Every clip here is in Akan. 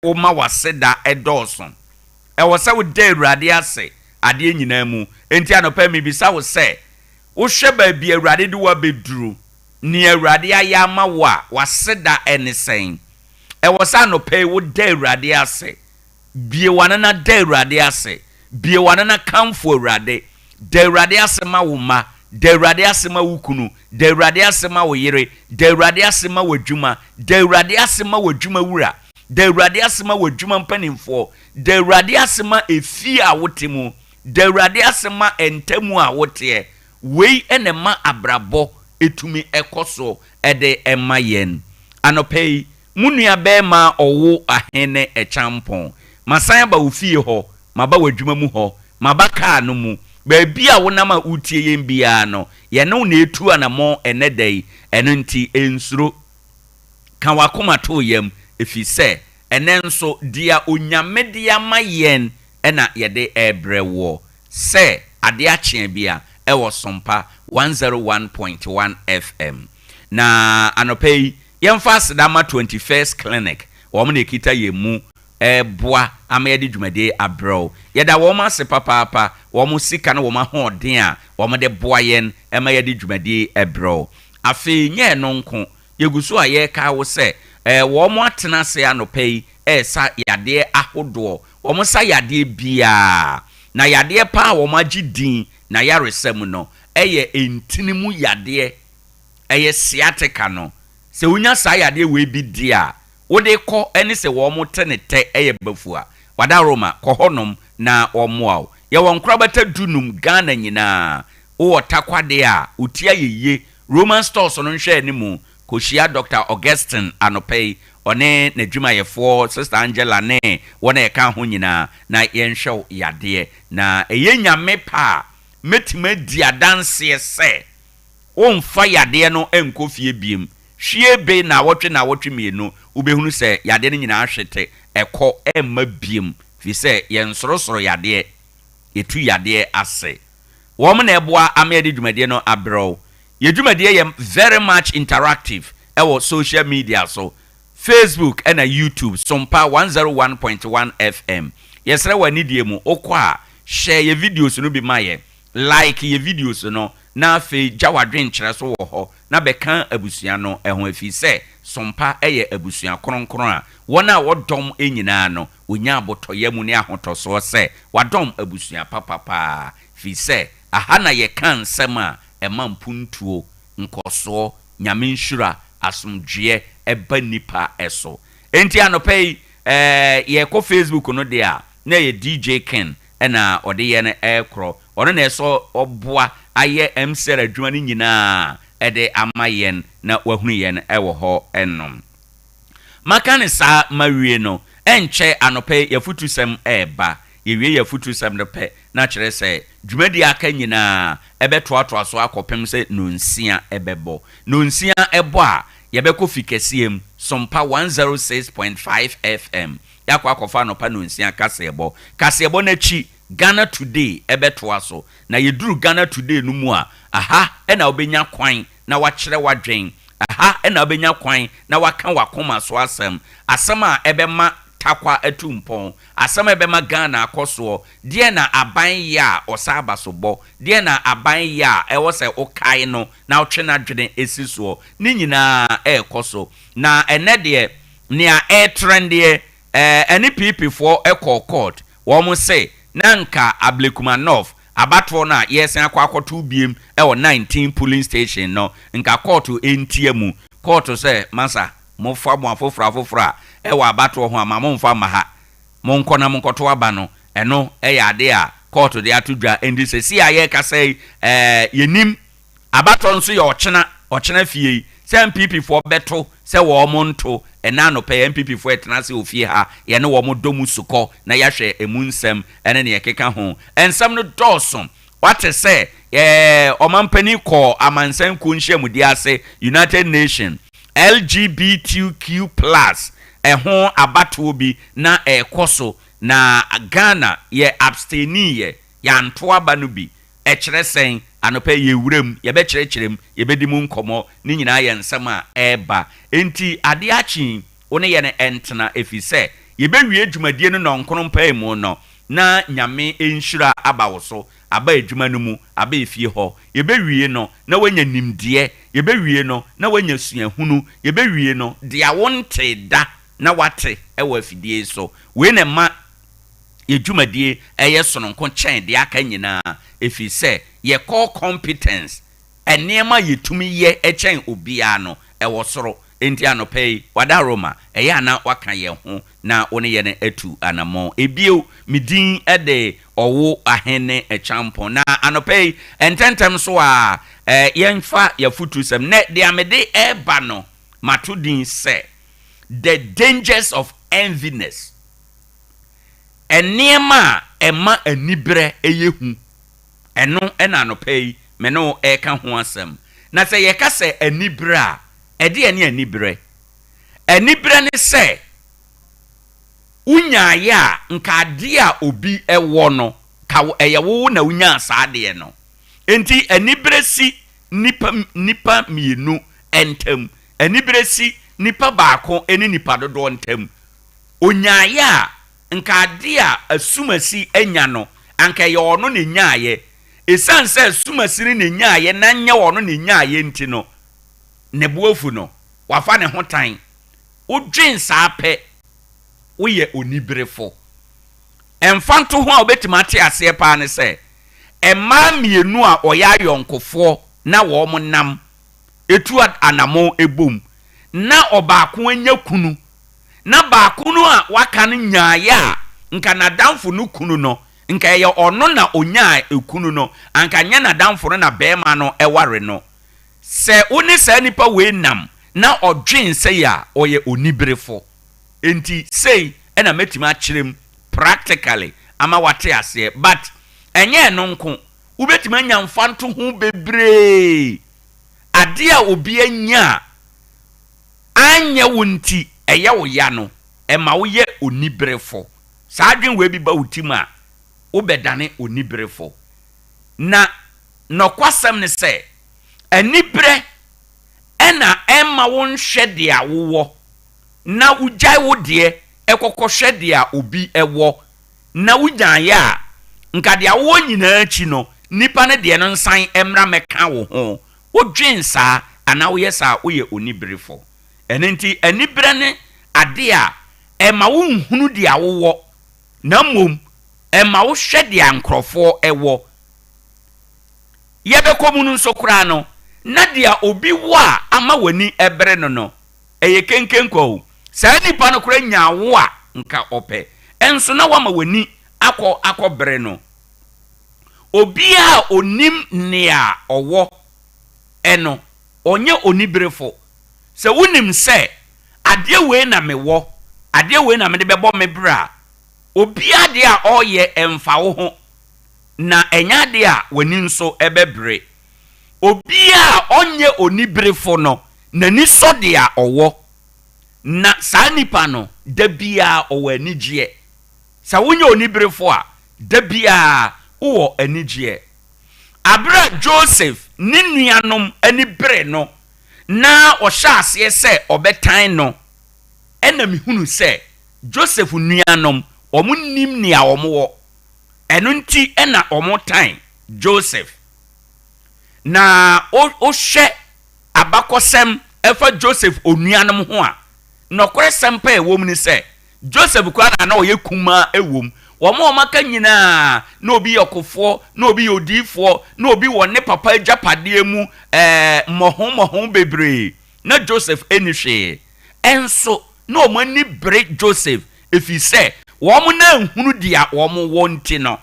woma waseda edoson e wo se wo da awurade ase ade nyina mu enti anopa mi bisa wo se wo hwe ba bi awurade de wa beduru ni awurade ayama wo a waseda enesen e wo se anopa wo da awurade ase bie wanana da awurade ase bie wanana kamfo awurade da awurade ase ma wo ma da awurade ase ma wo kunu da awurade ase ma wo yere da awurade ase ma wo dwuma da awurade ase ma wo dwuma wura da awurade ase ma wo dwuma mpanimfo da awurade ase ma efi a wotemu da awurade ase ma entamu a wote wei ene ma abrabo etumi ekoso ede ema yen anopei munua be ma Owoahene Acheampong masan ba ofie ho maba wadwuma mu ho maba kaa no mu ba bia wonam a utie yen bia no ye no na etu anamo enedai eno nti ensuro kan wakoma to yam efi se enenso dia onyame dia mayen ena yede ebrewo se Ade Akye Abia ewo Sompa 101.1 FM na anopei yemfa sedama 21st clinic wo mo nekita yemu boa amayedi dwumade abro yeda wo ma se papa wo mo sika na wo ma hoden a wo mo de boa yen emayedi dwumade abro afi nye no nko yeguso a ye ka wo se wo mo atena se anopei sa yade ahodo wo mo sa yade bia na yade pa wo ma gidin na yaresam no eye entinimu yade eye sciatica no se unya sa yade we bi dia wode ko eni se wo mo tenete eye bafua wada Roma ko honom na omoa ye won krabata dunum Ghana nyina wo Tarkwa de a utia yeye Roman stores no nhwe animu ko hia Dr. Augustine anopei one na dwumayefo Sister Angela ne wona eka ho nyina na yenhwe yade na eye nyame pa metima dia danse se wonfa yade no enkofie biem hwie be na wotwe mienu ubehunu se yade no nyina ahwete eko emma biem fi se yensorosoro yade etu yade ase wo mo na eboa amede dwumade no abro ye dwumade ye very much interactive ewo social media so Facebook and YouTube Sompa 101.1 FM yesre wani die mu okwa share ye videos no bi maye like ye videos no na fe jawadwen kire so wo ho na beka abusua no ehon afi se Sompa eye abusua kronkron a wona wodom enyina no onya abotoye mu ne ahotoso se wadom abusua papa fi se aha na ye kan sema emampuntuo nkoso nyame nhura asomdwe eba nipa eso enti anopei ye ko Facebook no de a na ye DJ Ken na ode ye na ekro ono na eso oboa aye emser adwuma ni nyina ede amayen na wahunu yen ewo ho enom makane sa mawie no enche anopei ye futusem eba yewie ye futusem de pe na kire se dwumadi aka nyina ebetoatoa so akopem se nonsia ebebo nonsia ebo a yebeko fikesiem Sompa 106.5 FM yakwa akofa no pa nonsia kasebo na chi Ghana Today ebetoa so na yeduru Ghana Today no mu a aha ena obenya kwan na wakire wadwen aha ena obenya kwan na waka wakoma so asem a ebema Tarkwa etumpon asama ebema Ghana akoso de na aban ya osaba sobo de na aban ya ewo se okai no na otwe na dwene esiso ni nyina ekoso na ene de nia trend de any people for echo court wo mo say nanka Ablekumanov abato na yesen akwakoto biem ewo 19 polling station no nka court entiamu court say masa mo fa mo afofra ewa abato ho ama mo mfa ma ha mo nkona mo nkoto aba no eno ade a court de atudwa endi se si aye ka say yenim abato nso ye ochena fie se MPP for beto se wo mo nto ena no pe MPP for etena se ofie ha ye ne wo mo domu suko na ya hwe emunsem ene ne yekeka ho ensam no dawson what say omampani ko amansan ku nhye mudi ase United Nation LGBTQ+ ehon abato bi na ekoso na Ghana ye abstainie ya nto aba no bi ekire sen anope ye wurem ye be kirekerem ye bedi mu nkomo ni nyina ye nsam a eba enti Ade Akye one ye ne entena efise yɛbɛwie dwumadie no no nkronpa mu no na nyame enhyira aba wo so aba adwuma no mu aba efie hɔ yɛbɛwie no na wanya nimdeɛ yɛbɛwie no na wanya suahunu yɛbɛwie no de awonte da na wate ɛwɔ afidie so we na ma yɛdwumadie ɛyɛ sononko kyɛn de aka nyinaa efi sɛ yɛ core competence ɛnneɛma yɛtumi yɛ ɛkyɛn obiara no ɛwɔ soro enti anɔpɛyi wada Roma ɛyɛ ana waka yɛn ho na wone yɛ no atu anamɔ ebio midin ɛde Owoahene Acheampong na anɔpɛyi ɛntɛntɛm so a yɛmfa yɛfutu sɛm ne de amede ɛba no mato din sɛ the dangers of enviness ɛnneɛma ɛma anibrɛ ɛyɛ hu ɛno ɛna anɔpɛyi me no ɛka ho asɛm na sɛ yɛka sɛ anibrɛ a ɛde ɛne anibrɛ anibrɛ ne sɛ unyaayɛ a nkade a obi ɛwɔ no ka ɛyɛ wo na unya asadeɛ no enti anibrɛ si nipa mienu entam anibrɛ si nipa baako ene nipa dodo ntam onyaayɛ a nkade a asumasi anya no anka yɛ ɔno ne nyaayɛ esan sɛ asumasi ne nyaayɛ na nya ɔno ne nyaayɛ nti no ne boafu no wafa ne ho tan wodwen saa pɛ woyɛ onibrefo emfanto ho a obetimate ase pa ne sɛ emma mienu a ɔyɛ ayɔnkofo na wo mo nam etu anamo ebom na obaako anya kunu na baako no a waka no nyaayɛ a nka nadamfo no kunu no nka ɛyɛ ɔno na onyaa ekunu no anka nya nadamfo no na bɛɛma no ɛware no sɛ woni saa nipa we nam na ɔdwen sɛ ya ɔyɛ onibrefo enti sei ɛna metimi akyerem practically ama wate ase but ɛnyɛ no nko wobetimi anya mfanto ho bebree ade a obi anya anya wonti ɛyɛ wo ya no ɛma wo yɛ onibrefo saa adwen we bi ba wutim a wobɛdane onibrefo na nokwasɛm ne sɛ anibrɛ ɛna ɛma wo nhwɛ de a wowɔ na wugyae wo de ɛkɔkɔhwɛ de a obi ɛwɔ na wugyae a nka de a wo nyinaa akyi no nipa ne de no nsan ɛmra mɛka wo ho wodwen saa ana woyɛ saa woyɛ onibrefo ɛno nti anibrɛ ne ade a ɛma wo nhunu de a wowɔ na mmom ɛma wo hwɛ de a nkrɔfo ɛwɔ yɛbɛkɔ mu no nso kora no na dia obi wo a ama wani ebere no eye kenkenko saa nipa no kora nyawo a nka opɛ enso na wama wani akɔ bere no obi a onim nea ɔwɔ ɛno onye onibrefo sɛ wonim sɛ ade we na mewɔ ade we na me de bɛbɔ me bra obi ade a ɔyɛ emfa wo ho na enya ade a wani nso ɛbɛbre obi a onye onibrefo no nani sɔde a ɔwɔ na saa nipa no da bia ɔwɔ anigye sa wonye onibrefo a da bia ɔwɔ anigye abra Joseph ne nuanom ani bere no na ɔhyɛ ase sɛ ɔbɛtan no ɛna mihunu sɛ Joseph nuanom ɔmo nim nea ɔmo wɔ ɛno nti ɛna ɔmo tan Joseph na o hwɛ abakɔsɛm ɛfa Joseph onuanom ho a nɔkɔrɛ sɛmpa ɛwom ni sɛ Joseph kwa na ɔyɛ kuma ɛwom wɔn maka nyinaa na obi yɛ kofo na obi yɛ odiifo na obi wɔ ne papa agyapadeɛ mu mmɔho bebree na Joseph ɛnihwɛ ɛnso na wɔn ani bere Joseph efi sɛ wɔn na nhunu dia wɔn wɔ nti no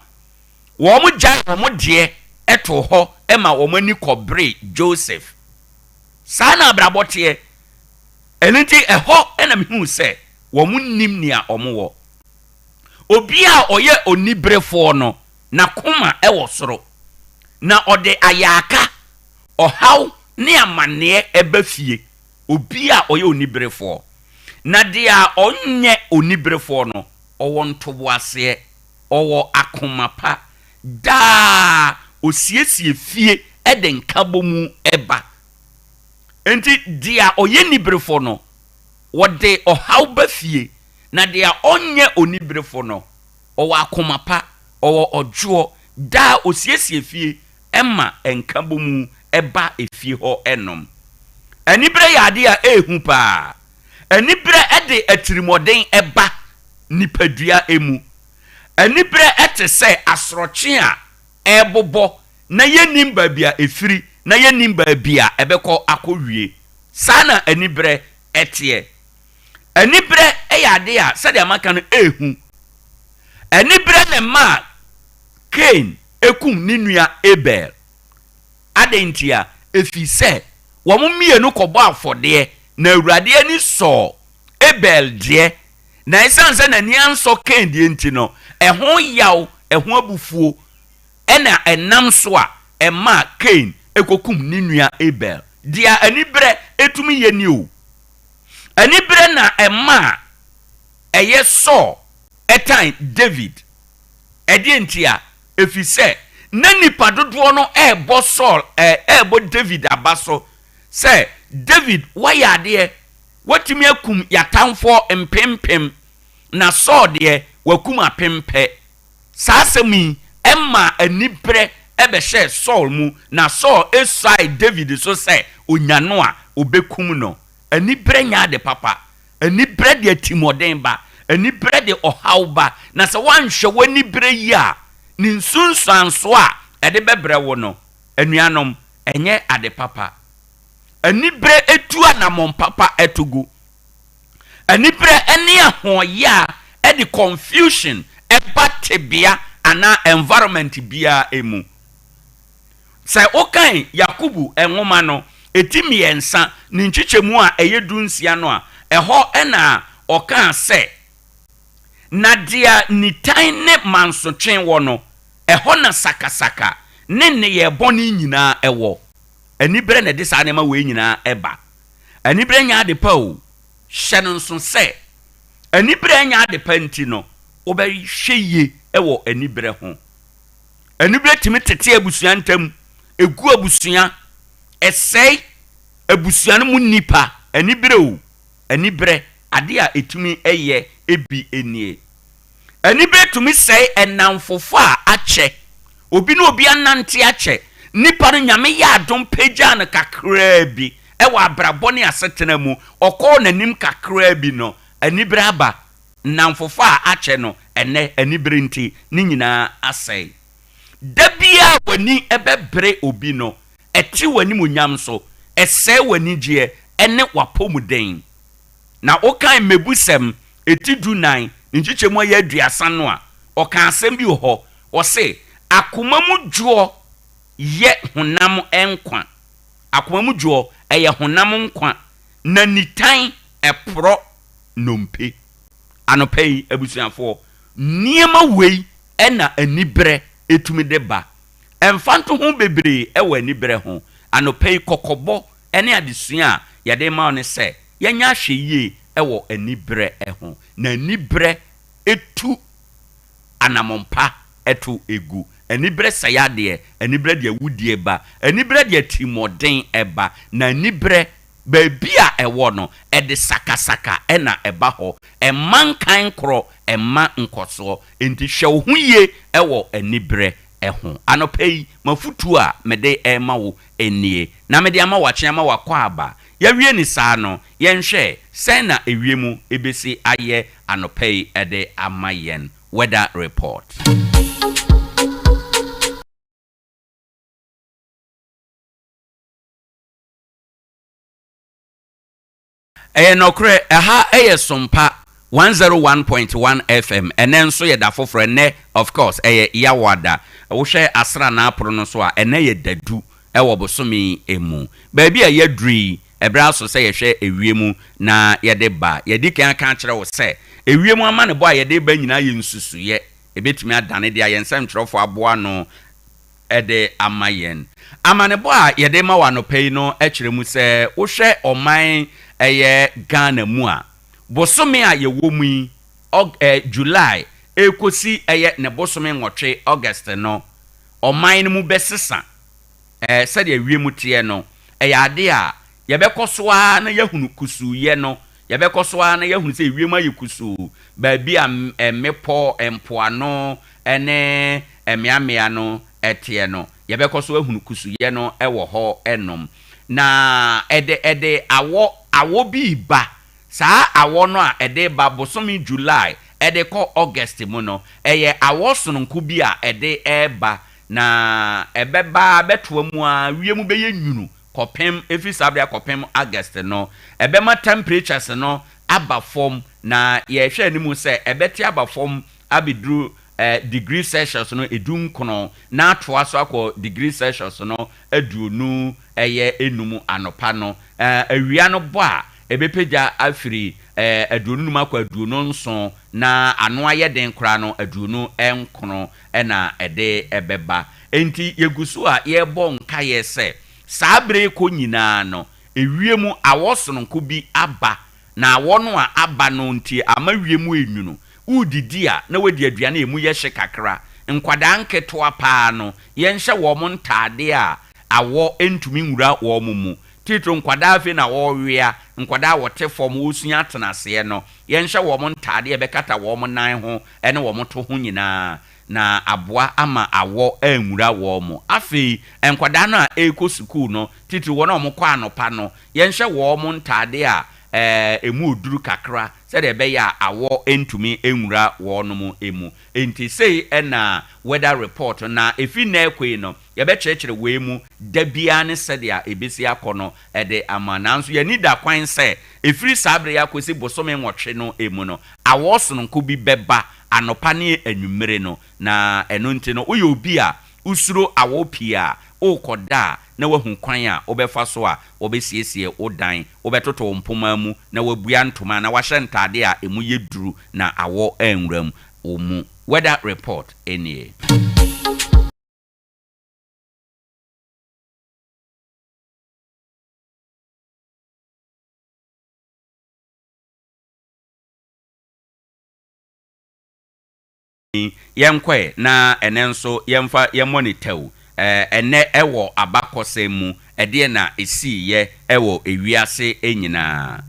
wɔn gya wɔn deɛ ɛto hɔ ɛma wɔn ani kɔbere Joseph saa na abrabɔteɛ ɛno nti ɛhɔ ɛna mehu sɛ wɔn nim nea wɔn wɔ obi a ɔyɛ onibrefo no na koma ɛwɔ soro na ɔde ayaka ɔhaw ne amanneɛ ɛba fie obi a ɔyɛ onibrefo na de a ɔnyɛ onibrefo no ɔwɔ ntoboaseɛ ɔwɔ akoma pa daa osiesie fie ɛde nkabɔ mu ɛba enti de a ɔyɛ nibrefo no wɔde ɔhaw ba fie na de onye onibrefo no owo akomapa owo odwo da osiesie fie emma enkabomu eba efie ho enom anibre ya ade a ehu pa anibre ede atirimoden eba nipadua emu anibre ete se asroche a ebobo na yenim ba bia efiri na yenim ba bia ebekọ akowie sana anibre etie anibre ya ade a sede amaka no ehu anibre ne ma Cain ekum ninua Abel adentia efise wo mmienu kọbọ afọde na awurade ani so Abel de na esanse na ni anso Cain de enti no ehon yaw ehon abufuo ena enam so a ema Cain ekokum ninua Abel dia anibre etumi ye ni o anibre na ema eye so etan David edientia efise na nipa dodo no ebo Saul ebo David abaso se David wayade watimi akum yatamfo empempem na Saul de wakum apempe sasemi emma anibre ebehye Saul mu na Saul esai David so se onyano a obekum no anibre nya de papa anibre de atimoden ba anibre de ohawba na se wanhwe wanibre yi a ni nsunsanso a ede bebre wo no anuanom enye ade papa anibre etu anamon papa etugu anibre ene ahoya ede confusion ebatebia ana environment bia emu sai okan Yakubu enwoma no etimi ensa ni nchichemu a eyedunsia no a eho ena okan se na dia nitan ne mansotwen wo no eho na sakasaka ne ye boni nyina ewo anibre na de sa ne ma we nyina eba anibre nya de pa o hye no nso se anibre nya de pa nti no obe hweye ewo anibre ho anibre timi tete abusua ntam egu abusua esei abusua no mu nipa anibre o anibre ade a etumi eye ebi enie anibre tumi sei enamfofo a ache obi no obi anante ache nipa no nyame ya adom pagya na kakra bi ewa abrabọ ne asetena mu okọ nanim kakra bi no anibre aba namfofo a ache no ene anibre nti ni nyina asei dabia wani ebebre obi no eti wani munyam so ese wani gye ene wapomuden na okan mebusem eti dunan nchichemu ya aduasa no a okan asem bi ho o se akomamu dwo ye honam enkwa akomamu dwo eye honam nkwa na nitan epro nompe anopei abusuafo niema wei ena anibre etumi de ba emfanto ho bebre ewa anibre ho anopei kokobo ene adesua ya de ma one se yenya hweye ewo anibre eho na anibre etu anamompa etu egu anibre sayade anibre de wudie ba anibre de timoden eba na anibre babia ewo no ede sakasaka ena eba ho emankan kro ema nkoso enti hwe huye ewo anibre eho anopei mafutu a mede ema wo enie na mede ama wache ama wakwa aba ya wie ni saa no yenhwe sen na ewiemu ebesi aye anopei ede amayen weather report. Nokre aha Sompa 101.1 FM enen so ye da foforo ne of course yawada wo hwe asra na apro no so a ene ye dadu ewo bosomi emu baabi a yadri ebra so se ye hwe ewiemu na ye de ba ye di kan kan kire wo se ewiemu ama ne bo a ye de ba nyina ye nsusu ye ebetumi adane de aye nsem kirofo aboa no ede amayen amane bo a ye de ma wa no pei no ekire mu se wo hwe oman eye Ghana mu a bosome a ye wo mu yi July ekosi eye ne bosome nwotwe August no oman no mu besesa se de awie mu tie no eye ade a ye bekoso a na yahunu kusu ye no yɛbɛkɔ so a na yɛhunu sɛ ewiem ayɛ kusu baabi a mmepo empoano ene emiamea no ɛteɛ no yɛbɛkɔ so ahunu kusuyɛ no ɛwɔ hɔ ɛnom na ɛde awɔ bi ba saa awɔ no a ɛde ba bosomi July ɛde kɔ August mu no ɛyɛ awɔ sononko bi a ɛde ɛba na ɛbɛba bɛtoa mu a wiem bɛyɛ nwunu kɔpem efi sabria kɔpem August no ɛbɛma temperatures no aba fam na yɛhwɛ animu sɛ ɛbɛte aba fam abiduru degree Celsius no edum kono na atoa so akɔ degree Celsius no aduonu ɛyɛ enum anopa no awia no bɔ a ebepagya afiri aduonu num akɔ aduonu nson na ano ayɛ den kora no aduonu enkono ɛna ɛde ɛbɛba enti yegusu a yɛbɔ nka yɛ sɛ saa bere ko nyinaa no ewiemu awosononko bi aba na awɔ no a aba no nti ama wiemu enwunu udidi a na wadi aduane emu yɛ hye kakra nkwadaa nketoa paa no yɛnhyɛ wɔn ntaade a awɔ entumi nwura wɔn mu titro nkwadaa fe na wɔwea nkwadaa wɔte fam wɔsua atenaseɛ no yɛnhyɛ wɔn ntaade ɛbɛkata wɔn nan ho ɛne wɔn to ho nyinaa na aboa ama awɔ enwura wɔn mu afei nkwadaa no a ekɔ sukuu no titro wɔn a wɔn kɔ anopa no yɛnhyɛ wɔn ntaade a emu oduru kakra sɛ de bɛyɛ awɔ entumi enwura wɔn mu emu enti sei ɛna weather report na efi na ekwe no yɛbɛkyerɛkyerɛ wei mu da bia ne sɛdeɛ ebesi akɔ no ɛde ama nanso yɛni da kwan sɛ efiri sabre yakosi bosome nwɔtwe no emu no awɔ sononko bi bɛba anopa ne anwummere no na ɛno nti no woyɛ obi a usuro awɔ pia okɔda na wahu kwan a obɛfa so a obɛsiesie odan obɛtoto mpoma mu na wabua ntoma na wahyɛ ntade a emu yɛ duru na awɔ enwram omu weather report enie yɛnkɔe na ɛne nso yɛmfa yɛmonitor ene ewo abakɔsɛm mu ɛdeɛ na esiyɛ ewo ewiase enyina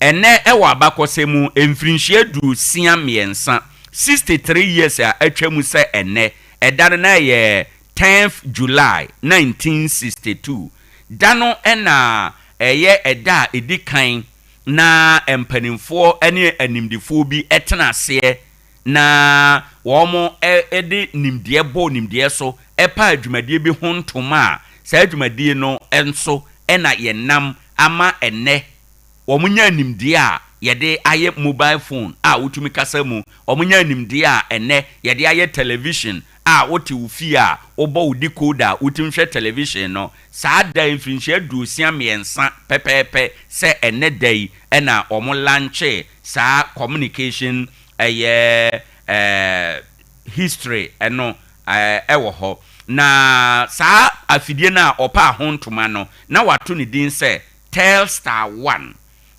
ene ewo abakɔsɛm mu emfirinhye du sia miensa 63 years a atwamu sɛ ene ɛdane na yɛ 10th July 1962 dano ɛna ɛyɛ ɛda edikan na empanimfoɔ ɛne animdifoɔ bi ɛtena aseɛ na wɔn ɛde nimdeɛ bɔ nimdeɛ so ɛpa adwumadie bi ho ntoma a saa adwumadie no enso ɛna yɛnam ama ɛnɛ wɔn nya nimdeɛ a yɛde ayɛ mobile phone a wotumi kasa mu wɔn nya nimdeɛ a ɛnɛ yɛde ayɛ television a wote ufi a wobɔ udi decoder wotumi hwɛ television no saa da mfinhyia duosia miensa pɛpɛɛpɛ sɛ ɛnɛ da yi ɛna wɔn lanche saa communication history ɛno ɛwɔ hɔ na saa afidie na opa ho ntoma no na wato ne din sɛ Telstar 1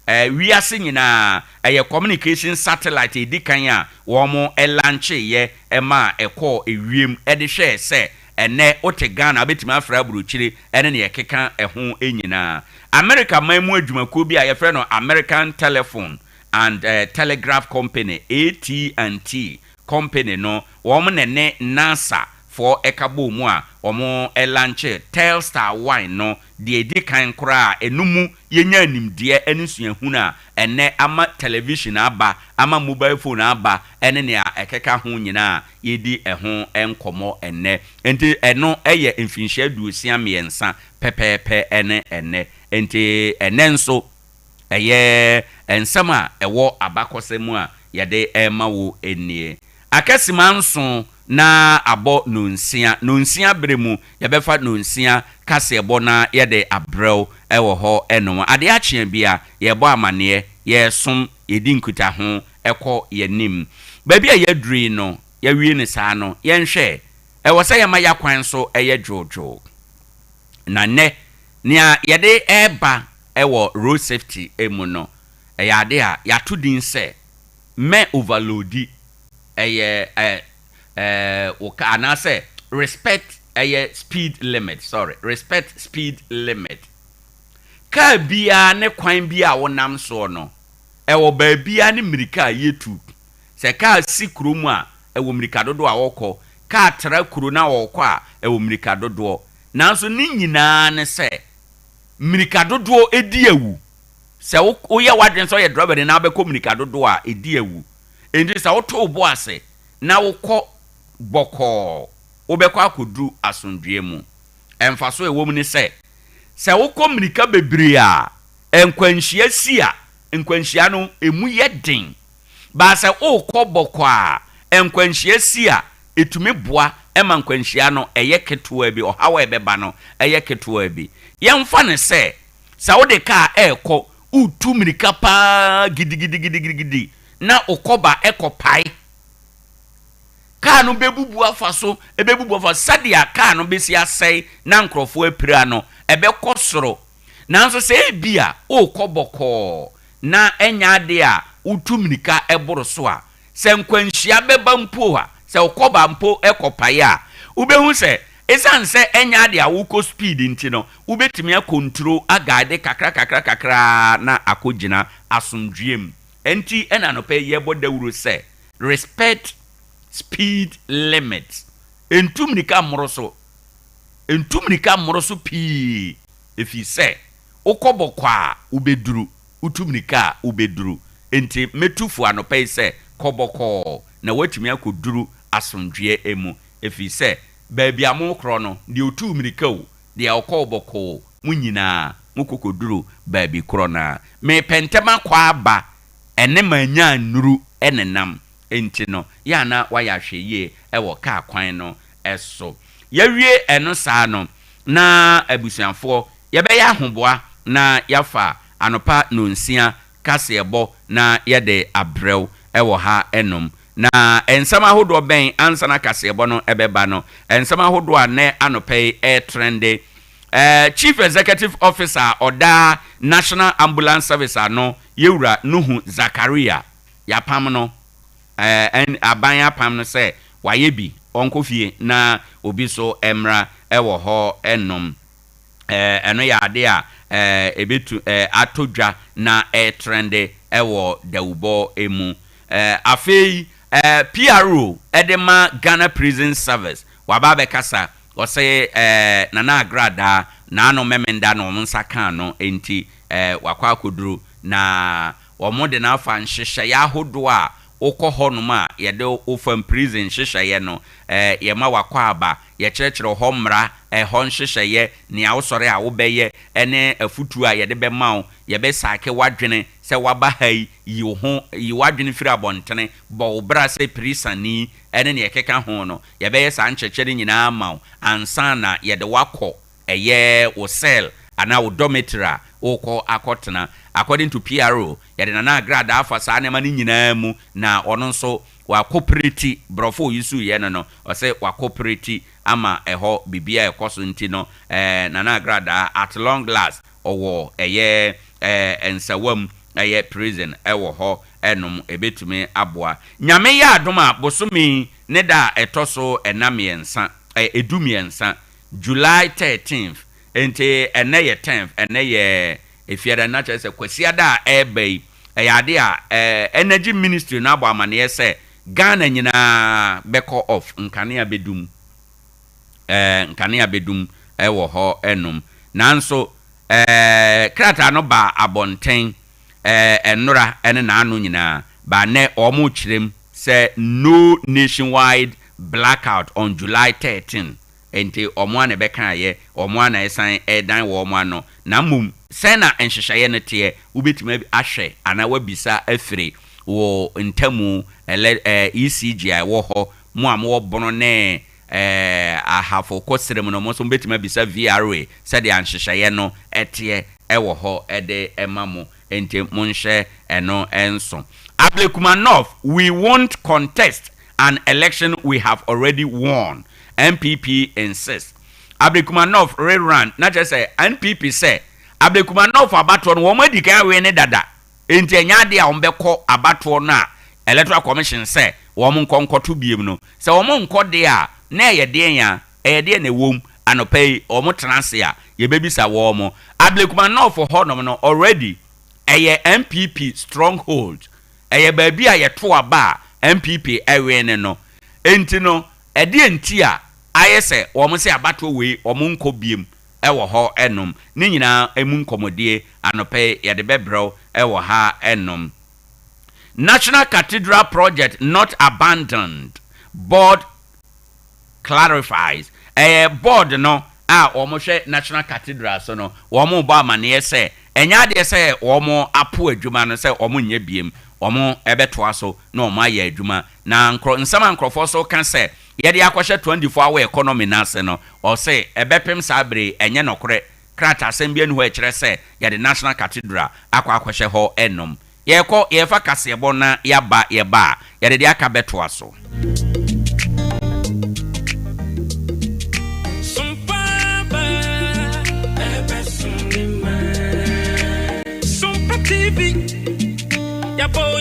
wiase nyina communication satellite edikan a wɔn lanche ye ɛma ɛkɔ ewiem ɛde hwɛ sɛ ɛnɛ ote Ghana betimi afra burukyire ɛne ne yɛkeka ɛho enyina America man mu adwumakuo bi a yɛfrɛ no American Telephone and Telegraph Company AT&T company no wɔn ne NASA for ekabo mu a wɔn lanche Telstar 1 no de edikan kora enumu yenya nimdeɛ ene suahunu a ene ama television aba ama mobile phone aba ene ne a ekeka ho nyina yedi ɛho enkomo ene enti eno ɛyɛ mfinhyia duosia miensa pɛpɛɛpɛ ene enti ene nso ɛyɛ ensɛm a ɛwɔ abakɔsɛm a yɛde ɛma wo enie akɛsima nso na abɔ nonsia bere mu yɛbɛfa nonsia kasɛbɔ na yɛde abrɛw ɛwɔ hɔ ɛno Ade Akye Abia yɛbɔ amaneɛ yɛsom yɛdi nkuta ho ɛkɔ yɛnim baabi a yɛduri no yɛwie ne saa no yɛnhwɛ ɛwɔ sɛ yɛma yakwan so ɛyɛ dwodwo na nɛ nea yɛde ɛba ɛwɔ road safety emu no ɛyɛ ade a yɛato din sɛ me overloadi ɛyɛ anase respect speed limit respect speed limit ka bia ne kwan bia wonam so no ɛwɔ baabia ne mirika yetu sɛ kaa si kurom a ɛwɔ mirika dodo a wɔkɔ kaa tra kuro na wɔkɔ a ɛwɔ mirika dodo nanso ne nyinaa ne sɛ mirika dodo edi awu sɛ woyɛ wadwen sɛ yɛ driver na abɛkɔ mirika dodo a edi awu enti sɛ woto bo ase na wokɔ bɔkɔ wobɛkɔ akɔduru asomdwie mu ɛmfa so ɛwɔ mu ne sɛ wokɔ mirika bebree a nkwanhyia si a nkwanhyia no emu yɛ den ba sɛ wokɔ bɔkɔ a nkwanhyia si a etumi boa ɛma nkwanhyia no ɛyɛ ketewa bi ɔhawa ɛbɛba no ɛyɛ ketewa bi yɛmfa ne sɛ wode kaa ɛkɔ utu mirika paa gidigidi na okoba ekopai kaa no bebubu afa so ebebubu afa sadia kaa no besi asɛe na nkrofo apira no ebekɔ soro nanso sɛ ebia okɔbɔkɔ na enya ade a utu mirika ɛboro so a sɛ nkwanhyia bɛba mpo a sɛ okoba mpo ekopai a ubehu sɛ esan sɛ enya ade a wukɔ speed nti no ubetimi akontrol agade kakra na akogina asomdwiem enti ena no pɛ yɛbɔ dawuro sɛ respect speed limit entumnika mmoroso pii efi sɛ ukɔbɔkɔ a ubeduru utumnika ubeduru enti metufu anopɛ sɛ kɔbɔkɔ na watimi akoduru asomdwie emu efi sɛ baabi amokro no de otu mirika o de akɔbɔkɔ mu nyinaa mukokoduru baabi kro na me pentema kwa aba ene manya nuru enenam enti no ya na waya hweye ɛwɔ ka kwan no ɛso yawie eno saa no na abusuafo yɛbɛyɛ ahoboa na yafa anopa nonsia kasebo na yɛde abrɛw ɛwɔ ha enom na ensama hodo ben ansana kasebo no ɛbɛba no ensama hodo a ne anopɛ trende Chief Executive Officer Oda National Ambulance Service no Yewura Nuhu Zakaria yapam no en aban yapam no se waye bi onko fie na obi so emra ewo ho enom eno ya ade a ebetu atodwa na trende ewo dawubo emu afei PRO edema Ghana Prison Service waba kasa ose nana agrada na ano memenda no mnsaka no enti wakwa koduru na omode na afa nhyehyɛ ya hodo a okɔ no ma yede ofam prison nhyehyɛ no yema wakwa aba ye kyerɛkyerɛ ho mmra ho nhyehyɛ ne awosɔre a wobɛyɛ ene afutu a yede bɛma wo ye be sake wadwene sɛ waba hai yi wadwene firi abontene bɔ bra sɛ prisani ene ne yɛkeka ho no ye bɛyɛ sa nkyɛkyɛre nyinaa ma wo ansa na yede wakɔ ɛyɛ wo cell ana wo dormitory okɔ akɔtena according to PRO yede na agrada afa saa ne ma ne nyinaa mu na ɔno nso wa cooperative brofo yisu ye no ɔsɛ wa cooperative ama ɛhɔ bibia ɛkɔso nti no na agrada at long last ɔwɔ ɛyɛ ensawam ɛyɛ prison ɛwɔ hɔ ɛnom ebetumi aboa nyame yɛ adoma bosomi ne da ɛtɔso enamiensa edumiensa July 13th ente ene ye 10th ene ye efiada na kyerɛ sɛ kwasiada ɛbɛyi ɛyade a energy ministry na abo amane sɛ Ghana nyina bɛkɔ off nkane abedum ɛwɔ hɔ ɛnom nanso krata no ba abonten enora ene na anu nyina ba ne omo kyerem sɛ no nationwide blackout on July 13 enti omo ane bɛka ye omo ana esan edan wo omo ano na mum sɛ na nhyehyɛye ne te wobetuma ahwɛ ana wabisa afire wo ntamu ECG wo ho mo am wo bono ne ahafo kosrem no mo so betuma bisa VRA sɛ de nhyehyɛye no ɛte ɛwɔ hɔ ɛde ɛmamo enti monhye ɛno enso Ablekuma North, we won't contest an election we have already won. NPP insists. Ablekuma North rerun, not just say NPP say Ablekuma North abato no wo di kan we ne dada. Enti enya de a ombeko abato na electoral commission say wo mo nkonkoto biem no. Say wo mo nkode a na ye de nya, de na wom anopai wo mo transe a ye bebisa wo mo. Ablekuma North ho no already ɛyɛ MPP stronghold ɛyɛ baabi a yɛto aba MPP ɛwɛn no enti no ɛde enti a ayɛ sɛ wɔn sɛ abato wei wɔn nkɔ biem ɛwɔ hɔ ɛnom ne nyinaa emu nkɔmɔdie anɔpɛ yɛde bɛbrɛw ɛwɔ ha ɛnom. National Cathedral project not abandoned. Board clarifies. Board no wɔn National Cathedral so no wɔn bɔ amaneɛ sɛ ɛnya adeɛ sɛ wɔn apo adwuma no sɛ wɔn nyɛ biem wɔn ɛbɛtoa so na wɔn ayɛ adwuma na nsɛm nkurɔfoɔ so ka sɛ yɛde akɔhyɛ 24-hour economy n'ase no ɔsɛ ɛbɛpem saa bere ɛnyɛ nɔkorɛ krataa asɛm bi anu hɔ ɛkyerɛ sɛ yɛde National Cathedral akɔhyɛ hɔ ɛnom yɛkɔ yɛfa kaseɛbɔ na yɛba yɛde de aka bɛtoa so. Sompa TV, yabo,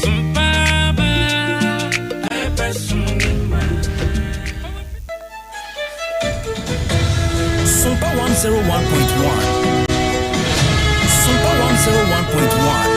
Sompa Sompa 101.1. Sompa 101.1.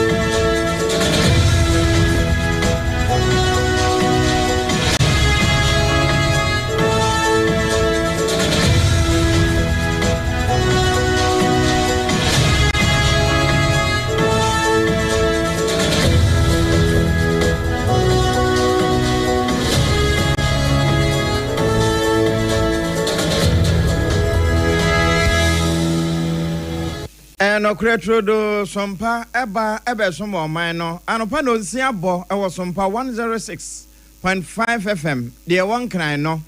No creatrodo Sompa ebe somo man no anopa no nsia bo ewo Sompa 106.5 FM de won kran no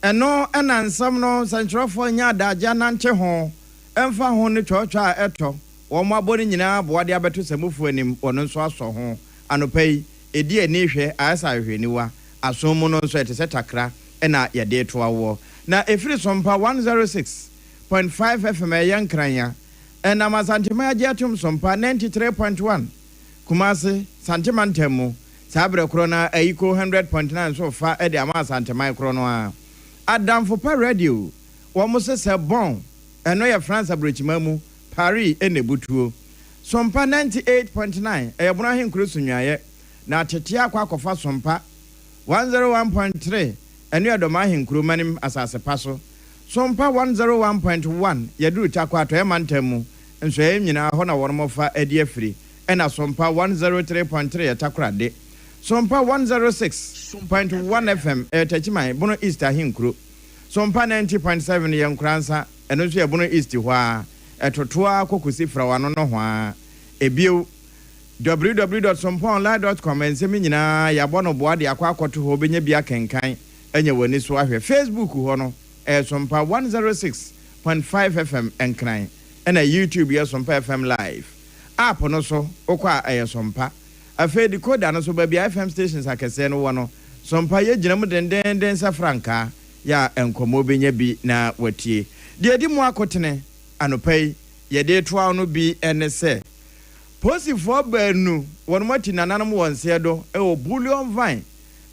eno enansam no santrofo nya adaja nante ho emfa ho ne twotwa eto wo mo aboni nyina bo de abeto samufu anim wono nso aso ho anopa yi edi ani hwe asa hweniwa asomu no nso etese takra ena yede to awo na efiri Sompa 106.5 FM yankran ya ena masantima agiatum Sompa 93.1 Kumasi santima ntemu sabre krona ayiko 100.9 so fa ede ama santima krono a adamfo pa radio wo mo se bon eno ye France abrochimamu Paris enebutuo Sompa 98.9 eyebona henkuru sunwaye na tete akwa akofa Sompa 101.3 eno ye doma henkuru manim asase paso Sompa 101.1 yaduru takwa to emantemu nso nyina ho na wormofa adi afiri ena Sompa 103.3 etakrade Sompa 106.1 FM etachiman bono East ahinkuro Sompa 90.7 yankransa eno so ye bono East ho a etotoa kokosi fra wano no ho a ebio www.sompaonline.com ensemi nyina ya bono boade akwa akoto ho benya bia kenkan enya wani so ahwe Facebook ho no Sompa 106.5 FM enkran ena YouTube ya Sompa FM live app no so okwa Sompa afa decoder no so ba bia FM stations akese no wono Sompa ye ginam denden sa franka ya enkomo benya bi na watie de di mu akotene anopai ye de toa no bi ene se posifo baanu wono mati nananom wonse do e o bullion vine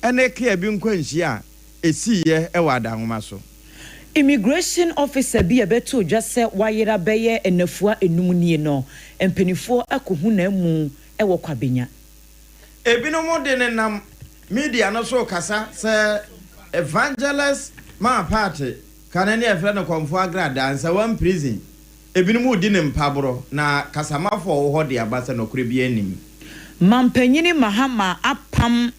ene ke bi nkwanhia esiye e wada nwoma so Immigration officer bi abeto dwase wayera beye enafua enum nie no empenifo akohu na mu ewo kwabenya ebinom de ne nam media no so kasa se evangelist ma party kanani efre no komfo agrada ansa one prison ebinom di ne mpabro na kasamafo wo ho de abasa no kure bi anim mampanyini mahama apam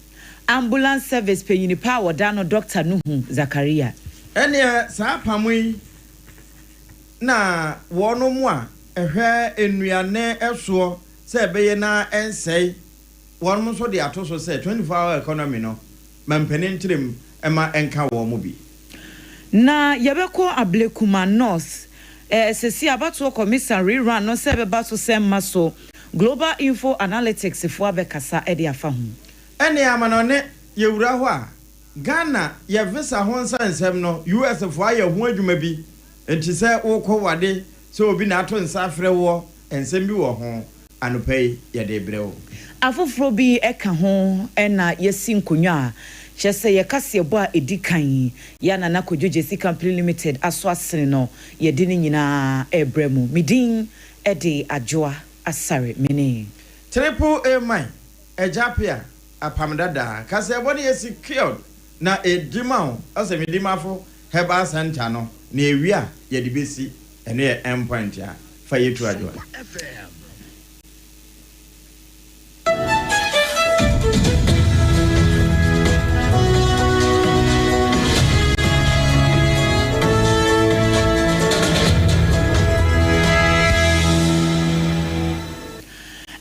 ambulance service penyini pa wodano Dr. Nuhu Zakaria ene saa pamui na wono mu a ehwe enuane eso se beye na ensei wono so de atoso se 24-hour economy no mampanin tirem ema enka wo mu bi na yebeko ablekuma north sesi abato commission rerun no se beba so semma so global info analytics fo abekasa e de afa hu ene amanone yewura ho a Ghana ye visa honsa nsem no US fo aye ho adwuma bi enti se wokọ wade se obi na ato nsa frɛ wo ensem bi wo ho anopai ye de brewo afoforo bi eka ho na yesi nkonwa chese ye kase bo a edikan ya na nakodwo Jesse Company Limited aso asene no ye de ni nyina ebremu midin Ade Akye Asare mene. Triple A mine. Ejapia apamdada. Kase boni is secured. Na edima o ase medimafo heba center no na ewia ye de besi ene ye endpoint ya fa yetu adwo.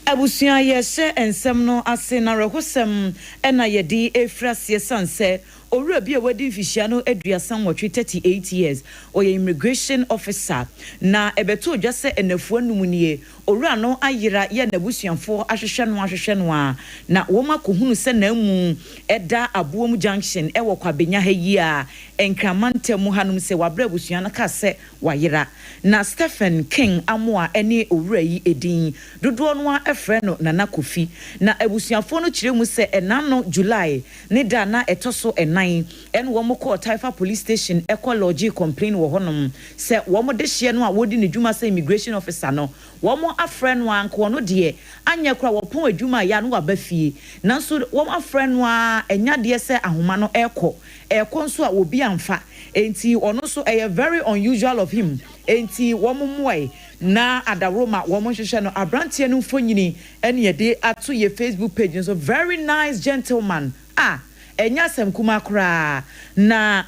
Abusia yɛhyɛ ensɛm no ase na rehosɛm ɛna yɛde efrase sanse owura bi a wadi mfihia no aduasan wɔtwe 38 years ɔyɛ immigration officer na ɛbɛto odwa sɛ enafuo numunie owura no ayira yɛ nabusuafo ahwehwɛ no a na wɔn akohunu sɛ na mu ɛda aboom junction ɛwɔ kwabenya ha yi a enkramantam hanom sɛ wabra abusua no ka sɛ wayira na Stephen King Amoa ɛne owura yi edin dodoɔ no a ɛfrɛ no Nana Kofi na abusuafo no kyerɛ mu sɛ ɛna no July ne da na ɛtɔ so ɛnan ɛn wɔn kɔ Taifa police station ɛkɔ lodge complain wɔ hɔnom sɛ wɔn de hyɛ no a wodi ne dwuma sɛ immigration officer no wɔn afrɛ no anko no deɛ anya kora wɔpɔn adwuma ya no waba fie nanso wɔn afrɛ no a ɛnya deɛ sɛ ahoma no ɛkɔ nso a obi amfa enti ɔno so ɛyɛ very unusual of him enti wɔn mmoe na adaroma wɔn hwehwɛ no abranteɛ no mfonyini ɛne yɛde ato yɛ Facebook page so very nice gentleman enya sem kuma kra na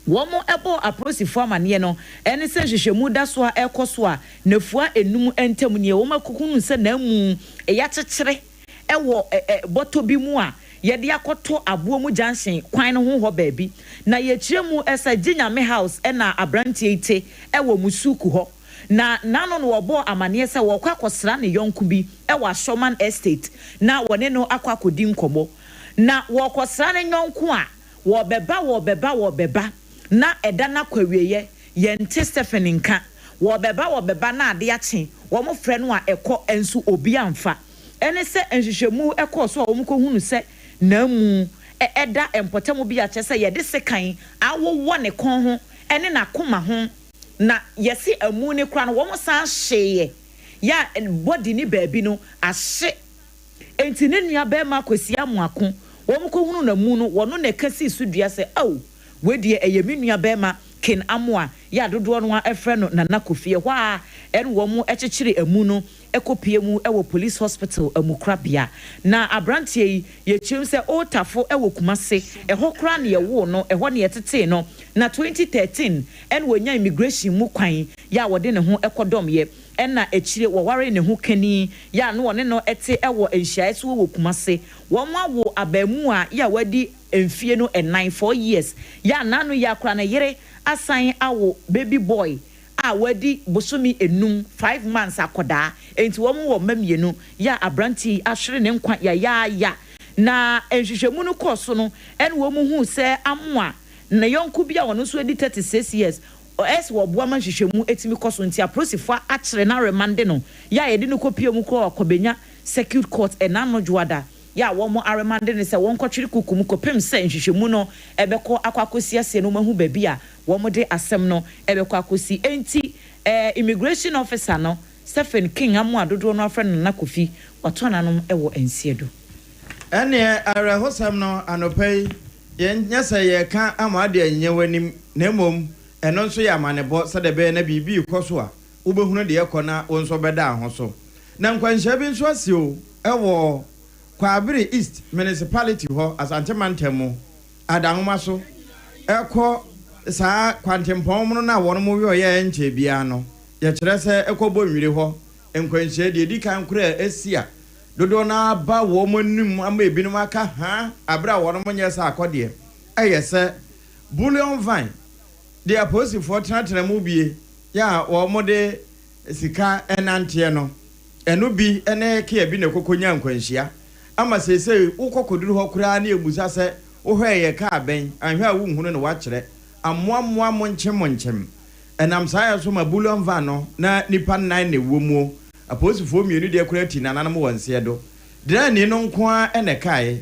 womo ebo aprosifo amane no ene se hwehwemu da so a ekoso a nafua enum entam ne woma kokunu se na mu eya kyekere ewo boto bi mu a yede akoto abo mu junction kwan no ho baabi na ye kyeremu esa ginyame house na abrantie ite ewo musuku ho na nano no wobo amane se wo kwakosra ne yonku bi ewo Ashoman estate na wone no akwakodi nkomo na wokosra ne nyonko a wobeba na eda na kwawieye yente Stephen nka wobeba na ade akye wo mo frɛ no a ekɔ enso obi amfa ene se enhwehwemu ekɔ so a wo mo kohunu se na mu eda empotemu bi akyɛ se yede sekan awowo ne kon ho ene na koma ho na yesi amu ne kra no wo mo san hyeye ya body ni baabi no ahye enti ne nua ba ma kwasi amoako wɔn ko hunu na mu no wɔno na kasi sudua sɛ wedie ɛyɛ me nua bɛma Ken Amoa ya dodoɔ no afrɛ no Nana Kofi hɔ a ɛn wɔn ɛkyekyere amu no ɛkɔpie mu ɛwɔ police hospital amukrabea na abrantie yi yɛkyerɛ sɛ otafo ɛwɔ Kumase ɛhɔ kra ne yɛwo no ɛhɔ ne yɛtete no na 2013 ɛn wɔnya immigration mu kwan ya wɔde ne ho ɛkɔdɔm yɛ ɛna ɛkyire wɔware ne ho kani ya no wɔne no ɛte ɛwɔ nhyiae so wɔ Kumase wɔn awo abamu a ya wadi mfie no 4 years ya nanu ya kra na yere asan awo baby boy a wadi bosomi enum 5 months akoda enti wɔn wɔ mamienu ya abranti ahwere ne nkwa ya na enhwehwemu no kɔso no ɛna wɔn hu sɛ Amoa na yonku bia wɔn so edi 36 years es wo boa man hwehwemu etimi kɔso nti aprosifo akyere na remande no ya yɛde no kopie mu kɔ akɔbenya circuit court ɛnano dwoada ya wɔn aremande ne sɛ wɔn kɔtwere kukum kɔpem sɛ nhwehwemu no ɛbɛkɔ akwakosi ase no mahu baabi a wɔn de asɛm no ɛbɛkɔ akosi enti immigration officer no Stephen King Amoa dodo no afrɛ no Nana Kofi watɔnanom ɛwɔ ensiedo ɛne arehosam no anopai yɛnya sɛ yɛka ama de anyɛ wanim na mmom ɛno nso yɛ amanebɔ sɛ de bɛyɛ na biribi kɔ so a wobɛhunu de yɛkɔ na wo nso bɛda ho so na nkwanhyia bi nso asio ɛwɔ Kwabere East Municipality ho Asante Mantemu adahoma so ekɔ saa kwantempɔn no na wɔn mo wi oyɛ nche bia no ye kyerɛ sɛ ekɔ bɔ nwire ho nkwanhyia de di kan kura asia dodo na ba wo mo nim ama ebinom aka ha abra wɔn mo nyɛ sɛ akɔde ɛyɛ sɛ bullion vine de aposifo tenatena mu bie ya wɔn mo de sika enanteɛ no ɛno bi ene ke bi ne kokonya nkwanhyia ama sese ukokoduru ho kura na ebusa se wohweye ka aben anhwe a wunhunu ne wakyerɛ amoamoa mo nkyem enam saa so ma bullion van no na nipa 9 ne womuo aposifo mienu de kura ti nananam wonse do de ni no nko a ene kae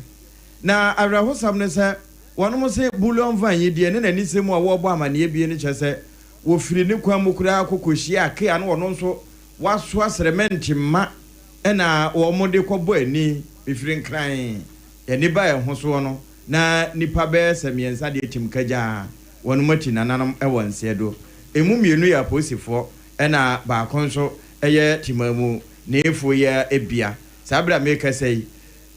na awrahosam ne se wonom se bullion van yi de ne nani semu a wo bɔ amane bie ne kyerɛ se wo firi ne kwa mu kura kokohia ke ano wono nso wasoa cement ma ena wo mo de kɔbɔ ani bifiri nkran yɛni ba ɛho so no na nipa bɛ sɛmiɛnsa de tim kagya wɔn mati nananom ɛwɔ nsedo emu mienu yɛ aposifoɔ ena baako nso ɛyɛ timamu na efo yɛ ebia sabra meka sɛ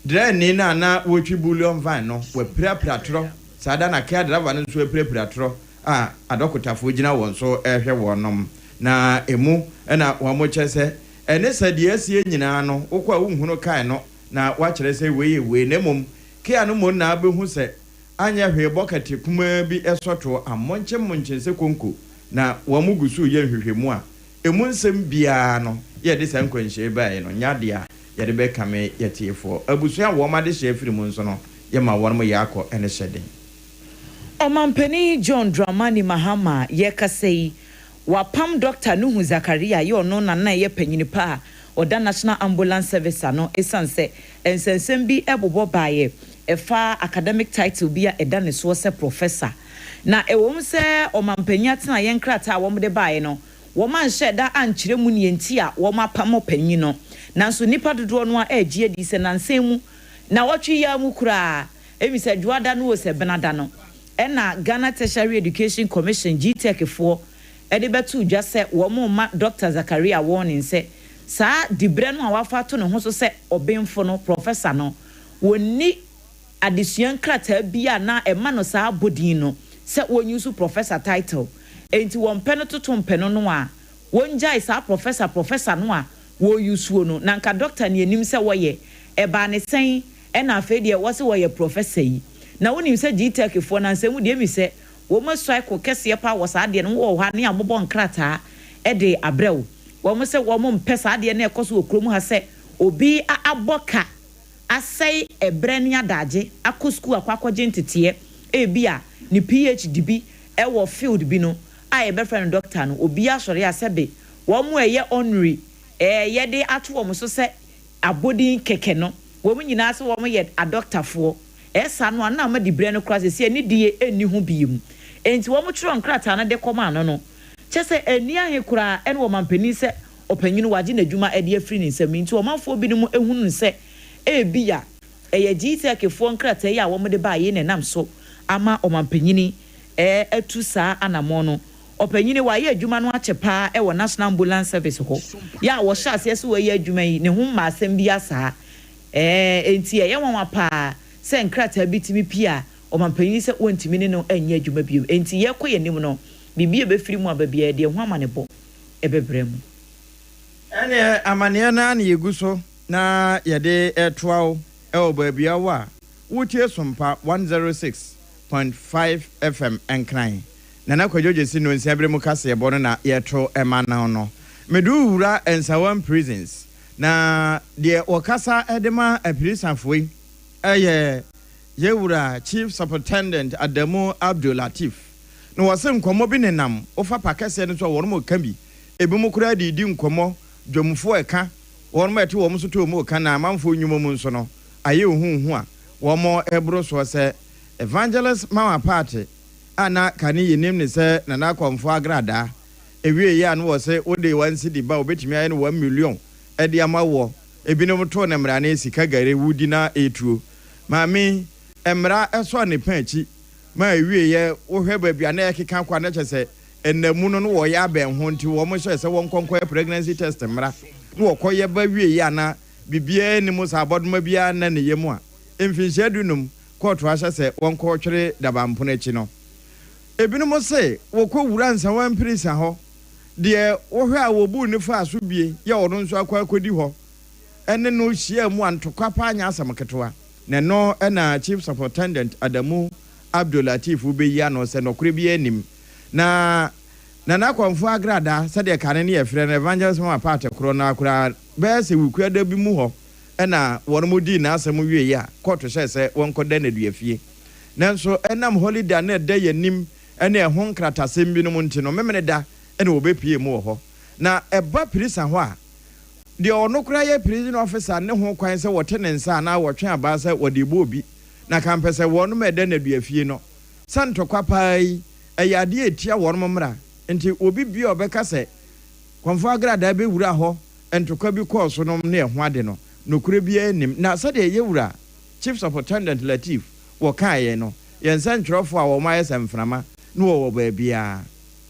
dra ni na wotwi bullion van no wɔ prapratrɔ sada na ka driver no nso prapratrɔ a adɔkotafo gyina wɔn so ɛhwɛ wɔnom na emu ena wɔn mo kyɛ sɛ ɛne sɛ deɛ asie nyinaa no wokɔ a wohunu kae no na wakyerɛ sɛ wei na mmom kia no mo na abɛhu sɛ anyɛ hwee bɔkɛte kuma bi ɛsɔto ammɔnkyɛ sɛ konko na wɔn mo gusu yɛ nhwehwɛmu a emu nsɛm biara no yɛde sɛ nkwanhyɛ bae no nyade a yɛde bɛkame yɛtiefoɔ abusua wɔn ade hyɛ afiri mu nso no yɛma wɔn mo yɛ akɔ ɛne hyɛden Omampeni John Dramani Mahama yɛkasɛyi wapam Dr. Nuhu Zakaria yɛ ɔno na yɛ panyini pa oda National Ambulance Service ano esanse ensensem bi ebobɔ baayɛ ɛfa academic title bi a ɛda ne so sɛ professor na ɛwɔm sɛ ɔmampani atena yɛn krata a wɔm de baayɛ no wɔm anhyɛ da ankyerɛ mu ne enti a wɔm apam panyin no nanso nipa dodoɔ no a ɛgye adi sɛ nansɛn mu na wɔtwe ya mu kura emi sɛ dwoada no wɔ sɛ benada no ɛna Ghana Tertiary Education Commission GTEC for ɛde bɛtu dwa sɛ wɔn ma Dr. Zakaria warning sɛ saa dibre no a wafa to ne ho so sɛ ɔbenfo no professor no wɔni adesua nkrataa bi a na ɛma no saa bodin no sɛ wɔnyusu professor title enti wɔn pɛ no toto mpɛ no a wɔngyae saa professor no a wɔyusuo no na nka doctor ne anim sɛ wɔyɛ ɛba ne sɛn ɛna afei deɛ wɔse wɔyɛ professor yi na wonim sɛ GTEC fo na nsɛm deɛ mi sɛ wɔn cycle kɛseɛ pa wɔ saa deɛ no wɔ hɔ ne amobɔ nkrataa ɛde abrɛw wɔn sɛ wɔn mpɛ saa deɛ na ɛkɔ so wɔ kurom ha sɛ obi abɔ ka asɛe ɛbrɛ ne adagye akɔ school akɔgye nteteɛ ebi a ne PhD bi ɛwɔ field bi no a yɛbɛfrɛ no doctor no obi asɔre asɛbe wɔn ɛyɛ honorary yɛde ato wɔn so sɛ abodin kɛkɛ no wɔn nyinaa sɛ wɔn yɛ adɔktafoɔ ɛsa no ana ma di brɛ no kora sɛ ɛni die ɛni ho bi mu enti wɔn twerɛ nkrataa no de kɔma no no kyɛ sɛ ɛni ahe kora ɛne wɔn mampani sɛ ɔpanyin wagye n'adwuma ɛde afiri ne nsam nti wɔn afɔ bi no mu ehunu sɛ ebi a ɛyɛ GTEC foɔ nkrataa yi a wɔn de ba yi na nam so ama ɔmampanyini ɛtu saa anamɔ no ɔpanyini wayɛ adwuma no akyɛ paa ɛwɔ National Ambulance Service hɔ ya wɔhyɛ aseɛ so wɔyɛ adwuma yi ne ho mma asɛm bi asa enti ɛyɛ wɔn paa sɛ nkrataa bi timi pia ɔmampanyini sɛ wɔntimi ne no ɛnyɛ adwuma bi enti yɛkɔ yɛ nim no bibi ebɛfiri mu ababia deɛ ho amane bɔ ɛbɛbrɛ mu ɛne amaneɛ na yɛgu so na yɛde ɛtoawo ɛwɔ baabia wo a wotie Sompa 106.5 FM ɛnkran nana kwadwogye si no nsia bere mu kaseɛ bɔ no na yɛto ɛma na no medu wura Nsawan prisons na deɛ wɔkasa ɛde ma apirisanfoɔ yi ɛyɛ yɛwura Chief Superintendent Adamu Abdul Latif na wɔse nkɔmmɔ bi nenam wofa pakɛseɛ no so wɔn mo ka bi ebi mu kura de di nkɔmmɔ dwomfoɔ ɛka wɔn mo ɛte wɔn so to mu ka na amanfoɔ nnwuma mu nso no ayɛ ohuhu a wɔn mo ɛboro so sɛ Evangelist Mama Party ana kane yenim ne sɛ nana akɔmfoɔ agrada ewie yɛ ano wɔ sɛ wode wansi di ba obetumi ayɛ no 1 million ɛde ama wɔ ebinom to ne mmara ne sika gare wudi na etuo maame mmara ɛso ne panchi ma ewie yɛ wohwɛ baabi ana yɛkeka kwa na kyɛ sɛ ennamu no wɔ yɛ abɛn ho nti wɔn hyɛ sɛ wɔn kɔnkɔ pregnancy test mmara no wɔkɔ yɛ ba wie yɛ ana bibia ni mu sa abɔdoma bia na ne yɛmu a mfinhyɛ dunum kɔɔto ahyɛ sɛ wɔn kɔɔtwere dabampono akyi no ebinom sɛ wɔkɔ wura Nsawan prison hɔ deɛ wohwɛ a wɔbu ne fa so bie yɛ ɔno nso akɔdi hɔ ɛne no hyia mu antokwa pa anya asɛm ketewa na no ɛna Chief Superintendent Adamu Abdul Latif beyi ano sɛ nokore bi anim na nakɔmfo agrada sɛdeɛ kane ne yɛfrɛ no Evangelist Mama Party koro na akora bɛsɛ wukua da bi mu hɔ ɛna wɔn mu di na asɛm wie ya kɔto hyɛ sɛ wɔn kɔda na duafie nanso ɛnam holiday na ɛda yɛnim ɛne ɛho nkratasɛm bi no mu nti no memene da ɛna wɔbɛpie mu wɔ hɔ na ɛba prison hɔ a deɛ ɔno kora yɛ prison officer ne ho kwan sɛ wɔte ne nsa na wɔtwe aba sɛ wɔde bɔ obi na kampɛ sɛ wɔn mu ɛda na duafie no santokwa paa yi ɛyɛ adeɛ etia wɔn mmra nti obi bi ɔbɛka sɛ konfo agrada be wura ho entokwa bi course no na ehwo ade no nokure bi anim na sade ye wura chief superintendent Latif wo kaaye no yensa ntwerofo a wo maye semframa no wo ba bia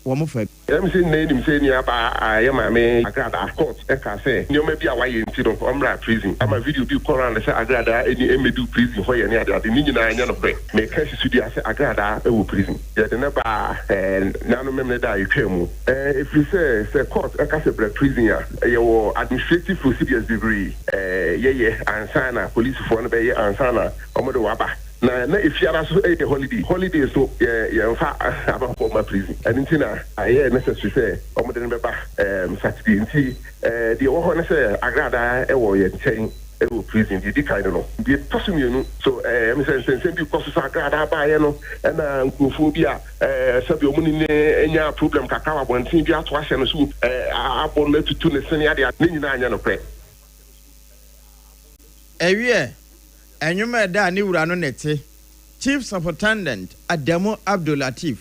wo mo fa say name say ni aba ayema agrada court e ka say ni o me bia waye nti no omra prison ama video bi ko ran say agrada eni emedu prison ho ye ni ade ni nyina anya no pre me ka si sudi ase agrada e wo prison ye de na ba na no memle da yetwemu if you say court e ka say prison ya ye wo administrative procedures degree ye ansana police for no be ye ansana omodo waba na if you are so a holiday so yeah fa about for my prison and intina I necessary say omo de be ba Saturday nti the wo na say agrada e wo ye chen e wo prison di kind no bi tosumienu so me say bi koso agrada ba ye no na nkofo bi a sabi omo ni enya problem kakawa bontin bi ato ahye no so abon na tutu ne sene ade ni nyina anya no pre ewie enyuma da ni wura no nete chief superintendent Adamu Abdulatif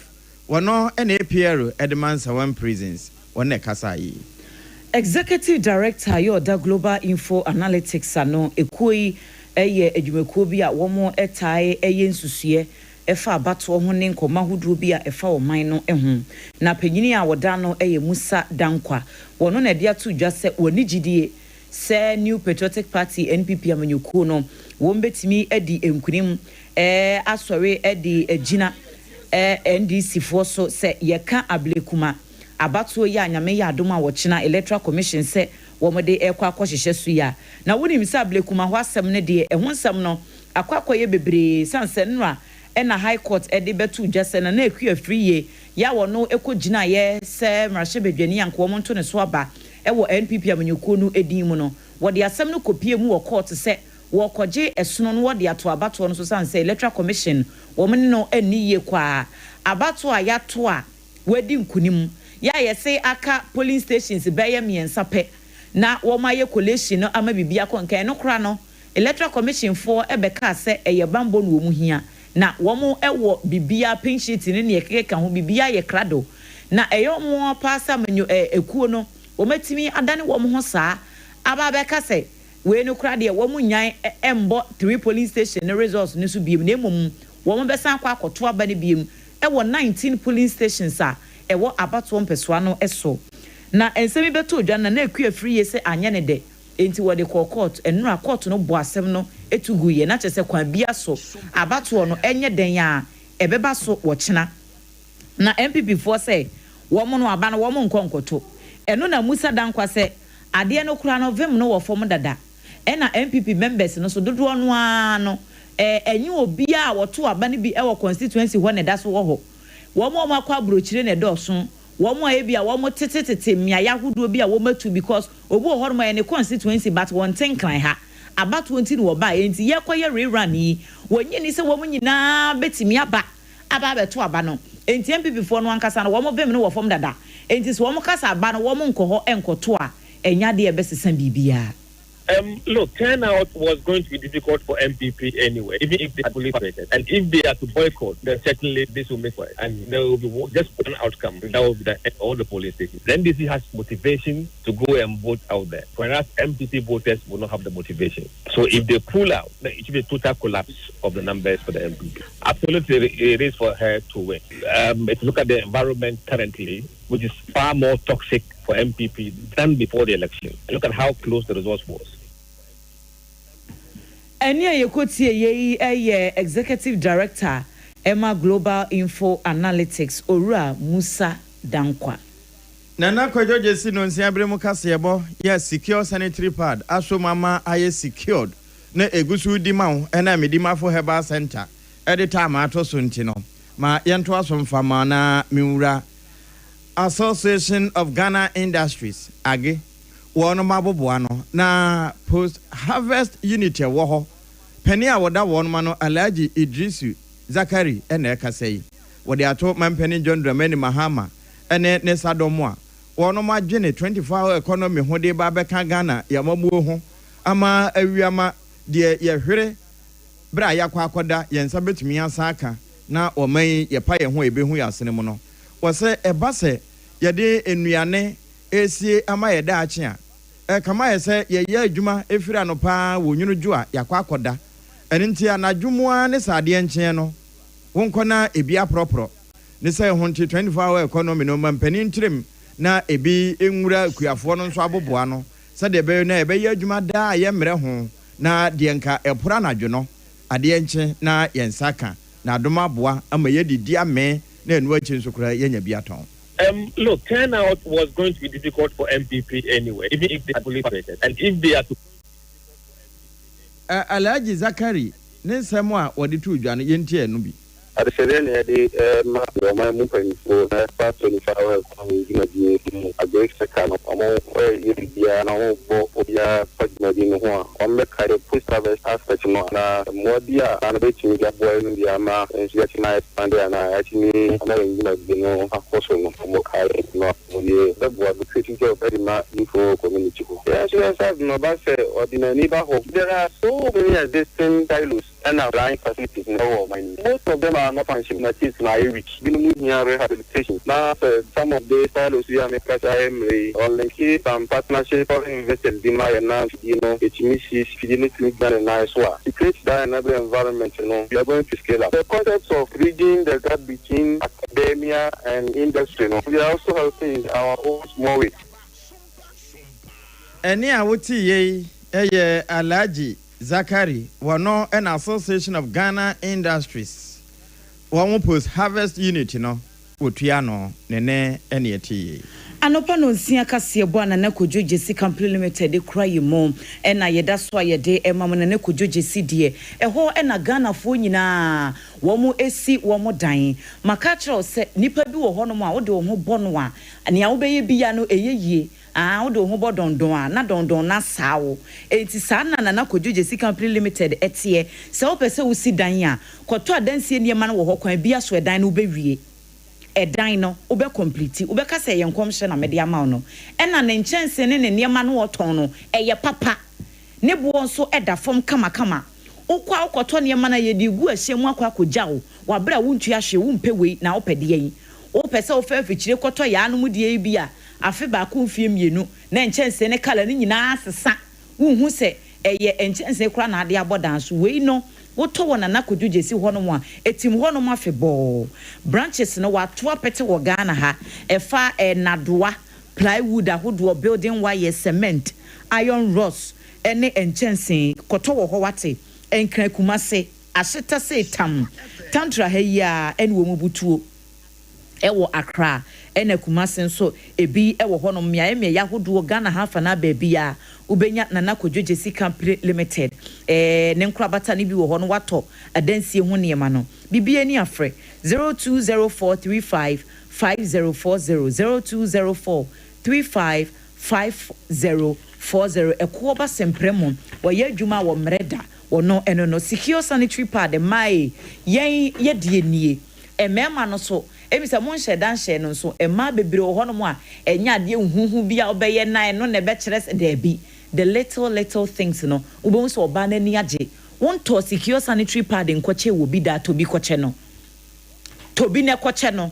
wono ene Piero Edmansa one prisons wonne kasa yi executive director yoda global info analytics ano ekoi eye adwumekuo bi a womo etae eye nsusue efa abato ho ne nkoma hoduro bi a efa oman no ehu na panyini a woda no eye Musa Dankwa wono na dia to dwa se woni gidie se New Patriotic Party NPP amanyukuo no wombetimi edi enkunim asori edi agina NDC fo so se yeka ablekuma abato ya anyame ya adoma wochina electoral commission se womode ekwa akohhehye su ya na wonim se ablekuma ho asem ne de ehun sam no akwakoye bebre sanse nra na high court edi betu jase na ekua friye ya wono ekogina ye se mrahye bedwani yanko mo nto ne so aba ewo NPP amanyukuo no edin mu no wode asem no kopie mu wo court se wo koje esono no wode ato abato no so sanse electoral commission wo men no aniye kwa abato a yato a wadi nkunim ya yese aka polling stations beye miensa pe na wo maye collation no ama bibia konkan no kra no electoral commission for ebeka se eye bambo no mu hia na wo mo ewo bibia pension ni ne yekeka ho bibia ye krado na eyo mo pasa manyo ekuo no wo matimi adane wo mo ho saa aba beka se we no kra de wo mo nyan embo 3 polling station no results ni so biem na emom wo mo besan kwa akoto aba ne biem ewo 19 polling stations a ewo abato mpesoa no eso na ensemi beto dwa na ekua free ye se anya ne de enti wo de court enura court no bo asem no etugu ye na chese kwa bia so abato no enye den ya ebeba so wo chena na MPP for say wo mo no aba no wo mo nkonkoto eno na Musa Dankwa se ade no kura no vem no wo fom dada ena MPP members no so dodo no ano enyi obi a woto aba ne bi ewo constituency ho ne da so wo ho wo mo akwa brochire ne doso wo mo e bi a wo mo tetetete mia yahudo bi a wo matu because obi wo ho mo ne constituency but one thing kan ha about 20 no ba enti ye koye rerun yi wonye ni se wo mo nyina betimi aba beto aba no enti MPP for no ankasa no wo mo vem no wo fom dada enti so wo mo kasa aba no wo mo nkoho enkoto a enya de e besesa bibia. Look, turnout was going to be difficult for MPP anyway, even if they are fully separated. And if they are to boycott, then certainly this will make it. And there will be just one outcome. That will be the all the polling stations. The NDC has motivation to go and vote out there, whereas MPP voters will not have the motivation. So if they pull out, then it will be a total collapse of the numbers for the MPP. Absolutely, it is for her to win. If you look at the environment currently, which is far more toxic for MPP than before the election. Look at how close the results was. Enya yekotie ye executive director Emma Global Info Analytics Owura Musa Dankwa. Nana Kwadwo Jesi no nsia bremu kasebo ya secure sanitary pad aso mama aye secured na egusu di ma ho na medima for herbal center editor ma to so ntino ma yento aso mfama na miwura Association of Ghana Industries age wono maboboa no na post harvest unit wo ho pani a woda wono ma no Alhaji Idrisu Zakari ene kasei wode ato mampani John Dramani Mahama ene ne sadomo a wono ma dwene 24-hour economy ho de ba beka Ghana ya mamuo ho ama awiama de ye hwere bra yakwa akoda yensa betumi asaka na oman ye pa ye ho ebehu yasene mu no wose ebase yede enuane esie ama yɛ da akye a kama yɛ sɛ yɛyɛ adwuma efiri anopa wɔ nwunu dwo a yakɔ akɔda ɛne nti anadwumua ne sadeɛ nkyɛn no wonkɔ na ebi aprɔprɔ ne sɛ ho nti 24-hour economy no mampanin ntirem na ebi enwura kuafoɔ no nso aboboa no sɛ de bɛyɛ na ɛbɛyɛ adwuma da yɛ mmerɛ ho na deɛ nka ɛpora nadwo no adeɛ nkyɛn na yɛnsa ka na adoma boa ama yɛdidi ame na enu akyi nso kora yɛnya bi atɔn. Look, turnout was going to be difficult for MPP anyway, even if they are fully operated. And if they are to... Alhaji Zakari, ne nsɛm a wɔde to dwa no yɛntie no bi. At the end of the my movement for the past 24 hours, I'm going to be a great second of where you be an old Oya Pagmadino, on the kind of post harvest aspect, more dear, and a bit to get boy in the Ama, and she got nice, and I actually, know, a person from Mokai, not only that was the critical very much info community. Yes, yes, no, but say, or in a neighborhood, there are so many existing dialogues and outlying facilities in our mind. Most of them are not functioning, that is my reach. Rehabilitation. Now, some of the styles we are making on the key and partnership or invested in my and it's misses, fidelity, and nice work. To create that another environment, we are going to scale up. The concept of bridging the gap between academia and industry, we are also helping in our own small way. Any awuti ye, Alhaji Zakari, wano an Association of Ghana Industries. One post harvest unit, Utiano, Nene, and Yeti. Anopa no nsia kase bwana na kojo Jesse Company Limited kura yimo ena yeda so ayede emam na kojo Jesse de eho ena Ghana fo nyina wo mu esi wo mu dan maka kire se nipa bi wo ho no a wo de wo ho bɔ no a ne a wo beye bia no eyeyie wo de wo ho bɔ dondon a na dondon na sawo enti sa na kojo Jesse Company Limited etie se wo pese wo si dan a kɔtɔ adansie niema no wo ho kwan bia so edan no bewie edan no obe complete obe ka se yenkom hye na media ma no ena ne nchense ne ne niema no woton no eye papa ne bo nso eda fom kama kama okwa okoto niema na ye di gu ahyemu akwa akogya wo wabra wontu ahye wo mpewei na opede yin wo pese wo fa fikyire koto ya no mu die bi a afe ba ko mfie mienu na nchense ne kala ne nyina asesa wo hu se eye nchense kura na ade abodan so wei no woto wona na koju Jesse hono mu a etim hono mu afebo branches no wato apete wo Ghana ha efa nadoa plywood ahodo building wire cement iron rods ene enchensen koto wo ho wate enkran kumase ahyeta se tantra ha yi a ene wo mu butuo ewo Accra ene kumase nso ebi ewo hono mmea yahodo Ghana ha fa na ba bia ubenya na kojo Jesse Company Limited ne nkrabata ne bi wo hono wato adansie ho niema no bibia ni afre 0204355040 0204355040 ekoba sempremo wo ye adwuma wo mreda wono eno no secure sanitary pad mai yen ye die nie emema no so ebisa mo nhye dan hye no so ema bebre wo hono mo a enya de huhu bia obeye nan no ne be kire se da bi the little things no ubon so oba na ni age won to secure sanitary pad nkoche wo bi da to bi koche no to bi ne koche no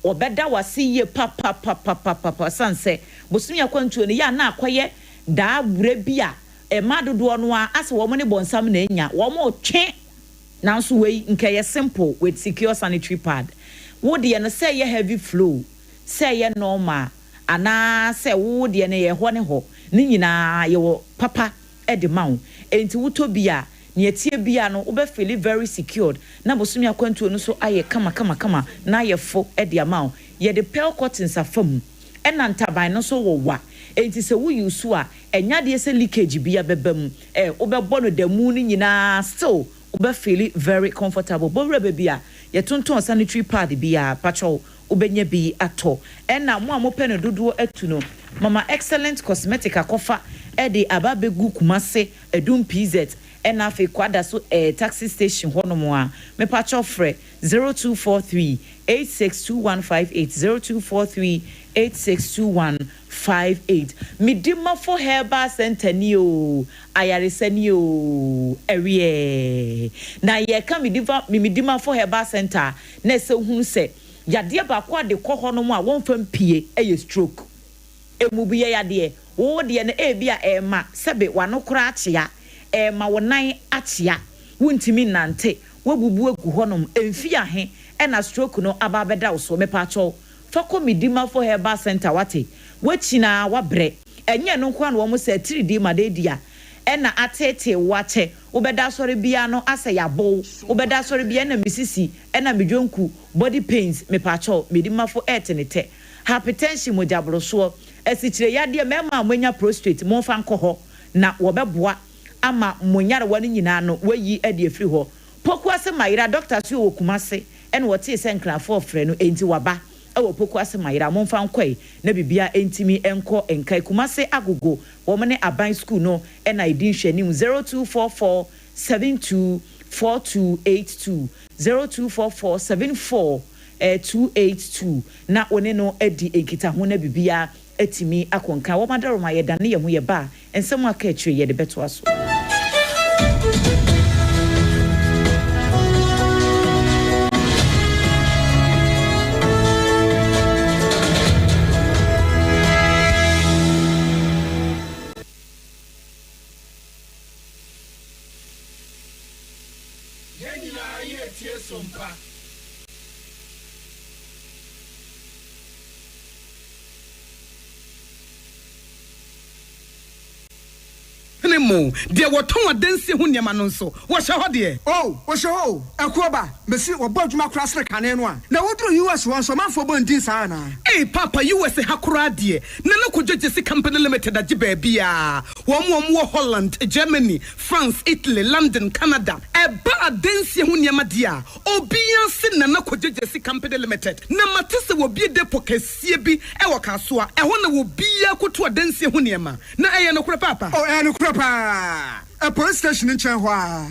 obeda wasi ye papa sanse bosumi akwantuo ne ya na akoye da bure bia ema dodo no a ase wo mo ne bonsam na enya wo mo twe nanso we nke ye simple with secure sanitary pad wo de no say ye heavy flow say ye normal ana say wo de ne ye ho ne ho ni nyina ye wo papa ede mawo enti wo to bia ne etie bia no wo be feel very secured na bosumi akwantuo no so aye kama na ye fo ede amawo ye de pel curtains afam ena ntaban no so wo wa enti se wo use a enya de se leakage bia bebam wo be bo no damu ni nyina still ube feel very comfortable bo rebe bia ye tonton sanitary pad bia pacho ubenya bi ato ena mo amope no dodo atu no mama excellent cosmetic akofa e de ababegu kumase edum PZ ena afi kwada so taxi station hono mo a me pacho frɛ 0243862158 0243862158 midima for herbal center ni o ayaresa ni o ewie na ye ka midima for herbal center na se hunu se yade ba kwa de kɔ hɔ no mu a won fam pie eye stroke emubuye ya de wo de na ebia ema sebe wano kra akyea ema wonan akyea wontimi nante wabubu egu honom emfi ahe ena stroke no aba beda wo so mepa cho fako midima for herbal center wate wachina wabre enye no kwa no wo se 3D madedia ena atete wache obeda sori bia no asa yabo obeda sori bia na misisi ena midwonku body pains mepa cho midima for etenete hypertension mojabro so esichire yade mema amanya prostate monfa nkoho na wobeboa ama monyare wani nyina no wayi ade afri ho pokuase mayira doctor so wokumase ene wote se nkrafo frɛ no enti waba ewo pokuase mayira monfa nkoi na bibia entimi enko enkai kumase agogo womne aban school no ena idin hwanim 0244 724282 0244 282 na one no edi enkita ho na bibia etimi akonka wo madaro ma yedane ye mu ye ba ensem aka atwe ye de beto aso Sompa. Mo de woton adansi hu niam no nso wo hye ho de oh wo hye ho akoba mesi wo bodwuma kura sre kane no a na woduru US won so manfo bondin saa na papa US hakura de na na kojojesi company limited age ba bia wo Holland, Germany, France, Italy, London, Canada ba adansi hu niam de a obia se na na kojojesi company limited na matese wo bie depo kasie bi wo kaso a ho na wo bia koto adansi hu niam na no kura papa no kura a police station in Chanhua.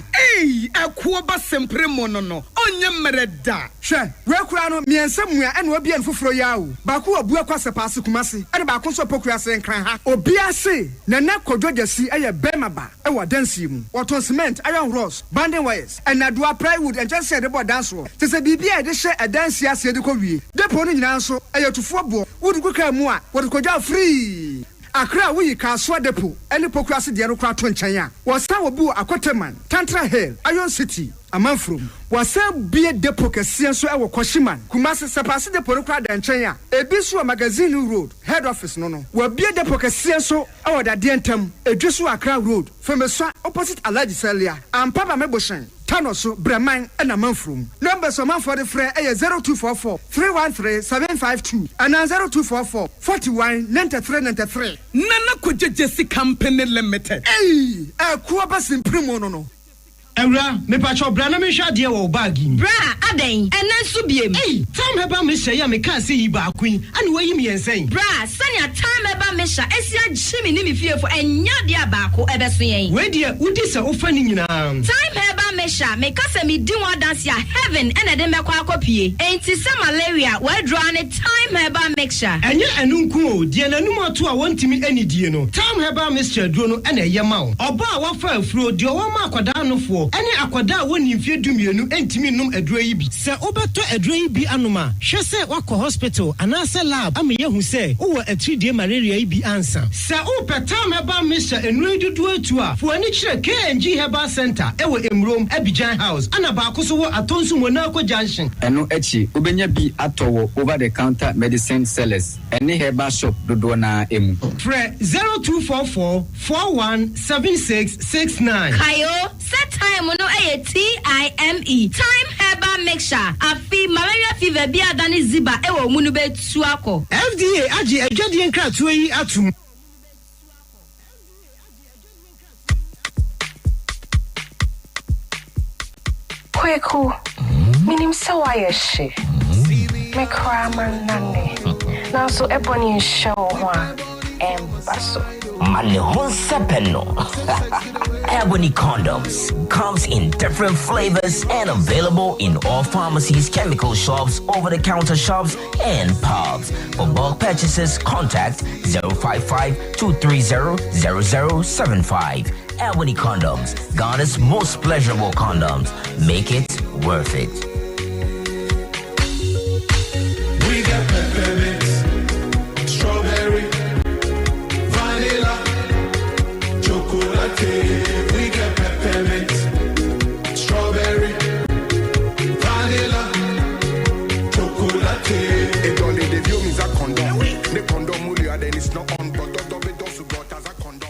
Akuoba sempre mono no. Onye mereda. She, we kura no me ensam and we be en fufuro yawo. Baku obu akwase paase kumase. E ba ko so pokura se nkran ha. Obi ase na na kodwogesi eye bema ba. E wa dansi mu. Waton cement, iron rods, banding wires, and adua plywood and just said about dance wo. Te se bibia e de hye e dansi ase de ko wie. Depo no nyina so eye tufo bo. Wodu kuka mu a, wodu kodwa free. Akra we Kaswa depo any pokrasi de no kwa to nkyɛn a wɔsa wo bu akoteman Tantra Hill Iron City amanfrom wɔsa bie depo kɛseɛ so ɛwɔ Koshiman Kumasi sepase depo no kwa da nkyɛn a ebi so magazine road head office no wɔ bie depo kɛseɛ so ɛwɔ da de ntam edwi so Akra road Femeswa opposite Alaji Celia ampaba meboshen Tanoso Breman and Amanfrum. Number so man for the friend 0244 313 752 and 0244 41 93 Nana Kojesi Company Limited. Kuaba Simprimo no. Ewra me pacho bra na me hwa de wo bagi bra aden ena so biem time heba me hye ya me ka se yi ba akun ane wayi me yensen bra sanya time heba me hya esi agye ni me fiefo enya de abako ebeso yen we de udi se ofa ni nyina time heba me hya me ka se me di one dance ya heaven ena de me kwa akopie enti se malaria we draw ne time heba mixture enye enunku o de nanum ato a wontimi ani die no time heba mixture duo no ena ye ma wo oba a wafa afuro de wo ma akwada no fo ene akwada woni mfie dumienu entimi num aduro yi bi se obeto aduro yi bi anoma hwe se wakọ hospital anase lab am yehu se wo atridie malaria yi bi ansa se upeta meba misha enu dudu atu a fo ani kire KNG Herbal Center ewo Emrom Abidjan House ana ba ko so wo atonsu Monaco Junction eno echi obenya bi atowo over the counter medicine sellers ene herbal shop dodo na emu fre 0244 417669 kayo set time no TIME time herbal mixture afi malaria fever bi adani ziba ewo mu no betu akọ FDA agi adwade nkratoa yi atum Kweku minim sawa yeshe me kraman nane na so ebony show ho embaso Mane Honsapeno. Ebony Condoms comes in different flavors and available in all pharmacies, chemical shops, over-the-counter shops, and pubs. For bulk purchases, contact 055-230-0075. Ebony Condoms, Ghana's most pleasurable condoms. Make it worth it. We got peppermint, strawberry, is a condom. The condom mulia then it's not on, but don't support as a condom.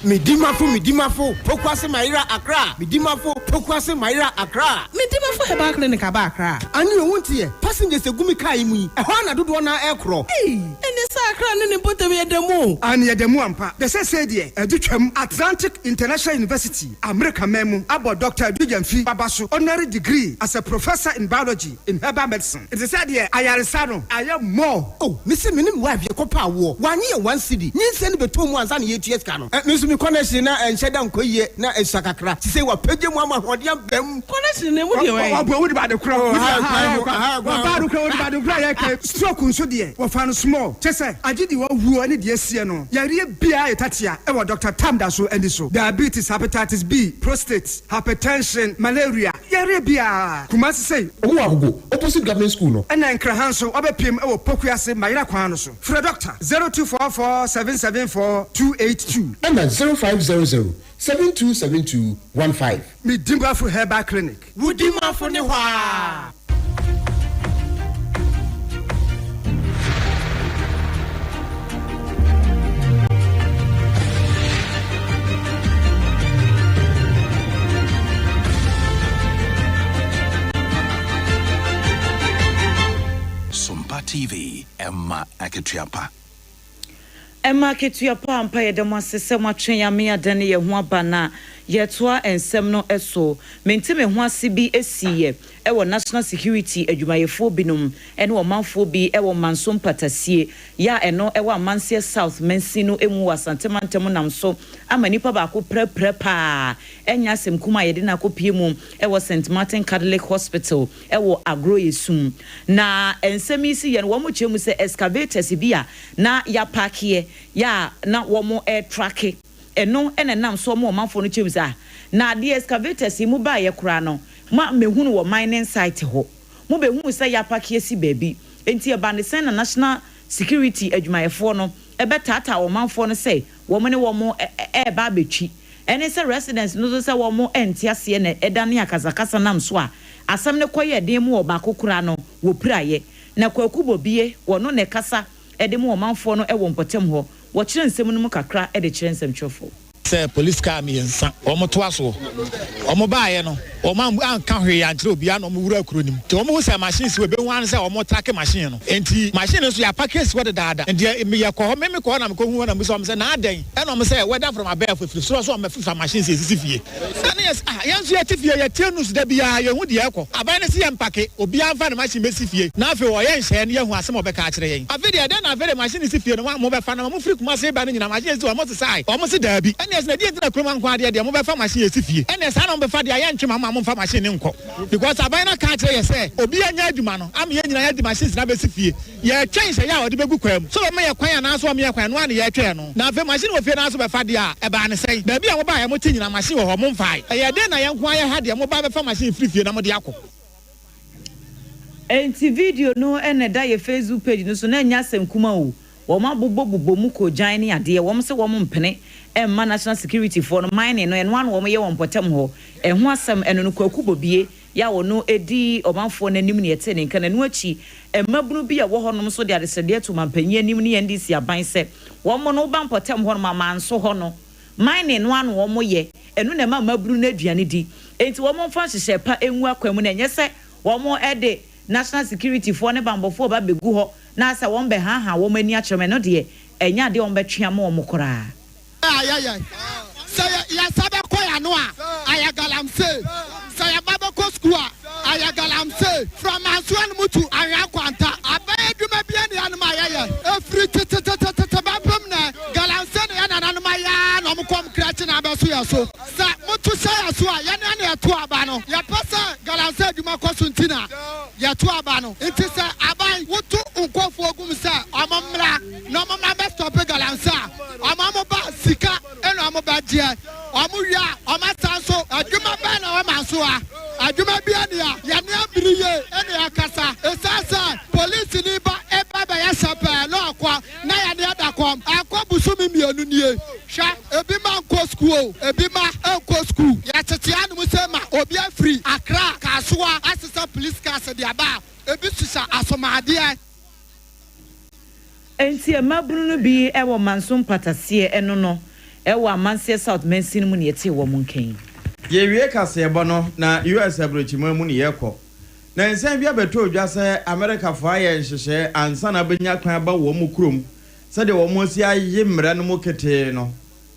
Midimafo, Pokwase Maira Accra. Midimafo, Pokwase Maira Accra. Midimafo Heba Clinic Aba Accra. And you won't hear passengers the Gumika Imu. A Hana do one aircraft. Hey, and the Sacra and put away the mo. And yet the Muampa. The Sadia, a Duchem Atlantic International University, America Memo, about Dr. Dujan Fi Babasu, honorary degree as a professor in biology in herbal medicine. It is said here, I am more. Oh, Mr. Minim wife, your copa war. 1 year, 1 city. You send me 2 months and 8 years canon. Connection and shut down Koye na Sakakra. She say what Peggy Mama Hodiam Bem connection. What about the crowd? Stroke so dear. What found small. Chessa, I did you who any dear Siano. Yari Bia Tatia, ever Dr. Tamdaso and so. Diabetes, hepatitis B, prostate, hypertension, malaria. Yari Bia. Kumasi say, oh, opposite government school. And then Krahanso, Obepim, or Pokuase, Maira Quanoso. For a doctor, 0244 774 282. And 0500-727215. Midimba for Herbal Clinic. Wudima for Newa. Sompa TV, Ade Akye Abia. Ade Akye Abia ye demo asese matwen ya me adane ye ho abana ye toa ensem no eso mentime ho asibi esiye ewo national security adwumayefo binum ene wo manfo bi ewo mansom patasie ya eno ewo amansie south mensino emu wasantemantem nam so amanipa ba ko prepa enya asem kuma ye de na kopie mu ewo St Martin Catholic Hospital ewo agro yesum na ensem isi ye no wo mo chemu se excavators bia na ya parkie ya na wo mo air track eno ene nam so mo manfo no chemu sa na the excavators mu ba ye kura no ma mehunu wo mining site ho mo behunu se ya parkie si baby enti e ba ne sen na national security adwumayefo no e betata wo manfo no se wo mo ne wo mo e ba betwi ene se residents no so se wo mo entiase na edane akazakasa nam so a asam ne koye den mu wo ba kokura no wo piraye na kwakubo bie wo no ne kasa ede mu wo manfo no e wo mpotem ho wo kire nsem no mu kakra e de kire nsem twofo say police car me nsa omo to aso omo baaye no omo anka hwe ya nkire obi ana omo wura akronim te omo say machines we be wan say omo track machine no enti machine so ya package we dada enti me ye ko me ko na me ko hu na me so say na adan e no me say weather from above free so omo fifa machines esisi fie na yes yan so ya tifie ya tenus da bia ye hu de ekọ aban ne se ya mpake obi anfa na machine mesi fie na afi wo ye nhye ne ye hu asem obeka akire yen afi de na afi machine si fie no mo be fa na mo free kuma say ba ne nyina machine si omo se sai omo se da bi yes na die ntina kroma nko ade mo be fa machine esifie ene sa na mo be fa de ya ntwema ma mo fa machine nko because aban na ka kire ye say obi anya adwuma no am ye nyina ya di machines na be sifie ye twen se ya ode begu kwam so me ye kwan na so me ye kwan no ane ye twen no na fe machine wo fie na so be fa de a e ba ne sei da bi a mo ba ye mo ti nyina machine wo ho mo mfa ye de na ye nko aye ha de mo ba be fa machine fie na mo de akọ enti video no ene da ye Facebook page no so na nya asem kuma o wo ma bobbo mu ko jan ne ade wo mo se wo mo mpene emma national security for no mining no eno an wo mo ye won potem ho ho asem eno no kwakubo bie ya wo no edi omanfo nanim ne yete ne nka na no achi emabunu bi ya wo honom so de adesede to mampanye anim ne ndc aban se wo mo no ban potem ho no manso ho no mining no an wo mo ye eno na mabunu na aduane di enti wo mo fa hyehyɛ pa enwu akwamu na enye se wo mo ede national security for ne bambofo ba begu ho na sa won be ha wo mani akyereme no de enya de won betwea ma wo mokora say ya sabe koya no a ayagalamse say ya baba ko school ayagalamse from Ansuan Mutu anya kwanta abaye duma bia ne anuma ayaya efri babam na galamse ne ya nananuma ya no mkom krachi na abaso ya so sa mutu say aso a ya ne ya to aba no ya pasa galamse duma ko suntina ya to aba no enti say aban wutu nkofo ogum sa amamra no mama be stop galamse amamo ba sika eno amoba dia amuya amasanso adwuma ba na wamanso a adwuma bia dia ya ne abiriye ene akasa esasa police ni ba eba ba ya sapa no akwa na ya ne adakom akwa busumi mienu nie hwa ebi ma nko school ebi ma enko school ya tete anu se ma obi afri Accra Kasoa asesa police cars de aba ebi sisa asomade enti emabunu no bi ewo mansom patase eno no ewo amanse South Mensin mu ne yete wo munken ye wie kase bo no na US abrochima mu ne yekọ na nsan bia beto odwa se America fo aye nhyehyɛ ansa na benya kwan ba wo mu kurom se de wo mo si aye mra no mu kete no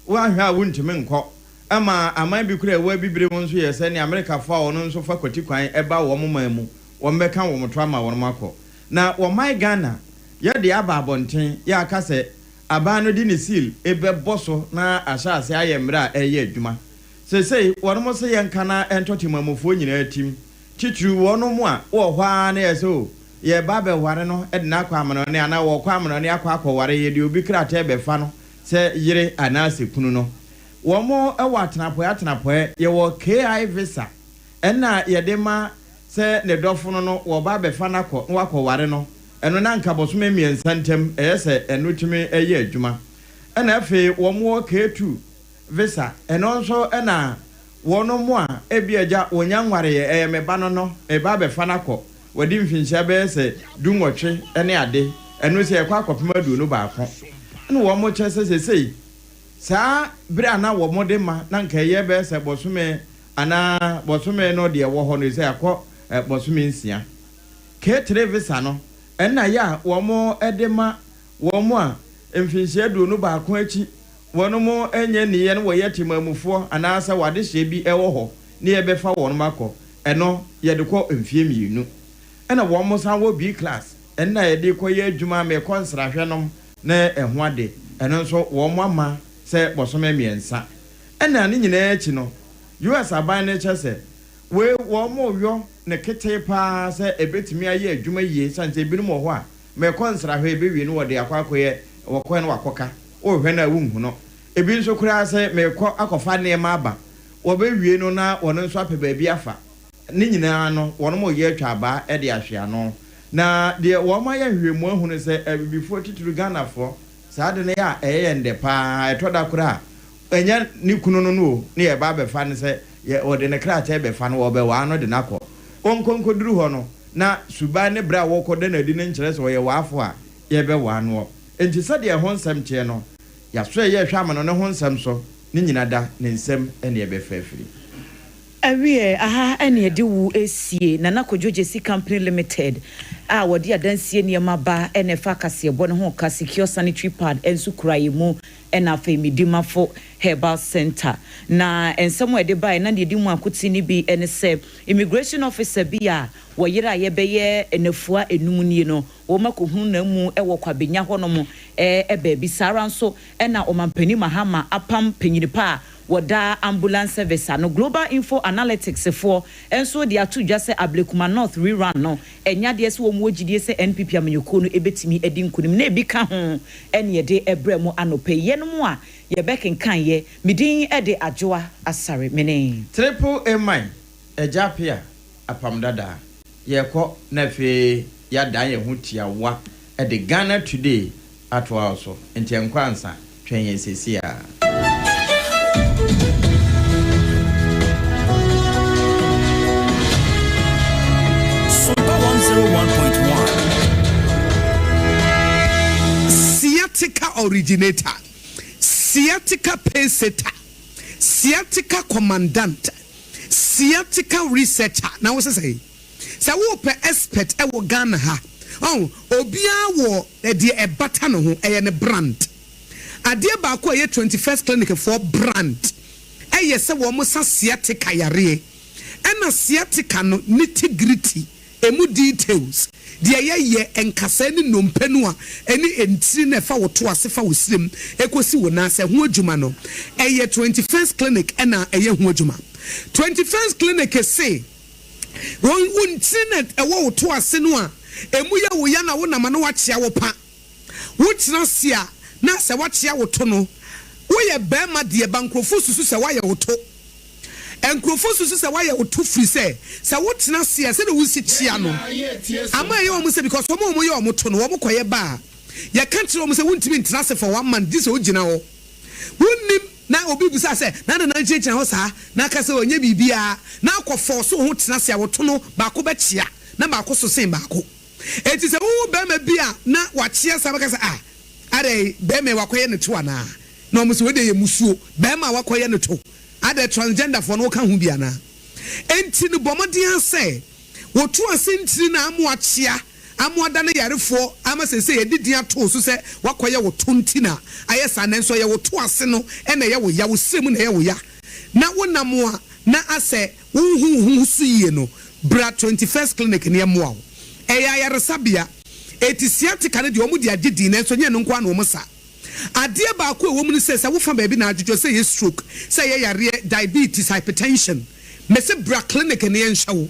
wo ahwe a wontimi nkɔ ama aman bi kura wa bibire mu nso ye se ne America fo a wono nso fa kwati kwan eba wo mo man mu wo mbeka wo mo to ama wo makɔ na wo mai Ghana ye de aba abonten ya aka se aba no di ne seal ebe boso na ahya ase aye mra eye adwuma sesei wono mo se ye nkana entotimamofo nyina atim titru wono mu a wo hwa na yeso ye ba be ware no e na kwa amano ne ana wo kwa amano ne akwa ware ye de obi krata be fa no se yire ana se kunu no wo mo e wa atenapoe ye wo KI visa ena ye de ma se ne dofo no wo ba be fa na kwa ware no eno na nka bosome miensa ntem se eno tumi eye adwuma ena afi wo mo K2 visa eno nso ena wono mu a ebiaja onya nware ye me ba no e ba be fa na kɔ wadi mfinhia be se dunwotwe ene ade eno se ekwa akɔpema du no ba akɔ ene wo mo kyese sesei saa bra na wo mo de ma na nka ye be se bosome ana bosome no de wo hɔ no se akɔ bosome nsia K3 visa no ena ya wo mo edema wo mo a mfinhia du no ba akɔ achi wono mo enye niye no woye timamufo anasa wade hye bi ewo ho ne ye befa wono makɔ eno ye de kɔ mfie mienu ena wo mo san wo B class ena ye de kɔ ye adwuma me kɔnsrahwɛ nom na eho ade eno nso wo mo ama se bosome miensa ena ne nyina achi no US aban ne kyese we wo mo yo ne kete pa se ebetimi aye adwuma yie sanse bi no mo ho a me kɔnsrahwɛ be wie no wo de akwakoye wo kɔ no wakoka o hwe na wunhu no ebi nso kura se mekɔ akɔfa ne ma aba wo be wie no na wono nso apɛ ba bi afa ne nyina no wono mo ye atwa ba e de ahwe ano na de wo ma ya hwemu ahunu se abibifo tituru Ghana fo saa de ne ya eye nde pa etoda kura enya ni kunu no no ne ye ba be fa ne se ye wo de ne krata be fa no wo be wa no de nakɔ onkonkoduru ho no na suba ne bra wo kɔ de na di ne nkyere se wo ye waafo a ye be wa no enti sɛ de ho nsɛm tie no ya so ye hwa amano ne ho nsɛm so ne nyina da ne nsɛm ene ye be fafiri awie aha ene de wu esie na nakodwoje si company limited a wodi adansie niema ba ene fa kase bo ne ho ka secure sanitary pad ensu kuraye mu ena fa midimafo herbal center na ensem we de bai na de mu akoti ni bi ene se immigration officer bi a wo yira ye beye enafua enum nie no wo makohunu na mu e wo kwabenya honom ba bi sara nso ena omampani mahama apam panyinipa wada ambulance service no global info analytics for enso de atu dwa se ablekuma north rerun no enya de se wo mu ogidie se NPP amanyoko no ebetimi edi nkunim na ebi ka ho ene de ebremu anope yenom a ye bekenkan ye midin Ade Akye Asare mene triple A mine ejapia apamdada ye kɔ na fe ya dan ye ho tiawa ede Ghana today atwa also enti enkwansa twen ye sesia Sompa 101.1 Sciatica originator, sciatica paysetter, sciatica commandant, sciatica researcher. Now what's say? Sa wo pe expert e wo Ghana ha. Oh, obia wo e de e bata no ho e ne brand. Ade ba ko ye 21st clinic for brand. E ye se wo mo sa sciatica yare. Ena sciatica no nitty-gritty. Emu details dia ye enkasa ni nompenu a eni entiri na fa wo to ase fa wo sirem ekosi wo na se ho adwuma no eye 21st clinic ena eye ho adwuma 21st clinic say won untinet e wo to ase no a emu ya wo ya na wo na ma no wa chia wo pa wo tira sia na se wa chia wo to no wo ye ba ma de bankrofo susu se wa ye wo to enkrofo susu se waye otu free se wotena se se de wusi chia no ama ye omo se because omo ye omo to no omo koye ba ye kan kire omo se wontimi ntena se for 1 month this ogina ho wonnim na obi bisa say na nkyekye ho saa na ka say onye bibia na akofo so ho tena se awoto no ba ko bɛkyea na ba ko so sen ba ko enti sɛ wo ba ma bia na wakyea sa ba ka say are be me wakoye ne to ana na omo se we de ye musuo be ma wakoye ne to ade transgender for no ka hu bia na enti ne bomodian say wo to asentiri na amu akyea amuada ne yarefo amasese yedidi ato so se wakoye wo tonti na ayesa ne nso ye wo to ase no ena ye wo ya wo semu na ye wo ya na wonamo a na ase hu su ye no bra 21st clinic ne mo a eya yaresabia etisiatika ne de omu de agidi ne nso nye no nkwa na omu sa ade ba ko ewo mu ne se wo fa ba bi na adwodwo se ye stroke se ye yare diabetes hypertension me se bra clinic ne ye nhwawo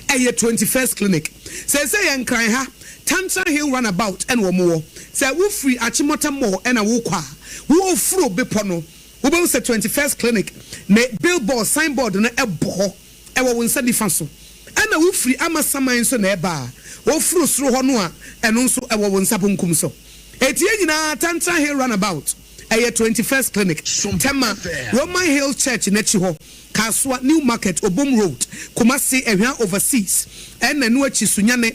eye 21st clinic say yenkran ha Tantra Hill runabout and wo say wo free Achimota Mall and a wo kwa wo furo bepo no wo be say 21st clinic ne billboard signboard no ebo e wo nsa difa so and wo free amasaman so na eba wo furo soro ho no a eno nso e wo nsa bonkum so etie nyina Tantra Hill runabout eye 21st clinic Tema Roman Hill Church nechi ho Kaswa New Market Obom Road Kumasi ehwa overseas and na no achi sunyane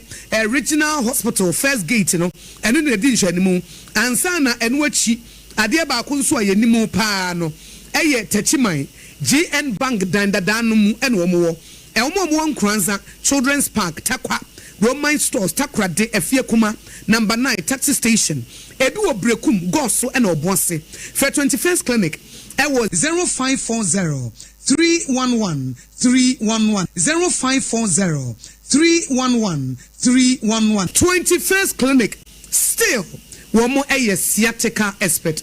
regional hospital first gate no eno na di nhwanimu ansa na eno achi ade ba ko nso ayenimu pa no eye tachiman GN Bank dandadanu mu eno omo omo nkranza Children's Park Takwa Roman Stores Takra de Efie Kuma number 9 taxi station ebi wo brekum goso ena obonse for 21st clinic it was 0540 311 311 0540 311 311 21st clinic still one more a sciatica expert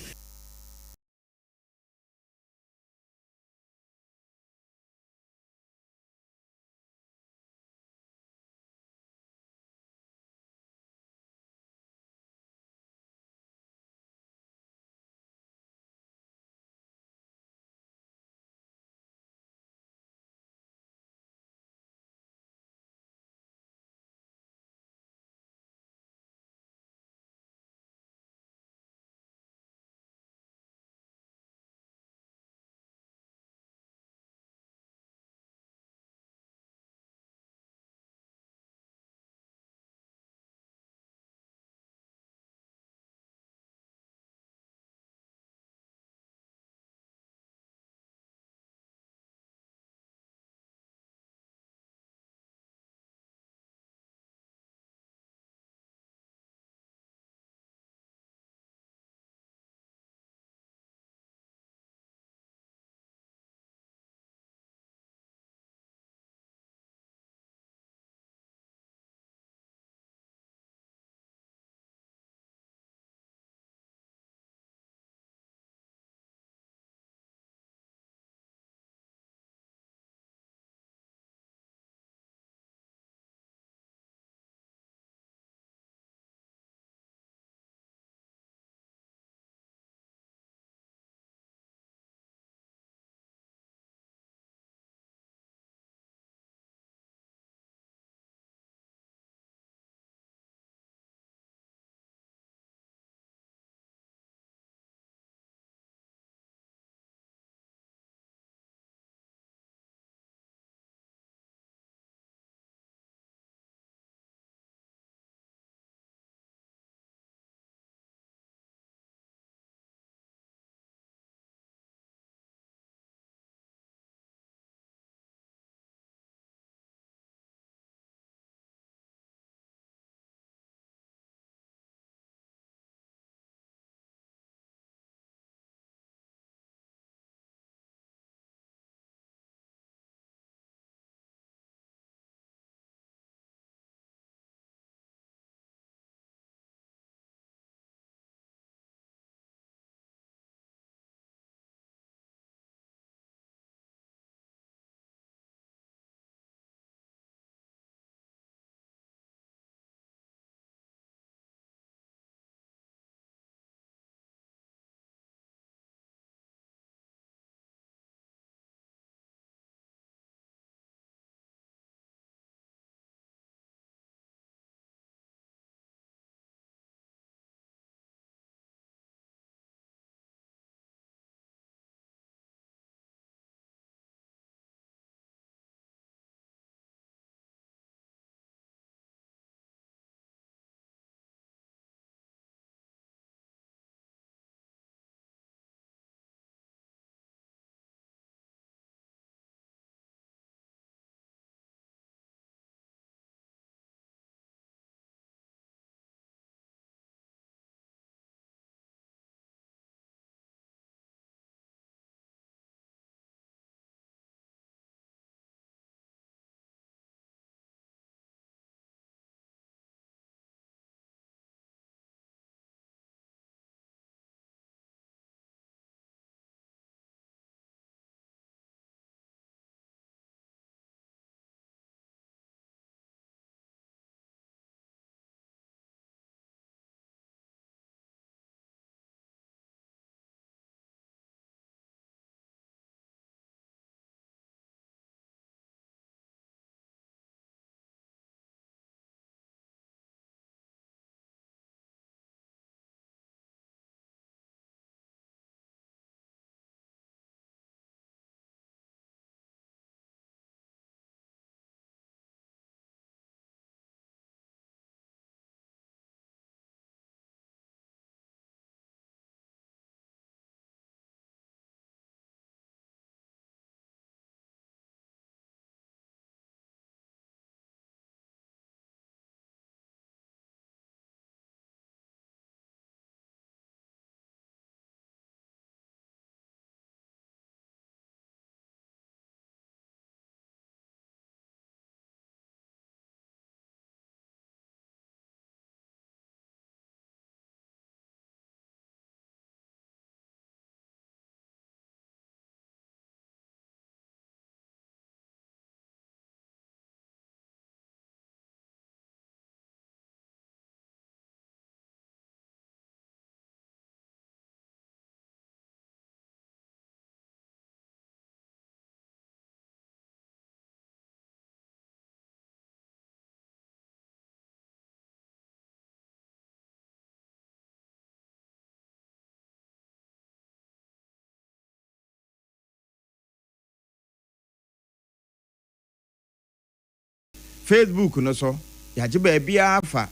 Facebook no so yaje ba bia fa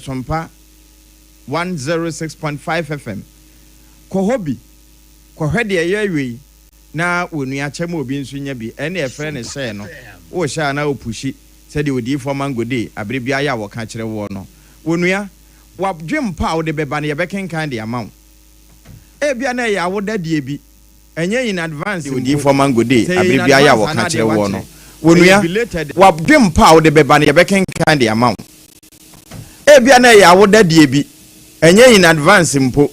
Sompa 106.5 FM kohobi kohwede yewe na wonu akyem obi nso nya bi ene efre ne share no wo sha na opushi said odi for mango day abre bia ya wo ka kire wo no wonu ya wabdwem pa wo de beba na ye bekenkan de amount e bia na ya wo dadie bi enye in advance odi for mango day abre bia ya wo ka kire wo no wonu ya wabdwem pa wo de beba na ye bekenkan de amount e bia na ya wo dadie bi enye in advance mpo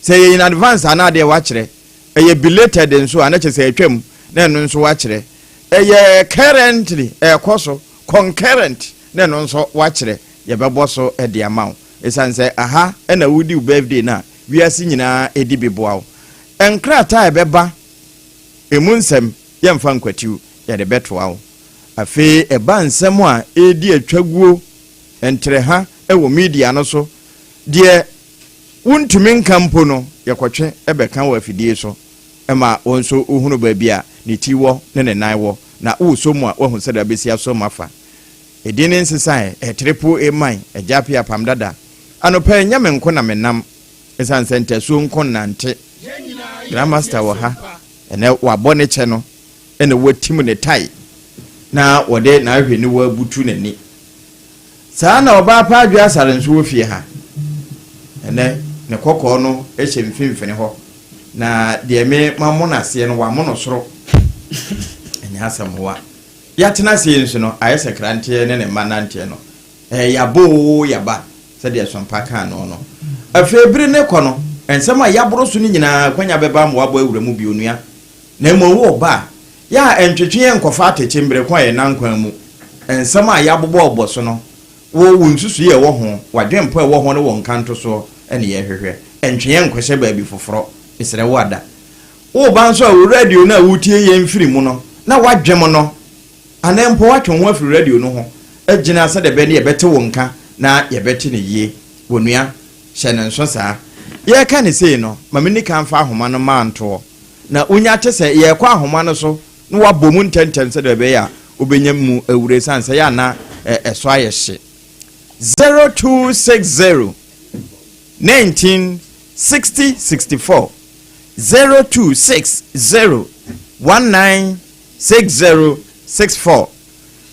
say in advance ana de wa kire eye belated nso anache say atwam na no nso wa kire eye currently koso concurrent na no nso wa kire ye bebo so e de amount esan say aha na wudi birthday na wiase nyina edi beboawo enkrata e beba emunsem ye mfa nkwatiw ye de betoawo afi e ba nsem a edi atwaguo entre ha e wo media no so de wuntumi nkampo no yakotwe ebeka wa afidie so ema wonso ohunu ba bia ne tiwo ne ne nanwo na wo mu a wo se da besia so mafa edine nsesan triple a man ejapia pamdada anopa nyame nko na menam esan center so nko nante grandmaster wo ha ene wabone che no ene watim ne tai na wode na ahwe ni wa butu nani saa na oba pa adwa asare nso wo fie ha ene ne kokko no ehye mfimfini ho na de me mamona se no wa mono soro enya asamwa ya tena se nso no ayese krante ne manante no yabo yaba se de Sompa kan no afebiri ne kono ensema yaboro so ni nyina kwanya beba mo abo awuramu bi onua na mo wo ba ya entwetwe enkofa atechembre kwa ye nankwan mu ensema yabobo oboso no wo wunsusu ye wo ho wadwempo e wo ho ne wo nkanto so ene ye hwehwe entwe enkohye ba bi foforo isere wada wo ba nso a radio na wutie ye mfiri mu no na wadwem no anempo watwe ho afiri radio no ho agina asa de be ne ye bete wo nka na ye bete ne yie wonua hye ne nso saa ye ka ne sei no mamini kan fa ahoma no manto na onya tese ye kwa ahoma no so no wabomu ntenten se de be ya obenya mu awure sanse ya na eso aye hye 0260 196064 0260 196064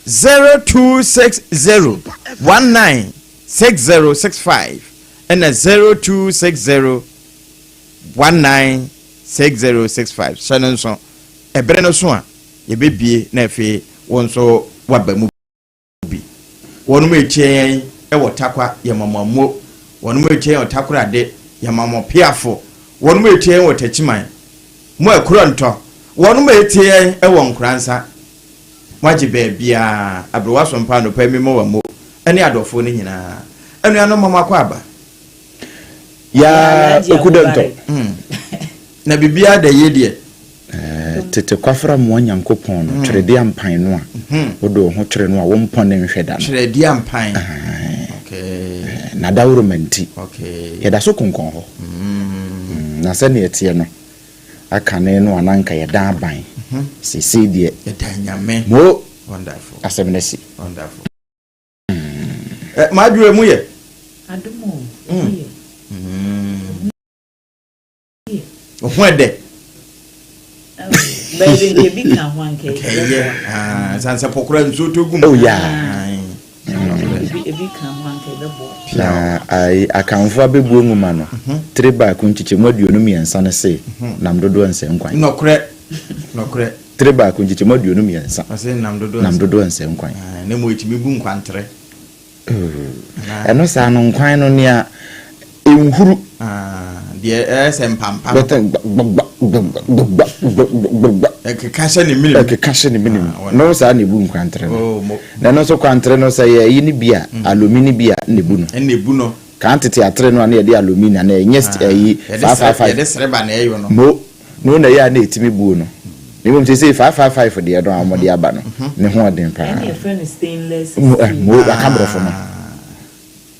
0260 196065 and 0260 196065 Shannon so ebere no so a ye bebie na afi won so wabamu bi wonu metie e Tarkwa ye mamamo wonu metie Otakura de ye mamo piafo wonu metie Wotachiman mo ekuro nto wonu metie e Nkransa waji bebia abrewa Sompa no pa mi mo wamo ene adofo ne nyina enu ano mama kwa aba ya okudonto na bibia da yedie tete kwafra mo nyankopon no twrede ampan no a wodo ho twre no a wo mpon ne nhweda no twrede ampan okay na dawromanti okay yeda so konkon ho na se ne etie no aka ne no ananka yeda aban sisi die yeda nyame mo wonderful asemnesi wonderful madwe mu ye adumo ohwede baby big can one cake sansa pokura nso togum oh yeah big can one cake the boy na ai akanfo abebuo nguma no treba ku nchiche maduonu miensa ne se namdodo nse nkwan nokre treba ku nchiche maduonu miensa ase namdodo nse nkwan na mo etimi bu nkwantre eno sa no nkwan no ne a enhuru de sempampa ekekashe ni minimum no sa ne bu nkwantre na no so kwantre no say yi ni bia alumini bia ne bu no kan tete atre no na de alumini na enye yi 555 de sereba na eyo no no na ya na etimi bu no ni mo say 555 de do amode aba no ne ho odin pa any friend stainless mo akamro fo no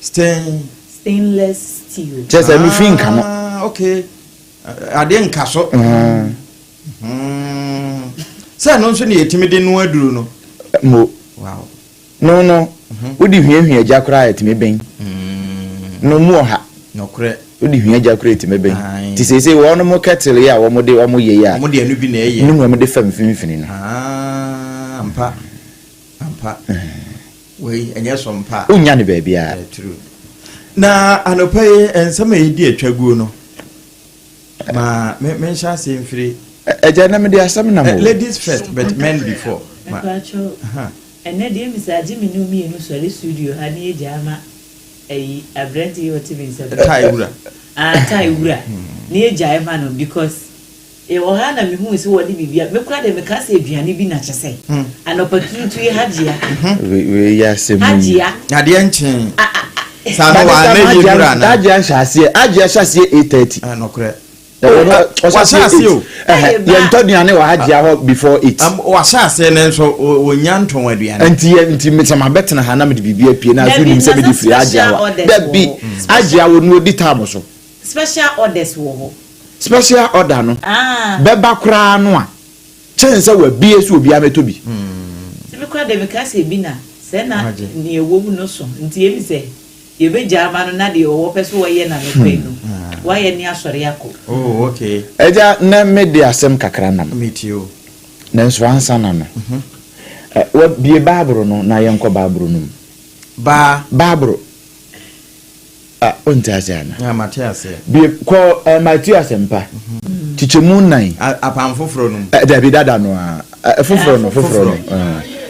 stainless steel just a fin kan okay ade nkaso say no so ne etimi de no aduru no mo wow no wodi hwehwe agya kora etime ben no mu oha no kore wodi hwe agya kora etime ben ti sese wo no mo kettle ya wo mo de wo mo ye ya mo de anu bi na ye no mo de fam finfini no ampa we enye Sompa unya ne ba bia true na anopai ensema yedi atwaguo no ma men sha se mfiri agya na me de asam na mo ladies first but men before ene de mi sa jimi no mi enu sori studio ha ni ejama abrante yo tv nsa Taiwura Taiwura ni ejama no because oha na me hu se wodi bibia me kura de me ka se aduane bi na kyese anopatuntu yi hajia we ya se mu hajia ade nchen sa no wa na yura na hajia hyase 8:30 no kure wasase yentoduane wa hajia ho before 8 wasase ne nso wonya nton aduane anti metama betena ha na me de bibia pie na azu nim se me de free hajia wa bi hajia wo no di time so special orders wo ho special order no beba kura no a chense wa bie so obi ametobi se me kura de me ka se bi na se na ni ewo mu no so nti ebi se ye be jama no na de owo peso wo ye na me kwe no wa ye ni asore yako okay eja na me de asem kakra na metio na nso ansa na no wa bie babro no na ye nko babro no babro ontazana ya Matias bie ko Matias empa tichemu nan apam foforo no David dada no foforo no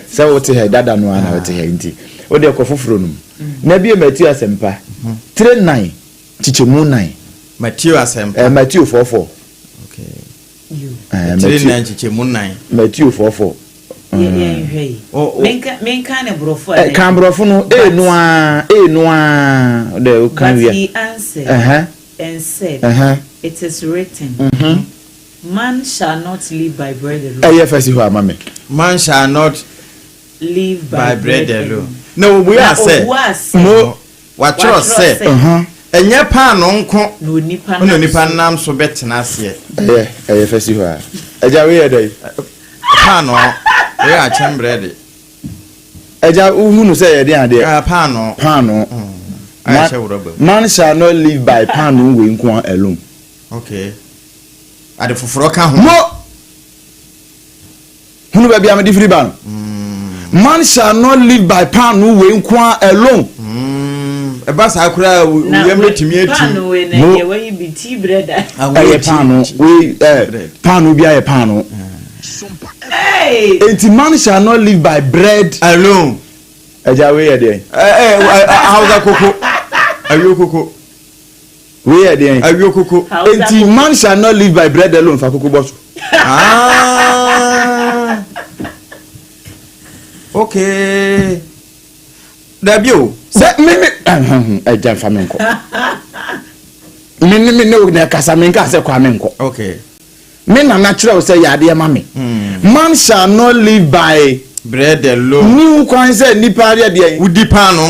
se wote he dada no na wote he nti o de ko foforo no na bie Matias empa 39 tichemu nan Matias empa Matias 44 okay 39 tichemu nan Matias 44 menka ne brofo kan brofo no noa de kan wi he answered and said it is written man shall not live by bread alone fasi ho amame man shall not live by bread alone no we are say mo what you say enye pa no nko no nipa nam so betena ase fasi ho a eja we ye dai pa no we are chembrede eja uhunu say ye dey ade pa no man shall not live by pan we nko alone okay ade foforo ka ho hunu ba bia me different ban man shall not live by pan we nko alone e ba sa akura we metimi atu pan we na ye we bi tea bread pan we pan bia ye pan enti man shall not live by bread alone eja we ye dey hausa koko ayo koko we ye dey ayo koko enti man shall not live by bread alone fa koko boso okay dabio se me eja fa me nko me no na kasa me nka se kwa me nko okay me na natural say ya de ma me man shall not live by bread alone ni kwan say nipa de de udi pan no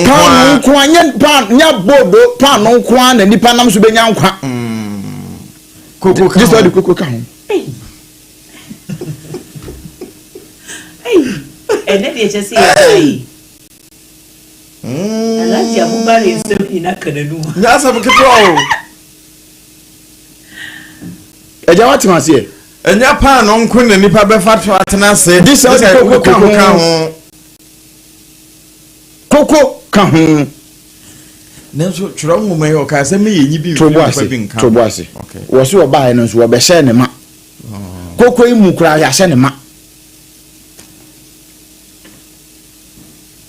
kwan nya pan nya bodo pan no kwan na nipa nam so benya nkwa koko ka just the koko ka ho ene de che say ai alaji abubare nso ina kananu nya sa mketo o eja wati masie enya pan no nko na nipa be fa to atena se this is koko ka ho koko ka ho nenso tworo nwoma yo ka se me yenyi bi tobo ase wo so oba no so wo be hye ne ma koko imu kura ya hye ne ma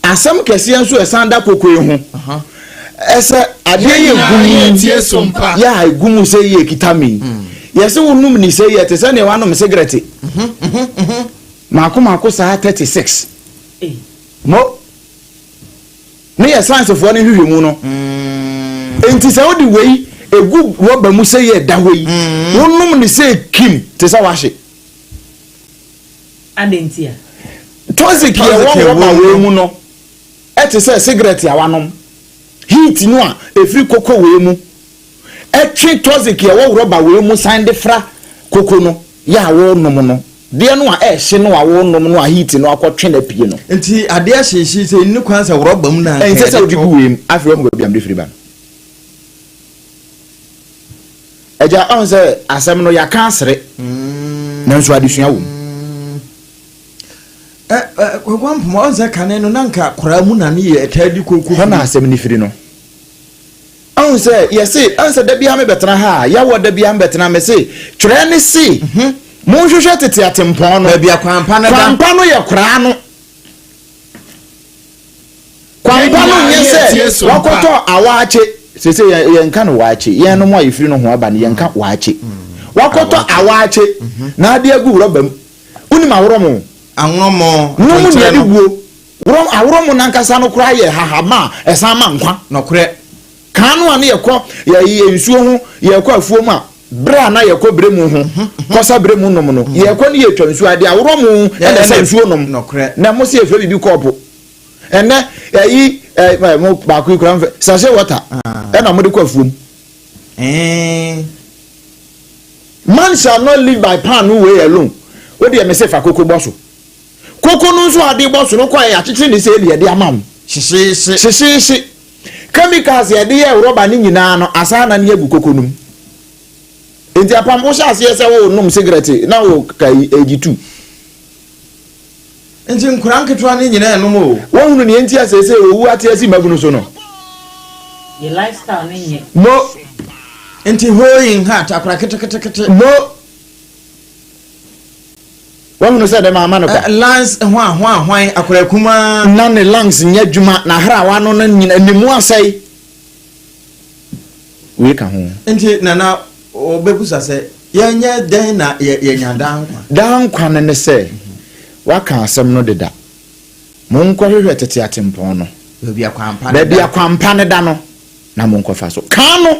asam kese enso esanda koko ehu ese ade ye gumu tie Sompa ya gumu se ye kitami yesi wonum ni se ye te se ne wanom cigarette mako sa 36 mo ne ya science fo ne hwehwe mu no enti se odi wei egu roba mu se ye da wei wonum ni se kim te se wahye adentia toxic ye won roba wei mu no ete se cigarette ya wanom heat no a efri koko wei mu etwe toxic ye wo roba wei mu sande fra koko no ya wo nom no deɛ no a ɛhye no a wonom no a heat no akɔtwe na pie no nti ade ahyehye sɛ ni kwan sɛ rɔba mu na ɛnsɛ sɛ wode gu wem afei ɔmo baabi amde firi ba no agya ɔn sɛ asɛm no yɛaka asere nanso adesua wom kwakwa mpoma ɔn sɛ kane no nanka koraa mu na ne yɛ ɛtaa di koko hɔ na asɛm no firi no ɔn sɛ yɛse ɔn sɛ da bia me bɛtena ha a yɛwɔ da bia me bɛtena me se twerɛ ne se monhwehwɛ tete atempɔn no baabi akwampa no da kwampa no yɛ koraa no kwampa no nyɛ sɛ wakɔtɔ awaakye sese yɛnka no waakye yɛn no mu a yɛfiri no ho aba no yɛnka waakye wakɔtɔ awaakye na ade agu rɔba mu wonim aworɔmo aworɔmo no mu ne guo aworɔmo nankasa no koraa yɛ hahama a ɛsan ma nkwa nɔkorɛ kan no a ne yɛkɔ yɛ nsuo ho yɛkɔ afuo mu a bra na yɛkɔ bre mu ho kɔsa bre mu nom no yɛkɔ ne yɛtwa nsuo ade aworɔmo ɛna sɛ nsuo nom na mo se efre bibi kɔɔpo ɛnɛ yi mo baako ikura mfɛ sachet water ɛna mo de kɔ afuom man shall not live by pan way alone o de me se fa koko bɔ so koko no nso ade bɔ so no kɔ yɛ akyekyere ne sɛ ne yɛde ama mo hyehyeehye chemicals yɛde yɛ rɔba ne nyinaa no asa na ne agu koko no mu enti apam wo hyɛ aseɛ sɛ wo nom cigarette na wo ka egitu nti nkura nketewa ne nyina ɛnom o wɔhunu ne enti asese owu ate asi mabunu so no the lifestyle ne nye mo nti hoyin heart akura ketekete mo wɔhunu sɛ de mama no kwa lungs hwan akura kuma na ne lungs nya dwuma na hrawa no nyina nimu asɛe we ka ho nti nana obebusa sɛ yɛnyɛ den na yɛnya dankwa ne sɛ waka asɛm no deda monkɔhwehwɛ tete atempɔn no baabi akwampa ne da no na monkɔfa so ka no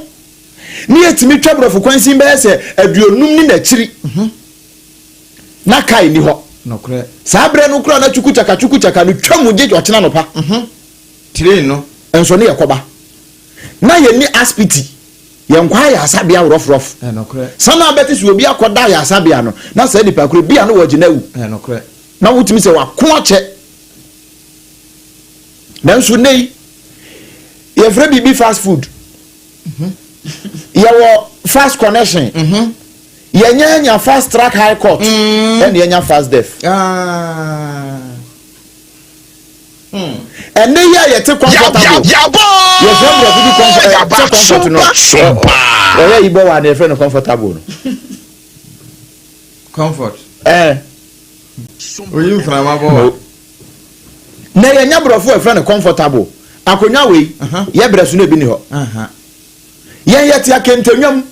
ne yɛtumi twa borɔfo kwansin bɛyɛ sɛ aduonum ne n'akyiri na kae ni hɔ saa berɛ no kora na twukukyaka no twa mu gye ɔkyena no pa tire no ɛnso ne yɛkɔba na yɛni aspiti yɛnkwa yɛ asabea worɔforɔfo sana bɛte sɛ obi akɔda yɛ asabea no na saa nipa koro bia no wɔgyina wu na wotumi sɛ wako akyɛ nanso nei yɛfrɛ bibi fast food yɛwɔ fast connection yɛnya fast track high court ɛne yɛnya fast def ɛne yɛ yɛte comfortable yɛfrɛ brɔfo bi comfort no ɔyɛ yibɔ wa ne yɛfrɛ no comfortable no comfort oyin frama bo na yɛnya brɔfo yɛfrɛ no comfortable akonya wei yɛbrɛ so no ebi ni hɔ yɛn yɛte akentonnwam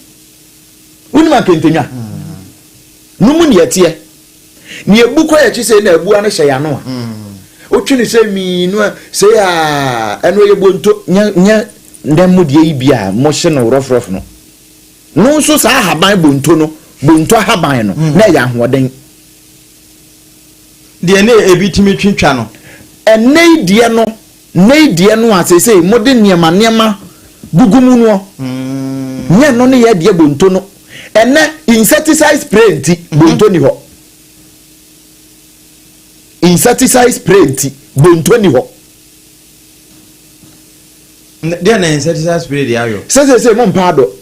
wonim akentonnwa numu ne yɛteɛ ne ebu kɔ yɛkyi sɛ na ebua no hyɛ yano a otwe ne sɛ miinu a sɛ a ɛno yɛ bonto nya ndɛm mu deɛ yi bia mo hye no rɔfrɔf no no nso saa haban bonto haban no na yɛ ahoɔden deɛ ne ebi timi twintwa no ɛnɛ deɛ no a sɛ mo de nneɛma gugumu no nyɛ no ne yɛ deɛ bonto no ɛnɛ insecticide spray nti bonto ni hɔ insecticide spray nti bonto ni hɔ deɛ na insecticide spray deɛ ayo sɛ mo mpa do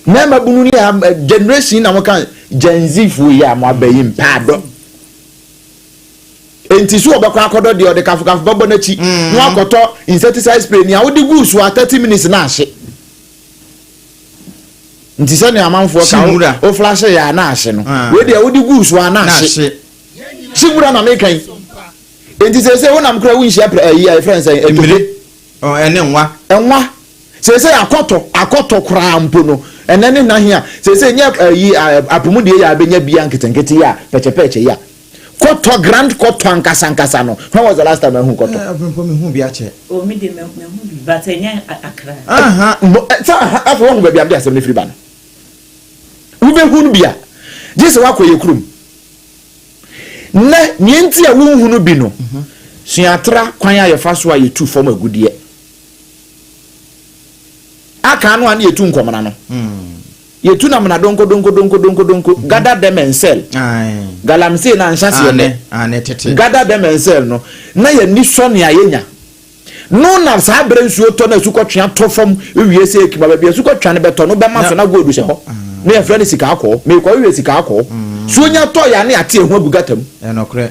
na ma bunu ni generation na mo kan Gen Z fu ya mo abayi mpa do enti so obekọ akodo de ode kafu babo na chi no akoto insecticide spray ni a wodi gu so 30 minutes na ahye nti se ne amanfo ka o flash ya na ahye no we de wodi gu so na ahye sigura na me kan enti se wonam kra wo nhia yi friends emire ene nwa se akoto kra mpo no ene ne na hia se nya yi apomu de ya abenya bia nketenkete ya pechepeche ya koto grand koto ankasa no when was the last time hu koto me hu bia che o mi de me hu bi but enya akra sa afa wo bia bia asem ne firi ba no wo be hu no bia jese wakoye kurum na nienti a wo hu no bi no suatra kwan ya yefa so a yetu form agudie aka no an yetu nkomana no ye tu na mna donko gather them and sell galamsey na nhyase ne tete gather them and sell no na ye ni so ne ayenya no na sa bre nsuo to na sukotwea to fam ewie se ekima ba bia sukotwea ne beto no be ma so na gold hye ho na ye friend sika akọ me kwa ewie sika akọ so nya to ya ne ate ehu abugatam enokre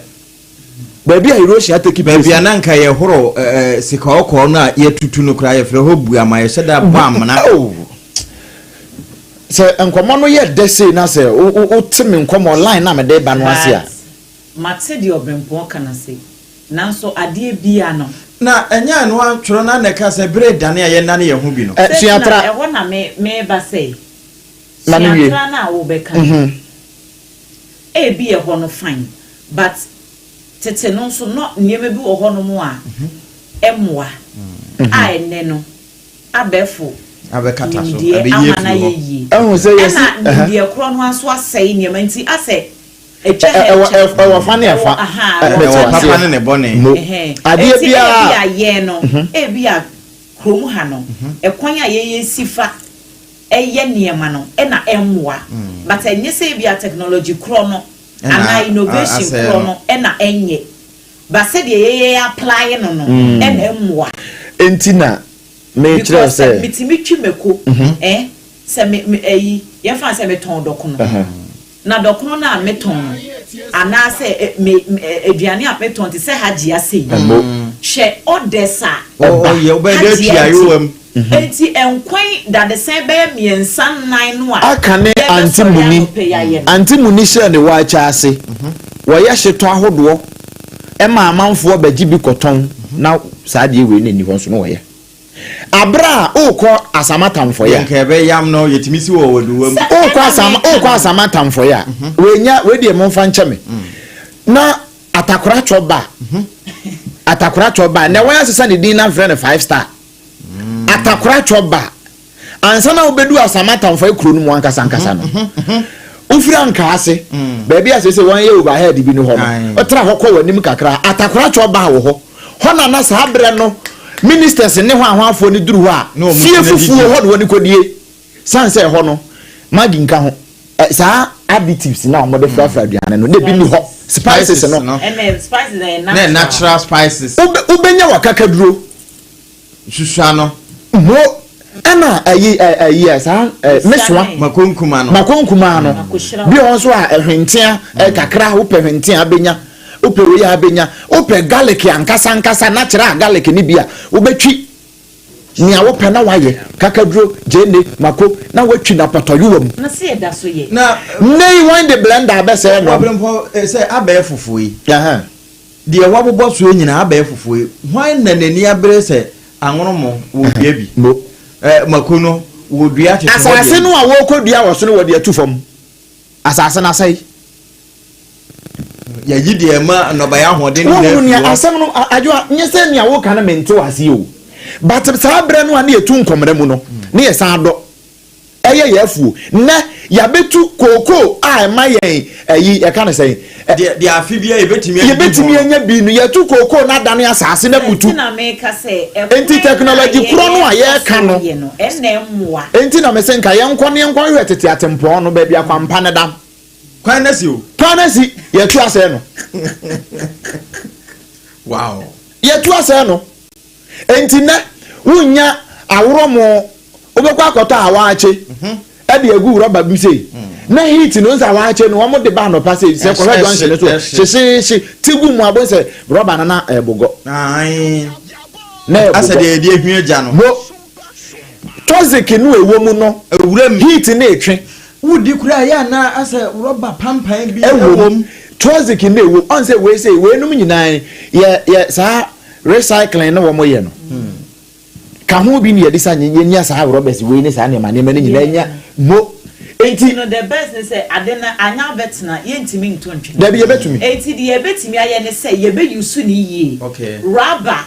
baby a erosion ateki baby ananka ye horo sika okọ no a ye tutu no kra ye fre ho bu ama ye sheda bam na se enkomo no ye dese na se o timi enkomo online na me de ba no ase a mate di obrempo kana se nanso ade bia no na enya no antworo na neka se bre dane aye na ne ye hu bi no siatra e wona me ba se siatra na wo be kan e bi e ho no fine but tete no so no nieme bi wo ho no mo a emwa a ene no abefo abekata so abeyi fu ehun se yes na die kro no aso asai niema nti ase eche fa ne fa papa ne bone ade bia ye no e bia krom ha no ekwan a ye sifa eye niema no e na emwa but enye se bia technology kro no ana innovation kro no e na enye ba se de ye apply no no e na emwa entina me try say mitimi twimeko se me ye fa se me ton dokono na dokono na me ton ana se me aduane a me ton ti se haji ase she odessa ye obede tiayowam enti enkwan da de se be miensa nan no a akane antimuni she ne wa cha ase wo ye hyeto ahodo e ma amanfo baji bi koton na saade we ne ni ho so no wo ye abra okọ asamatamfo ya nke be yam no yetimisi wo waduwam okọ asamatamfo ya wenya we die monfa ncheme na atakora choba na wan asesa ne din na friend 5 star atakora choba ansa na obedu asamatamfo ekuru no mu ankasa no ufira nka ase baby asese wan ye overhead bi no ho no otra hokọ wanim kakra atakora choba wo ho na na sa abre no ministers ne ho ahwafo ni duru ho a fie fufuo ho de woni kodie sanse ho no magi nka ho saa additives na omode frafra aduane no de bi ni ho spices no spices na natural spices ubenya wakaka duro susua no mo ana ayi saa meswa makonkuma no bi ho so a ehwentia kakra ho pehwentia abenya ope we ya benya ope garlic ankasa na kira garlic ni bia obetwi ni awope na waye kakaduro jene mako na watwi na patoyuwam na se eda so ye na nei wine the blender abese no problem say abaye fufuyi de wabobọ so nyina abaye fufuyi wine na nani abere se anwonomo wo dua bi mako no wo dua tete asase no a wo kodua wo so no wo de atufam asase na sai ya yidi ema no ba ya hoden ni asem no ajo nyese nia wo kana mente wase o but sa bre no na etu nkomre mu no ne ye sa do eye yafuo na ya betu koko a ema yen ayi e kana sei de afibia yebetimi anya bi no yetu koko na dane asase na butu na me ka se enti technology pro no a ye ka no ena emwa enti na me se nka ye nkɔ hwe tete atempo no ba bia kwampa ne dam Kwanesi yetu ase no wow yetu ase no enti na wunya awromo obekwa akɔtɔ awaache e de egu rubber bi sei na heat no nsa awaache no omo de ba no pass se ko hwe don hye so tigu mu abon se rubber na ebogo ai na asa de ehwie gya no toxic no ewo mu no ewuram heat na etwe wudi kura ya na asa rubber pampan bi ewom toxic na ewo on say we say we num nyinaa ye sa recycling na wo mo ye no ka ho bi ne ye disa nya sa rubber si we ne sa ne ma ne nyinaa nya mo enti no the best is say adena anya betina ye ntimi ntontwe da bi ye betumi enti de ye betimi aye ne say ye be use ni yie okay rubber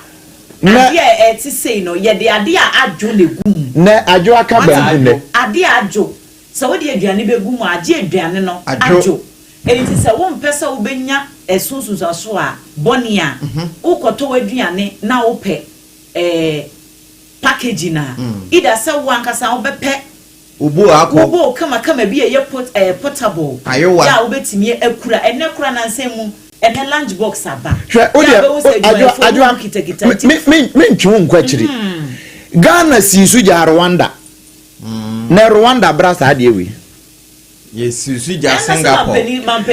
na ye ti say no ye de ade a adwo le gum na adwo aka ba ne ade adwo so we de aduane be gum age aduane no adwo enti se wo mpesa wo benya esunsusa so a boni a ukoto aduane na wo pe package na ida se wo ankasa wo be pe Ubo kama bi ye portable. Ayowa. Ya obetimi akura ene kura na nsemu ene lunch box aba. Adwa me ntwu nkwachiri. Ghana sisu ja Rwanda. Na Rwanda brasa ade we. Yesu ja Singapore.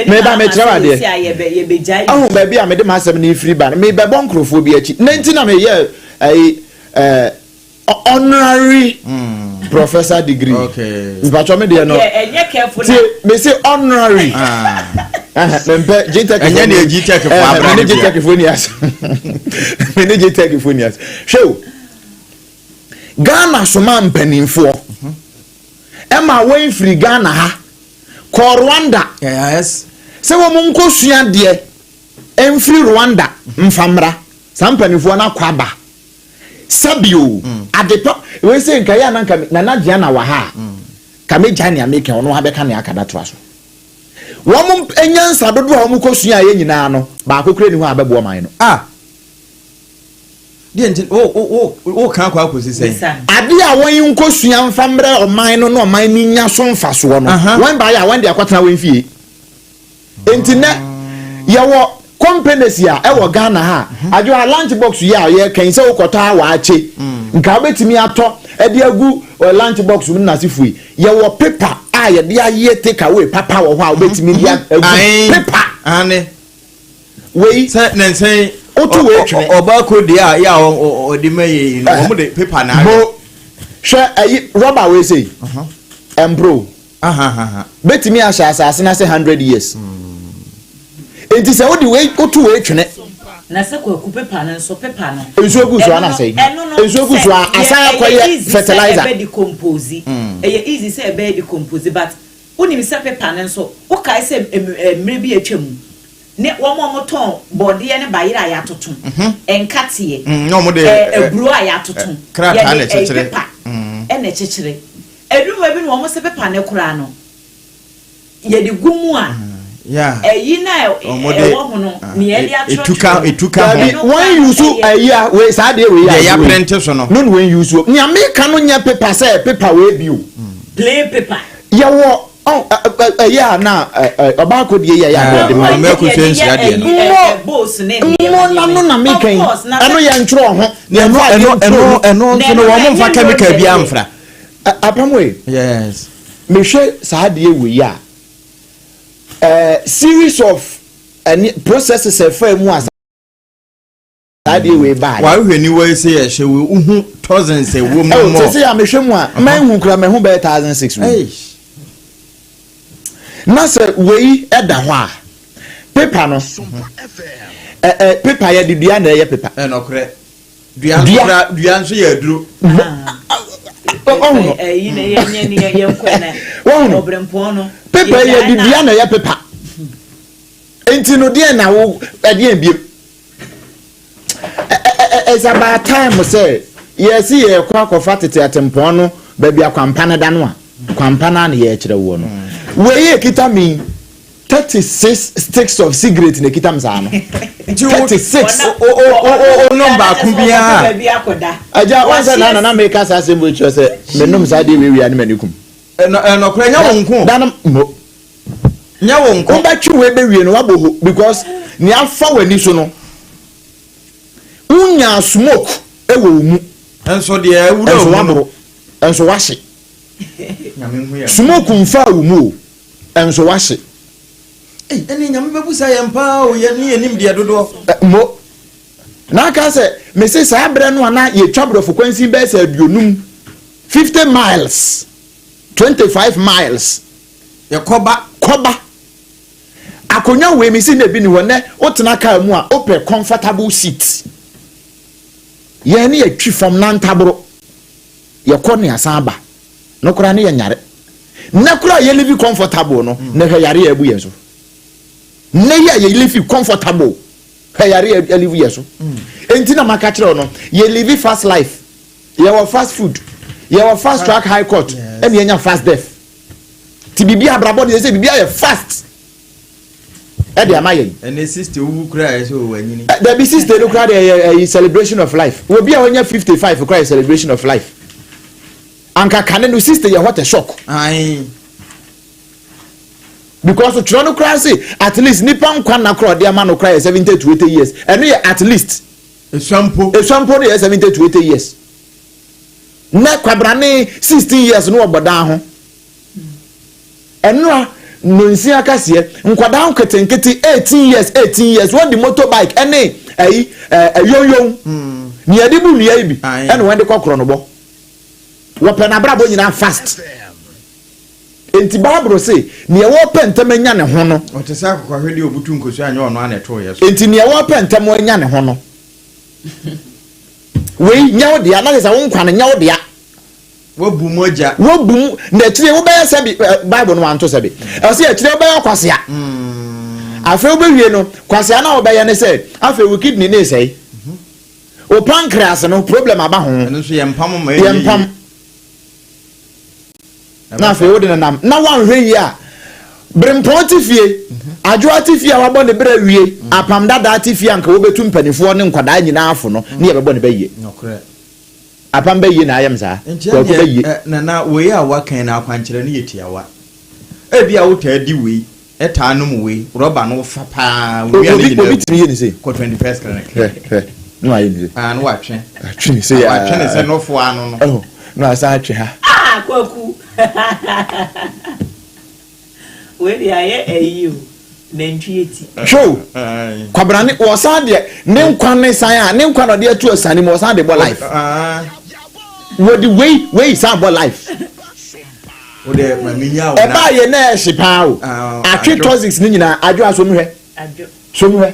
Me ba me trawa de. Ahu ba bia me de masem na free ban. Me be bon krofo bi achi. Nenti na me ye honorary professor degree. Okay. Mpacho me de no. Enye careful. Me say honorary. Mempe JTech. Enye na JTech for abra. Me JTech phonias. Me JTech phonias. Show. Ghana soma mpanimfo. Emma wen free Ghana ha. Ko Rwanda. Yes. Se wo mun ko sua de emfri Rwanda mfamra. Sampanimfo na kwaba. Sabio adepo we say nka ya na na dia na wa ha. Kame jani ameke ono ha beka na akada to aso. Wo mun enyansa dodo ho mun ko sua ye nyina no. Ba kokure ni ho abebo man no. O kan kwa akosi sei ade a won nkosua mfamre oman no no oman ni nya so mfaso no wan ba ya wan de akwatena wan fie entine ye wo companies ya e wo Ghana ha ajo a lunch box ya ye kan se ukota wa ache nka betimi ato e de agu lunch box mu na sifui ye wo paper a ye de aye take away papa wo ho a betimi dia paper ane we se nensen otu we twene obako de a ya odi maye no de paper na bo hwe ayi rubber we say embro betimi asha asase na say 100 years enti se odi we otu we twene na se ko paper na so paper no ensogu so ana say ensogu so asan akoye fertilizer be decompose easy say be decompose but unim se paper na so o kai se mre bi atwam ne wo mo ton body ne bayira ya toton enkatie no mo de ebru ya toton krata na chechire ene chechire eduma bi no mo se pepa ne kura no ye de gumu a eyi na wo ho no ne ye dia etuka when you so eya we sa de we ya print so no no when you so ni ameka no nya paper say paper we bio plain paper ye wo yeah na obako die ya de ma me ko sense ya de no boss ne no na me kan eno ya ntro ho eno so no wo mo fa chemical bi amfra apamwe yes me hwe sa de we ya series of processes e mu as sa de we ba wa hwe ni we say e hwe we uhu thousands e wo mo mo say ya me hwe mu a man hu kra me hu be 1600 na se wei eda ho a paper no paper ya de dua na ya paper no kre dua nso ya duro yi na ye nkwana obrempo no paper ya de dua na ya paper enti no de na wo de biem it's about time say yes ye kwa kofa tete atempo no ba bia kwampa na da no a kwampa na na ye kire wo no we kita me 36 sticks of cigarette ne kita msa no 36 number kumbia aja wanza na make us assemble church say me nom sa de we ani manikum no kra nya wonko dan mo nya wonko ba twi we be wie no waboho because ni afa wani so no unya smoke e wo mu enso de ewuro mu enso wahye smoke mfa wo mu enso wahye eni nyame bebusa yempa o ye ni enim de dodo mo na ka se me se sa abre no ana ye twabro frequency be se aduonum 50 miles 25 miles ye koba akonya we me se na bi ni wona otena ka mu a open comfortable seat ye ni ye twi from nantabro ye kɔ ne asaba no kura ne ye nyare na kura ye live comfortable no na hwɛ yare ya bu ye so na ye live comfortable hwɛ yare ya live ye so enti na maka kyerɛ no ye live fast life ye wa fast food ye wa fast track high court and ye nya fast death ti bibia abrabɔ de say bibia ye fast e de amaye and sister wu kura so wanyini there be sister no kura a celebration of life we be a 55 kura celebration of life anka kane no sister ye what a shock aye because tro no cry say at least nipa nkwa na kro de ma no cry 70 to 80 years eno ye at least eswampo no ye 70 to 80 years na kwabrane 16 years no obodan ho eno no nsi akase nkwada nketenkete 18 years when the motorbike ene yoyon ni adibu ni aibi ene when the kokro no bo wo pe na brabo nyina fast enti Bible say ne wo pentem anya ne ho no otese akokwa hwede obutu nkosu anya ono ana to yeso enti ne wo pentem anya ne ho no we nyawo dia na say wo nkwa ne nyawo dia wo bu moja wo bu na kire wo be se Bible no anto se be e say kire wo be kwasea afa wo be wie no kwasea na wo be ye ne say afa wo kidney ne say o pancreas no problem aba ho eno so ye mpam ma ye mpam na fe wo de nam na wan hwe yi a brempon tifie adwo atifie a wabɔ ne bra wie apam dada atifie anka wo betum panifo ne nkwada nyina afo no ne ye bɛbɔ ne bɛyie nokre apam bɛyie na ayam saa ko bɛyie na we a wakan na akwankyerɛ ne yetiawa ebi a wo ta di we eta no mu we roba no fa pa we a ne nyina obi timi ye ne sei ko 21st clinic no ayi ne no watwe atwe ne sei ya watwe ne sei no fo ano no oh no asa atwe ha kwaku we dey aye eyu nentwieti show kwabrane wo san de ne nkwan ne san a ne nkwan no de atu asane mo san de bo life wo the way san bo life wo de maminya wo na e ba ye na e hyepa o atwe toxics ni nyina adwo aso mu hwe so mu hwe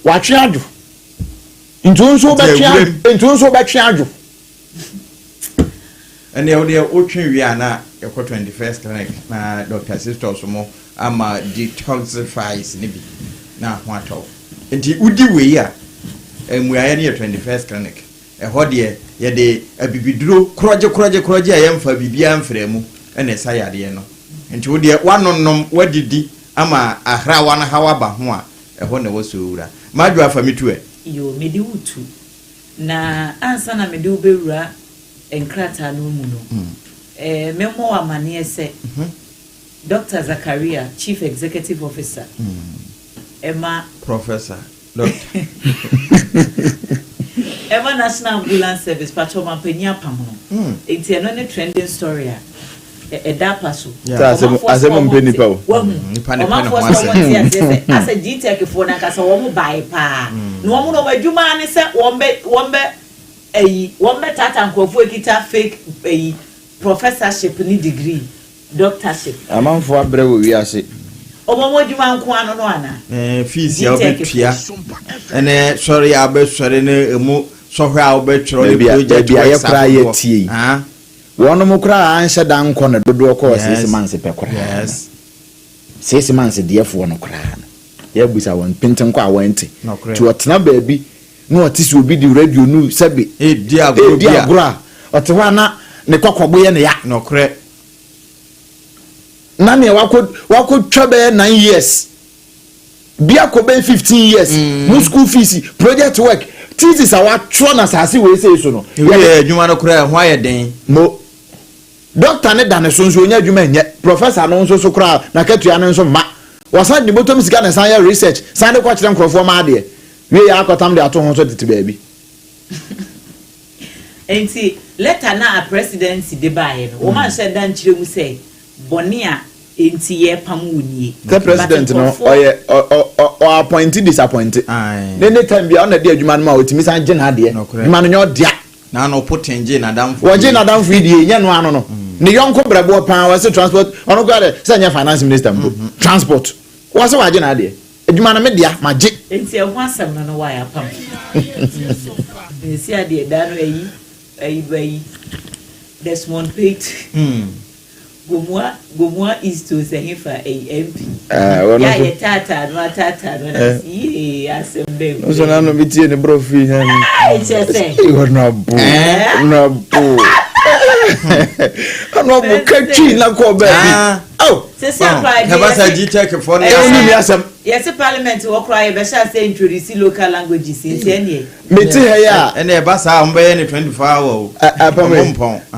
wa twe adwo ntunso ba twe adwo and they would open we are now 21st clinic na Dr. Sisters mo ama detoxifies nibi na hwato enti udi we ya emu ya ne 21st clinic e ho de ye de abibiduro kroje ya yemfa bibia mfremu ene sa yade no enti wo de wanonnom wadidi ama ahra wana hawa ba ho a e ho ne wo sowura madwa fa mitue yo medi wutu na ansa na medi ubewura enkrata no mu no memo amane se Dr. Zakaria, Chief Executive Officer. Emma Professor Doctor Emma National Ambulance Service Patrol Mampenia Pamono. It's a trending story. A dapaso. As a mpeni pa o. As a detail for na kasa wo buy pa. No wo no wadwuma ne se wombe tata nkofo ekita fake professorship ni degree doctorship. Amanfo abre wo wi ase. Omo wadwuma nko ano no ana. Fees ya obetua. Ene sorry ya be sorry ne emu sohwe a obetwero le project ya kra ye tie. Wono mo kra anhye dan nko na dodo ko 6 months pe kra. Yes. 6 months defo no kra. Ya busa won pinten ko awante. Ti otena baabi no otisi obi di radio nu sebe di agro ote wa na ne kokogbo ye ne ya no kre na ne wako twabe 9 years bia ko be 15 years mu school fees project work thesis awa tro na sase we say so no ye adwuma no kra ho aye den mo doctor ne dane so onya adwuma nye professor no so kra na katua ne so ma wasan di bottom sika na san ya research san de kwa kire nkrofo ma de we ya akotam de ato ho so tete baabi enti letter na a presidency de bae no wo man she dan kire mu say bonia enti ye pamuni the president no o appointed disappointed any time bia na de adwuma no ma otimi san je na de adwuma no nyo dia na no potenje na damfo wo je na damfo die nya no ano no ne yonko brabo pan wa se transport ono go de say nya finance minister mbo transport wo se wa je na de adwuma na me dia ma je enti e ho asem no wa ya pam esi ade da no ayi Desmond Pate Gomua is to say for a MP ya tata no see asem no so na no bitie ne brofi na ai chese you na bu ano bu kachi na ko ba oh se surprise Kabasa GTech for na oni mi asem yes parliament wo cry be sha say introduce local languages in any meti he ya ene ba sa mbe ne 24 hour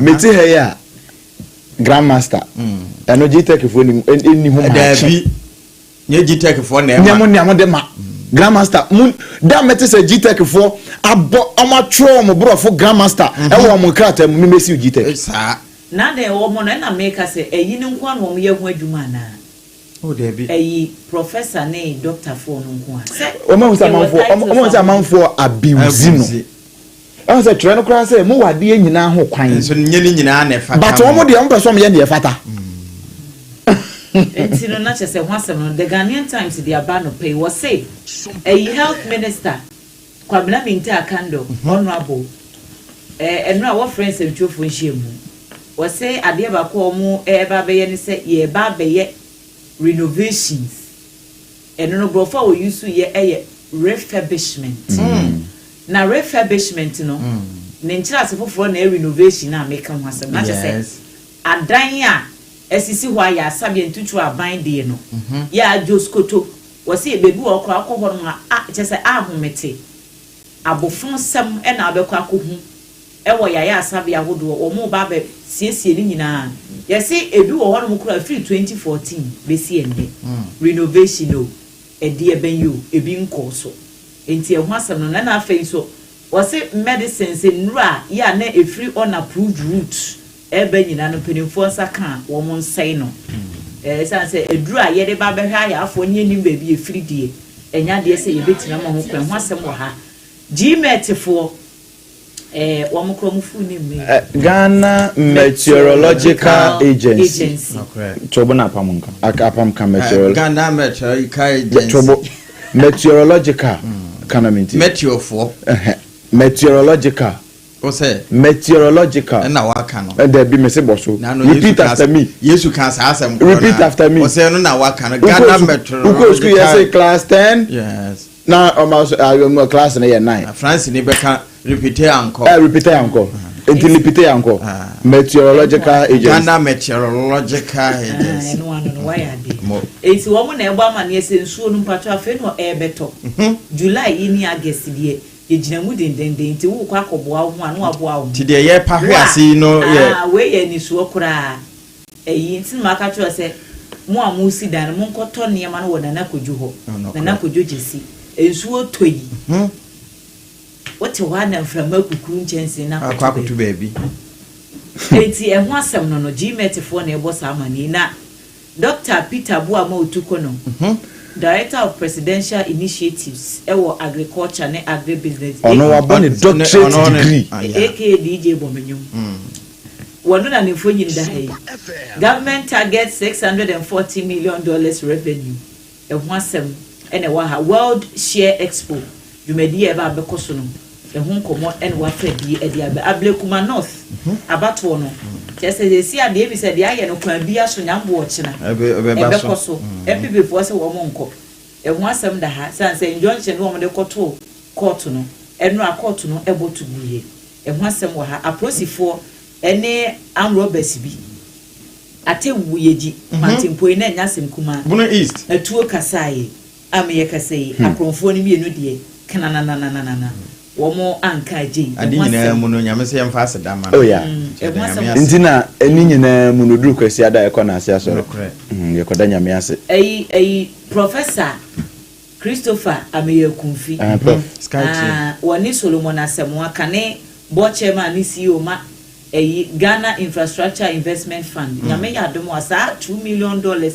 meti he ya grandmaster ɛno GTech fo ni ho ma dabi nye GTech fo na nyamo de ma grandmaster mun da mete se GTech fo abo amatro mo brofo grandmaster ɛwɔ mo krata mo mesi GTech sa na de wo mo na make say eyi ne nko an wo ye ho adwuma na o dabi eyi professor ne doctor fo no nko a se o mo sa manfo abiwzi no say try no kra say mo wade nyina ho kwan so nye ni nyina na fata but wo mo de am person ye na fata enti no na chese ho asem no the Ghanaian Times they aba no pay was say a health minister Kwabena Minta Akando honorable enra wo friends and twofo nhyiamu was say ade ba ko mu eba be ye ne say ye ba be ye renovations eno no brofo wo use ye refurbishment na refurbishment no ne nkyira asefofo na renovation na make ho asem na chese adan a esisi ho ya sabia ntutu aban de no ya joskoto wose bebi wo kra akọ no a chese ahomete abofon sam e na abekọ akọhu e wo ya sabia hodo o mo ba be siesie ni nyina yesi ebi wo ho no kra free 2014 be sie ende renovation no e de ben yo ebi nko so enti e ho asem no na afei so wose medicines nura ya na e free on approved route ebe nyina no penifo nsaka wo mo nsai no sanse eduru a yede ba behwa ya afo ni enim ba bi efiri die enya de se yebetina ma ho kwan ho asem wo ha gmetifo wo mo kro mo fu ni me Ghana Meteorological Agency chobo na pamunka apamka meteorological Ghana Meteorological Agency chobo meteorological kana minti meteorfo meteorological say meteorological na waka no and there be me say boso repeat after me yesu can say asem repeat after me o say no na waka no Ghana Meteorological uko school say class 10 yes na almost class na 9 France ni beka repeat anko until repeat anko meteorological agency Ghana Meteorological Agency no one why ade enti wo mo na egba ma na ese nsuo no mpato afi no ebeto July ini August die ye gina mu dendenden nti wo kwa koboa ho anu aboa ho ti de ye pa hwe ase no ye we ye ni suo kura eyi nti maka cho se mo amusi dan mo nkoto ne ma no wo na koju ho na koju jesi ensuo toyi wote wa na mframa kukuru nchense na kwa kutu baby enti e ho asem no gmetifo na ebo sa amani na Dr. Peter Buama Otuko no Director of Presidential Initiatives ewo Agriculture and Agribusiness ono wa boni doctorate degree aka DJ Bomenyum wono na nefo nyinda hai government targets $640 million revenue e ho asem ene wa ha World Share Expo jumedi e ba bekoso no e ho nkomo ene wa fa bi e dia Ablekuma North abato no chese si ade bi se dia ye no kwa bia so nyambo ochina e bekoso epibefo se wo monko e ho asem da ha sanse injunction wo mo de koto court no enu a court no ebotu buye e ho asem wo ha aprosifo ene amrobes bi atewuyeji matimpo ina nyasem kuma Bono East atuo kasai ameye kasai akronfo ni mienu de kananananana womo anka je adi nyina mu no nyame se yemfa aseda ma oh yeah ntina eni nyina mu no duru kwasi ada e kona ase aso ye koda nyame ase ei professor Christopher Ameyekunfi woni Solomon Asemwa kane board chairman ni CEO ma Ghana Infrastructure Investment Fund nyame ya domo asa $2 million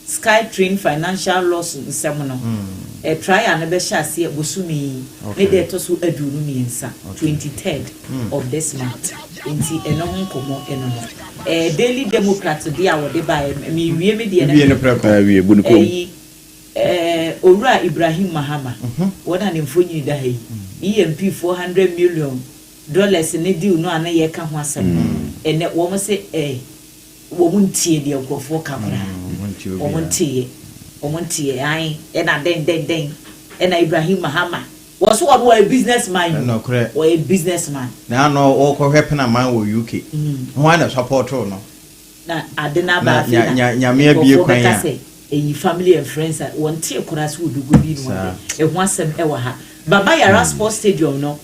SkyTrain financial loss nsemono try and be sha se bosumi ne de to so aduru miensa 23rd of this month enti eno nkomo eno no Daily Democrat dia wo de ba mi wie me de na wie bunu ko Owura Ibrahim Mahama wona ne mfonyi da hai EMP $400 million ne deal no ana ye ka ho asem ene wo mo se wo mun tie de okofo kamera wo mun tie ai ena den ena Ibrahim Mahama was what a businessman no correct or a businessman na no o ko hepena man wo UK who na support no na adena ba nyame abie kwan ya e family and friends won tie koras wo dugo bi no e ho asem e wa ha Baba Yara Sports Stadium no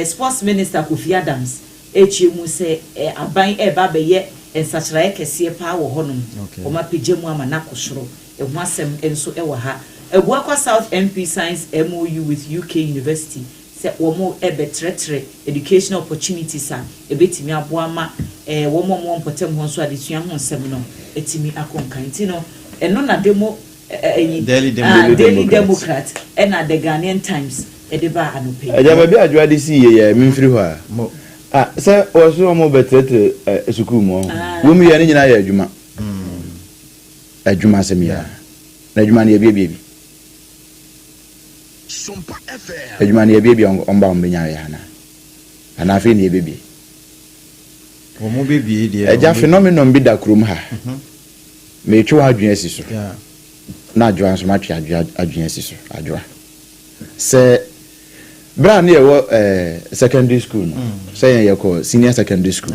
sports minister Kofi Adams echiemu se aban ba be ye ensachrae kese pa wo honom o ma pegye mu ama na kosoro e ho asem enso e wo ha Owoahene South MP signs MOU with UK University se wo mo ebetrɛtrɛ educational opportunities a ebetimi aboama wo mo mpotem ho so adesua ho nsɛm no etimi akonkan ti no eno na demo Daily Democrat and the Ghanaian Times edeba anope ajaba bi adwa de si ye memfiri ho a se wo so mo betrɛtrɛ esukuu mo wo mi ya ni nyina ya adwuma adwuma semia na adwuma ne bia Sompa FM. Adwuma ne bia omba ombenya ya na ana afi ne bia omo bia die eja phenomenon bi da krom ha me twa adwuma si so na adwuma so ma twa adwuma si so adwuma se bra ne wo secondary school no say ye call senior secondary school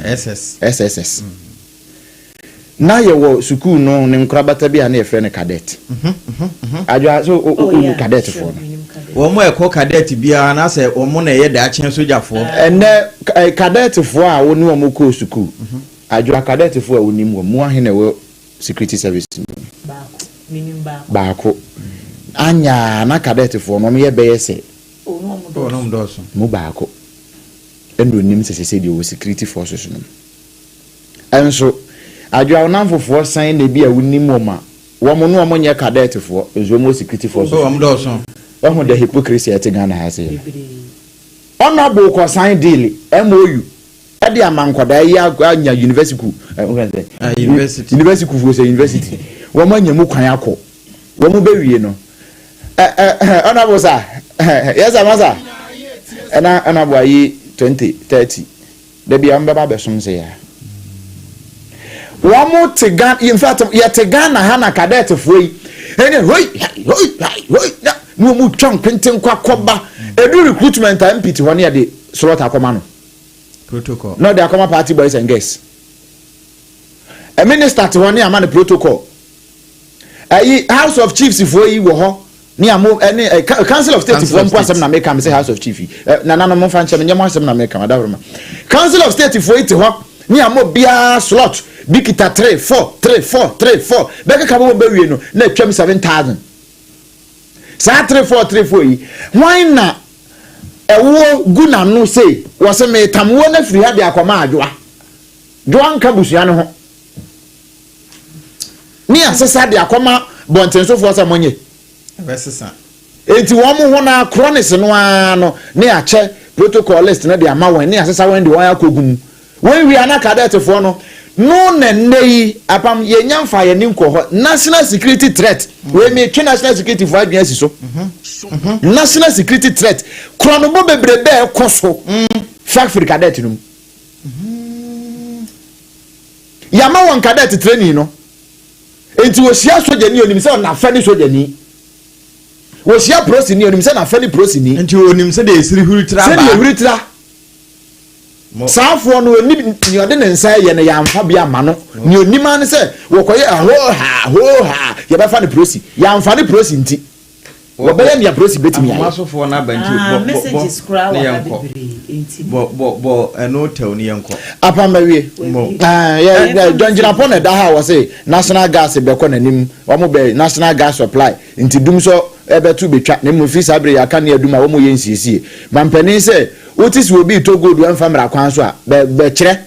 SSS na ye wo school no ne nkrabata bi na ye frɛ ne cadet adwa so o cadet for wo mo e ko cadet bia na say o mo na ye da achen soja for ene cadet for a wo ne wo mo ko school adwa cadet for a wo nim wo mo ahene wo security service baako anya na cadet for no me ye be yese no mdoso mo baako endo nim sese de wo security forces no enso adwa onamfofo san na bi a wonim oma wo mo no mo nye cadet fo ezo mo security force so amdoso ho the hypocrisy at Ghana has here honorable ko sign deal MOU e de amankwada ya anya university university fo say university wo mo nya mu kwan akọ wo mo be wie no honorable sir yes amasa ana bo ayi 2030 de bi am ba besom say ya Wamo Tegan, in fact, Yategana Hana cadet free. And hoi, no mu chunk printing quacoba. A do recruitment and pity 1 year the Sorota Command protocol. No, they are common party boys and guests. A minister to 1 year man protocol. A House of Chiefs if we were near more any Council of State if 1.7 na make am say House of Chiefs. Nana mo fan chama nyama 7 na make am adawrama. Council of State if we to ho ni amo bia slot bikita 3 beka kabo be wie no na twam 7,000 sa 3 yi why na ewo guna no say wo se me tamwo na firi ha de akoma adwoa dwoa nka busua no ho ni asesa de akoma bontensofo sa monye besesa enti wo mo ho na chronics no ano ni ache protocol list na de ama won ni asesa won de won akogum when we are not cadet for no nei apam ye nyamfa ye ninko ho national security threat we me twe national security for agency so national security threat kronobo bebrebe ekoso factory cadet no yama won cadet training no enti wo sia soja ni onim se na fa ni soja ni wo sia prosi ni onim se na fa ni prosi ni enti onim se de esiri huritra ba se de huritra Safo no ni ode ne nsa ye ne yamfa bia ma no ni onima ne se wo koye ho ha ye ba fa ne prosi yamfa ne prosi nti wo be ya prosi betimi ya masofo na banti messages crowd bo eno tel ni yenko apamawie ya donjina pon na da ha wo say national gas be ko nanim wo mo be national gas supply nti dum so ebe tu betwa ne mo fi sabre ya kan ne aduma wo mo ye nsiesie mampani se Otis will be to good one family kwanso be kire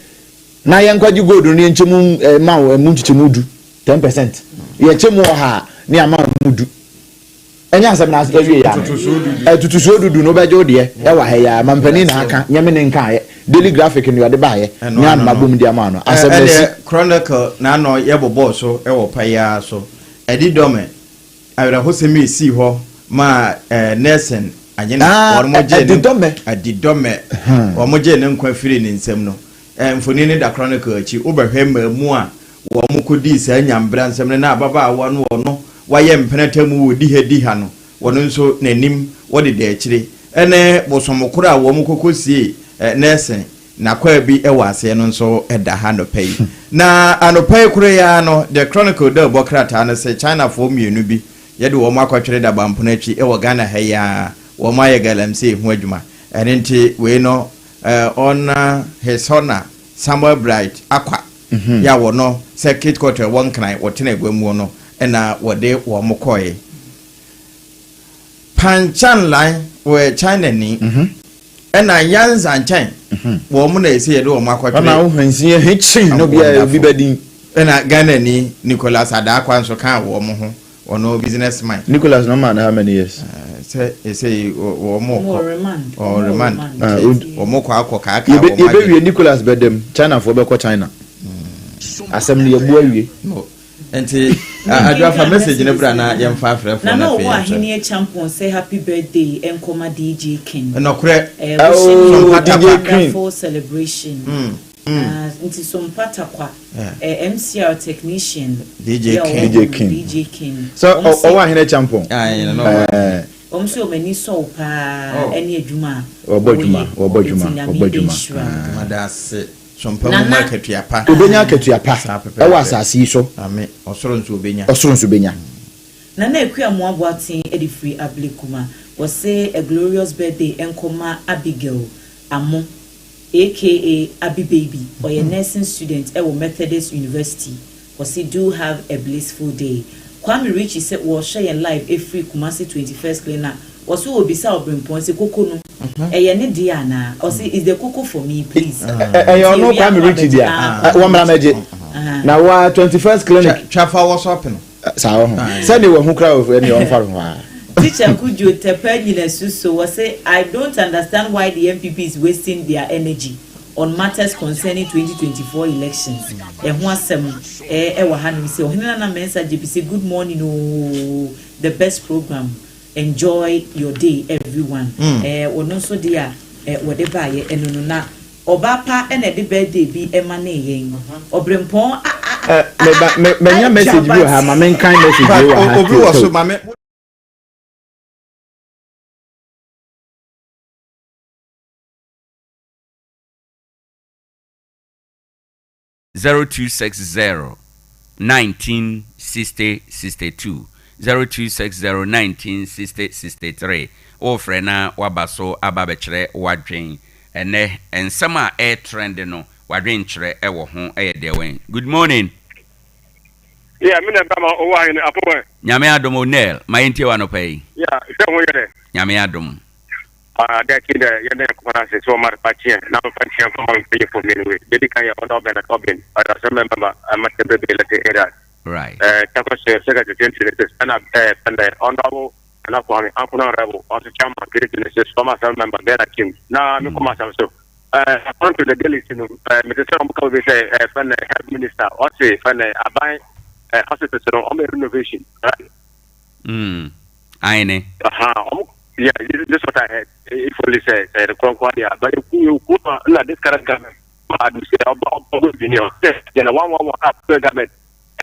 na ye nkwaji gold no yenchemu ma munchichemudu 10% yenchemu ha ni ama mudu enya asem na awie ya tutuso dudu no beje ode e wa ha ya mampani na aka nyame ne nka ye daily graphic no yode ba ye nya na mabom dia ma no asem na chronicle na no ye bobo so e wo pa ya so edi dome awira hosemi si ho ma Nelson anyena adidome omoje ne nkwa firi ne nsem no mfoni ne da chronicle achi obehwema mu a wo mukodi sa nyambra nsem na ababa awo no wono waye mpenatamu wodi hedi ha no wono nso nanim wode de akire ene bosomokoro a wo mukokosie nese na kwa bi ewa ase no nso eda ha no pay na anopai kuro ya no the chronicle da bokrata no se China for mienu bi yede wo makwatwere da bampo na achi ewo Ghana ha ya wo maye galamse hu adwuma enenti we no on his honor Samuel Bright akwa ya wo no circuit court one kan wo tena egwamu no na wo de wo mokoye panchan line we China ni na yanza nchan wo mo na ese ye de wo makwatwe na wo hansie hechin no bia bi badin na Ghana ni Nicholas Ade Akye nso kan wo mo ho ono businessman Nicholas no man how many years say wo mo remand wo mo kwa ka ye be Nicholas bedem China for be ko China asem ni ebu awie enti adrafa message ne bra na yem fa afre for na Owoahene Acheampong say happy birthday enkoma DJ King no kure DJ King for celebration into Sompa Tarkwa MCR technician DJ King so Owoahene Acheampong omso mani so pa eni adwuma obodwuma madase Sompa mu market yapa obenya katuapa e wa asase so amen osoro nso obenya na Akua Aboaten edi free ablekuma was say a glorious birthday enkoma Abigail Amo aka Abi Baby or a nursing student at Methodist University was he do have a blissful day. Kwame Richie said was share live every Kumasi 21st cleaner was who will be so point say koko no ne Diana or say is the koko for me please you know Kwame Richie dia one meje na wa 21st clinic chafa was open sa say they were who cry of any on far Teacher Kujo Tepanyina Suso was say I don't understand why the MPP is wasting their energy on matters concerning 2024 elections. Owoahene say Ohinana Mensa JPC good morning the best program. Enjoy your day everyone. Ono so dia whatever ye eno na Obapa ene de birthday bi emane yen. Obrempon me message bi ha ma men kind message bi ha. Obi wo so ma me 0260-1960-62 0260-1960-63 ofrena wabaso ababechere wadwen ene ensema trend no wadwen chere ewo ho dewen. Good morning. Yeah, me na bama Owoahene Acheampong. Nyame adom Onel mayenti wa no pay. Yeah, se ho yere. Nyame adom. That kid, you're not so much patient. Now, function from pay for me. They can you on the Tobin. I remember I must have been area. Right. Takos Secretary and up there and on our and up on Ampuna Rebel, also Chama, greatness, Thomas, I remember that King. Now, I'm coming so. According to the daily, Mr. Sompa, we say, when health minister, or say, when I buy a hospital on the renovation, right? Aine. Yeah, this is what I had. If only say the Concordia, but you put this current government, I do say about then 1 up to government.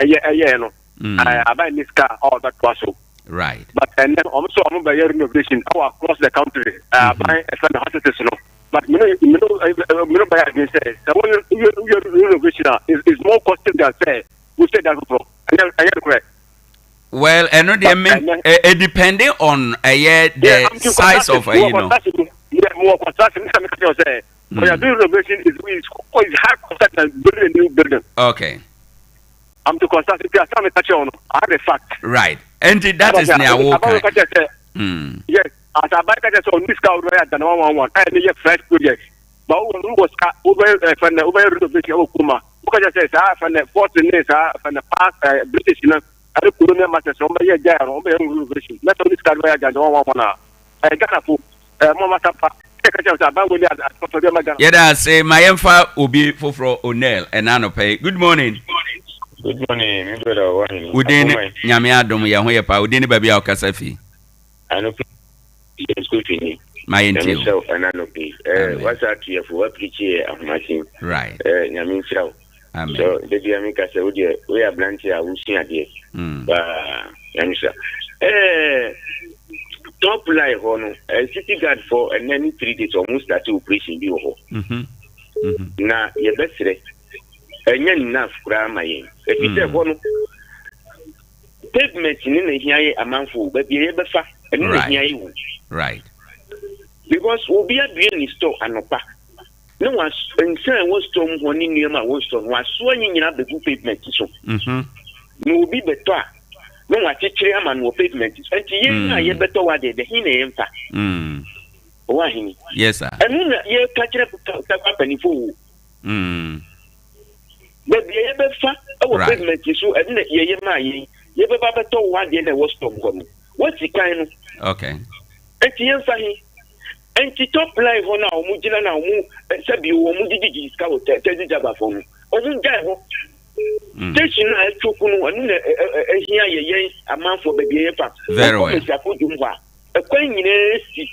No, I buy this car all that was so. Right. But and then also I'm by renovation across the country. Buy a hospital. But you know, by against say the one renovation is more costly than say we say that for. I am correct. Well, and it depending on the size of more construction. When you're doing renovation, it's hard construction than building a new building. Okay. I'm to construct it. I have a fact. Right. And that is near walk. Yes. As I buy that on this car over than 111, and the fresh project. But who was over renovation? Kuma. Because I said, I from the 14 years, from the past British, I don't know much as somebody there on the renovation. Not on this car where I got 111. I got a Mama Sapa. Yeah, say my emfa obi foforo Onel and Anope. Good morning. Good morning, brother. Udin nyame adom ye ho ye pa udin ba bia okasafi. Anope. School fini. My intel. So Anope. What's that here for preach here machine. Right. Nyame show. Amen. So the America say we are branch here we see here. Ba nyame show. Top line hono city guard for and then 3 days almost that operation bi ho. Na ye besre enya enough kura maye. If you say hono pavement ni na hiaye amanfo ba bi ye befa eni na hiaye wo. Right. Because obi adue ni store anopa no was insane was storm one in near my was storm was swinging up the pavement so no be better no I teach man will pavement and ye better what the hine emfa Owoahene yes sir and ye catch up any fool but the ever fa our pavement so and ye my ye ever better one day there was storm coming what's the kind okay and yes and the top line for now, Mujina now, Sabi, or Mujiji Scout, Teddy Jabba for me. Or Jabo. Station I took here a month for baby. Very well. A coin in a sea.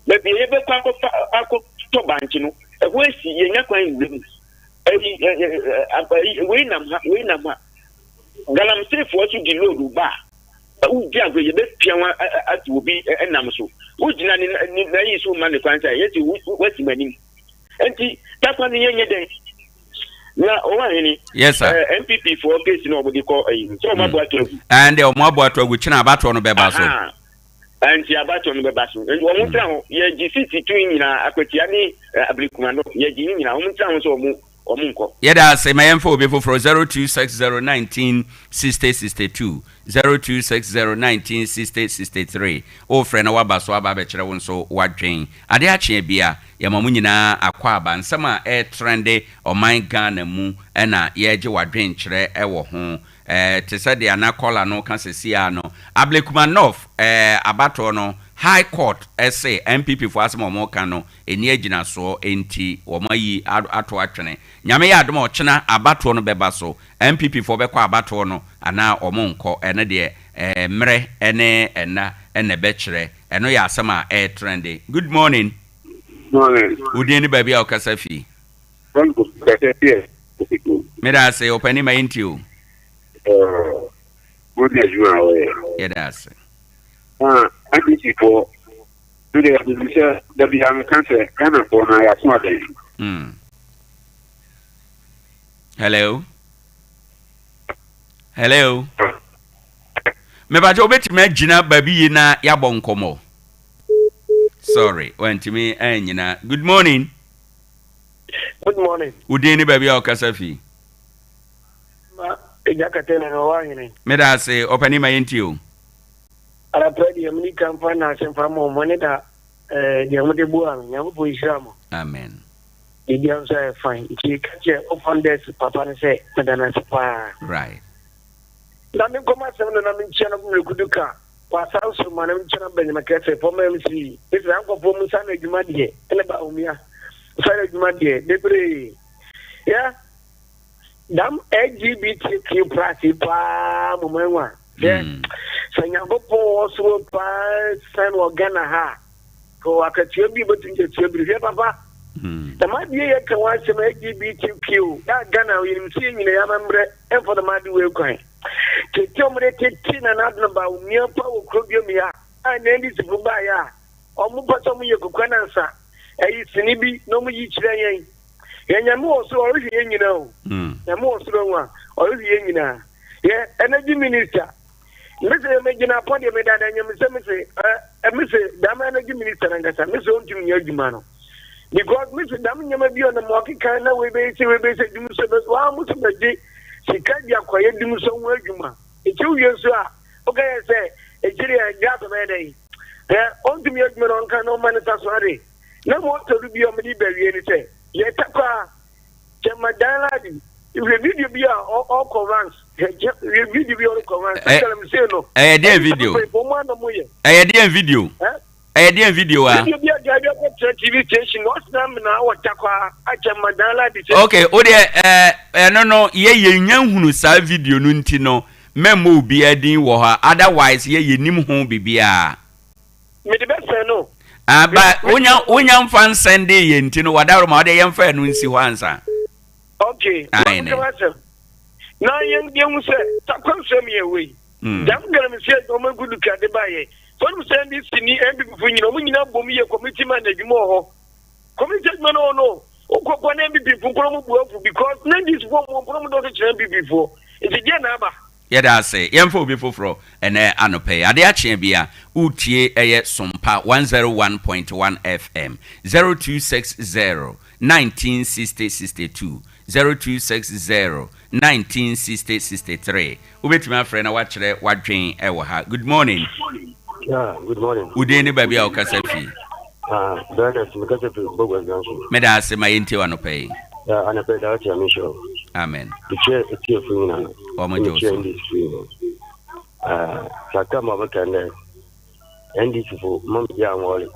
But the ever Paco Tobanchino, a West Yanquine Ribbons. Waynam Galam safe what you did, bar. Who gather your best piano at will be an amso. Would you not in so many times? Yet you what's many. And that's one the young day. Now, Owoahene. Yes, sir. MPP for case nobody call a so my boy. And the Omaboto, which now about on the Bebaso. And the Abaton Bebaso. And one town, ye GC between Aquatiani, Abricumano, ye Jimmy, hometown so more. Yeah, say my info before 0260196062 0260196063. Oh, friend, our basso ababechera so what drain. Ade Akye Abia, Yamamunina Akwaba, and some air trendy or my gun and moo, and a yeji wa drain chere ewo home. To say they are not caller no can see no. Ablekumanov, abatono. High Court essay MPP for asmo mo kano eni agina so enti wo mayi ato atwene nyame ya adom ochena abato no beba so MPP for bekọ abato no ana omo nko ene de mre ene ene bekire eno ya asema trendy. Good morning. Morning. Udi ni baby okasa fi. Me da say openi ma intio. Good day you are. Yeah, that's I think for today, the Biam cancer, Ghana for my asthma. Hello. Hello. Me ba jo beti me gina baby na yabon komo. Sorry, went to me anyina. Good morning. Good morning. Udeni baby okasafi. Ma ejakatene no Owoahene. Me da say openi ma yentio. Ala predi yamni campaign na semfa mo moneta diamode buam nyamu po ishamo. Amen. Idi am say fine. Iki kache open this papa ne say madana spa. Right. Na me koma sem na me nchana ku mekuduka. Kwa sausu ma na me nchana benye makese po MC. Isi anko po musa na edwuma de. Ele ba umia. Usa na edwuma de. Debre. Yeah. Dam LGBTQ+ pa mo menwa. Yeah. Sanyagopo also pass san organa ha. Ko akatio bi botunje tio bi papa. The might be a can watch some LGBTQ. That Ghana will see in the Yamambre and for the Madu will coin. To tell me that 10 and not about near power Clubia and then it's Bubaya. Or Mupatomi Yokanasa. A Sinibi, no more each day. And you're more so already, you know. You're more so already, you know. Yeah, energy minister. Mr. Major Podium, and you say, Mr. Dam energy minister, and that's a Miss Ontimano. Because Mr. Damien may be on the market, kind of way, basic, do so, but one was a day. She can't be a quiet, do so well, Juma. In 2 years, sir. Okay, I say, a jury, I got a man. There, on to me, on Cano Manifesto. No more to be on the berry, anything. Yet, Jamadala, if you video be all commands, you video be all commands. I did video. I did video. I did video. TV station. What's them now? Takwa Achemadala. Okay, no, ye hunu sa video nunti no. Memo bi adin wo ha. Otherwise, ye nim ho bibia. Me the best no. But wonya fan send ye nti no wadaro ma de yemfa no nsi ho ansa. Okay. Now young say Takwa me away. Jam gonna say no me good ka de baye. So I'm saying this in the end before you know, when you know, Bomi, a committee man, more. Committee man, no. Oh, one MVP because none this one more from the champion before. It's again, Abba. Yeda say yemfo obi foforo ene anope Ade Akye Abia utie eye Sompa 101.1 FM 0260 1960 62 0260 1960 ubetimi afre na wachire wadwen ewo ha. Good morning. Yeah, good morning. Udeni baby a okasafi. Brothers, Makasafi, Bogo Gansu. Meda se mayenti wanope. Yeah, and I pay that to show. Amen. The chair is here for me now. Omojo. Sakama Makanda. And this for Mum Young Wally.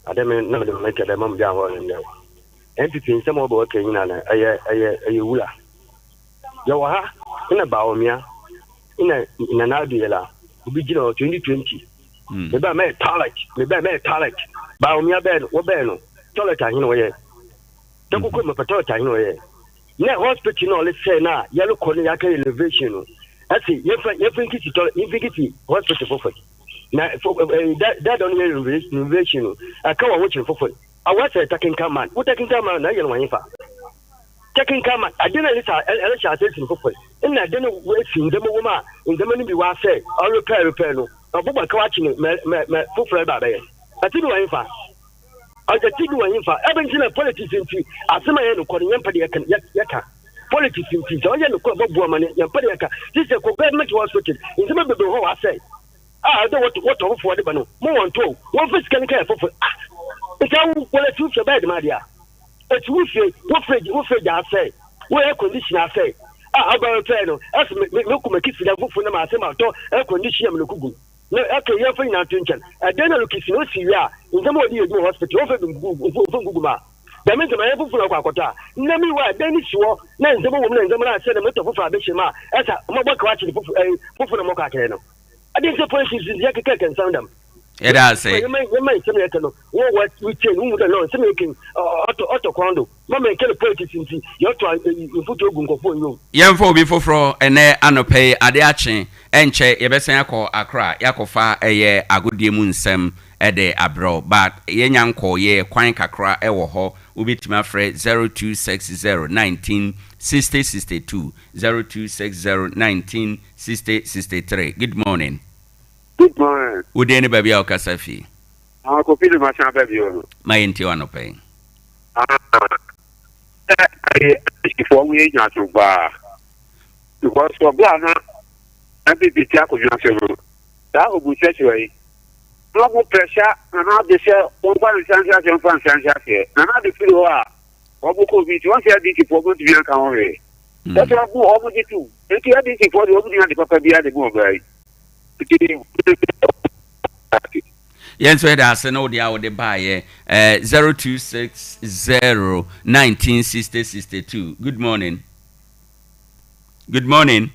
I don't mean none of them make a Mum Young Wally in there. Entity some of working in a Yula. Yawaha, in a Baomia, in an Adela, original 2020. Maybe I made toilet, Baomia bed, Wabeno, toilet, I know. Don't go my potato, I know. Now, hospital, no, let's say now, yellow corner elevation. I see, you think it's hospital for foot. Now, that don't hear innovation. I come and watch you for foot. I was a taking command. What taking command? I don't know. Taking command. I didn't listen for foot. And I didn't wait in the woman in the money was said, I'll repair no. I'm watching my foot for a baby. I didn't know if I just do an infant. I've been in politics in tea. I see my end of calling Yampadiaka. Politics in tea. So I don't know what woman Yampadiaka. This is a government hospital. In the middle of the whole, I say, I don't want to watch for the Bano. More on two. One fish can care for. It's how well it's too bad, my dear. It's woofy, I say. What air condition, I say. I'll go to Pano. As look, my kids that move for them, I say, my door, air condition, and look good. No, okay, you're fine now, attention. I don't know if you know Syria. In some way, you do hospital, over Guguma. The men of my able for a quota. Name why, then it's your name, the woman, and the man I said a metal for Bishima, as a mobile watching for the Mokacano. I didn't suppose she's in the can sound them. It does say, you might say, what we can, who would know, some making auto condo. Mamma can politics in tea. You have to put your gungo for you. Young for before fro and anope Ade Akye enche yebesen akọ Accra yakofa eye agudie mu nsem ede abro but yenyanko ye kwan kakra ewo ho ubitimi afre 0260 1960 0260 1960 Good morning. Good morning. Udeni baby a okasafi. I could feel my champion baby. My enti wanope. For me not to bar. Because for Blana and be Tiago Johnson. That would be such a way. Global pressure and how they say, one Sanchez and Fan Sanchez here. And how they feel what could be once I did for going to be a country. That's what I go over the two. If you had this for the opening of the Papa Bia the Go by. Yes, we are saying, oh, the hour they buy 0260 1960 Good morning. Good morning.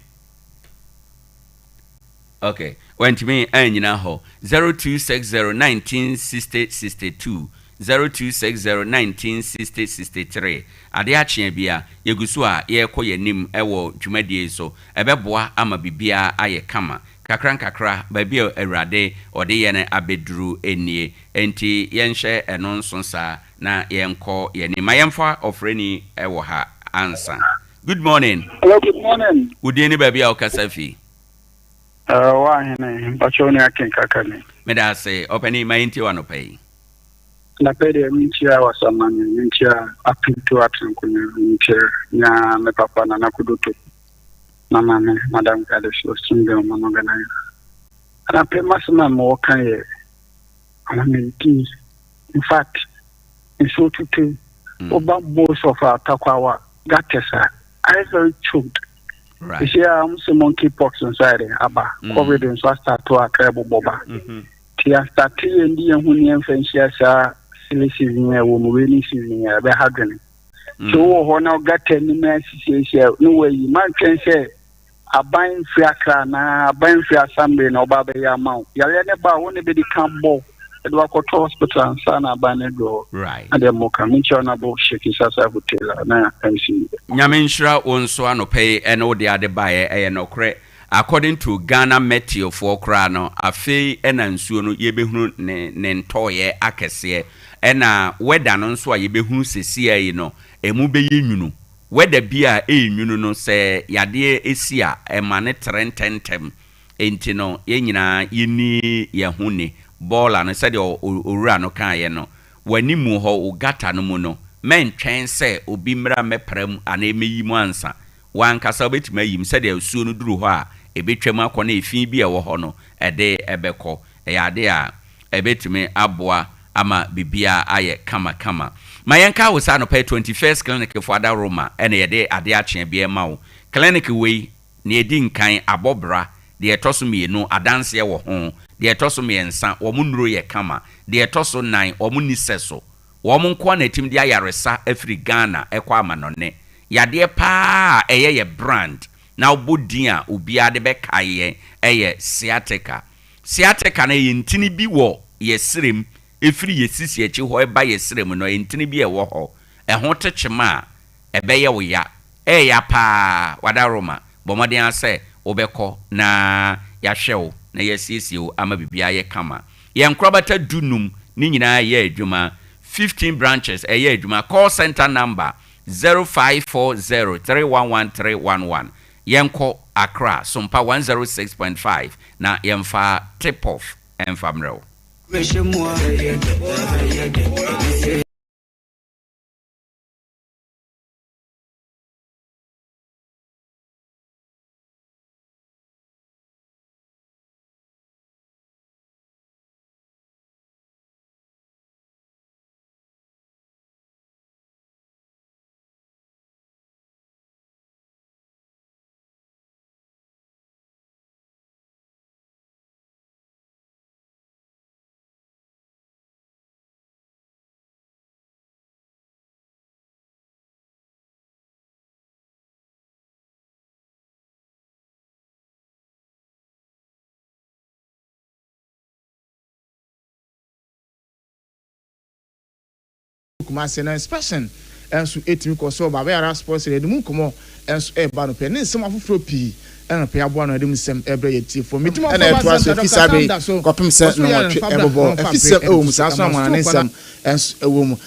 Okay. Went to me and you know 0260 1960 0260 1960 Ade Akye Abia yegusu a ye koye nim ewo dwumadie so ebeboa ama bibia aye kama kakra baby Awurade ode ye ne abeduru enie enti yenhye eno nso sa na yenko ye ni mayemfa ofreni ewo ha answer. Good morning. Hello, good morning. Udeni baby a okasafi. Owoahene Acheampong. Meda say openi mayenti wanopai. Na pede minchia wasamani minchia apinto atankunya minchia nya me papa na nakuduto. Mama me madam Kadesho single mama gana. Ana pe masama mo kan ye. Ana minti. In fact, in so to oba most of our Tarkwa gatesa. I very choked. Right. You see, some monkeypox inside Abba. COVID and so start to a crab boba. Tia start to the Hunian French silly season, a woman rainy season, a behagren. So, Honor got 10 minutes, no way you might say, a buying fiacra, na buying fia Sunday, no baba amount. Yalena ba only be the cambo. Edwako hospital and sana banego. Right. And then moka minchona bo shaking sasa hotel na pensi. Nyaminshra onso anope eno de ade bae e no kre according to Ghana Meteo for kra no afei ena nsuo no yebehunu ne ntoye akese ena weather no nso a yebehunu sesia yi no emu beye nwunu whether be a nwunu no say yade esi a ema ne trententem enti no yenyina yini yehune ball no said owura no kan ye no wani mu ho ugata no mu no men twen se obi mra mepram ana emeyi mu ansa wan kasa obetima yim said asuo no duru ho a ebetwam akọ na efin bi e wo ho no ede ebekọ yade a ebetime aboa ama bibia aye kama mayenka wo sa no pay 21st clinic for Ada Roma ene yede Ade Akye Abia ma wo clinic we na edi nkan abobra de etoso mienu adanse wo ho de etoso miensa wo munuro ye kama de etoso 9 wo muniseso wo munko na tim de ayaresa afri Ghana ekwa amanone yade pa eye ye brand na obodin a obia de bekaye eye sciatica na ye ntini bi wo ye sirem efiri yesisi echi ho eba yesirem no entini bi ewo ho eho techema ebeye wo ya ya pa Ada Roma bomodin ase obekọ na yahwew na yesisi ama bibia ye kama ye nkrobata dunum ni nyina ye adwuma 15 branches ye adwuma call center number 0540311311 yenko Accra Sompa 106.5 na yemfa tip off enfamrel Kumase na inspection enso etimi ko so baba yara sports le dum komo enso e ba no pe ne nsem afoforo pi ena pe aboa no dem nsem ebre yeti fo mitimo for ba so fisabe kopim se no watwe ebobo fisem e wo musa so amana ne nsem enso e wo mu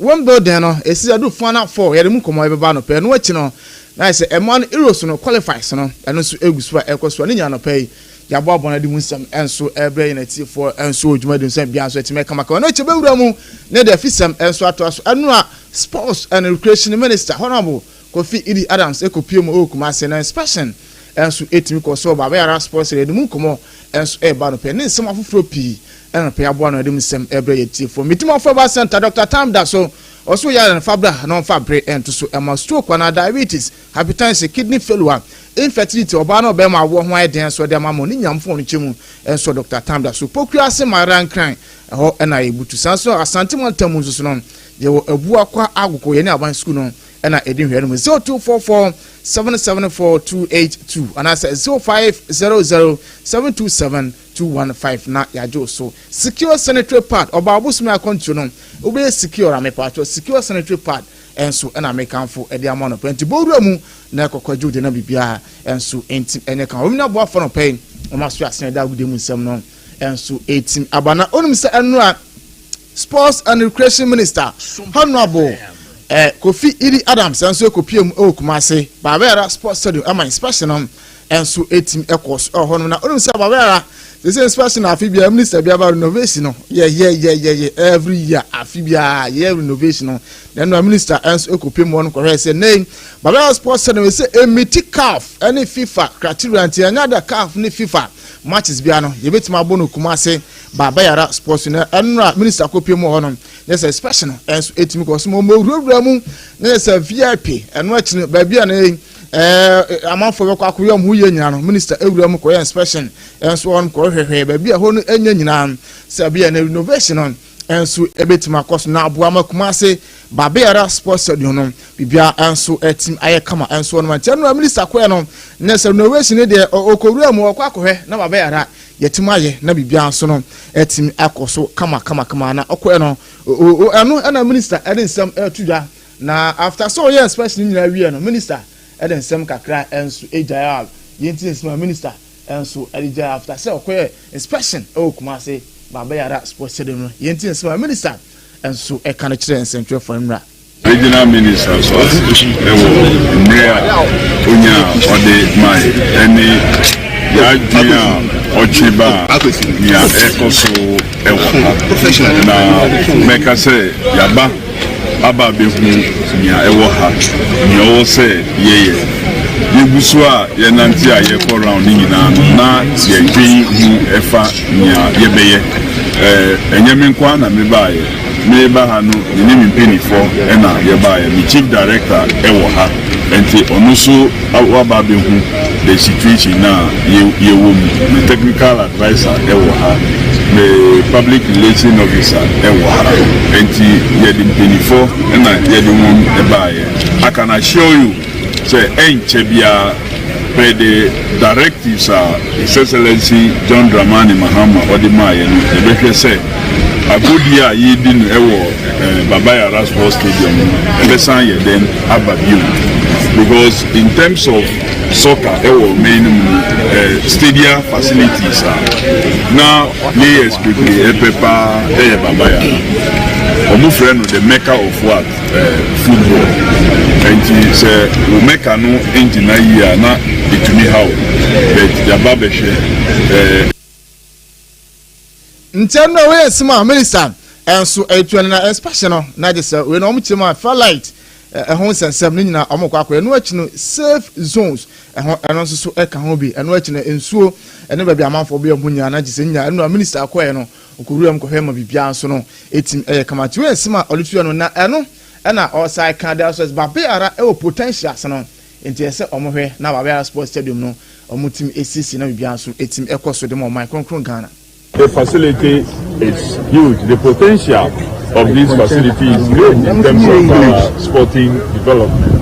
one building no esi adu fana 4 yere mu komo e ba no pe no achi no na se e man Euros no qualifies no eno so egusu a ekoso ne nya no pe yabo abona di munsam enso ebre yinati for enso odwuma di nsam bia so etime kama no chebe wura mu ne de fisam enso ato anu a sports and recreation minister honorable Kofi Idi Adams ekopiem Kumase na inspection enso etime ko so baba yara sports le mu komo enso e ba no pe ne nsam afoforo pi ena pe yabo na di munsam ebre yati for mitimo for ba center Dr. Tamda so also ya fabra no fabre ento so ema stroke na diabetes hypertension kidney failure infertility oba na oba ma wo ho eden so de ma mo ni nyamfo no chemu enso Dr. Tamda so pokua se maran kran ho na ebutu sanso asante montamu so no ye wo abu akwa agoko ye ni aban school no na edin hwe no 0244 774282 and as 0500727215 na yajo so secure sanitary pad oba abusumi akontu no obe secure amepato secure sanitary pad enso na mekanfo ede amano penti bowura mu na ekokwajo de na bibia enso enti ene kan omina bo afo no pen o maso asen da gude mu nsem no enso 18 abana onum se enura sports and recreation minister honorable Kofi Idi Adams enso ekopiem Kumase Bavera Sports Stadium ama inspection on enso 18 ekos hono na onum se Bavera the same inspection afibia minister bia ba renovation no yeah every year afibia yeah renovation no then no minister enso ekopiem won ko say name Bavera Sports Stadium say emiti CAF any FIFA criteria anti anyada CAF ni FIFA matches bia no ye betima bono Kumase Bavera Sports na enra minister kopiem hono yes inspection enso 18 ko so mo wura mu na say VIP eno achi ba bia na amanfo be kwa koyam hu ye nyina no minister ewura mu ko inspection enso on ko hwehwe ba bia ho no enya nyina say bia na renovation on enso ebetima koso na aboa Kumase Bavera Sports Stadium no bibia enso etim aye kama enso no mantia no minister ko no na say renovation de okowura mu kwa kohwe na Bavera yetima aye na bibia enso no etim akoso kama na okwe no anu ana minister edensam etudha na after so yeah inspection nyina wie no minister edensam kakra enso ejaya yenti nsema minister enso ejaya after so okwe inspection Kumase Bavera Sports Stadium yenti nsema minister enso e kan kire nsentwe for nra Regional minister so Unya Ode Mai any Yajia Ochiba Nia Ekoso Ewa na Meka say Yaba Aba Behu Nia Ewa Nia Ose Ye Yebusua Yenantia Yeko round na Yegi Efa Nia Yebeye Enyemenkwa na Mebaye Meba hanu ni mpeni for ena yeba mi chief director ewo ha enti onusu awaba be hu the situation na ye wo mi technical advisor ewo ha the public relation officer ewo ha enti ye the mpeni for ena ye the one eba ye I can assure you say enche bia per the directives His Excellency John Dramani Mahama Odimaye no the be say Agodia yidin ewo Babaya Sports Stadium ebesan ye then ababiu because in terms of soccer ewo main stadium facilities now players quickly epepa Babaya omu friend the maker of what football and he say we make no engine here na itumi how but the babeshe Ntendo we sima minister enso etuan na expansion no na je say we no mchima fa light ehon sensem ni nyina omokwa eno achi no safe zones eno nso so eka ho bi eno achi no ensuo ene ba bi amanfo bi amunya na je say nya eno minister akoye no okuruam kohwe ma bibia nso no etim kamati we sima olutua no na eno na osai kan da so ba be ara e potential no enti ese omohwe na Babaya Sports Stadium no omutim esisi na bibia nso etim ekoso de mo micron Ghana. The facility is huge. The potential of this facility is great in terms of sporting development.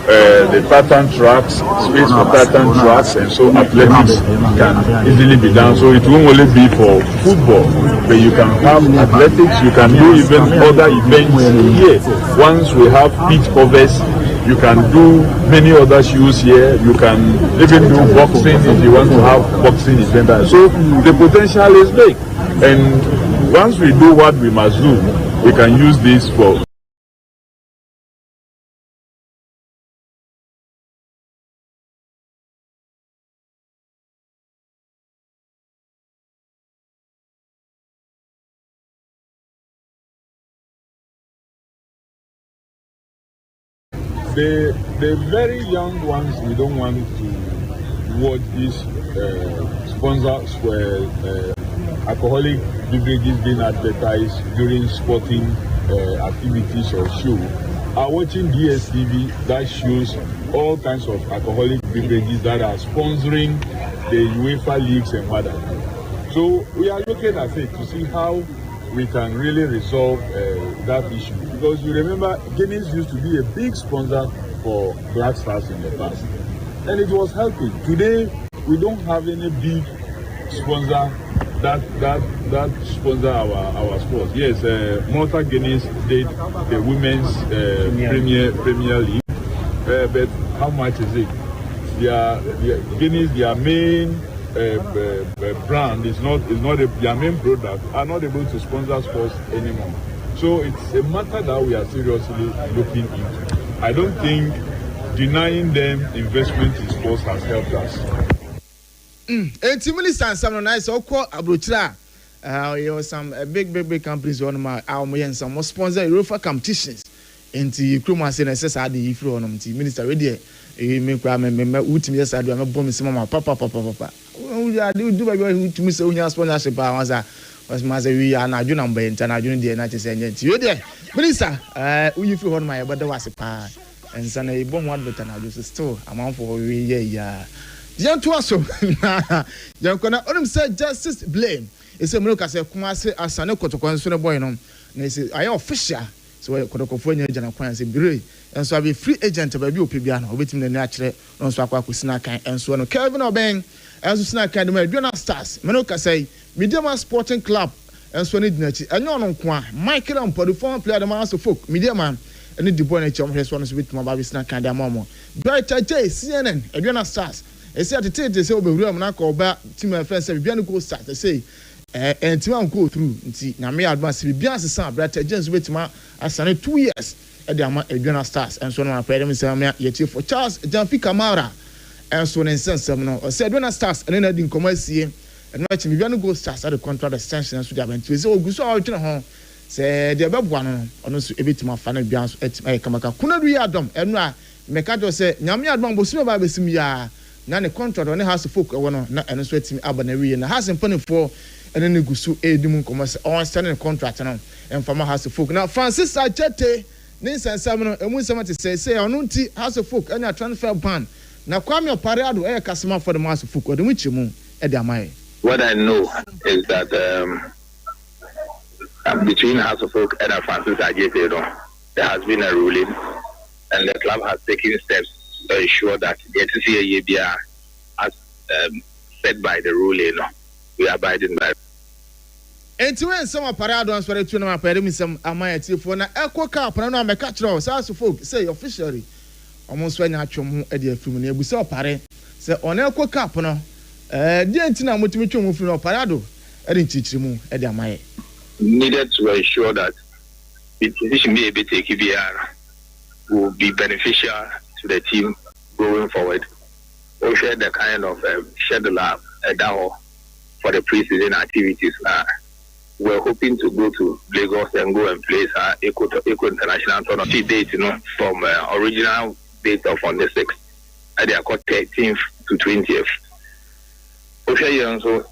The tartan tracks, space for tartan tracks, and so athletics can easily be done. So it won't only be for football, but you can have athletics, you can do even other events here. Once we have pitch covers, you can do many other shows here. You can even do boxing if you want to have boxing event. So the potential is big. And once we do what we must do, we can use this for. The very young ones, we don't want to watch these sponsors for alcoholic beverages being advertised during sporting activities or show. Are watching DSTV that shows all kinds of alcoholic beverages that are sponsoring the UEFA leagues and what have you. So we are looking at it to see how we can really resolve that issue, because you remember Guinness used to be a big sponsor for Black Stars in the past, and it was helping. Today we don't have any big sponsor that sponsor our sports. Yes, Malta Guinness did the women's Premier League, but how much is it? Guinness, their main brand is not their main product, are not able to sponsor sports anymore. So it's a matter that we are seriously looking into. I don't think denying them investment in sports has helped us. Minister some nice abrochira some big companies on my some sponsor UEFA competitions into Kruma say necessary the ifro on minister ready me kwa me utimi yes adu me bom sima papa we do by utimi say unya sponsorship was maze we are na aduna mba enta na aduna de na chese nyenti yo de minister uyi fi hon my bada wase pa ensa na ibom advert na adu still amount for we ya Janto aso Jankona onum say justice blame ese mro ka say kuma say asane kotokon so ne boy no na say aye official so kotokofo nya jana kwan say bire enso abi free agent ba bi opebia na obetim na akire no so akwa kusina kan enso no Kelvin Oben enso sina kan dem Adriana Stars mro ka say Mediama Sporting Club enso ne dinachi enyo no nko a Michael Ampadu former player dem aso folk Mediama ene di boy na chom hweso no so betima ba bi sina kan dem momo Brighter J CNN Adriana Stars ese atete se obewura am na ka oba team friends say bia no go start say enti wan go through nti na me advance bia asesa brata agents betima asane 2 years the Adriana Stars and so on. Yeti for Charles Jampi Kamara and so on and sense. I said Adriana Stars and then I didn't come see and watching me go stars at the contract extension and so they have been to so good so home. Say the above one on us a bit more fun beyond at my Kamaka. Kuna do Adam and Mekato say Namia Don Bosima Babesimia. None contract on the house of folk one and sweating Abanary and has in funny for and then go so a demon commerce on standing contract and from a house of folk. Now Francis Achete, Nins and Salmon and when someone to say on house of folk and a transfer ban. Now Kwame Parado air customer for the mass of folk or the witch moon at the Amai. What I know is that between House of Folk and Francis Achete, there has been a ruling and the club has taken steps to ensure that the Acheampong Abia, as said by the ruling, we are abiding by. And to when some parado and swear to my parents, Amaya for an echo cap and I'm a catcher, South folk say officially almost when I come at the Fumania, we saw Pare say on echo cap, no, Dientina Motivitum from Parado, I didn't teach him at the Amaya. Needed to ensure that the decision may be taken will be beneficial to the team going forward. We share the kind of schedule for the pre-season activities. We're hoping to go to Lagos and go and place our Eco International Tournament date, from original date of on the 6th, and they are called 13th to 20th. We share also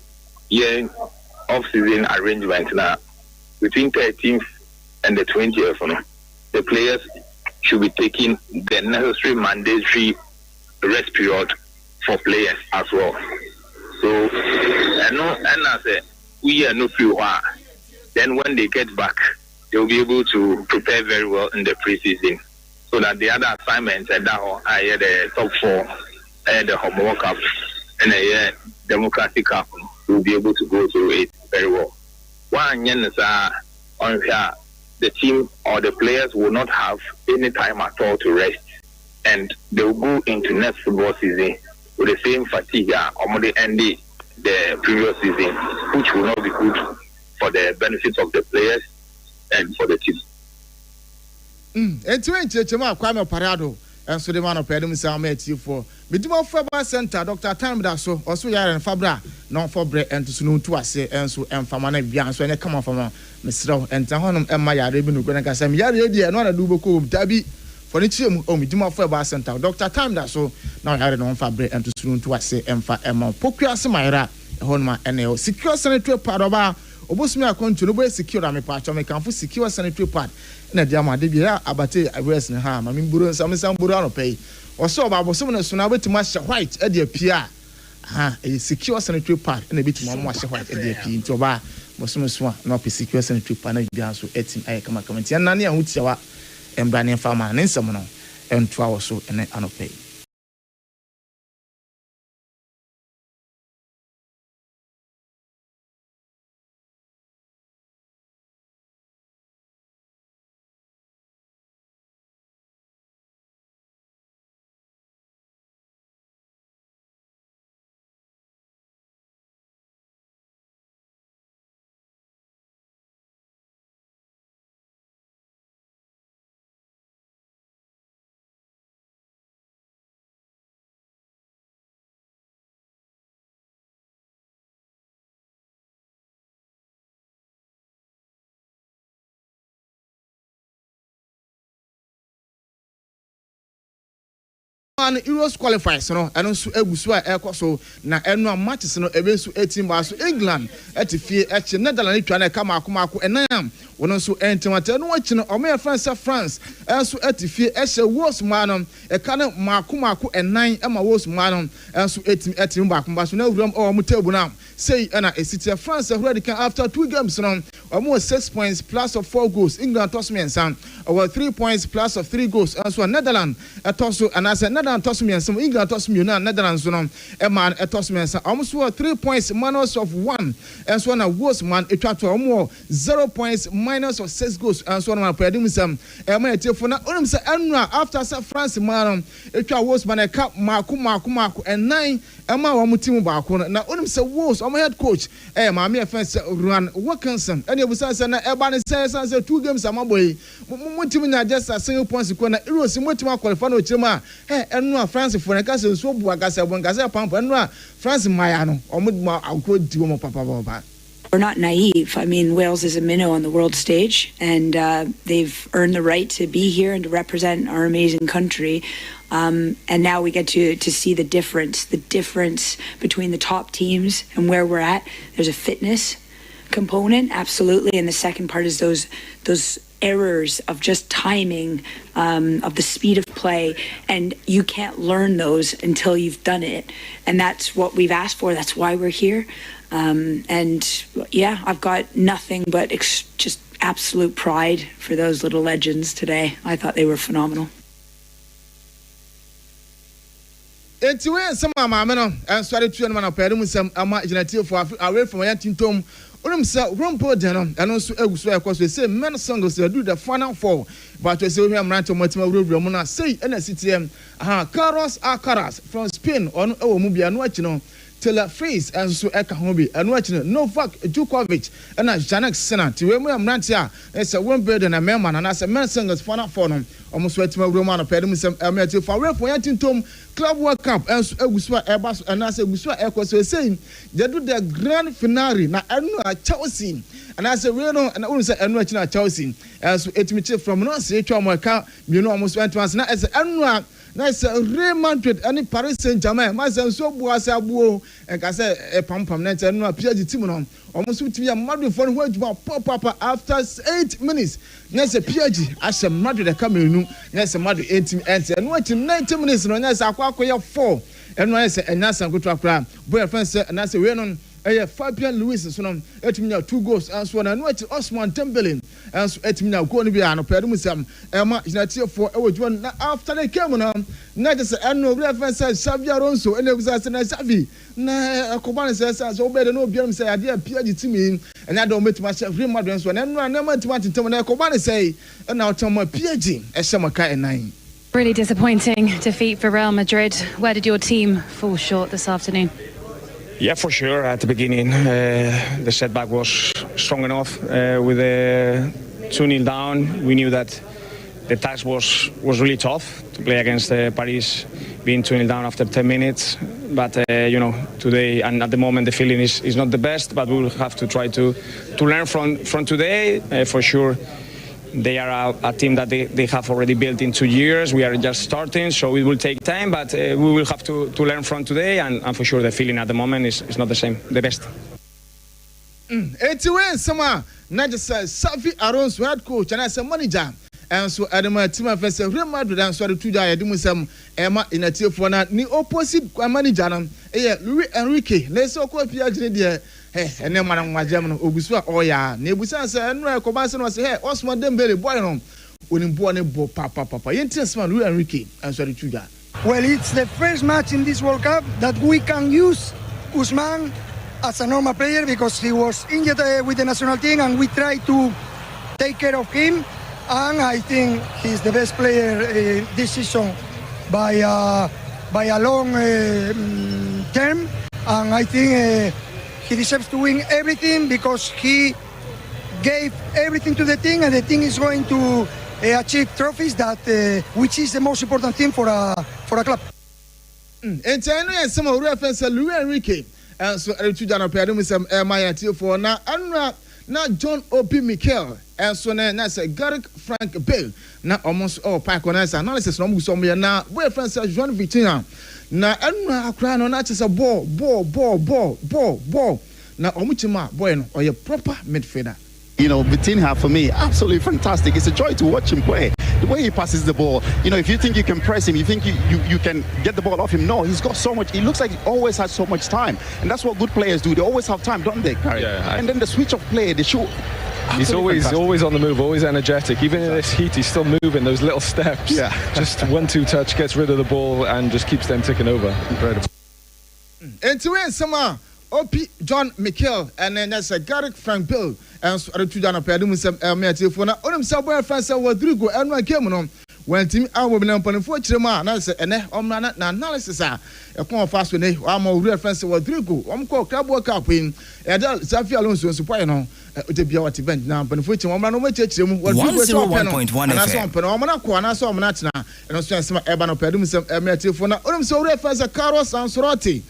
off-season arrangement now between 13th and the 20th. The players should be taking the necessary mandatory rest period for players as well. So, and I say we are no few. Then when they get back, they'll be able to prepare very well in the preseason, so that the other assignments and the top 4, the Homework Cup, and the Democratic Cup will be able to go through it very well. One is on here. The team or the players will not have any time at all to rest, and they will go into next football season with the same fatigue or the end the previous season, which will not be good for the benefits of the players and for the team. And to Chema Kwame Parado and so the man of Pedum Salmet for Midimo Fabra Center, Dr. Tamdaso, also Yar and Fabra, non for bread and to Sunu to us, and so and Famana Bian, so I come from Mr. and Tahonum and Maya Rebinu Granacasam Yari and one of Duboco, Dabi, for the Chim, Midimo Fabra Center, Dr. Tamdaso, now had on Fabre and to Sunu to us, and for Emma Pocria Samira, Honma and secure sanitary paroba. Obosumi akonto no be secure am pa cho me kan fu secure sanitary pad na dia ma de bia abate address ne ha ma me mburu nsam mburu ano pay oso ba bosom na so na betima hye white e de pia ha e secure sanitary pad na betima mo hye white e de pia nti oba bosom so na pe secure sanitary pad na bia so etim ay kama kama nti na ne ahutiawa embra ne fama ne nsam no ento awo so ene ano pay. And Euros qualifiers, and also Ebusua Ecoso, na annual matches, Ebesu 18 bars, England, Etifie, Netherlands, Kamaku, and Nam, when also Antimater, watching Omea France, and so Etifie, Esha was manum, a canon Makumaku, and 9 Emma was manum, and so 18 Etim but no room or Mutebunam. Say, Anna, a city of France already can after 2 games, almost 6 points plus of 4 goals, England toss me and son, over 3 points plus of 3 goals, and so Netherlands, a toss, and I said, Netherlands toss me and some England toss me, Netherlands, a man, a toss me and son, almost 3 points minus of 1, and so on a worse man, it tried to more 0 points minus of 6 goals, and so on my prediction, and my telephone, after France, man, it was worse man, a cup, Maku, and 9, Emma wa mutim baako no na onim se Wolves omo head coach maame offense Ruan Wilkinson and ebusa se na eba ne say 2 games amaboy mutim nya just a single points ko na Eros mutim qualify no chima enu a France for na kase so bu agase bon kase pampa enu a France maya no omo akro di mo papa baba. We're not naive. I mean, Wales is a minnow on the world stage, and they've earned the right to be here and to represent our amazing country. And now we get to see the difference between the top teams and where we're at. There's a fitness component, absolutely, and the second part is those errors of just timing, of the speed of play, and you can't learn those until you've done it. And that's what we've asked for. That's why we're here. And yeah, I've got nothing but just absolute pride for those little legends today. I thought they were phenomenal. Entiwe sama maame no answare tu no na pere mu sam ama generative for away from yan tintom onum say rumpo den no eno so aguso ekoso say men singles do the final four but we say we amranto matima wurowura mu na say na citiem Carlos Alcaraz from Spain on ewo mu bia no achi no Taylor Fritz and so eka hobi eno achi no Novak Djokovic and Jannik Sinner ti we mu amranto a say one better na men man na say men singles final four no almost wetima wurowura na pere mu sam amati for away from yan tintom Club World Cup and Eguswa Airbus and as Eguswa Equus saying they do the grand finale na Chelsea and as a Reno and only say Enua Chelsea as it from no say Chomaka, you know, almost went to us now as Enua. Nice Real Madrid and Paris Saint-Germain. My son so boas abuo and I say a pam net and no appear the team on almost to be a Madrid for which pop up after 8 minutes. Yes, a PG as a Madrid coming. Yes, a Madrid 18 and watching 90 minutes. No, yes, I 4 and no, yes, and that's a good track. Boy, friends, and that's a Renon. Fabian Luis so no etimi 2 goals and so na no Osman Dembele and so etimi na go no bia no pere musam ema United for ewojuan na after the game na just eno reference Xavi Alonso and ebusa na Xavi na akobane say so be no bia say ade apia di timi and na do metima chef Real Madrid so na no na metima tintem na akobane say na otoma PG e shemaka enan. Really disappointing defeat for Real Madrid. Where did your team fall short this afternoon? Yeah, for sure. At the beginning, the setback was strong enough. With the 2-0 down, we knew that the task was really tough to play against Paris, being 2-0 down after 10 minutes. But today and at the moment, the feeling is not the best. But we will have to try to learn from today. For sure, they are a team that they have already built in 2 years. We are just starting, so it will take time, but we will have to learn from today, and for sure the feeling at the moment is not the same, the best. 81 sama na just Xavi Alonso head coach and as a manager and so Adama team of Real Madrid and so to die do musam Emma in a team for na ni opposite manager no Luis Enrique let's so ko pia gine there and then man German Ogusua oya na ebusa say eno ekobase no say Osman Dembele boy no onimbo ne bo papa yentia Luis Enrique and so to die. Well, it's the first match in this World Cup that we can use Usman as a normal player because he was injured with the national team and we try to take care of him, and I think he's the best player this season by a long term, and I think he deserves to win everything because he gave everything to the team and the team is going to achieve trophies that which is the most important thing for a club. And China some reference Luis Enrique and so to Dana Pedro some my for now na John Obi Mikel and so na say Gareth Frank Bale na almost all pack on us analysis no so me na reference Joan Vitinha na anu akra no na chese ball na omuchima boy no or proper midfielder. You know, Vitinha for me, absolutely fantastic. It's a joy to watch him play. The way he passes the ball, you know, if you think you can press him, you think you can get the ball off him. No, he's got so much. He looks like he always has so much time, and that's what good players do. They always have time, don't they, Carrie? Yeah, and then the switch of play, they show. He's always on the move, always energetic. Even in this heat, he's still moving those little steps. Yeah, just 1-2 touch, gets rid of the ball, and just keeps them ticking over. Incredible. And to win, Sompa. Opi John Mikel and then that's a Gareth Frank Bill and so to Dana Pedro some for na onim Sompa fans Rodrigo and one came on when team our women mpanimfo kyerɛ mu a na sɛ ɛnɛ ɔmra na analysis a ɛkɔn ɔfa so ne ama owura fɛnse wɔ Rodrigo ɔmkɔ Club Cup yin ɛda Safi Alonso nso pɔyɛ no ɔde bia wɔte bench na mpanimfo kyerɛ ɔmra no wɔkyerɛ mu wɔ Rodrigo so ɔpɛ no anaasɛ ɔmpɛ no ɔmra kɔ anaasɛ ɔmra tena ɛno so ɛsɛm ɛba no pɛdum sɛm ɛmɛtifo na ɔnom sɛ owura fɛnse Carlos Ancelotti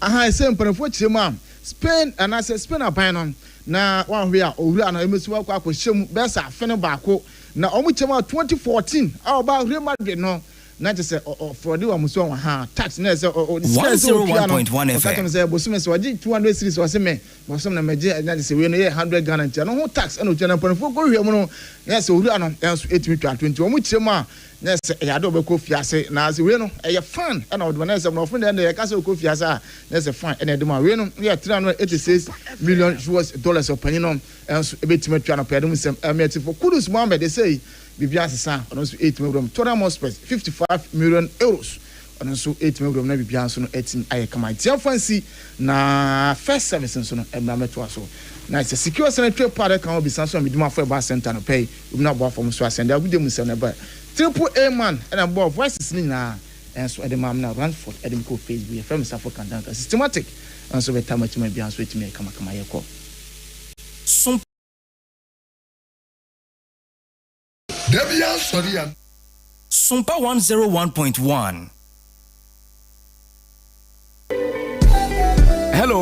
aha ɛsɛ mpanimfo kyerɛ mu a Spain anaasɛ Spain aban no na one hwe a owura na emesu akɔ akɔhyɛ mu bɛsa afene baako na ɔmo kyɛm a 2014 a ɔba Real Madrid no na kyerɛ sɛ Frodi wa muso wa ha tax na sɛ 101.1 FM ɔka sɛ bosom sɛ ɔgye 200 series ɔsɛ me bosom na megye na sɛ we no yɛ 100 Ghana ntia no ho tax ɛna ɔtwa na panfo kɔ hwɛ mu no na sɛ owura no ɛnso etimi twa 20 ɔmo kyerɛ mu a na sɛ ɛyɛ ade ɔbɛkɔ fiase na sɛ we no ɛyɛ fan ɛna ɔde na sɛ no ɔfo na ɛyɛ ka sɛ ɔkɔ fiase a na sɛ fan ɛna ɛde ma we no yɛ 386 million US dollars ɔpanyi no ɛnso ebetimi twa no pɛde mu sɛm ɛmɛtifo Kudus Mohammed they say bibia sesa ono so 8 million Tottenham Hotspur 55 million euros ono so 8 million na bibia so no 18 aye kama tia fancy na first service so no emra meto aso na it's a secure sanitary pad kan obi sanso meduma for bar center no pay obi na bo afom so asende agudem nsem na ba triple A man and bo voices ni na enso ede mam na Ranford ede ko Facebook FM Safo kan dan systematic enso beta machima bia so etimi kama ye ko Sompa 101.1. Hello.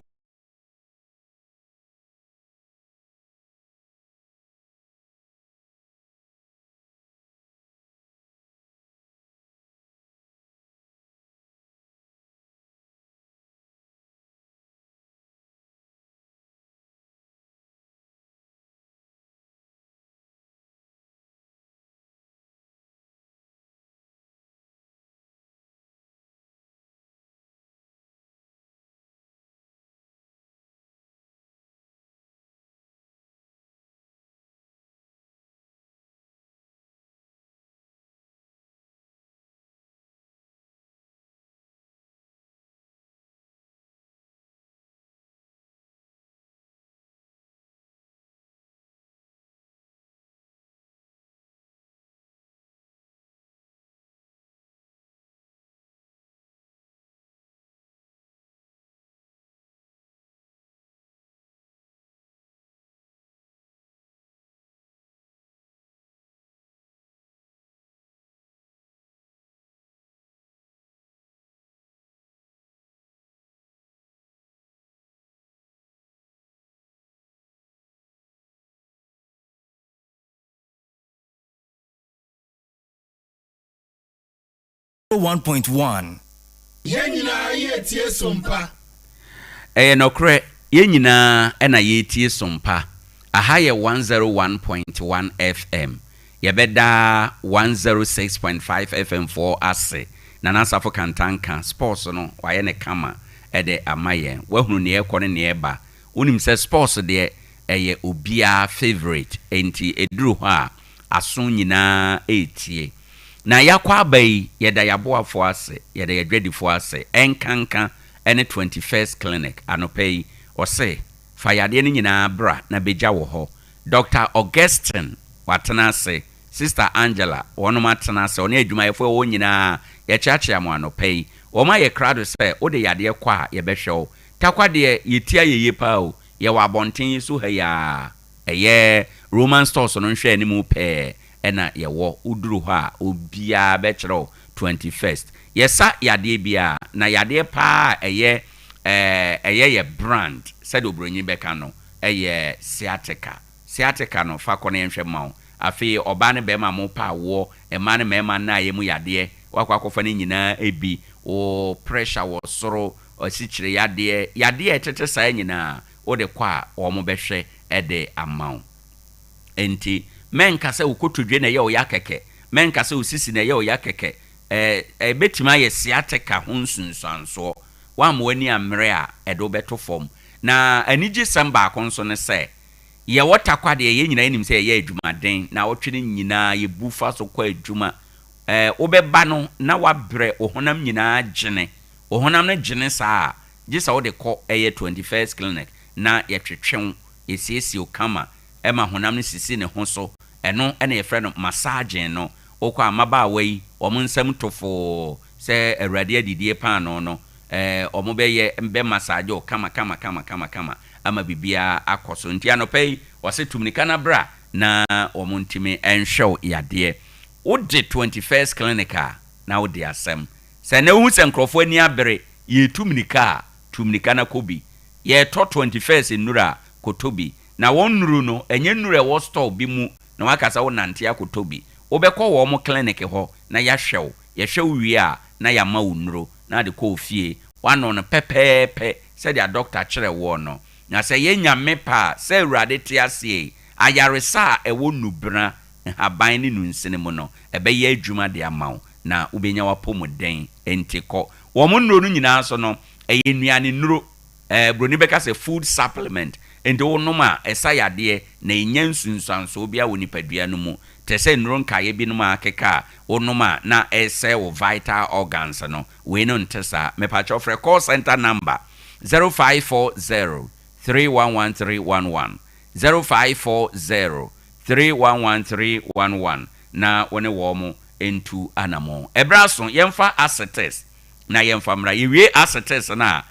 Yenyina yetie Sompa. Nokre yenyina ena yetie Sompa. Aha ye 101.1 FM. Yebeda 106.5 FM for ase. Nana Safo Kantanka sports no waye ne kama ede amaye. Wahunu ne ekone ne eba. Unim se sports de eye obia favorite enti eduru ho a aso nyina etie. Na yakwa abai yeda yaboafo ase yeda yadwadifo ase enkanka ene 21st clinic anopei ose fayade ni nyina bra na beja wo ho Dr. Augustine watena ase Sister Angela wono matena ase one adwumayefo wo nyina ye chiachia mo anopei wo ma ye krado se ode yade kwa ye behwew takwa de yetia yeye pa o ye wa bonten so ha ya eye Roman stores no nhwe animu pe ena yewo uduru ho a obia bechero 21st yesa yade bia na yade pa eye ye brand said obronyi beka no eye sciatica no fa kone nhwe mawo afi oba ne be ma mo pa wo ema ne mema na ye mu yade wakwa kofa ne nyina ebi o pressure wo soro osichire yade tete sa nyina o de kwa o mo behwe ede amount enti men kase ukotodwe na ye o yakeke men kase usisi na ye o yakeke betima ye sciatica hunsunsanso wa mo ani amre a edo beto form na anigi samba akonso ne se ye wotakwa de ye nyina enim se ye adwumaden na wotwe nyina ye bufa so kwa adwuma obeba no na wabre ohonam nyina gene ohonam na gene saa gisa wo de kɔ 21st clinic na ye twetwen esiesi okama ema honam ne sisi ne ho so eno ena ye frɛ no massage no okwa amabaawa yi omo nsem tofo se awrade adidie paano no omo be massage kama ama bibia akoso nti anopai wase tumnika na bra na omo ntime enhwew yade wode 21st clinic na wode asem se na hu se nkrofo ani abere ye tumnika na kobi ye to 21st nura kotobi na won nuru no enye nuru e wo store bi mu na wakasa wo nante akotobi obekọ wo mo clinic ho na yahwew wie a na yama wo nuru na de ko ofie wano no pepepe se dia doctor kire wo no na se ye nyame pa se awrade te ase ayaresa e wo nubra haban ni nunsene mu no ebe ye adwuma de amawo na ubenya wapomoden entiko wo mo nuru nyina so no eye nuane nuru broni beka se food supplement enti wo noma esayade na enyansunsanso bia wo nipadua no mu te se nuru nkaye bi no ma keka wo noma na ese wo vital organs no we no ntesa me pa chofre call center number 0540 311 0540 311 na wone wo mo entu anamo ebraso yemfa acetes na yemfa mra yewie acetes na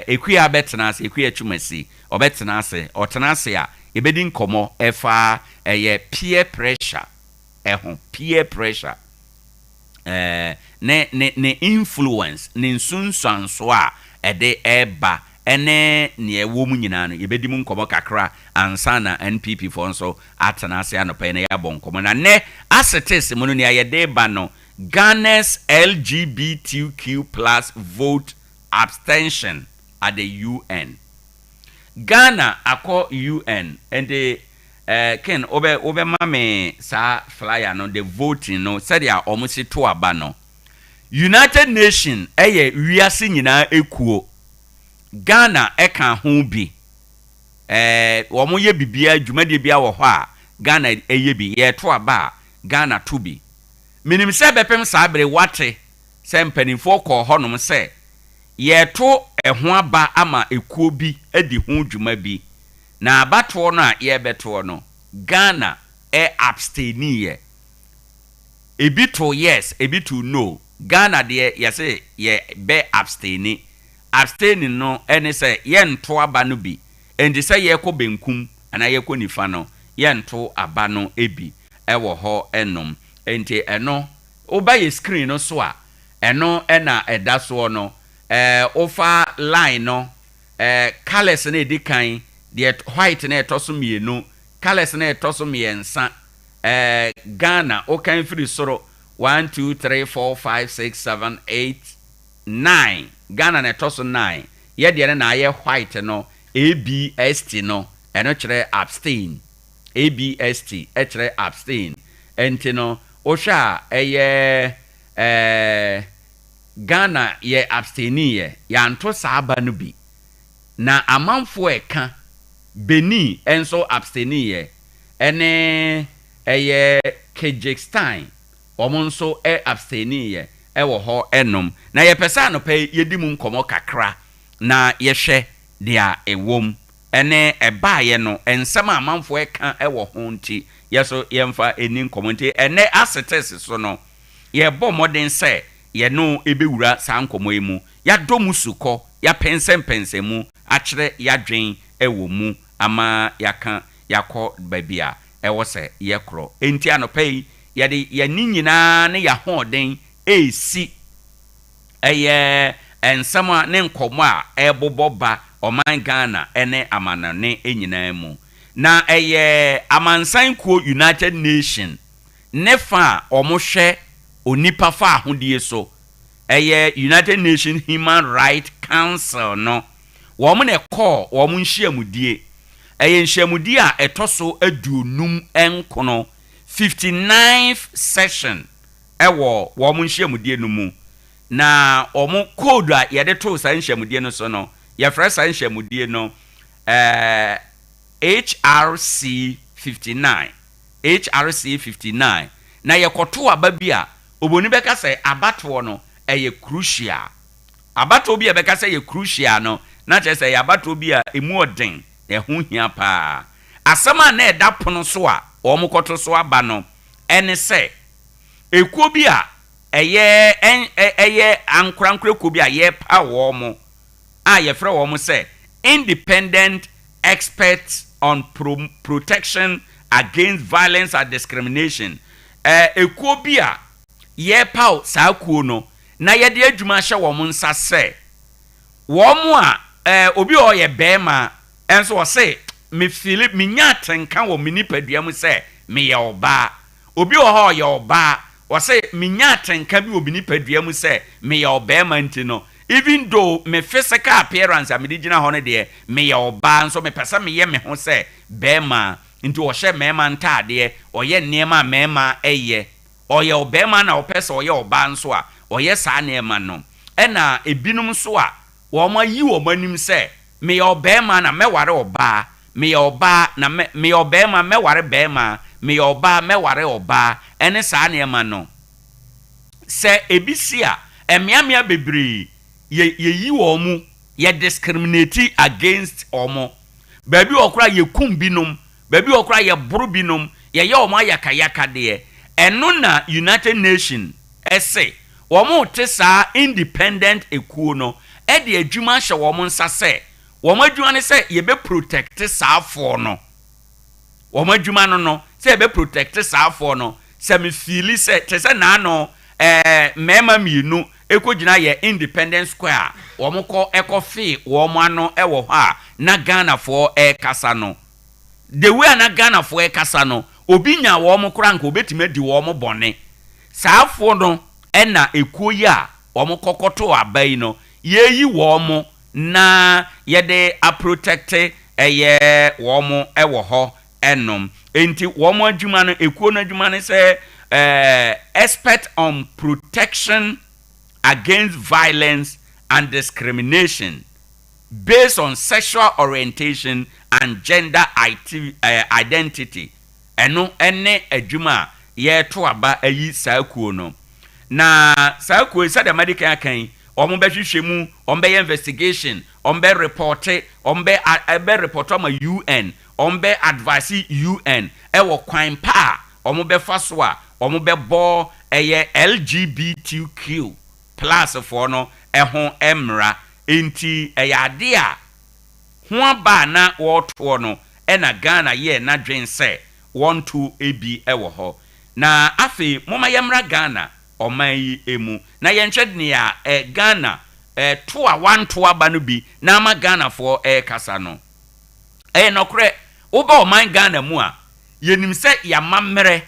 ekuya betena ase ekuya twumasi obetena ase otena ase a ebedi nkomo efa peer pressure peer pressure ne influence ne nsunsanso a ede eba ene ne ewo mu nyina no yebedi mu nkomo kakra ansa na NPP for nso atena ase anopa ne ya bonkomo na ne acetes mu no ne ayede ba no Ghana's LGBTQ+ vote abstention at the UN. Ghana ako UN and the ken obe mame sa flyer no the voting no said ya almost to aba no. United Nations wiase nyina ekuo. Ghana eka ho bi. Omo ye bibia dwumade bia wo ho a Ghana bi ye to aba Ghana to bi. Minim se bepem sa abere wate se mpanimfo ko honom se ye to ho aba ama ekuo bi edi ho dwuma bi na abato no a ye beto no Ghana abstainie ebi to yes ebi to no Ghana de yese ye be abstaining no ene se ye nto aba no bi endi se ye ko benkum ana ye ko nifa no ye nto aba no ebi ewo ho enom enti eno oba ye screen no so a eno ena eda so no ofa line no colors na edikan the white na etoso mienu colors na etoso miensa Ghana o kan free soro 1 2 3 4 5 6 7 8 9 Ghana na etoso 9 ye de na aye white no ABST no eno kire abstain ABST kire abstain enti no o sha Ghana ye abstainie ya nto saaba no bi na amanfo eka Benin enso abstainie ene Kyrgyzstan omonso abstainie wo ho enom na ye pesa no pe yedi mu nkomo kakra na ye hwe dia ewom ene ebaaye no ensem amanfo eka wo ho nti yeso yemfa eni nkomo nti ene acetes so no ye bo modern say ye no ebewura sankomo emu ya domu suko ya pensempensemu akire ya dwen ewo mu ama yaka yakọ babia ewo se ye kro enti anopai ye de ye nyina ne ya hoden esi ensama ne nkomo a eboboba oman Ghana ene amana ne enyina mu na amansan kuo United Nation nefa omohwe onipa fa ahodie so United Nations Human Rights Council no wo mo ne call wo mo nhyiamudie nhyiamudie a etoso aduonum enkono 59th session wo mo nhyiamudie no mu na wo mo code a ye de to sa nhyiamudie no so no ye fra sa nhyiamudie no HRC 59 na ye koto aba bia oboni beka say abato no crucial abato bia beka say crucial no na che say abato bia emu odin ho hia pa asama na eda pono so a omo koto so aba no ene say ekuo bi a ɛyɛ ankorankora ekuo bi a yɛpa wɔn a yɛfrɛ wɔn sɛ independent experts on protection against violence and discrimination. Ekuo bi a yɛpa saa kuo no na yɛde adwuma hyɛ wɔn nsa sɛ wɔn a obi a ɔyɛ bɛrima ɛnso ɔsɛ me feel me nya atenka wɔ me nipadua mu sɛ me yɛ ɔbaa obi wɔ hɔ ɔyɛ ɔbaa ɔsɛ me nya atenka bi wɔ me nipadua mu sɛ me yɛ ɔbɛrima nti no even though me physical appearance a me de gyina hɔ no deɛ me yɛ ɔbaa nso me pɛ sɛ me yɛ me ho sɛ bɛrima nti ɔhyɛ mɛrima ntaadeɛ ɔyɛ nneɛma a mɛrima ɛyɛ ɔyɛ ɔbɛrima na ɔpɛ sɛ ɔyɛ ɔbaa nso a ɔyɛ saa nneɛma no ɛna ebinom nso a wɔn ayi wɔn anim sɛ me yɛ ɔbɛrima na mɛware ɔbaa me yɛ ɔbaa na me yɛ ɔbɛrima mɛware bɛrima me yɛ ɔbaa mɛware ɔbaa ɛne saa nneɛma no sɛ ebi si a mmeammea bebree yɛyi wɔn mu yɛ discriminate against wɔn baabi ɔkora yɛ kum binom baabi ɔkora yɛ boro binom yɛyɛ wɔn ayakayaka deɛ ɛno na United Nations ɛsɛ wɔn te saa independent ekuo no ɛde adwuma hyɛ wɔn nsa sɛ wɔn adwuma ne sɛ yɛbɛ protect saafoɔ no wɔn adwuma no sɛ yɛbɛ protect saafoɔ no sɛ me feel sɛ te sɛ naano mɛɛma mmienu ekogyina yɛ independent square wɔn kɔ ɛkɔ fee wɔn ano ɛwɔ hɔ a na Ghanafoɔ ɛkasa no the way na Ghanafoɔ ɛkasa no obi nya wɔn kora nka obetumi di wɔn bɔne saafoɔ no ɛna ekuo yi a wɔn kɔkɔto aba yi no yɛyi wɔn na yɛde aprotecte ɛyɛ wɔn ɛwɔ hɔ ɛnom enti wɔn adwuma no ekuo no adwuma no sɛ expert on protection against violence and discrimination based on sexual orientation and gender identity ɛno ɛne adwuma a yɛto aba ayi saa kuo no na saa kuo sɛ dɛm ade kan wɔn bɛhwehwɛ mu wɔn bɛyɛ investigation wɔn bɛ report ama UN wɔn bɛ advise UN ɛwɔ kwan pa a wɔn bɛfa so a wɔn bɛbɔ ɛyɛ LGBTQ plus for no ɛho mmra enti ɛyɛ ade a ho aba na wɔtoɔ no ɛna Ghana yɛ na dwen sɛ wɔn to ebi ɛwɔ hɔ na afei moma yɛmra Ghana ɔman yi emu na yɛnhwɛ nea Ghana to a wanto aba no bi na ama Ghanafoɔ kasa no nɔkorɛ woba ɔman Ghana mu a yɛnim sɛ yɛamammerɛ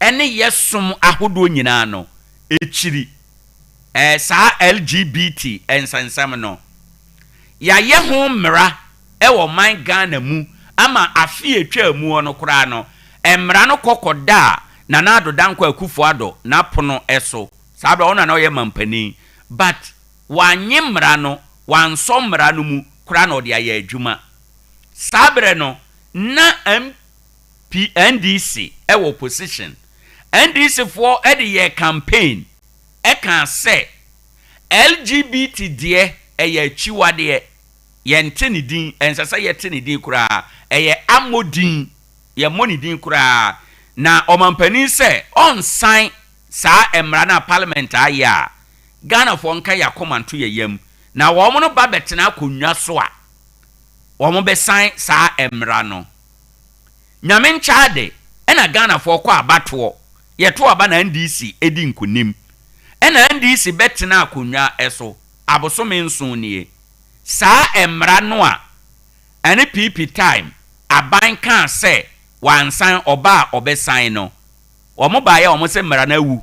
ɛne yɛsom ahodoɔ nyinaa no ɛkyiri saa LGBT nsansam no yɛayɛ ho mmara ɛwɔ ɔman Ghana mu ama afi etwa mu no koraa no mmara no kɔkɔda a na ado danko Akufo-Addo na pono eso sabe ona na oyɛ mampani but wanye mmara no wansɔ mmara no mu kura na ɔde ayɛ adwuma sabre no na NDC ɛwɔ position NDC for ɛde yɛ campaign ɛka sɛ LGBT deɛ ɛyɛ chiwadeɛ yɛnte ne din ɛnsɛ sɛ yɛte ne din kura ɛyɛ amodin yɛ moni din kura na omampani sɛ onsan saa emra na parliament ayɛ a Ghana fo nka ya komanto yeyam na wo mo no ba betena akonnwa so a wo mo be san saa emra no nyame nchaade ena Ghana fo kɔ abato yeto aba na NDC edi nkunim ena NDC betena akonnwa eso abosome nso nie saa emra no a ene PP time aban kan sɛ wansan oba obesan no omo ba ye omo se mmara na wu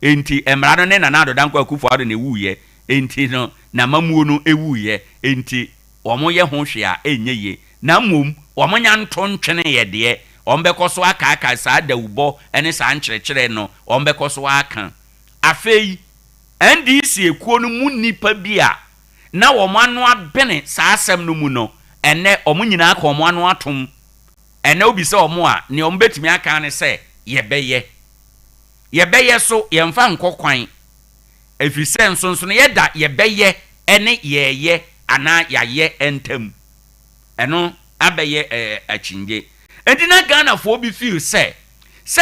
enti mmara no ne na ado danko Akufo-Addo ne wu ye enti no na mamuo no ewu ye enti omo ye ho hwe a enye ye na mom omo nya nto ntwene ye de omo bekoso aka saa dawubo ene saa nkyerɛkyerɛ no omo bekoso aka afei NDC ekuo no mu nipa bi a na omo anu abene saa asɛm no mu no ene omo nyina aka omo anu atom ene obi se omo a ne omo betimi aka ne se yebeye so yemfa nkokwan efise nsonso no yeda yebeye ene yeye ana yaye entam eno abeye achinje enti na Ghana fo bi feel se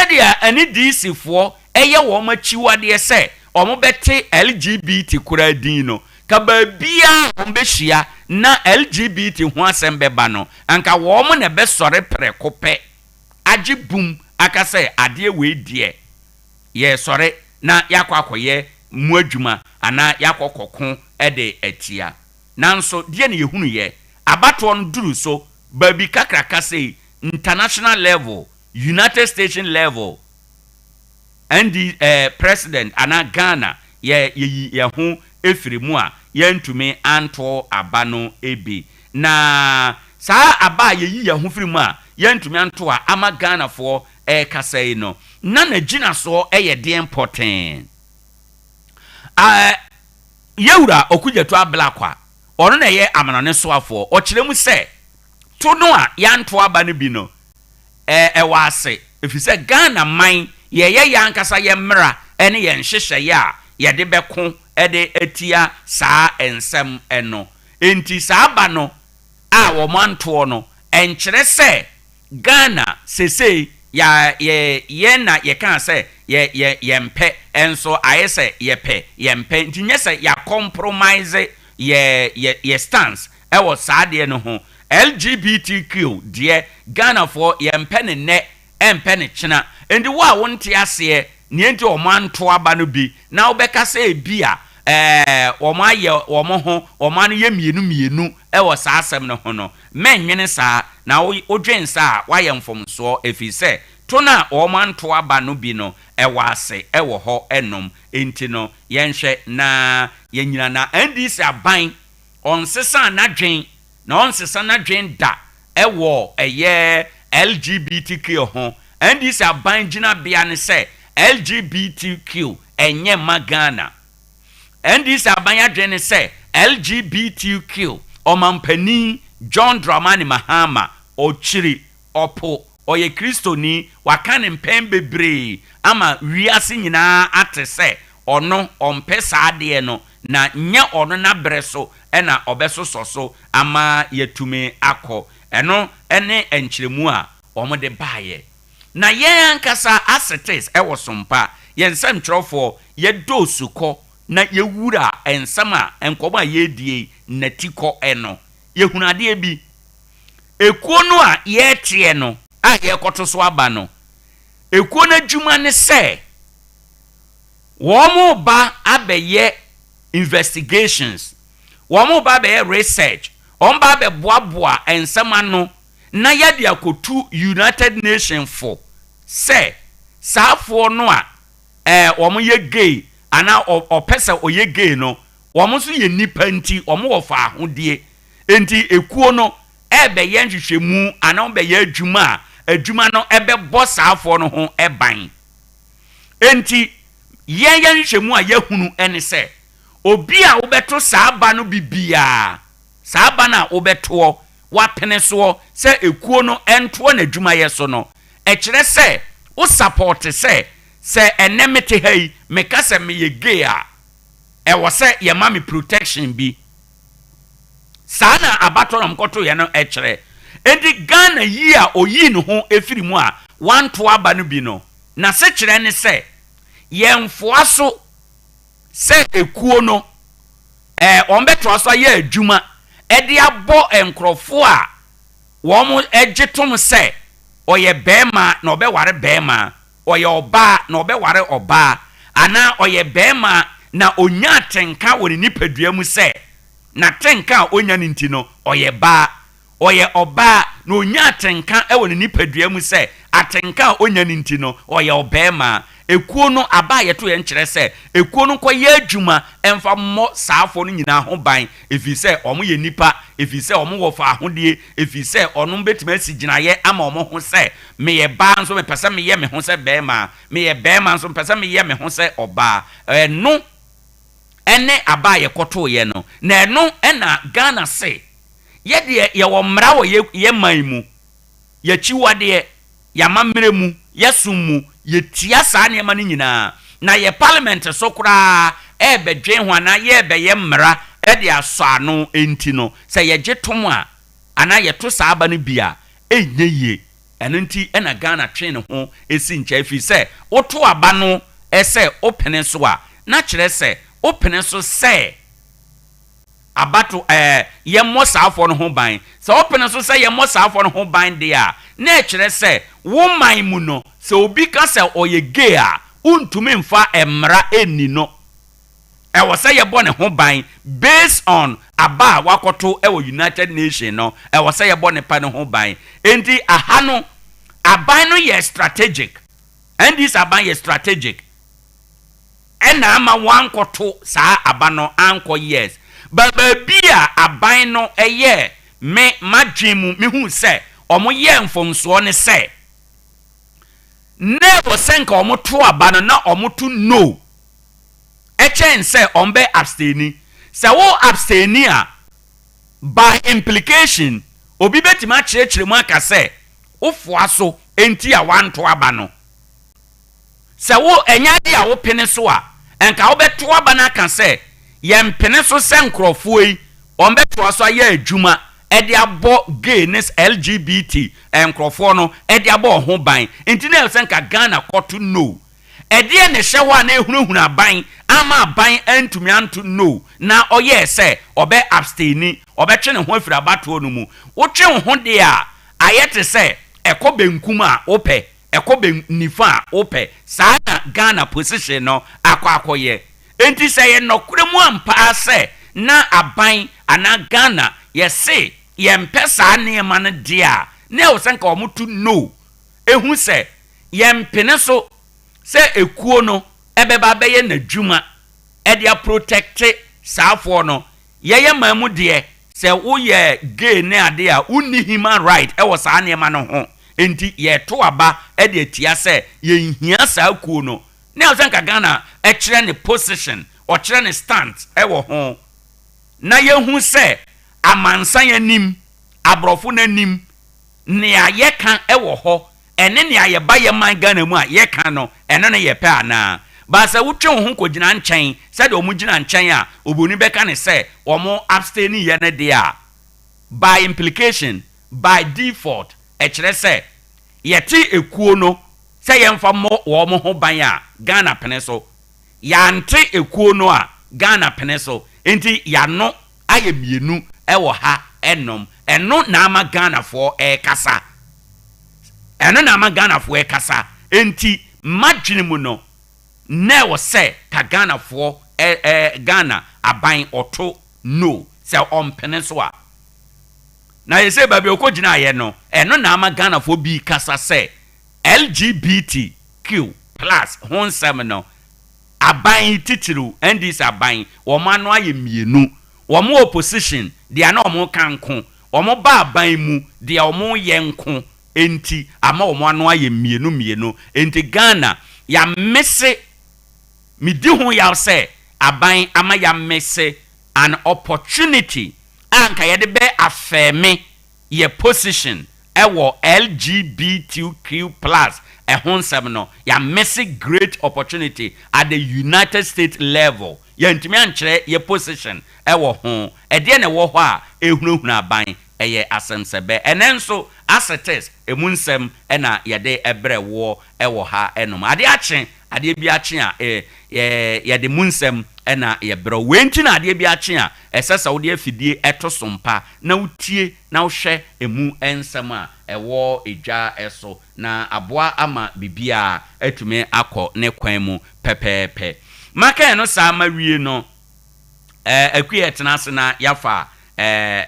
dia ene DC fo eye wo ma chiwade se omo bete LGBT kura din no ka ba bia ombe hia na LGBT ho asem beba no anka wo mo na be sore prekope agi bum aka se ade we die ye sore na yakwakoye mu adwuma ana yakokoko ede atia nanso die na yehunu ye abato on duru so baby kakraka say international level United States level and the president ana Ghana ye ho efirimu a yentumi anto abano ebi na saa aba ye ho firimu a yentumi anto a ama Ghana for kasai no na gina so ye de important yewura okujeto ablakwa ono na ye amanone so afo o kiremu se to no a yanto aba no bi no wase efise Ghana man ye yankasa ye mra ene ye nhyehyɛ ya ye de beko ede etia saa ensem eno enti saa ba no a wo manto no enkyere se Ghana sese ya ye na ye kan se ye mpe enso aye se ye pe ye mpe nti nye se ya compromise ye stance e wo saa de no ho LGBTQ de Ghana for ye mpe ne empe ne chena endi wa wonte ase ne enti o manto aba no bi na obeka se bia o ma ye o mo ho o ma no ye mienu e wo saa asem no ho no menwene saa na odwen saa wa ye mfomso efi se to na o manto aba no bi no e wase e wo ho enom enti no yenhwe na yenyina na ndc aban onsesa na dwen na onsesa na dwen da e wo eye LGBTQ ho ndc aban gina bia ne se LGBTQ enye magana ndc aban adwen ne se LGBTQ omampani John Dramani Mahama ochiri opo oye kristoni wakane mpem bebre ama wiase nyina atese ono ompesa ade no na nya ono na breso ena obeso soso ama yetume akọ eno ene enkyeremu a omode baaye na yen ankasa asetes ewo Sompa yensam twerofo ye dosuko na yewura ensama enkoba yedie natiko eno yehunade bi ekuo no a yetie no a yekoto so aba no ekuo na dwuma ne se womo ba abeye investigations womo ba be research omba be boaboa ensama no na yade akotu United Nations for se saafo no a womo ye gay ana opesa oye gay no womo so ye nipa nti womo wo fa ahodie enti ekuo no ebe ye nhwehwemu ana obe ye adwuma no ebe boss afọ no ho eban enti ye nhwehwemu a yehunu ene se obi a wobeto saaba no bibia saaba na wobeto wapene so se ekuo no ento na adwuma ye so no e kire se wo support se enemete hai meka se me ye gay a e wo se ye ma me protection bi sana abato na mkoto ye no ekere edi Ghana yi a oyi no ho efiri mu a wanto aba no bi no na se kire ne se ye mfoaso se ekuo no ombeto aso ye adwuma edi abo enkrofo a wo mo egitom se oye bema na obeware bema oye oba na obeware oba ana oye bema na onya atenka woni nipadua mu se na tenka onya ninti no oye ba oye oba na onya atenka e woni nipadua mu se atenka onya ninti no oye obema ekuo no aba yeto ye nkyere se ekuo no kwa ye adwuma emfa mo saafo no nyina ho ban efi se omo ye nipa efi se omo wo fa ahodie efi se ono betima si ginaye ama omo ho se me ye ba nso me pese me ye me ho se bema me ye bema nso pese me ye me ho se oba no ene aba ye koto ye no na eno ena Ghana se ye de ye wo mra wo ye man mu ye chiwade ya mamre mu ye sum ye tia saa ne ma nyina na ye parliament so kura bedwen ho na ye be ye mra e de aso ano enti no se ye gitom a ana ye to saa ba no bia enye ye eno nti ena Ghana twen ho esi ncha fi se woto aba no ese open so a na kyerɛ sɛ open so sɛ abato yɛmmɔ saafo no ho ban sɛ open so sɛ yɛmmɔ saafo no ho ban de a na kyerɛ sɛ wo man mu no sɛ obi ka sɛ ɔyɛ gay a untumi mfa emra eni no ɛwɔ sɛ yɛbɔ ne ho ban based on aba wakoto ɛwɔ United Nations no ɛwɔ sɛ yɛbɔ ne pa ne ho ban enti aha no aban no yɛ strategic and this aban yɛ strategic ɛna ama wankoto saa aba no anko yes baba bia aban no ɛyɛ me madwemu mehu sɛ ɔmo yɛ mfomsoɔ ne sɛ never senka ɔmo to aba no na ɔmo to no ɛkyɛn sɛ ɔmbe abstaini sɛ wo abstaini a by implication obi betima kyerɛkyerɛ mu aka sɛ wofoa so enti a wanto aba no sɛ wo ɛnyade a wo pene so a enka wo beto aba na aka sɛ yɛn pene so sɛ nkrɔfoɔ yi ɔmbeto so ayɛ adwuma ɛde abɔ gay nes LGBT nkrɔfoɔ no ɛde abɔ ho ban enti na sɛ nka Ghana kɔto no ɛde ne hyɛ hɔ a na ehunahuna aban ama aban antumi anto no na ɔyɛ sɛ ɔbɛ abstaini ɔbɛtwe ne ho afiri abatoɔ no mu wotwe ho de a ayɛte sɛ ɛkɔ benkum a wopɛ ɛkɔ nifa a wopɛ saa na Ghana position no akɔyɛ enti sɛ yɛ nokure mu ampa sɛ na aban ana Ghana yɛse yɛmpɛ saa nneɛma no de a na ɛwɔ sɛ nka ɔmo to no ehu sɛ yɛmpene so sɛ ekuo no ɛbɛba bɛyɛ n'adwuma ɛde a protect saafoɔ no yɛyɛ mamu deɛ sɛ woyɛ gay ne ade a unni human right ɛwɔ saa nneɛma no ho enti yɛto aba ɛde atia sɛ yɛnhia saa kuo no na ɛwɔ sɛ nka Ghana ɛkyerɛ ne position ɔkyerɛ ne stand ɛwɔ ho na yɛhu sɛ amansan anim abrɔfo n'anim nea yɛka ɛwɔ hɔ ɛne nea yɛba yɛ man Ghana mu a yɛka no ɛno ne yɛpɛ ana ba sɛ wotwe ho kɔgyina nkyɛn sɛ de ɔmo gyina nkyɛn a oboni bɛka ne sɛ ɔmo abstain yɛ ne de a by implication by default ɛkyerɛ sɛ yɛte ekuo no sɛ yɛmfa mmɔ wɔn ho ban a Ghana pene so yɛante ekuo no a Ghana pene so enti yano ayɛ mienu ɛwɔ ha ɛnom ɛno na ama Ghana for ɛkasa ɛno na ama Ghana for ɛkasa enti madwene mu no na ɛwɔ sɛ ka Ghana for Ghana aban ɔto no sɛ ɔmpene so a na yɛsɛ baabi ɔkɔgyina ayɛ no ɛno na ama Ghana for bi kasa sɛ LGBTQ+ ho nsɛm no aban titiru ndis aban wɔn ano ayɛ mienu wɔn opposition deɛ na wɔn ka nko wɔn ba aban mu deɛ wɔn yɛ nko enti ama wɔn ano ayɛ mienu enti Ghana ya mese midi ho ya sɛ aban ama ya mese an opportunity anka yɛde bɛ afɛme yɛ position ɛwɔ LGBTQ+ ɛho nsɛm no ya mese great opportunity at the United States level yɛntumi ankyerɛ yɛ position ɛwɔ ho ɛdeɛ na ɛwɔ hɔ a ehunahuna aban ɛyɛ asɛmsɛbɛ ɛnɛ nso assetes emu nsɛm ɛna yɛde ɛbrɛ wɔ ɛwɔ ha ɛnom adeɛ akye adeɛ bi akye a yɛde mu nsɛm ɛna yɛbrɛ wenti na adeɛ bi akye a ɛsɛ sɛ wode afidie ɛto sompa na wotie na wohwɛ emu nsɛm a ɛwɔ edwa ɛso na aboa ama bibia atumi akɔ ne kwan mu pɛpɛɛpɛ maka no saa ma wie no akui etena ase na yafa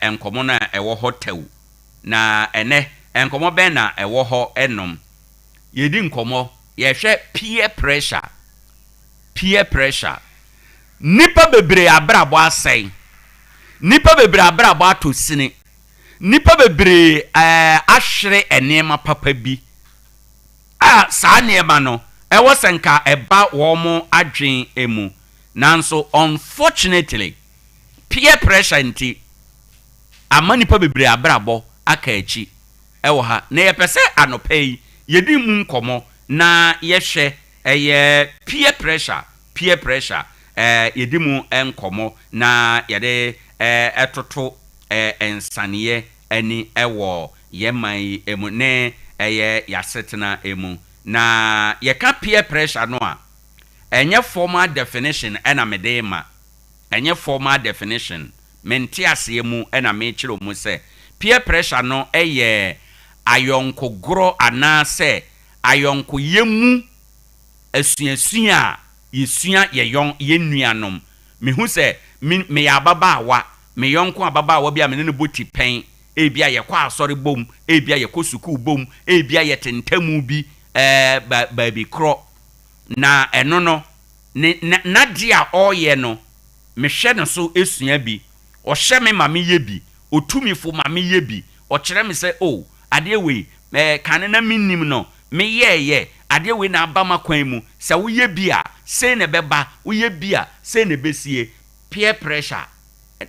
enkomo na ɛwɔ hɔ tew na ene enkomo bɛn na ɛwɔ hɔ ɛnom yedi nkomo yɛhwɛ peer pressure nipa bebre abrabo asɛn nipa bebre abrabo atosini nipa bebre ahwere enema papa bi saa nneɛma no ɛwɔ senka ɛba wɔn adwen emu nanso unfortunately peer pressure nti ama nipa bebre abrabo aka achi ɛwɔ ha na yɛpɛ sɛ anɔpɛ yi yɛdi mu nkɔmɔ na yɛhwɛ ɛyɛ peer pressure yɛdi mu nkɔmɔ na yɛde ɛtoto ensaneɛ ani ɛwɔ yɛman emu ne ɛyɛ yasetena emu na yɛka peer pressure no a enye formal definition ena medema enye formal definition mente asemu ena me kire mu se peer pressure no eye ayonkogro anase ayonko yemu asuasua yesua ye nuanom mehu se me ababaawa me yonko ababaawa bia me ne boti pen ebia ye kwa asori bom ebia ye kosuku bom ebia ye tentamu bi baby kro na eno no na dia oye no me hwe no so esua bi o hye me ma me ye bi otumifo ma me ye bi o kire me se oh ade we kan na minnim no me ye ade we na aba makwan mu se wo ye bi a se ne beba wo ye bi a se ne besie peer pressure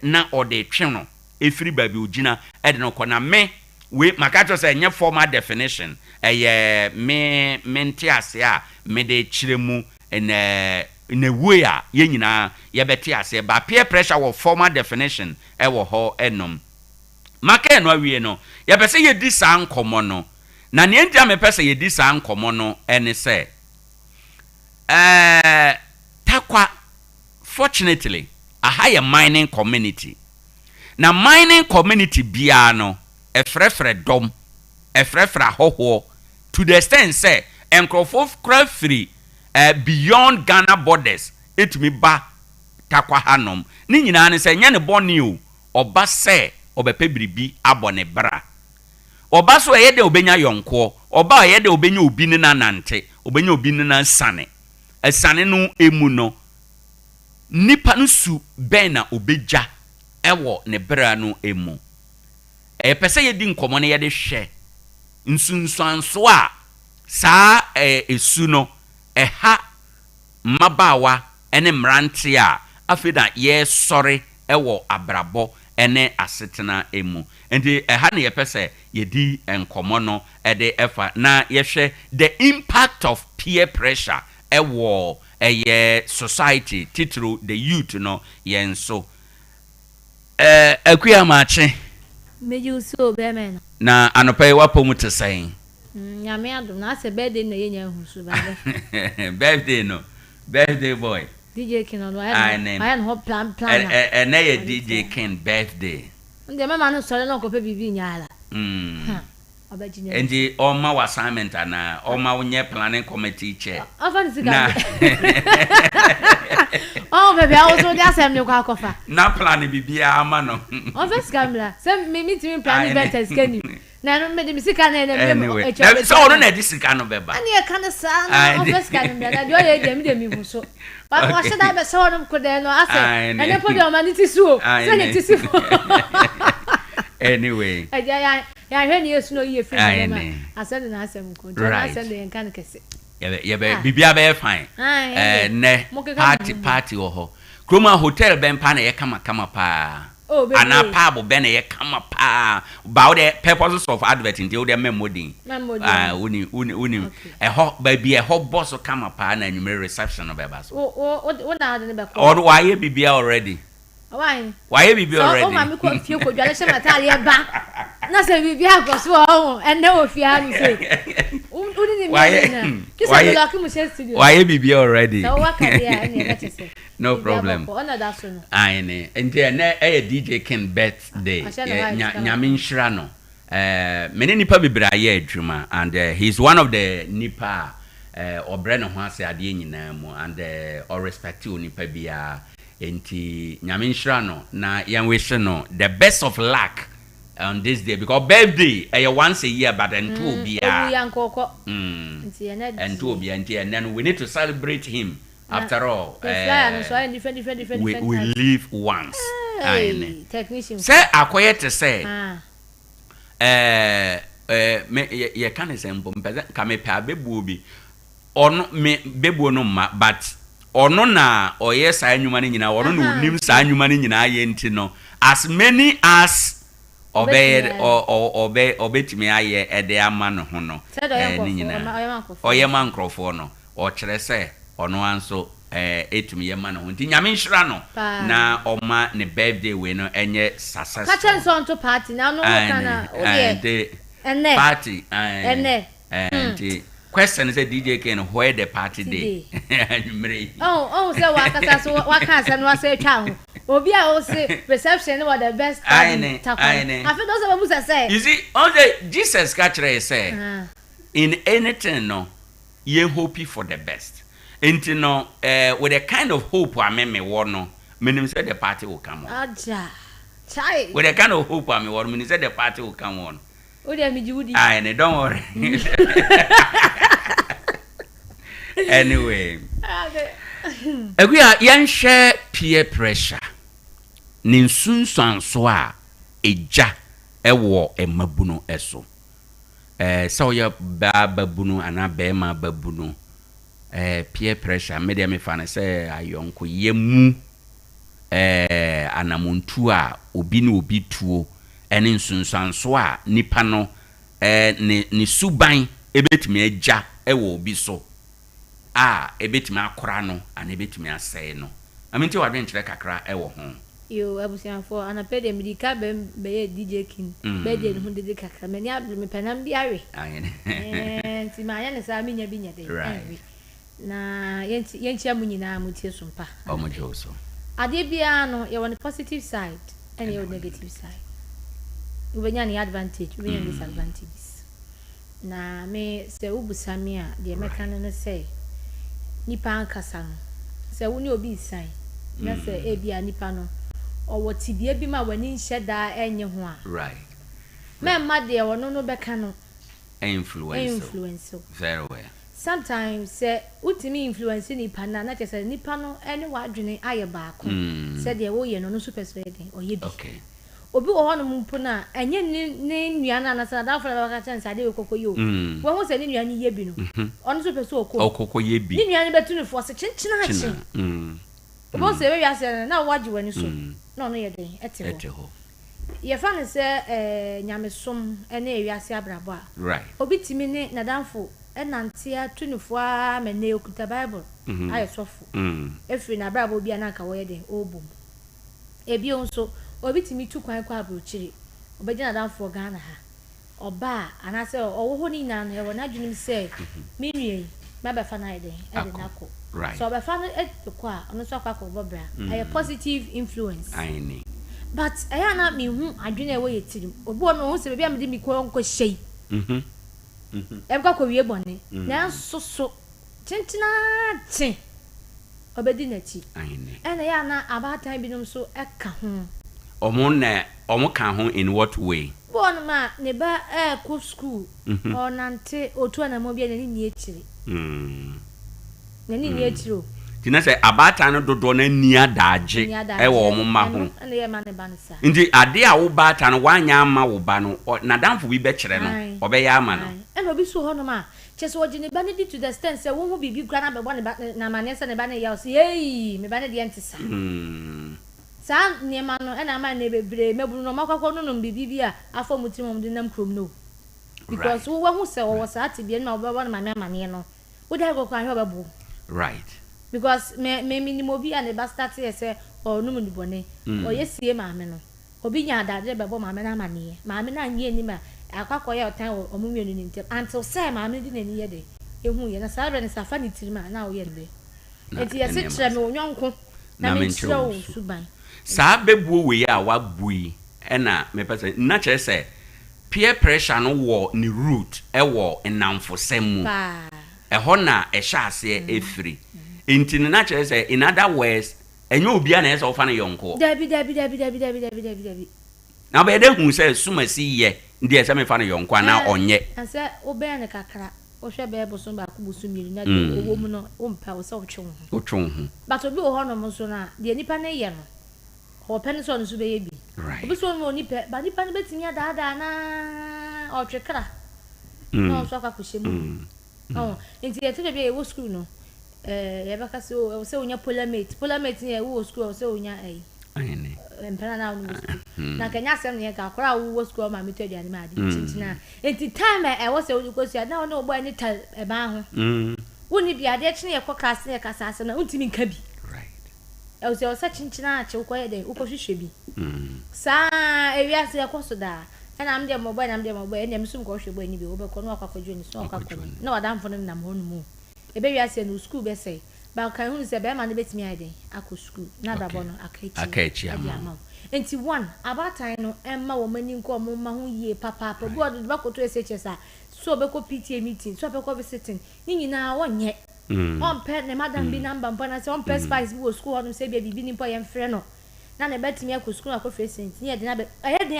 na ode twe no efiri baby ogina ede no kona me we makacho say nye formal definition me mente ase a me de kiremu in a way a ye nyina ye beti ase ba peer pressure wo formal definition wo ho enom maka no awie no ye pese ye di sa nkomo no na ne ntia me pese ye di sa nkomo no ene se Tarkwa fortunately a higher mining community na mining community bia no efrefre dom efrefra hoho to the extent say enkrofo kra free beyond Ghana borders etumi ba Tarkwa hanom ni nyina ne say nya ne boni o oba se obepe biribi abone bra oba so ye de obenya yonko oba ye de obenya obi ne nanante obenya obi ne nansane asane no emu no nipa no su ben na obeja ewo ne bra no emu pese ye di nkomo ne ye de hwe nsunsuanso a saa esu no ha mabawa ene mrante a afeda ye sori ewo abrabo ene asetena emu enti ha ne ye pese ye di nkomo no de efa na ye hwe the impact of peer pressure ewo society titru the youth no yenso akuya mache meju so be men na anopai wapo mu tesain nyame adom na se birthday na yenya husu ba birthday boy DJ Ken no I no plan na ye DJ Ken birthday nde mama no sore no ko pe bibi nyaala Endi oma assignment ana oma unye planning committee chair. Na oh baby I was on the assembly kwa kofa. Na plan bibia ama no. Office camera. Say me meeting plan better scan. Na no me de sika na me. So ono na di sika no beba. Ani e kana sa na office camera na do ye dem mi hu so. Ba wa se da be so no ko de no ase. Ene po de o maniti suo. Se ne tisi. Anyway. Ya hwe ni yesu no ye free na asende na asem ko na asende en kan kese ye be bibia be fine ne party ho Kroma hotel ben pa na ye kama pa ana pub ben ye kama pa about the purposes of advertising they dey memodin uni ho baby ho boss kama pa na nyume reception no be ba so o na ade ne be ko or why bibia already why bibia already o ma mi ko fie ko dwale se matale e ba na se bibi akoso o ende o fia ni se uni ni mi kisa do la kimu se studio why bibi already so waka dia ni na tese no problem ona da so no aine ente na DJ Ken birthday nyame nhira no many nipa bibra ye adwuma and he's one of the nipa obre no ho ase ade nyina mu and or respect nipa bia enti nyame nhira no na yan wish no the best of luck on this day because birthday once a year but and two be and then we need to celebrate him after all we live once technician say akoye to say me ye kan example ka me pa bebu bi ono me bebu no ma but ono na oye sa anwuma ni nyina ono no nim sa anwuma ni nyina ye nti no as many as obetimi aye ede ama no ho no ni nyina oye mankrofo no o kire se ono anso etumi ye ma no ho nti nyame nhira no na oma ne birthday we no enye successful ka chen so onto party na no kana o ye party ene nti Question is a DJ can where the party day. Oh, so what can I say? Town. Obi a o say reception was the best party. I feel those of us say. You see, all the Jesus catcher say in anything no, you hope for the best. And you know, with the kind of hope I me war no, meaning say the party will come on. Aja. Chai. With the kind of hope I me war, meaning say the party will come on. Oh, dear me, Judy. Don't worry. Anyway. We are young share peer pressure. Ninsun Sanswa eja ewo emabuno eso. So ya babuno ana bema babuno. Peer pressure media me fane say ayonko yemu anamuntu a obi na obi tuo ene nsunsanso a nipa no ni suban ebetimi eja ewo obi so ebetimi akora no ana ebetimi asɛe no aminti wadwe nkyerɛ kakra ewo ho yo abusianfo ana pede medika be DJ King be de no de kakra mani ablu me panam bi awe ti ma ya ne sa menya bi nyade na yenti amunyina amutie Sompa omojo so ade bia no ye won positive side and ye negative side we any advantage we any disadvantages na me se ubusami a de meka no say nipa ankasa no se woni obi san na se e bia nipa no owo tibia bi ma wani nheda enye ho a right me ma de wono no beka no influence very well sometimes say ultimate influence nipa na che say nipa no ene wadwene aye baako say de wo ye no so persuade o ye bi okay obi wo hono mpo na enye ne nua na na sada afra baka chance ade okoko yo wo ho say ne nua ni ye bi no ono so perso okoko ye bi ne nua ni betu ne force chinchina achi obo say we ase na waji wani so no no ye den ete ho ye fa ne say nyamesom ene ewiase abrabo a right obi timi ne nadamfo enantia tunufo a mene okuta bible aye sofo efri na abrabo bia na ka wo ye den obum ebi onso obi timi tu kwan kwa abrochiri obegina danfo Ghana ha oba anase owo ho ni na no e wona dwunim se menue ma be fa na ide e de nako so be fa no e kwa ono so akwa bobra a positive influence aini but aya na me hu adwene wo yetirim obi ono hu se be bia me de mi ko nko hyei e kwa ko wie bone na so tintina tin obedi na chi aini ena ya na abatan binum so eka ho omo kan ho in what way bon ma ne ba ko school onante otu na mo bia na ni echiri na ni echiro tina say abata no dodo na ni adaje e wo mo ma ho na ye ma ne ba nsa ndi ade a wo bata no wanya ama wo ba no na danfo bi be kire no obeya ama no e no bi so ho no ma chese wo gine ba ne di to the extent say wo ho bibi kra na be bo ne ba na ma ne se ne ba ne ya o say hey me ba ne de ntisa sa niema no ena ma na bebre meburu no makwakwo no no bibi a afọ mutiri mom de nam krom no because wo hu se wo sa atibie na wo ba na ma ne no wo da go kwan ho ba bu right because me minimo bi and ba start say o no mu bone o yesie ma me no obi nya adade be bo ma me na ma ne ma me na nye ni ma akwakwo ya otan o mu mienu ni ntem until say ma me di na ni ye de ehu ye na sa re ne sa fa ni tiri ma na wo ye nbe enti ye se kire me onyonko na me kire wo suban sa bebuo we ya wa bui ena me pese na kire se peer pressure no wo ni root e wo enamfo semu e ho na e hya ase efiri enti na kire se in other words enyo obi na ese ofa na yonko dabi na be de hu se sumasi ye ndi ese me fa na yonko na onye ase obe ne kakra o hwe be bo so ba ku busu miru na de owo mu no o mpa o se o twon ho but obi o ho no mo so na de nipa na ye no o pen so no so be ye bi obi so no nipa ba nipa na betimi ada na o twekra no so akwa kushemu oh enti ye tebe be wo school no ye baka so se onya polamate ye wo school se onya ayene empana na wo school na kanya se no ye ka kora wo school ma meto aduane ma ade chinchina enti time e wo se wo kosia na no ogbo ani ta e ba ho woni bi ade chine ye ko class ye ka sase na untimi nka bi right e wo se chinchina ache wo ko ye de wo ko hwehwe bi sa ewia se ye ko so da and I'm the mobile, and I'm soon go should be over corner of Jones, no, I don't for them, I'm home. A baby I said no school, be say, but can who say, Bear man, bet me I could school, not a bono, a catch, and to one, about I know Emma woman in come, Mamma, ye, papa, but what the back to SHS, so beko PTA meeting, so beko visiting, Nini now one yet. On pet, the madam be number, but I saw pet spice go school on say baby, being boy and friend. Now I bet me I could school a coffee since near the neighbor. I had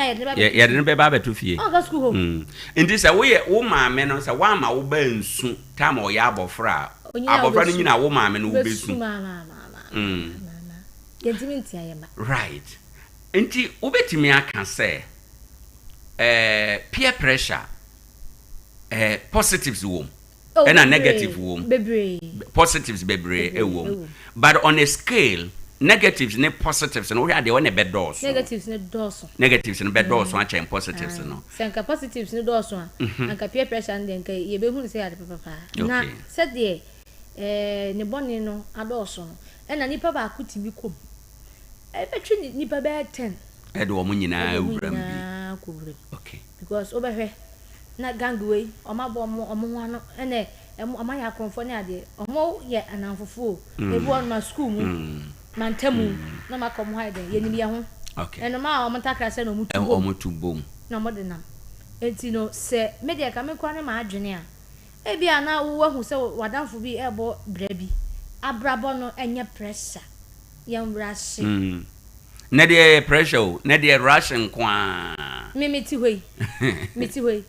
never baby to fear. Oh, that's cool. In this away, woman, men on a woman will burn soon, time or yabo fra. About running in a woman and will be soon. Right. Inti ubeti me I can say peer pressure positives womb and a negative womb. Positives bebre a womb. But on a scale negatives and positives and we are the one a bed doors. Negatives no doors. Negatives and bed doors one and positives no. Sanka positives no doors one. And peer pressure and then you be who say papa. Na said the ne boni no adoso no. And a nipa ba kuti bi kom. I bet you nipa be 10. Edo mo nyina awuram bi. Okay. Because overhe na gangway omabo omo ano ene amaya konfo ne ade omo ye anamfofo ebu on ma school mu mantamu na makom haide ye ni ya ho. Okay. Eno ma omo takra se no mutu omo bom na omo de nam enti no se media ka me kwa ne ma adwene a e bia na wo hu se wadanfo bi ebo bra bi abrabo no enye pressure yam rush na de pressure na de rushing kwa meti hoyi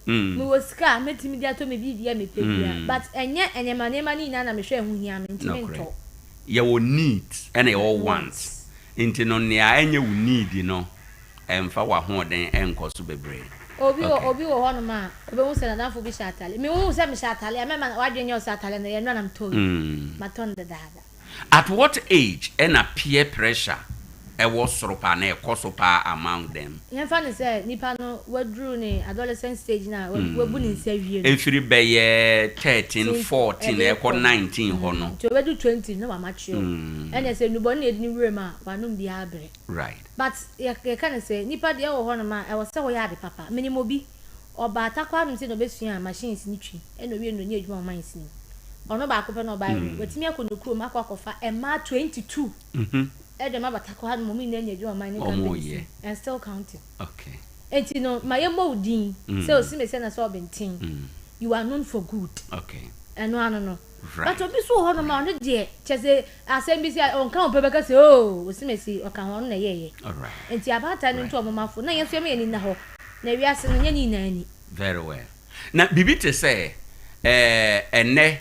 me was car meti mi dia to me bibia me pebia but enye manema ni na me hwe hu hia me ntimi nto ye wo need and e all wants into no ne enye wo need no emfa wa ho den enkoso bebre obi wo hono ma obi hu se na danfo bi shatale me hu se me shatale me ma wadwe nye shatale na ye no na mto maton de dada. At what age and a peer pressure e was soropa na e kosopa among them? Yen fa ne say nipa no wadru ne adolescent stage na wabu ni nsa wie no. Efiri be ye 13 14 e ko 19 ho no. To wadu 20 na wa mature. And say nubo na edini wure ma wanum di abre. Right. But ye can say nipa de wo ho no ma e wo se wo ya de papa. Minimo bi oba atakwa no se no besua machines ni twi. E no wie no ni adwuma machines ni. Ono ba akopɛ no ba yi wetimi akono krom akwakofa ema 22 edema batako ha mo mi na nya adwuma man ni campaign and still counting. Okay. Enti no mayembo udin say osimese na so bentin you are known for good. Okay. Eno ano no. But obi so ho no ma no de chese asem bi say on kan opebeka say oh osimese o kan ho no na yeye. All right. Enti abata no nto omomafo na yeso me ni na ho na wiase no nya ni na ani. Very well. Na bibi te say ene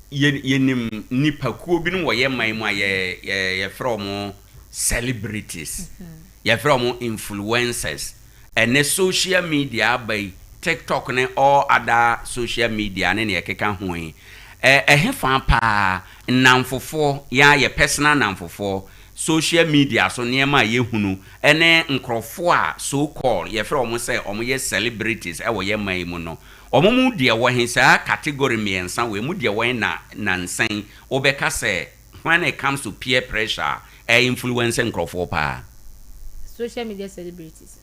yenim nipakuo bi no woye man mu ye from celebrities ye from influencers and social media by TikTok ne all other social media ne ye keka ho hefa pa namfofo ya ye personal namfofo social media so niema ye hunu ene nkrofo a so call ye from say omo ye celebrities e wo ye man mu no omumu de wo hensa category miensa we mu de wo na nsan obeka say when it comes to peer pressure influence nkrofo pa social media celebrities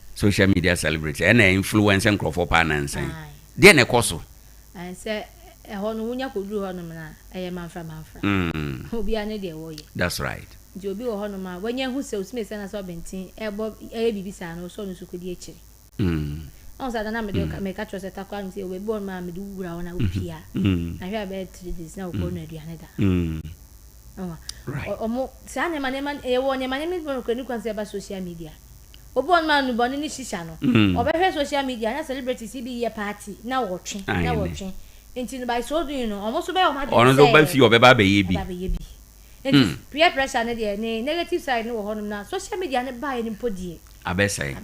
and influence nkrofo pa nansan de na ekoso and say e ho no wunya koduru ho no na e manfra obi ane de wo ye. That's right. Di obi wo ho no ma wanya hu se osime se na so bentin ebo bibisa no so no sukudi echi on sa na me ka trose takwa nti we born ma me du wura wona opia na hwe be 3 days na ko no aduane da omo sa ne manema e wo ne manema bo ko ni kwanse ba social media obon ma nu boni ni shisha no obehwe social media na celebrities bi ye party na wotwe enti no by so do you know omo so be o ma de ono so ba fi obeba be yebi enti peer pressure ne de ne negative side no wo honum na social media ne ba ye ni podie abesai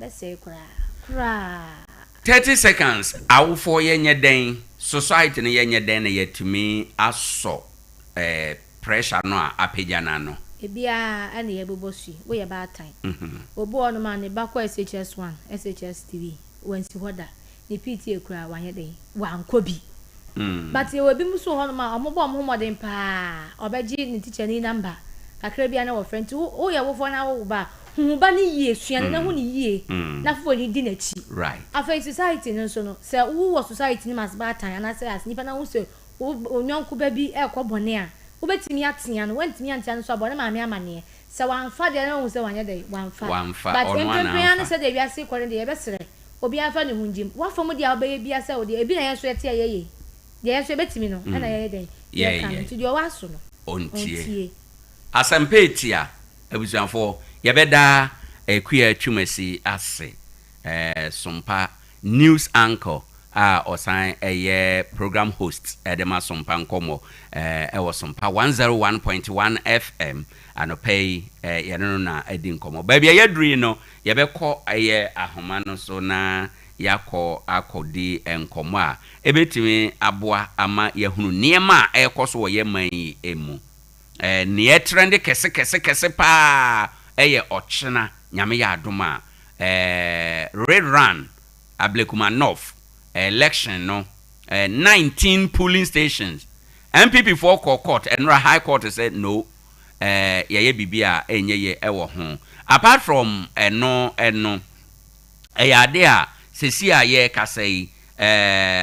kra 30 seconds awu for yenye den society ne yenye den na yetumi aso pressure no apejana no ebia ane yebobosu we ye ba time obo ono ma ne ba kwa SHS1 SHS TV wansi hoda ne PTA kura wanye den wankobi but ye obi muso hono ma omobo omhomoden pa obeji ne teacher ni number kakra bia na wo friend o ye wo fo na wo ba hu ba ni yie suan na hu ni yie na fo ni di na chi right afa society no so no se wo society ni mas ba tan na se as nipa na hu se onyanko ba bi e ko bone a wo betimi atia no wantimi antia no so abone ma me amane se wan fa de na hu se wanya de wan fa but when na se de wi ase kwore de ye besere obi afa ne hunjim wa fo mu de obeye bia se o de ebi na ye so etia ye de ye so betimi no na ye de ye kan ti de o wa so no ontie asempe etia abusuanfo ye beda ekuya twumasi ase Sompa news anchor osan program host edema Sompa nkomo was Sompa 101.1 FM anopay yeno na edi nkomo baby ye dri no ye beko ahoma no so na yakọ akọdi enkomo a ebetimi aboa ama yehunu niema ekoso wo ye man emu ne trend kese pa ochina nyame ya adoma red run ablekuma north election no 19 polling stations MPP for court and high court said no ye bibia enye ye ewo ho apart from eno Ade a sesi a ye kasei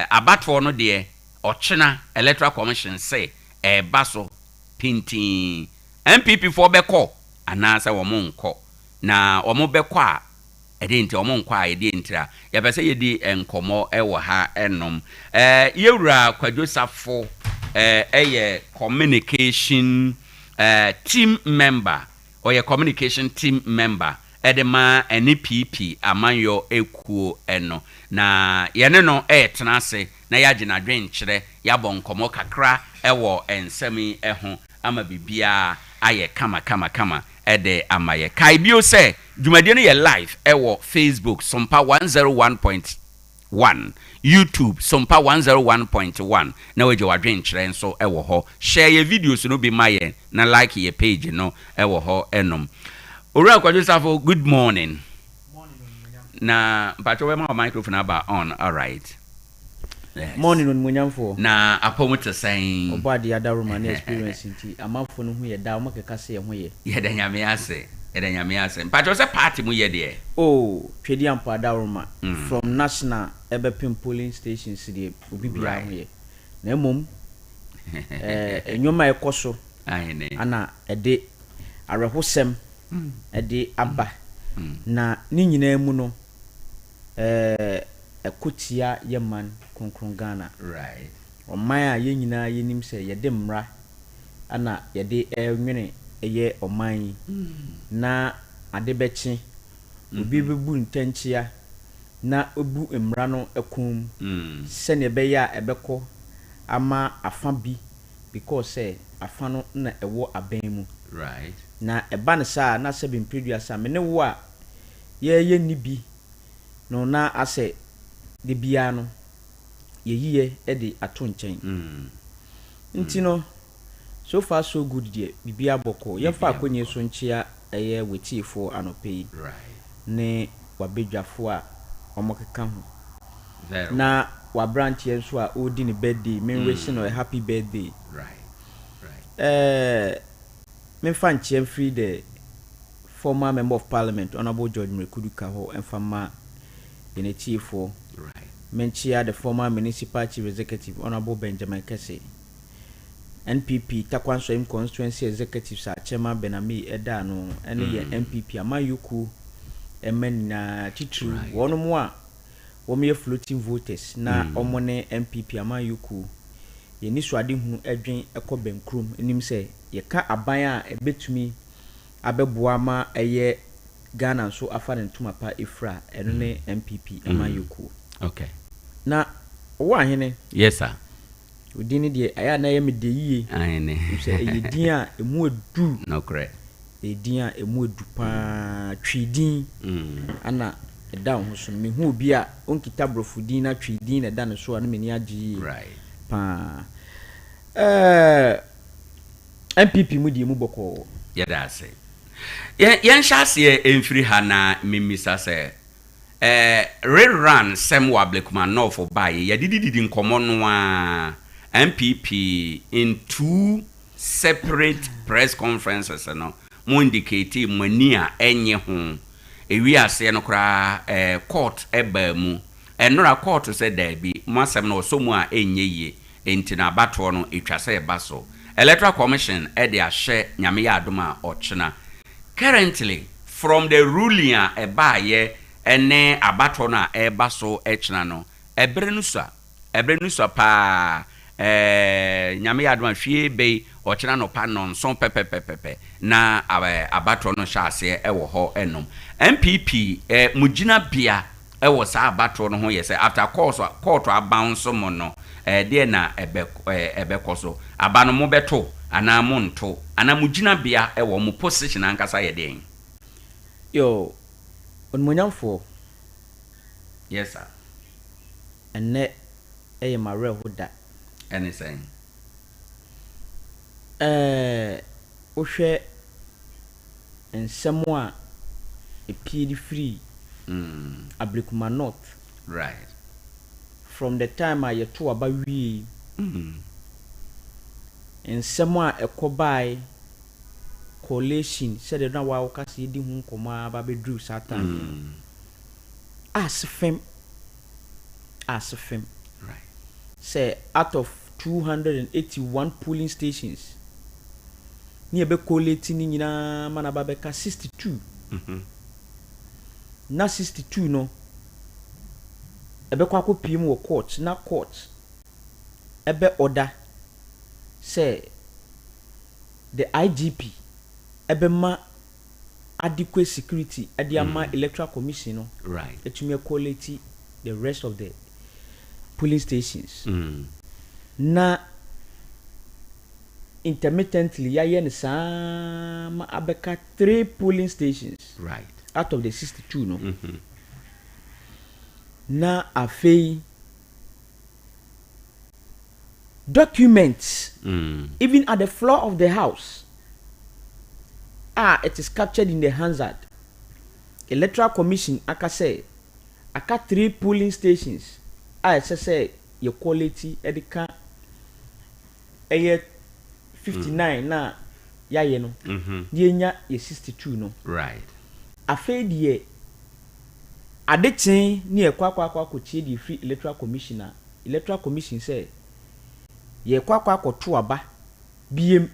abatfo no de ochina electoral commission say baso pintin MPP for beko anasa wo monko na wo mo beko a edenti wo monko a edentira ye pese ye di enkomo ewo ha enom yewura kwadwosafo communication team member or your communication team member edema NPP amanyo ekuo eno na yene no tenase na yaje na dwen kire yabọ nkomo kakra ewo ensemi eho ama bibia aye kama ede amaye kai bio se dwumadie no ye live ewo Facebook Sompa 101.1 YouTube Sompa 101.1 na weje wadwen kire nso ewo ho share your videos no be maye na like your page no ewo ho enom Ora Kwadwosafo, good morning. Na mpacho we ma microphone aba on, all right. Yes. Morning on munyamfo. Na apomo te saying obadi adaruma na experience nti amafo no hu ye da mo keka se ye ho ye. Ye da nyame ase. Mpacho se party mu ye de. Oh, twedi ampa adaruma from national ebepim polling stations de obi bia ho ye. Na emom enyoma ekoso. Ayene. Ana ede arehosem ede aba na ni nyina mu no ekotia yeman konkron Ghana right oman a ye nyina yenim se yede mra ana yede enwene eye oman na ade bechi obi bebu ntanchia na obu emra no ekum se ne be ya ebeko ama afa bi because afa no na ewo aban mu right na eba ne sa na se bi previous me ne wo a ye ni bi no na ase de bia no ye yiye e de ato nchen nti no so far so good there bibia boko ye fa akonye so nchia eye wetifo anope right ne wabedwafo a omokeka ho na wa branch ye so a odi ne birthday me wish no a happy birthday right me fan chem free the former member of parliament honorable George Mrekuduka ho enfama inetiefo right menchia the former municipal chief executive honorable Benjamin Kese NPP Takwanso im constituency executive sa Chema Benami eda no ene ye NPP amayuku emenina titru wono mo a wo me floating voters na omone NPP amayuku ye ni so ade hu adwen ekoben krom enim se ye ka aban a ebetumi abeboa ma eye Ghana so afa ne ntuma pa efra eno ne MPP amayuku okay na Owoahene yes sir udini de aya na ye me de yie ayene se eye din a emu edu no correct edin a emu edu pa twidin ana eda ho so me hu obi a onkita brofudin na twidin na eda ne so ana me ni agi right pa MPP mu di mu boko ya da say yen shase enfiri ha na mimisa say rerun sem wa blekuma no for buy ya dididi nkomo no a MPP in two separate press conferences no mo indicate mo ni a enye ho ewi ase no kra court eba mu enora court se da bi mo asem no so mu a enye ye enti na abato no etwa se eba so electoral commission e de ahye nyame ya adoma ochena currently from the ruling a eba ye ene abato na eba so echena no ebrenusa pa nyame ya adoma hwie be ochena no pa non son pepepepepe na abato no hyase e wo ho enom MPP mugina bia e wo sa abato no ho yese after court abounce mo no de na ebe koso abano mo beto ana mo nto ana mugina bia e wo mo position ankasa ye den yo onmonyamfo yes sir enne eye mare hoda anything ohwe ensemo a epie free Ablikuma North right from the time I yeto aba wi ensemo a ekobai collation said na wa okase di hu nkoma ba bedru satan asfem right say out of 281 polling stations ni ebe collate ni nyina mana ba beka 62 na 62 no ebe kwa ko piem wo court na court ebe order say the IGP ebe ma adequate security adiama electoral commission no right etumi quality the rest of the polling stations na intermittently ya yen some abeka 3 polling stations right out of the 62 no na afei documents even at the floor of the house it is captured in the Hansard electoral commission aka say aka 3 polling stations say your quality edika 59 na yaye no die nya ye 62 no right afei die adechen ni ekwa tie di free electoral commission say ye kwa to aba biem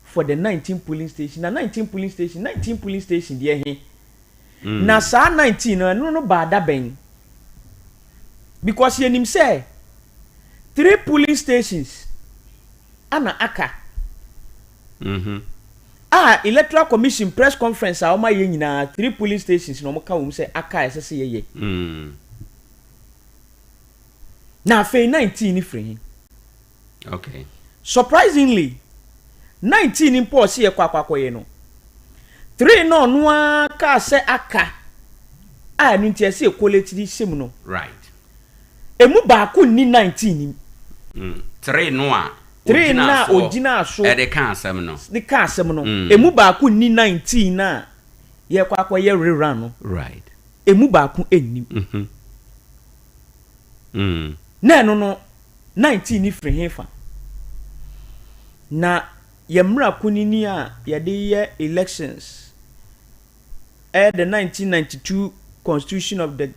for the 19 polling station na 19 polling station die he na sa 19 no bada ben because ye nim say 3 polling stations ana aka electoral commission press conference a oma ye nyina 3 polling stations no mo ka wo say aka esese ye na fe 19 ni free okay surprisingly 19 in pause ye kwa ye no 3 no no aka se aka no ntia se quality di sem no right emu ba ku ni 19 3 no a 3 na ogina so e de kan asem no emu ba ku ni 19 na ye kwa ye rerun no right emu ba ku ennim na no 19 ni free hefa na ye mra kunini a ye de ye elections the 1992 constitution of the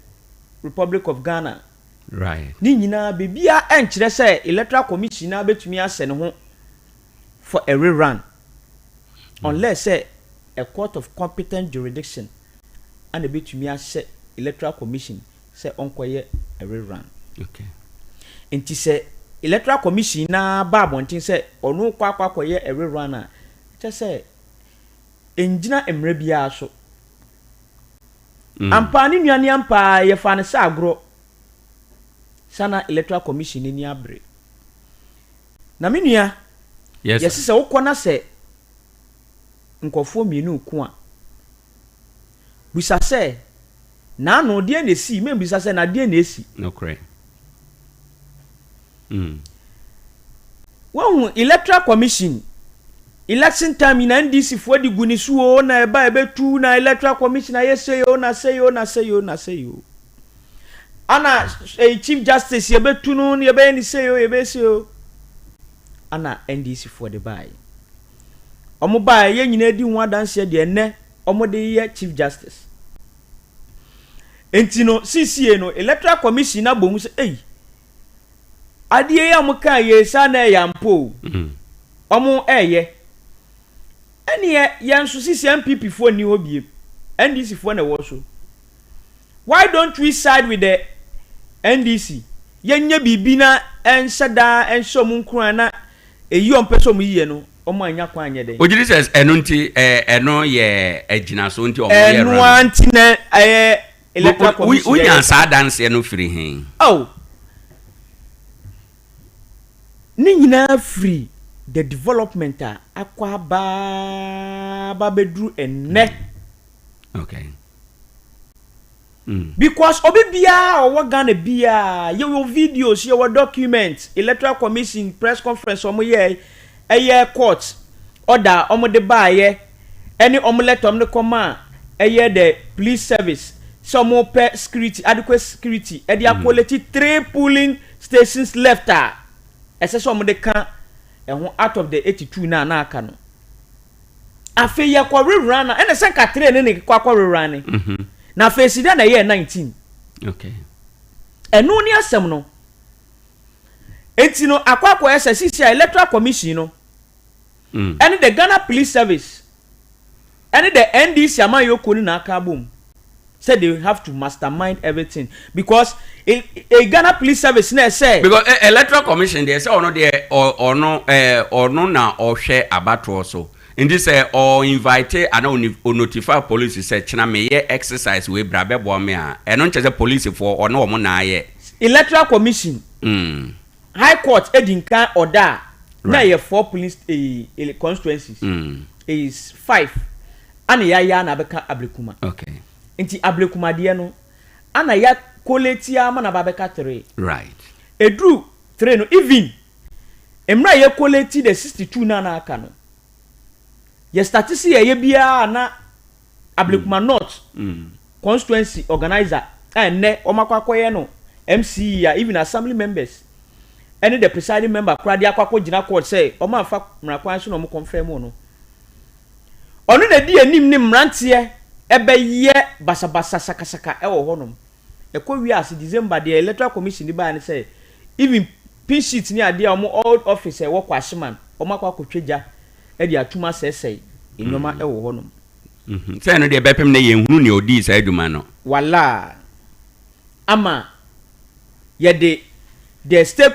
Republic of Ghana right ni nyina bebia enkire say electoral commission na betumi ase ne ho for a rerun unless say a court of competent jurisdiction and betumi ase electoral commission say onkoye a rerun okay enti say electoral commission na ba bontin say onu kwa ye a rerun a che say enjina emre bia so ampani nuane ampa ye fa ne sa agro sana electoral commission ni abre na menua yes se wokona se nkofo mienu ku a bisa se na no de na si me bisa se na de na esi no correct When electoral commission election time in NDC for the gunisu o na ebe tu na electoral commission na say yo ana chief justice ebe tu no ebe ni say yo ana NDC for the buy omo ba ye nyina di ho adanse de ene omo de ye chief justice enti no CCA no electoral commission na bomu se ade ye amuka ye sa na yampo omo eye ene ye nso CCA MPP fo ni obie NDC fo na wo so why don't we side with the NDC yenye bibi na ensada enso mu nkran na eyi ompeso mu yiye no omo anya kwa anye de ojiri says eno nti eno ye agina so nti omo ye eno anti na electoral commission we yan sa dance eno free hin ni nyina free the development akwa ba bedru enne okay because obi bia or Ghana bia your videos your documents electoral commission press conference omo ye court order omo de ba ye any omelet omo de come the police service some per security adequate security e dia quality 3 polling stations left ese so omo de kan out of the 82 na aka no afi ye kwa rerun na ene se ka 3 ne kwa rerun na face da na year 19 okay enu ni asem no enti no akwakwa SSC electoral commission no and the Ghana police service and the NDC amayoko ni na aka bom said they have to mastermind everything because a Ghana police service na say because electoral commission they say ono there or no na ohwe abato so in this or invite and or notify police say china me ye exercise we bra be bo me a e no nche police for or no mo na ye electoral commission high court edinkan order na ye 4 police constituencies is 5 ana ya na beka ablekuma okay nti ablekuma de no ana ya quality ama na babeka 3 right edru 3 no even emra ye quality the 62 na aka no ye statisi ye bia na ablekuma north constituency organizer enne omakwakoye no MC ya even assembly members any the presiding member kradi akwako gina court say omafa mrakwan so no mo confirm no onu na di anim ni mrantie ebe ye basabasa sakasaka ewo honom ekwa as December the electoral commission di ba ni say even pin sheet ni ade omo old officer wo kwashiman omakwako tweja e di atuma sesei enyoma ewo honom say no de bepem na ye hunu ne odi sa aduma no wala ama ye the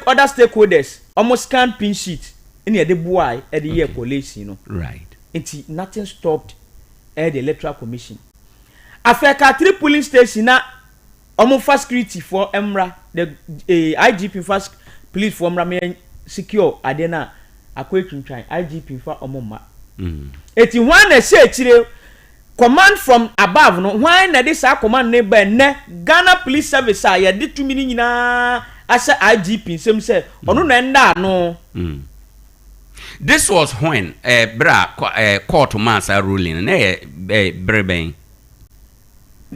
other stakeholders almost scan pin sheet in the boy at the year collation no right it's nothing stopped at the electoral commission after 3 polling station na first security for emra the IGP first police for emra me secure adena akwetwintwan IGP for omoma eti one say chire command from above no why na this command ne ba ne Ghana police service ya de 2 minutes nyina asa IGP sem say onu na nda no this was when court massa ruling na breben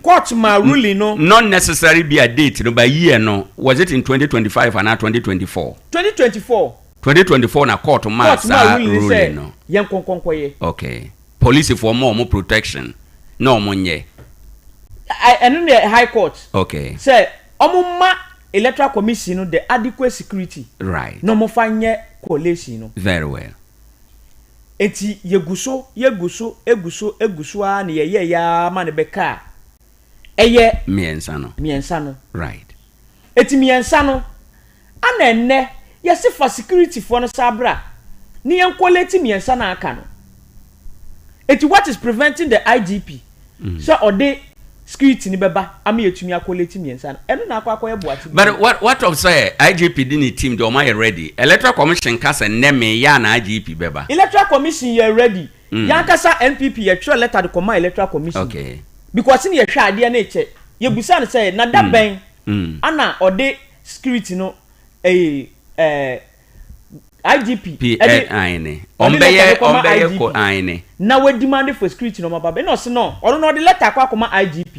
court ma ruling no not necessarily be a date no by year no was it in 2025 and 2024 na court massa ruling no yen konkonkoye okay police for more protection no monye and the high court okay say omuma electoral commission no the adequate security right no mo fanye coalition no very well eti eguso a na ye ya ma ne beka eye miensa no right eti miensa no ana enne yesi for security for no sabra ni en quality miensa na aka no eti what is preventing the IGP so ode security ni beba am yetumi akoleti miensa no eno na akwa eboati but what of say IGP dini team do my ready electoral commission kasa neme ya na IGP beba electoral commission ye ready ya kasa NPP ye try letter the command electoral commission okay because ni ye hwa ade na eche ye busa na say na da ben ana ode security no IGP aine ombeye ko aine na we demand for security no mababa no se no ono no de letter kwa koma IGP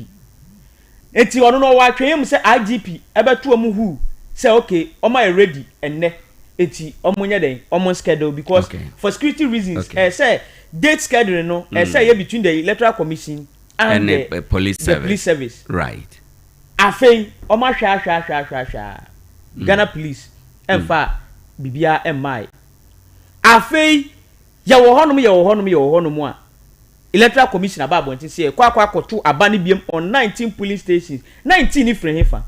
eti ono no wa twem se IGP ebetu omu hu say okay oma e ready enne eti omonya den omon schedule because for security reasons say date schedule no say between the electoral commission and the police service right afei oma hwa Ghana police emfa bibia emai afei ya wo honom a electoral commission ababontin say kwa akoto abane biem on 19 police stations 19 ifre hefa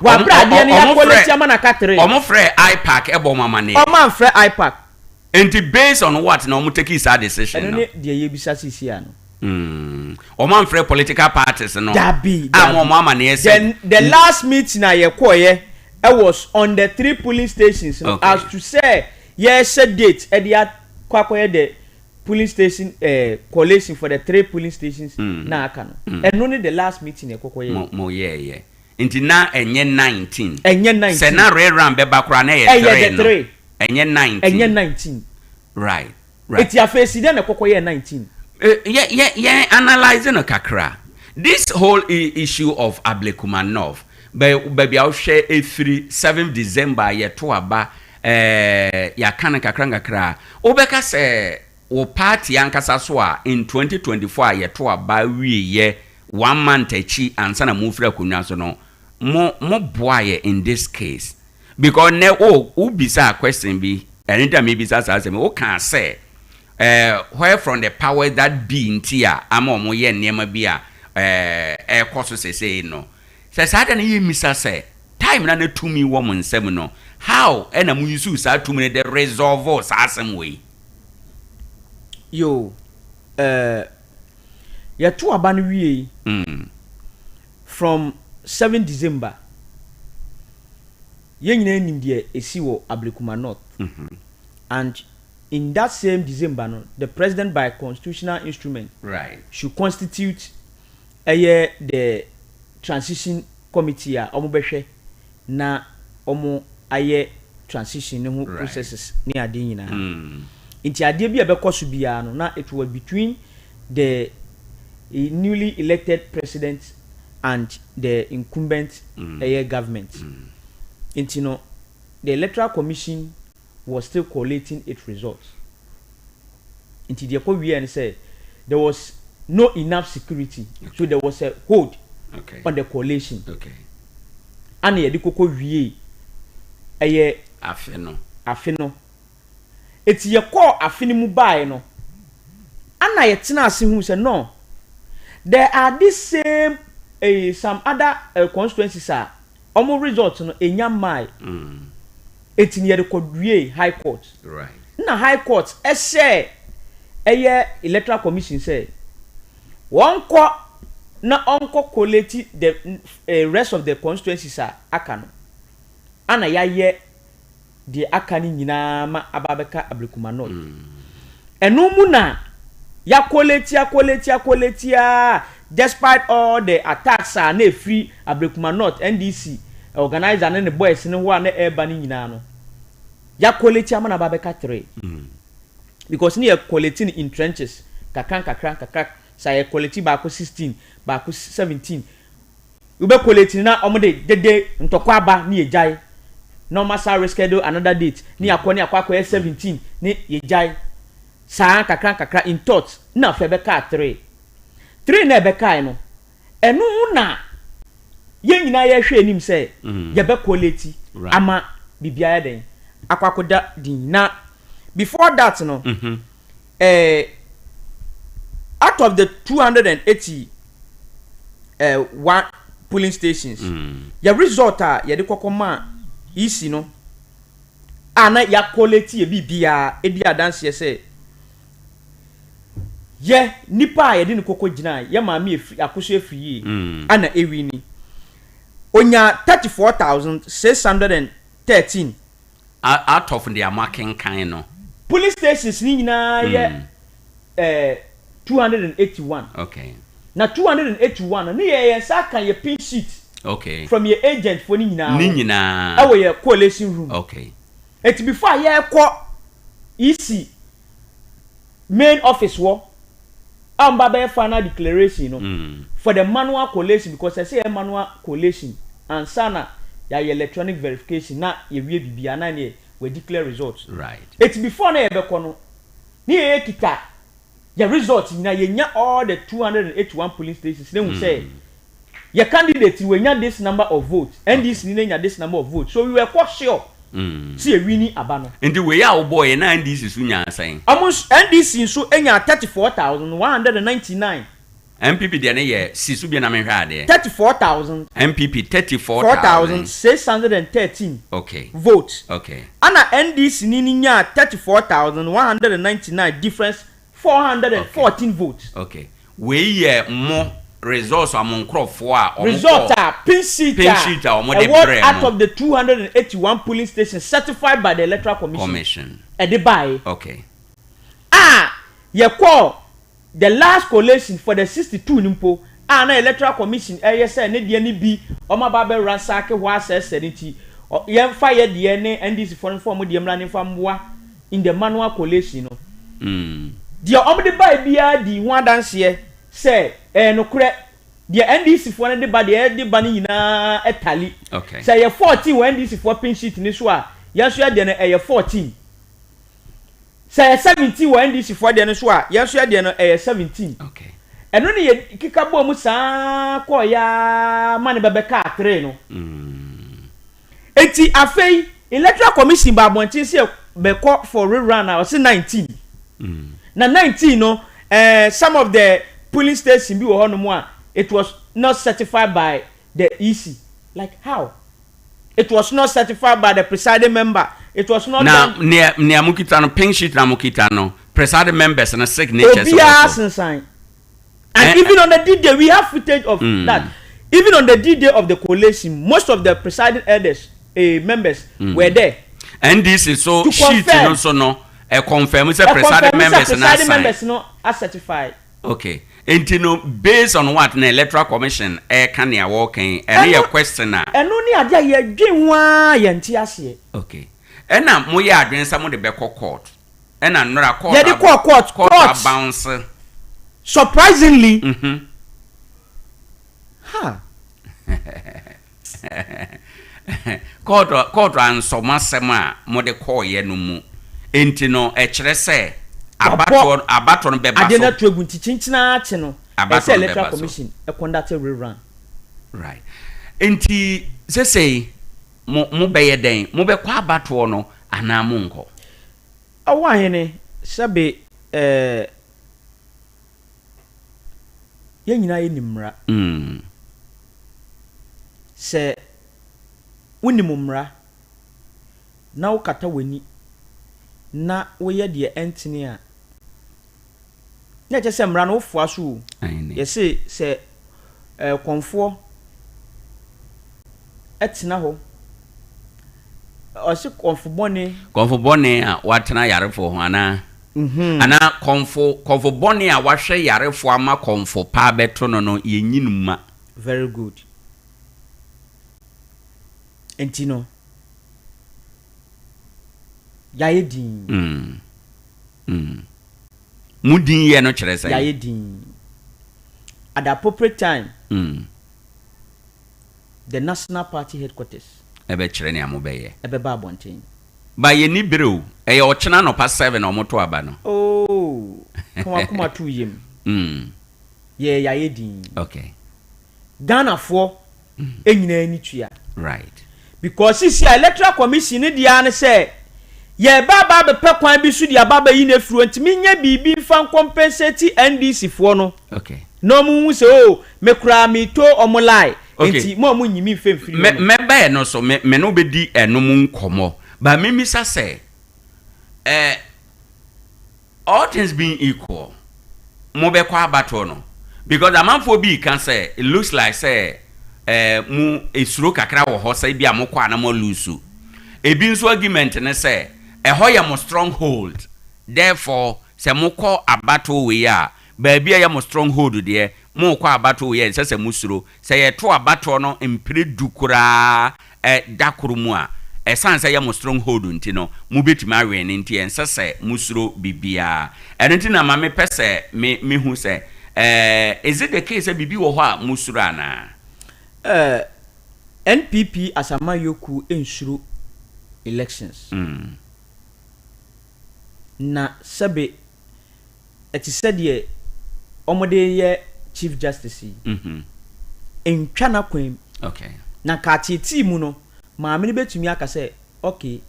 wa brade ne ya quality amana katre omo frɛ ipac ebo mama ne omo frɛ ipac enti based on what na omo take that decision no ne de ye bisa sisi ano omo frɛ political parties no dabi mama ne say the last meeting na ye koye was on the 3 polling stations as to say yes date e dia kwakoye the polling station collation for the 3 polling stations na aka no eno ne the last meeting e kokoye mo ye nti na enye 19 se na rerun be bakura na ye 3 enye 19 right it ya face then e kokoye 19 yeah analyzing no kakra this whole issue of Ablekumanov baby I share a 7 December ye to aba ya kana kakra obeka se wo party ankasa so a in 2024 ye to aba wie ye 1 month echi ansa na mu fra kunwa so no mo boy in this case because ne ubisa question bi anytime me bisa say me o can say where from the power that be in tia ama mo ye niema bi a koso say no say sada na ye misa say time na na tumi wo mo nsem no how na mo use sa tumi the resolve sa asem we yo ya to aban wie from 7 December ye nyina nim de esi wo Ablekumanov and in that same December no the president by constitutional instrument should constitute the transition committee a omo behwe na omo aye transition ne ho processes ni ade nyina inti ade bi abekoso bia no na it was between the newly elected president and the incumbent government inti no the electoral commission was still collating its results inti the we and say there was no enough security so there was a hold on the collation and ye dikoko wie afeno eti ye call afini mu bae no ana ye tena ase hu say no there are this same some other constituencies are omo results no enya mai eti ne ye rekodwie high court na high court share electoral commission say one ko na onko collate the rest of the constituencies are aka no ana ya the aka ni nyina ma ababeka Ablekumanov eno mu na ya collate despite all the attacks are na free Ablekumanov NDC organizer na the boys ne ho na eba ni nyina no ya collate ama na babeka 3 because ni collecting in trenches kakran say quality ba ko 16 ba ko 17 ube quality na omode dede ntokwa aba ni ejai normal salary schedule another date ni akwa 17 ni ejai saa kakran in thought na fe be ka 3 na be kai no enu na ye nyina ye hwe enim say ye be quality ama bibia ya den akwakoda din na before that no out of the 280 one polling stations your result ya de kokoma isi no ana ya quality e bibia e di adanse ye say ye nipa ye de ne kokko gina ye maame akoso efiri ana ewi ni onya 34,613 out of the marking kind no police stations ni nyina ye 281 okay na 281 ni ye saka ye pin sheet okay from your agent for ni nyina awo ye coalition room okay it before ye ko EC main office wo amba be final declaration no for the manual collation because I say manual collation and sana ya electronic verification na ye wie bibia na ne we declare results right it before na ye be kono ni ye kita ya results na ye nya all the 281 polling stations then we say your candidate we nya this number of votes and this ni nya this number of votes so we were quite sure see a winning abano and we are boy and this is unya saying almost NDC so enya 34,199 MPP de na ye sisu bi na me hwa de 34,000 MPP 34,613 okay votes okay ana NDC ni nya 34,199 difference 414 votes okay we ye more results among crop for result pin sheet out of the 281 polling stations certified by the Electoral Commission. Buy. Okay. You call the last collation for the 62 nimpo na Electoral Commission say ne de ni bi o ma ba be ransack wa said yen fire de ne NDC for form de mra ne famwa in the manual collation no. The omde buy bia di one dance here say no kure the NDC for the ba the ba ni na etali okay say ye 14 when NDC for pin sheet ni so a yes you dey na 14 say 17 when NDC for dey no so a yes you dey na 17 okay eno ni ye kika bo mu sa ko ya mane bebe ka 3 no eti afei Electoral Commission ba bontin say be call for rerun na 19 na 19 no some of the polling stations bi wo hono mu a it was not certified by the EC. Like how? It was not certified by the presiding member. It was not now near mukita pink sheet na mukita no presiding members and signatures sign. And even on the D-Day we have footage of that. Even on the D-Day of the coalition, most of the presiding elders members were there. And this is so sheet also no confirm say presiding members no are certified. Okay. And you know, based on what the Electoral Commission can ya walking and your question na eno ni ade ye dwenwa ye nti ase okay and na mo ye adwen some de be court and na nora court ye de court bounce surprisingly court and so masema mo de call ye no mu enti no e kire se abaton be baso adena to egunti chinchina ache no e Electoral Commission e conduct a rerun right enti say mo be ye den mo be kwa abato no ana mo nko Owoahene sabe ye nyina ye nimra se unimumra na ukata wani na woye de entini a na je se mra no fo aso ye se konfo etina ho o se konfo bone a watena yarefo ho ana ana konfo bone a wahwe yarefo ama konfo pa beto no ye nyinuma very good entino yaye din mudin ye no kire say yaye din at the appropriate time the National Party headquarters ebe kire ne amobeye ebe ba bonten ba ye ni breu e o kina no pa 7 o moto aba no oh kuma tu yem ye yaye din okay Ghana for enyina ni tua right because this Electoral Commission dia ne say ye baba be pekwan bi su dia baba yi na furu ntimi nya bibi fan compensate NDC fo no okay no mu se o me kura mi to omulai enti mo mu nyimi femfiri me ba no so me no be di eno mu nkomo ba me misa say all things being equal mo be kwa abato no because amanfo bi can say it looks like say mu esuro kakra wo ho say bi amokwa na mo lusu ebi nso argument ne say ehoya mo stronghold therefore se moko abato we ya ba bia ya mo stronghold de mo kwa abato we ya se musuro se ye to abato no empire dukura dakuru mu a esan se ya mo stronghold nti no mu betumi awe ne nti ensese musuro bibia enti na ma me pese me hu se is it the case bibi wo ho a musuro ana NPP as a mayoku ensuru elections. Na sabe eti said ye omode ye Chief Justice. En twana kwem. Okay. Na ka ti mu no ma me betumi aka say okay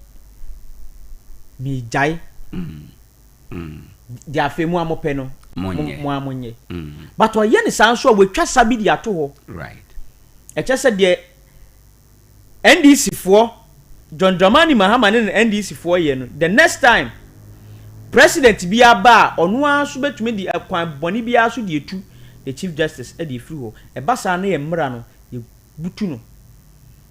mi jai dia afemu amope no mo amonye but o ye ni sanso we twa sabi dia to ho right e che se de NDC for John Dramani Mahama ne NDC for ye no the next time president bi aba onu aso betumi di akwan boni bi aso di etu the Chief Justice e di free ho e basa na ye mra no ye butu no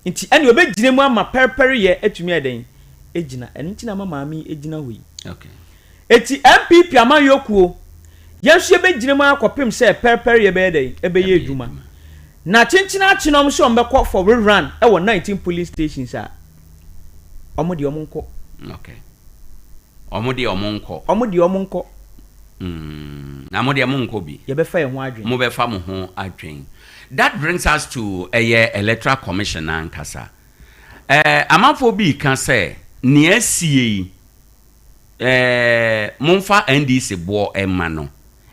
nti ene obegine mu ama perpere ye etumi eden ejina eno nti na mama mi ejina hoyi okay eti MPP amayokuo yenso ebegine mu akopem se perpere ye be eden ebeye eduma na chinchina chinom so mbekọ for rerun e wo 19 police stations a omodi omonko okay omodi omonko na modi omonko bi ye be fa ye ho adwen mo be fa mo ho adwen. That brings us to a electoral commission ankasa. Amanfo bi kan say ne asie monfa NDC bo emma no.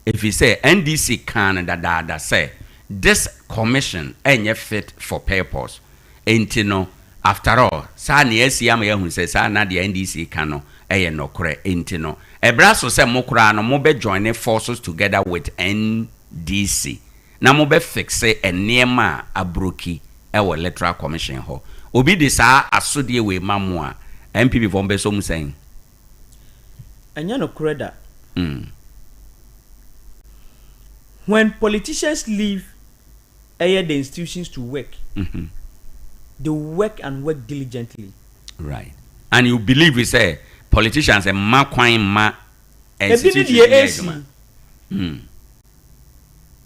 If you say NDC can da say this commission enye fit for purpose. Enti no after all sa ne asie am ya hu say sa na the NDC can no eye no kore enti no. Ebra so say mokura no mo be join forces together with NDC. Na mo be fixe enema abroki e wo electoral commission ho obi de sa asodie we mamu a MPP from be so mu sen anya no kreda when politicians leave the institutions to work they work and work diligently, right? And you believe we say politicians and ma kwan ma institutions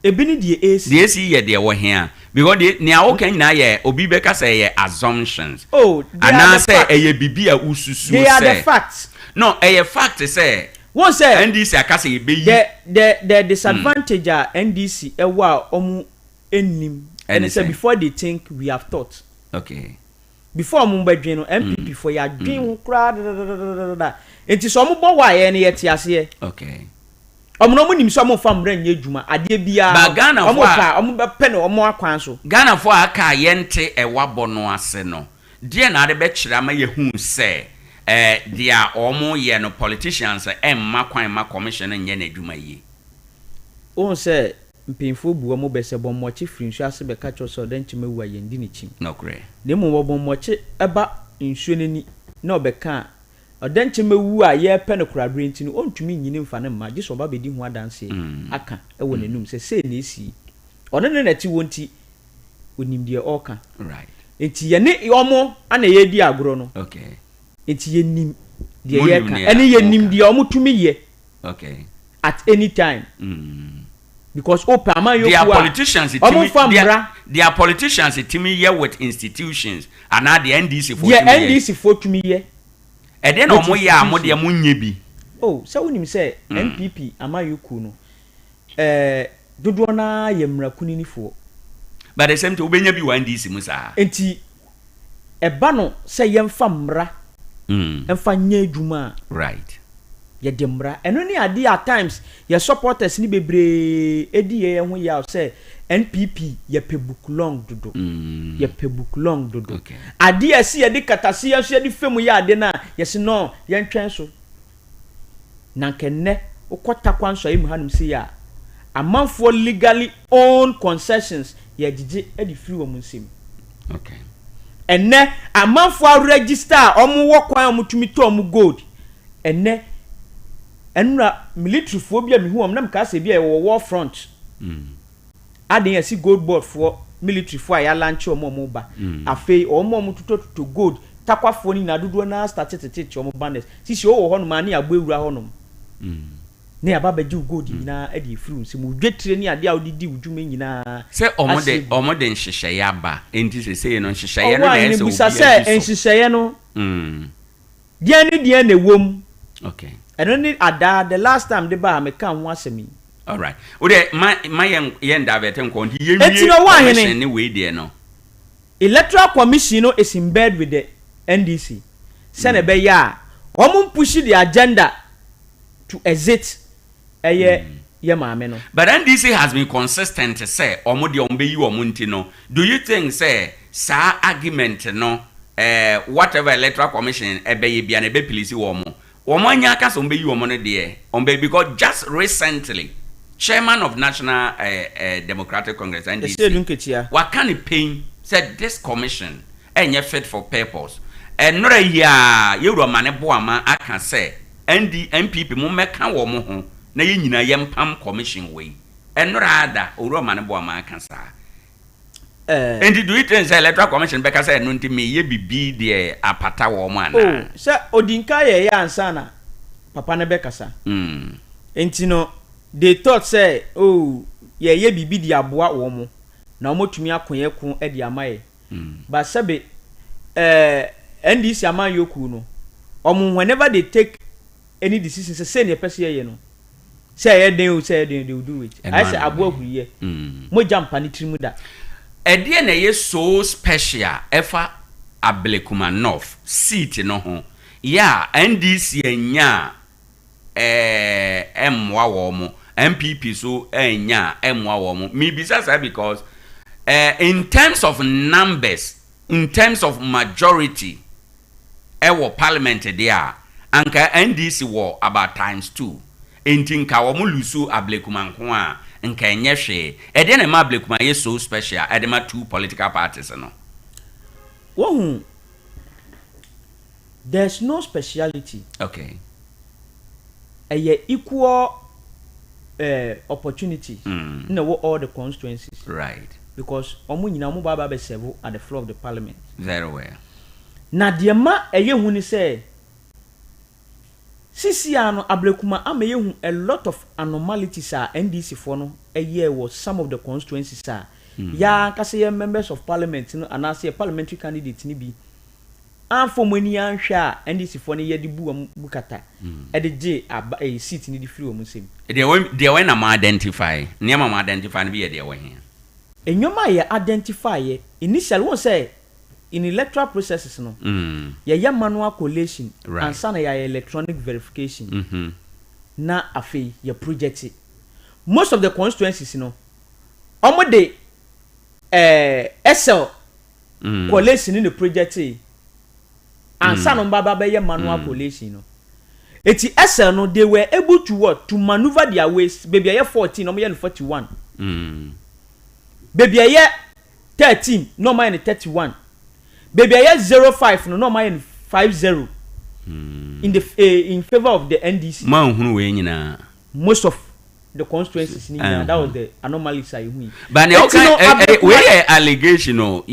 ebini die AC the AC ye de wo here because the nia wo kan na ye obi be ka say ye assumptions and say eye bibi a ususu they are the facts no eye fact say one say NDC akase ye be the disadvantage NDC e wa omu enim and say before they think we have thought okay before omu badwen no MPP for ya dwen ho kra enti so omu bo wa ye ne ye ti ase okay omo nim so omo fam ran ye djuma ade bia omo ka omo be pe no omo akwan so Ghana for aka yente ewabo no ase no de na ade be kira ma ye hu se dia omo ye no politicians emma kwan ma commission nye na djuma yi on se mpinfo bu omo be se bommo chi free nsu ase be ka cho so den chima wu aye ndi ni chi no kre ne mo bommo chi eba nsu nani na obeka odanche mewu a ye pe no kradre nti no ontumi nyini mfa ne ma giso ba bedi ho adanse aka e wo nanum se na esi ono ne nati wonti onim de oka right enti ye ne omo ana ye di agro no okay enti ye nim de ye ka ene ye nim de omo tumi ye okay at any time because open man you are politicians they are politicians timi ye with institutions and now the NDC for NDC for tumi ye e den omo ya amode munye bi so wonim say MPP amayuku no dodo na yemra kunini fo but the same to obenya bi one DC musa enti eba no say yemfa mra emfa nya adwuma right ye demra eno ni ade at times ye supporters ni bebre edi ye ho ya say NPP ye pe book long dodo ye pe book long dodo okay ade asi ye de katase ye so ye de femu ya ade na ye se no ye ntwen so na kenne ukota kwanso im hanum se ya amanfo legally own concessions ye gigi e de free wo munsim okay enne amanfo register omo wo kwan omo tumi to omo gold enne enra military fo bia me hu om na mka se bia wo war front aden yesi gold board for military for ya launch omo ba afei omo tuto gold takwa fo ni na dodo na start tete omo banners sisi o wo hono ma na ya gbewura hono na ya baba ju gold nyina e di free nsi mu dwetire ni ade a odidi udwuma nyina se omo de nhihye ya ba enti se no nhihye ya no na ese obi se nhihye no dia ne wom okay and only ada the last time they ba me kan ho asemi all right o de my yen da beten ko ndi ye wie ni we de no electoral commission no is in bed with the NDC send be ya omo push the agenda to exit ye maame no. But NDC has been consistent to say omo de ombe yi omo nti no. Do you think say sa argument no whatever electoral commission ebe ye bia na ebe pilisi omo anya aka so ombe yi omo no de ombe because just recently chairman of National Democratic Congress NDC what can it pain said this commission enye fit for purpose enora ya yewro mane boama aka say MPP mo meka wo mo ho na ye nyina ye mpam commission we enora ada owro mane boama aka sa and do it say electoral commission beka say no nti me ye bibi de apata wo mo ana say odinka ye ansa na papa ne beka sa enti no they thought say ye bibi di aboa wo mo na omotumi akonye kun e di amaye but sabe NDC aman yoku no whenever they take any decision say ne pese ye no say they will do it I say aboa huye mo jampa ni trimu da edie na ye so special efa Ablekuma North seat no ho ya NDC enya emwa wo mo MPP so enya emwa wo mo me bisa say because in terms of numbers in terms of majority ewo parliament there anka NDC wo about times 2 entinka wo mo lusu Ablekuma nko a nka enye hwe ede na ma Ablekuma ye so special ede ma 2 political parties no wo there's no speciality okay equal opportunity in all the constituencies right because omo nyina mo baba be serve at the floor of the parliament very well na de ma hu ni say sisi ano Ablekuma amaye hu a lot of anomalies are NDC for no was some of the constituencies are ya kase members of parliament no and as a parliamentary candidate ni bi anfomani anhwa NDC for no ye di bukata e de je a seat ni di free o musem de when am identify niam identify no bi ye de we here enyoma ye identify ye initially won say in electoral processes no ye manual collation and sana ye electronic verification na afi ye project most of the constituencies no omo de SL collation in the project and sana baba be ye manual collation no eti SL no they were able to what to maneuver their ways baby ye 14 omo ye 41 baby ye 13 no more than 31 baby ye 05 no more than 50 in the in favor of the NDC man hunu we nyina most of the constituencies that was the anomalies I hu but okay we allegation no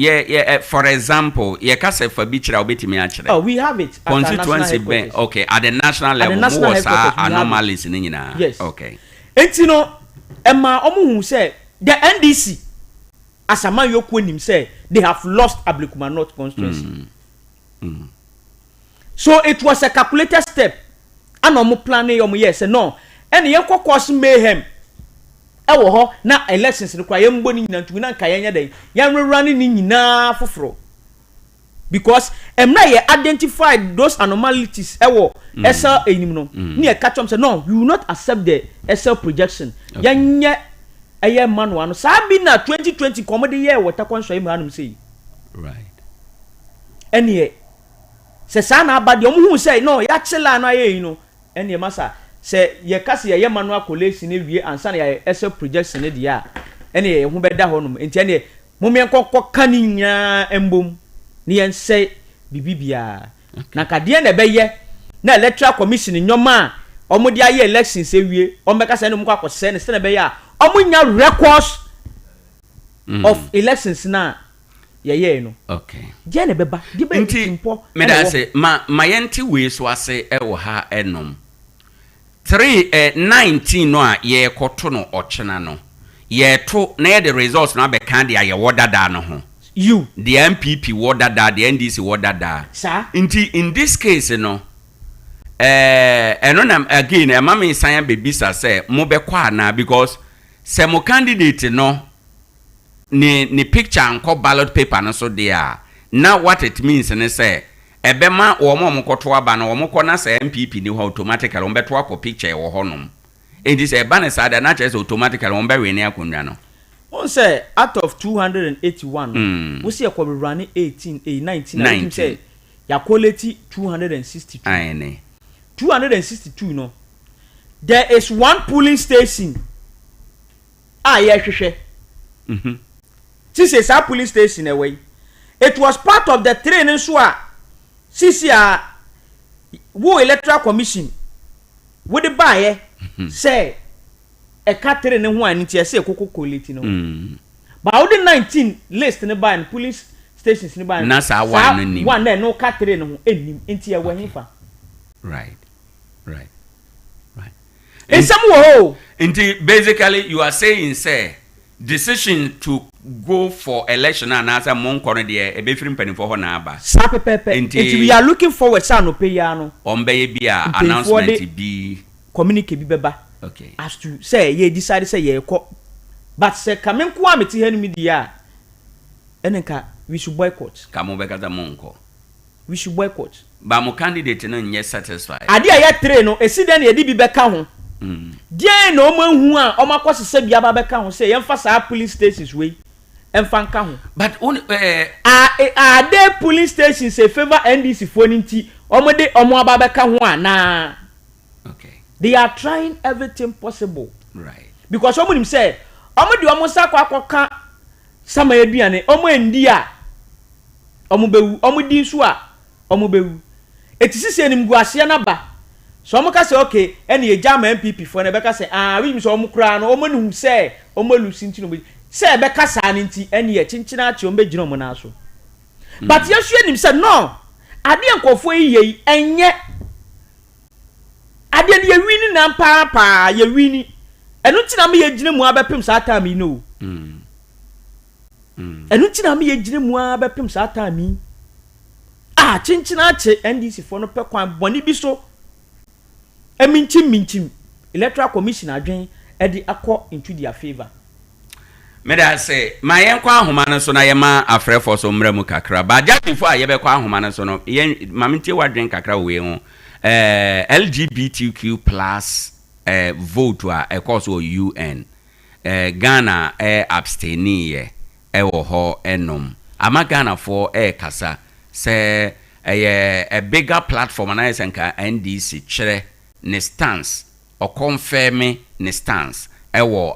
for example ye ka se fa bi kira obetimi a kire we have it at constituency ben okay at the national level was anomalies ni nyina yes okay enti no ema omo hu say the NDC as a man yoku nim say they have lost Ablekuma North constituency so it was a calculated step and omo planning omo yes no and ye cause mayhem ewo ho na elections no kwa ye mbo ni nyina ntumi na nka ye den ye running ni nyina foforo because na ye identified those anomalies ewo SL enim no ni e catch am say no we will not accept the SL projection ye nye eye manual no sabi na 2020 komode ye water consoi mu anum say right ene se sana abade omo hu say no ya chela na ye no ene masa se ye kase ye manual collation e wie ansa na ye SL projection ne dia ene ye hu beda ho no enti ene mumye kokko kaninya embom ni yen say bibibia na kade na be ye na electoral commission nyoma omo dia ye elections e wie omo kase ne mu kwakose ne se na be ya omunya records of elections na ye no okay je ne beba di be timpo me da say ma yenti we so ase e wo ha enom 19 no a ye koto no ochena no ye to na the results na be kan dia ye wodada no ho you the MPP wodada the NDC wodada sir in this case no eno na again e ma me san be bisa say mo be kwa na because se mo candidate no ni picture anko ballot paper no so there. Now what it means and say ebema omo mkoto aba na omo kona say MPP ni automatically ombeto akọ picture wo honom. It is a banner side na chese automatically ombe we ni akonwa no. On say out of 281 we see akọ run 19 say ya quality 262. Aye 262 no. There is one polling station. Yeah, hwehwe. This is a police station away. It was part of the training so CCR wo electoral commission wo the buy say e ka training ho anti say kokoko quality no. But how the 19 list ne buy police stations ne buy na sa one no ka training ho enim enti e wahifa. Right. In some way, basically you are saying say decision to go for election and answer mon kono de e be free penny for ho na aba. Until we are looking forward sa no pay ya no. Ombe bi a announcement bi communicate bi beba. Okay. As to say ye decide say ye ko. But say kamen ko ameti hanu mi dia. Enenka we should boycott. Kamo be kata monko. We should boycott. Ba mo candidate no nye satisfied. Ade a ye tre no esi den ye di bi beka ho. Die no manhu a o makosese bia ba beka ho say yemfa sa police stations we emfa nka ho. But Ade police stations say favor NDC for nti omode omo aba beka ho ana. Okay. They are trying everything possible. Right. Because omo nim say omo de omo sa kwakoka sama aduane omo endi a omo bewu omo di nso a omo bewu. Etisi se nim guase na ba. So omo ka say okay ene ye jama MPP for na be ka say we so omo kura no omo nim say omo lusi nti no be say be ka sa nti ene ye chinchina achi omo be gina omo na so. But yesu nim say no ade enkofo yi enye ade ne ye wini na pa ye wini enu ti na me ye gina mu abepem sa time no. Enu ti na me ye gina mu abepem sa time chinchina achi NDC for no pe kwan boni bi so minchim electoral commission adwen edi akọ into their favor. Me da say my yenkwa ahoma no so na yema afrefo so mremu kakra ba jatifo a yebekwa ahoma no so no yen mamintie wadwen kakra we ho LGBTQ+ vote a ekọso UN Ghana abstainie wo ho enom ama Ghana for kasa say a bigger platform na yesenka NDC chere ne stance or confirm ne stance ewo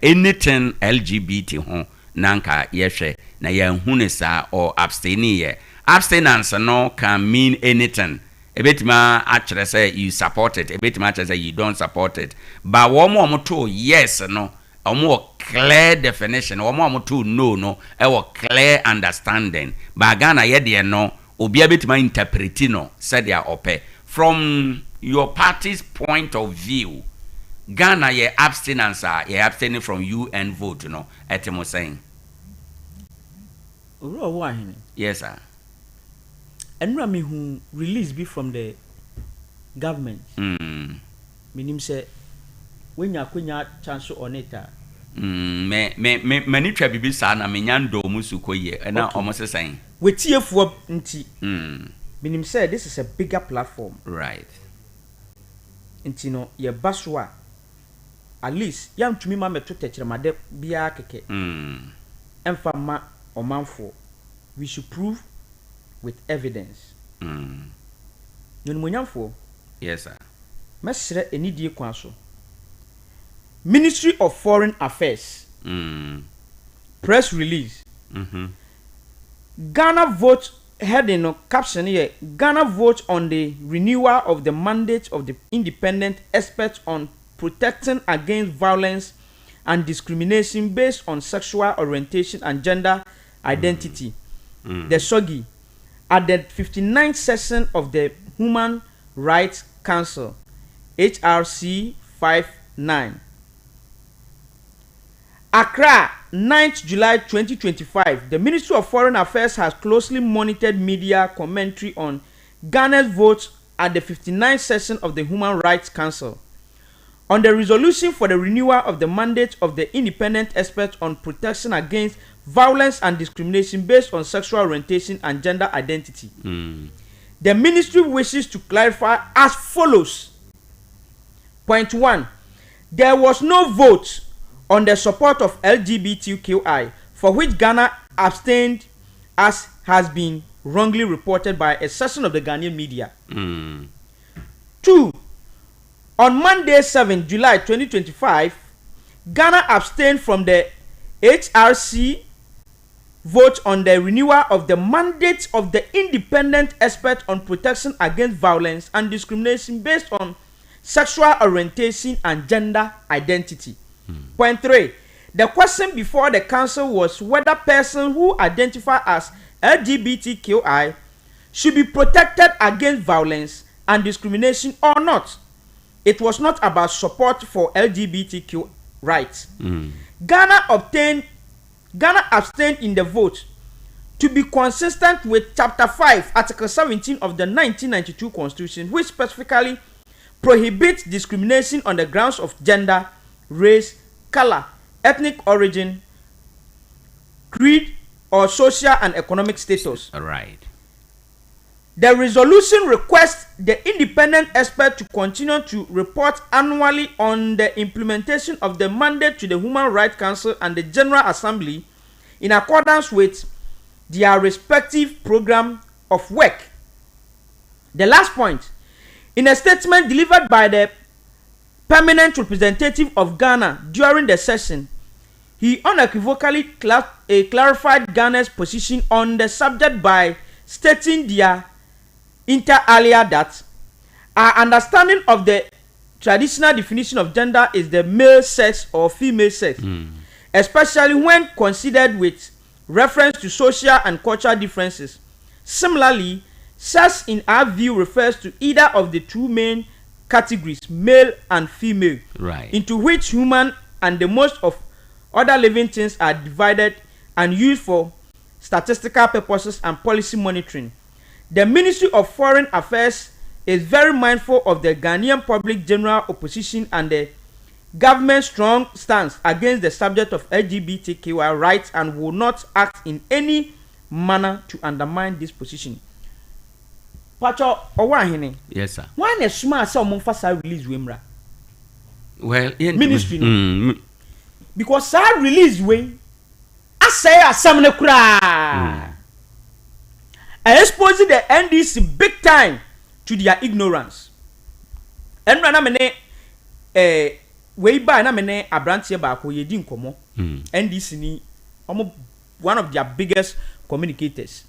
anything LGBT ho nanka yehwe na yanhu ne sa or abstinence no can mean anything ebetima actually say you support it ebetima actually say you don't support it but womo to yes no omo clear definition womo to no ewo clear understanding but Ghana ye de no obi abetima interpret no said dia ope from your party's point of view, Ghana ye abstinence ye abstaining from UN vote, no? Etimo saying. Owoahene. Yes, sir. And me who release be from the government. Meaning say when you kunya chance on it. Me try bibi sa na me nyando musuko ye na almost saying. We tiefu nti. Meaning say this is a bigger platform. Right. Nti no ye baswa at least yam tumi ma meto techremade bia keke emfa ma omanfo we should prove with evidence no monyamfo. Yes sir. Mesre enidie kwan so Ministry of Foreign Affairs press release Ghana vote heading no caption here Ghana vote on the renewal of the mandate of the independent experts on protecting against violence and discrimination based on sexual orientation and gender identity. The SOGI at the 59th session of the Human Rights Council HRC 59 Accra, 9th July 2025. The Ministry of Foreign Affairs has closely monitored media commentary on Ghana's vote at the 59th session of the Human Rights Council. on the resolution for the renewal of the mandate of the independent expert on protection against violence and discrimination based on sexual orientation and gender identity. The ministry wishes to clarify as follows. Point 1. There was no vote on the support of LGBTQI, for which Ghana abstained, as has been wrongly reported by a section of the Ghanaian media. 2. On Monday, 7 July 2025, Ghana abstained from the HRC vote on the renewal of the mandate of the independent expert on protection against violence and discrimination based on sexual orientation and gender identity. Point 3. The question before the council was whether persons who identify as LGBTQI should be protected against violence and discrimination or not. It was not about support for LGBTQ rights. Ghana abstained in the vote to be consistent with Chapter 5, Article 17 of the 1992 Constitution, which specifically prohibits discrimination on the grounds of gender, race, color, ethnic origin, creed, or social and economic status. Right. The resolution requests the independent expert to continue to report annually on the implementation of the mandate to the Human Rights Council and the General Assembly in accordance with their respective program of work. The last point, in a statement delivered by the permanent representative of Ghana during the session, he unequivocally clarified Ghana's position on the subject by stating their inter alia that our understanding of the traditional definition of gender is the male sex or female sex, especially when considered with reference to social and cultural differences. Similarly, sex in our view refers to either of the two main categories, male and female, into which human and the most of other living things are divided and used for statistical purposes and policy monitoring. The Ministry of Foreign Affairs is very mindful of the Ghanaian public general opposition and the government's strong stance against the subject of LGBTQI rights and will not act in any manner to undermine this position. Pacho Owoahene. Yes, sir. Why na smart say omonfasa release wemra? Well, ministry no. Because sa release we asay asam ne kura. Exposing the NDC big time to their ignorance. And na mene we buy na mene abrantie ba ko yedi nkomo. NDC ni one of their biggest communicators.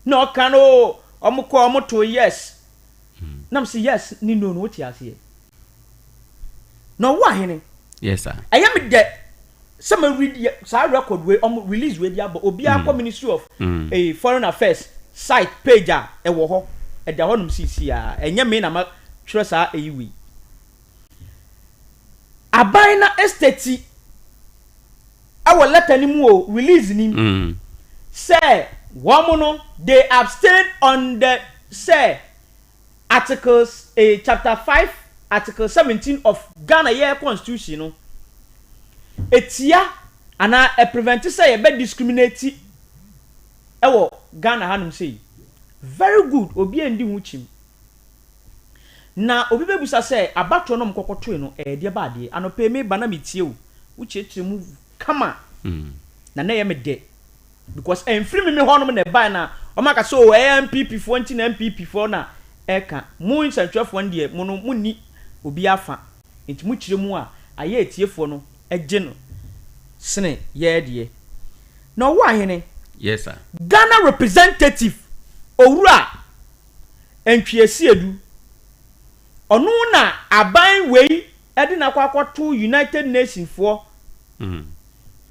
No kano omo to yes. Nam say yes ni no what you say. No Owoahene. Yes sir. I am the some read sa record we release we dia but obi akọ Ministry of Foreign Affairs site page a ewo ho e da honum cc a enye me na ma twerɛ sa eyiwi Abaina estate our letter ni mu o release ni say woman they abstain on the say articles chapter 5 article 17 of Ghana year constitution no etia ana e prevent say e be discriminate ewo Ghana hanum say very good obi endi huchim na obi bebusa say abato no mkokoto no e de ba de anope me bana metie o ucheche mu kama na na ye me de because enfiri me honum na ba na o maka so MPP fo nti na MPP fo na eka mu nsantwefo ndie mu no munni obi afa nti mu kire mu a aye etiefo no eje no sene ye de no Owoahene. Yes sir. Ghana representative Owura Entwiesi Edu onu na aban wei edi na kwakoto United Nations for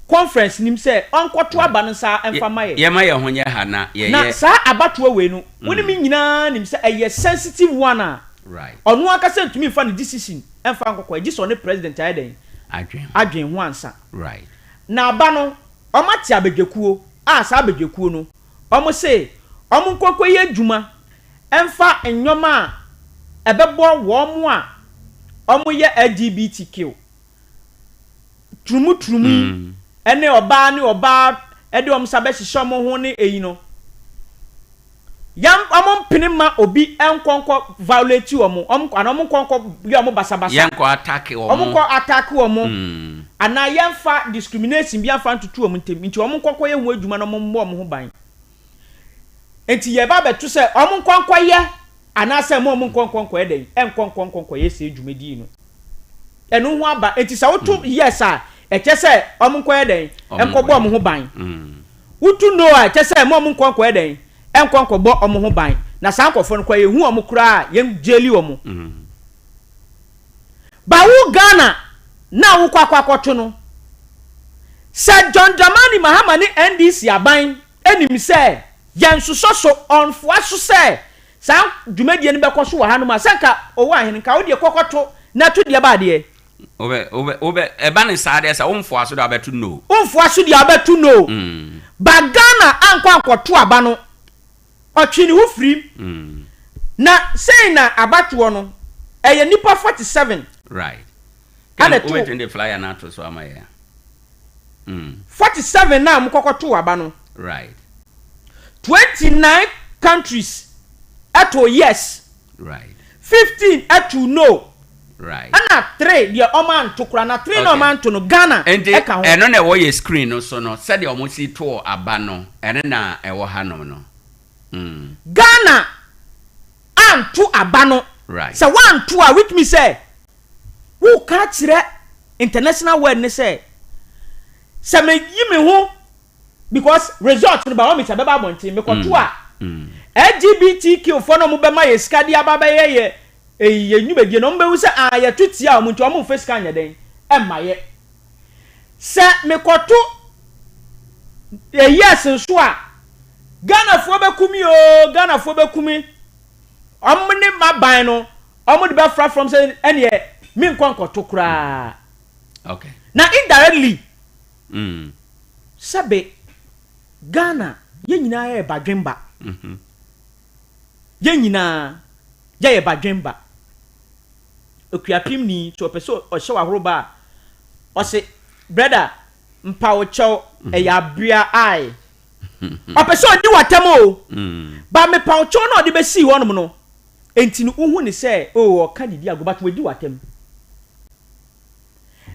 conference nim say onkoto aban sa emfama ye ye ma ye honye ha na ye na sa abatwa we no woni mi nyina nim say a sensitive one a right onu aka say ntumi mfa ne decision emfa nkokọ egi so ne president ayeden adwen ho ansa right na aba no omati abedwekuo a sa abedwekuo no omo say omo nkokọ ye djuma emfa enyoma ebebo wo mo a omo ye LGBTQ trumu ene oba e de sabe hihye mo ho ne eyi no yam amon pinima obi enkonko violate omo anom konko bi omo basabasa yanko attack omo omo attack omo ana yemfa discrimination bi afa ntutu omo ntem nti omo konko ye hu adwuma no mo ho ban enti ye ba betu se omo konko ye ana se mo konko eden enkonko ye se adwumadi no enu ho aba enti se wotu yes a eche se omo konko eden enkobo omo ho ban wotu no a eche se mo konko eden enkonko bo omo ho ban na sankofo no kwa ye hu omo kura ye jeli omo ba wu Ghana na wo kwakwakoto no se John Dramani Mahama ni NDC aban enim se yansusoso onfo aso se sa dwumadie ne bekoso wa hanu ma sanka Owoahene ka wo de kokoto na to de ba de obe eba ne saade sa wonfo aso de abetu no wonfo aso de abetu no ba Ghana anko aba no otwini wo firi na sei na abatowo no eye nipa 47 right and the in the flyer na to so amaya 47 na mkokoto aba no right 29 countries ato yes right 15 ato no right ana 3 the oman to kura na 3 no man to no Ghana e ka ho eno na wo ye screen no so no said the omo si to aba no ene na e wo ha no Ghana antu aba no right so one two which me say who catch international word ne say me yi me ho because result no ba o me say beba bontin me koto a LGBTQ for no mo be ma ye ska dia baba ye nyubedie no mbewu se ya tutia o muntu o mo face kan yeden e ma ye se me koto yes so a Ghana fo be kumi omne maban no omo de be fra from say ene me nkonkoto kura okay na indirectly sabe Ghana ye nyina ye badwemba ye nyina ye badwemba okuapim ni so peso o hye wahoroba o se brother mpa wo chew e Abia ai o peso di watamo ba me pa wo chew na o de be si wonom no enti no uhu ni se o ka didi agobat we di watam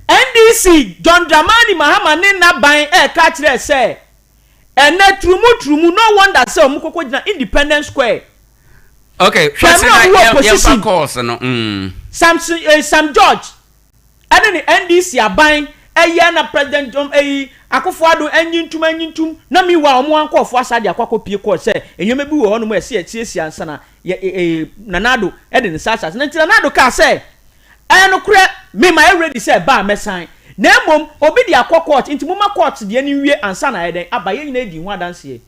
NDC John Dramani Mahama ni na ban ka kire se ene trumu no wonder say omukoko gina Independence Square okay first na course no Sam George ene ni NDC aban na president Akufo-Addo anyintum na mi wa omo ankofo asade akwakopie ko se enyome bi wo ho no mo ese etiesi ansa na nanado de ne sasa na nanado ka se no kure me ma ready say ba mesan na emom obi di akwa inti muma court de ani wie ansa na eden abaye nyina di ho adanse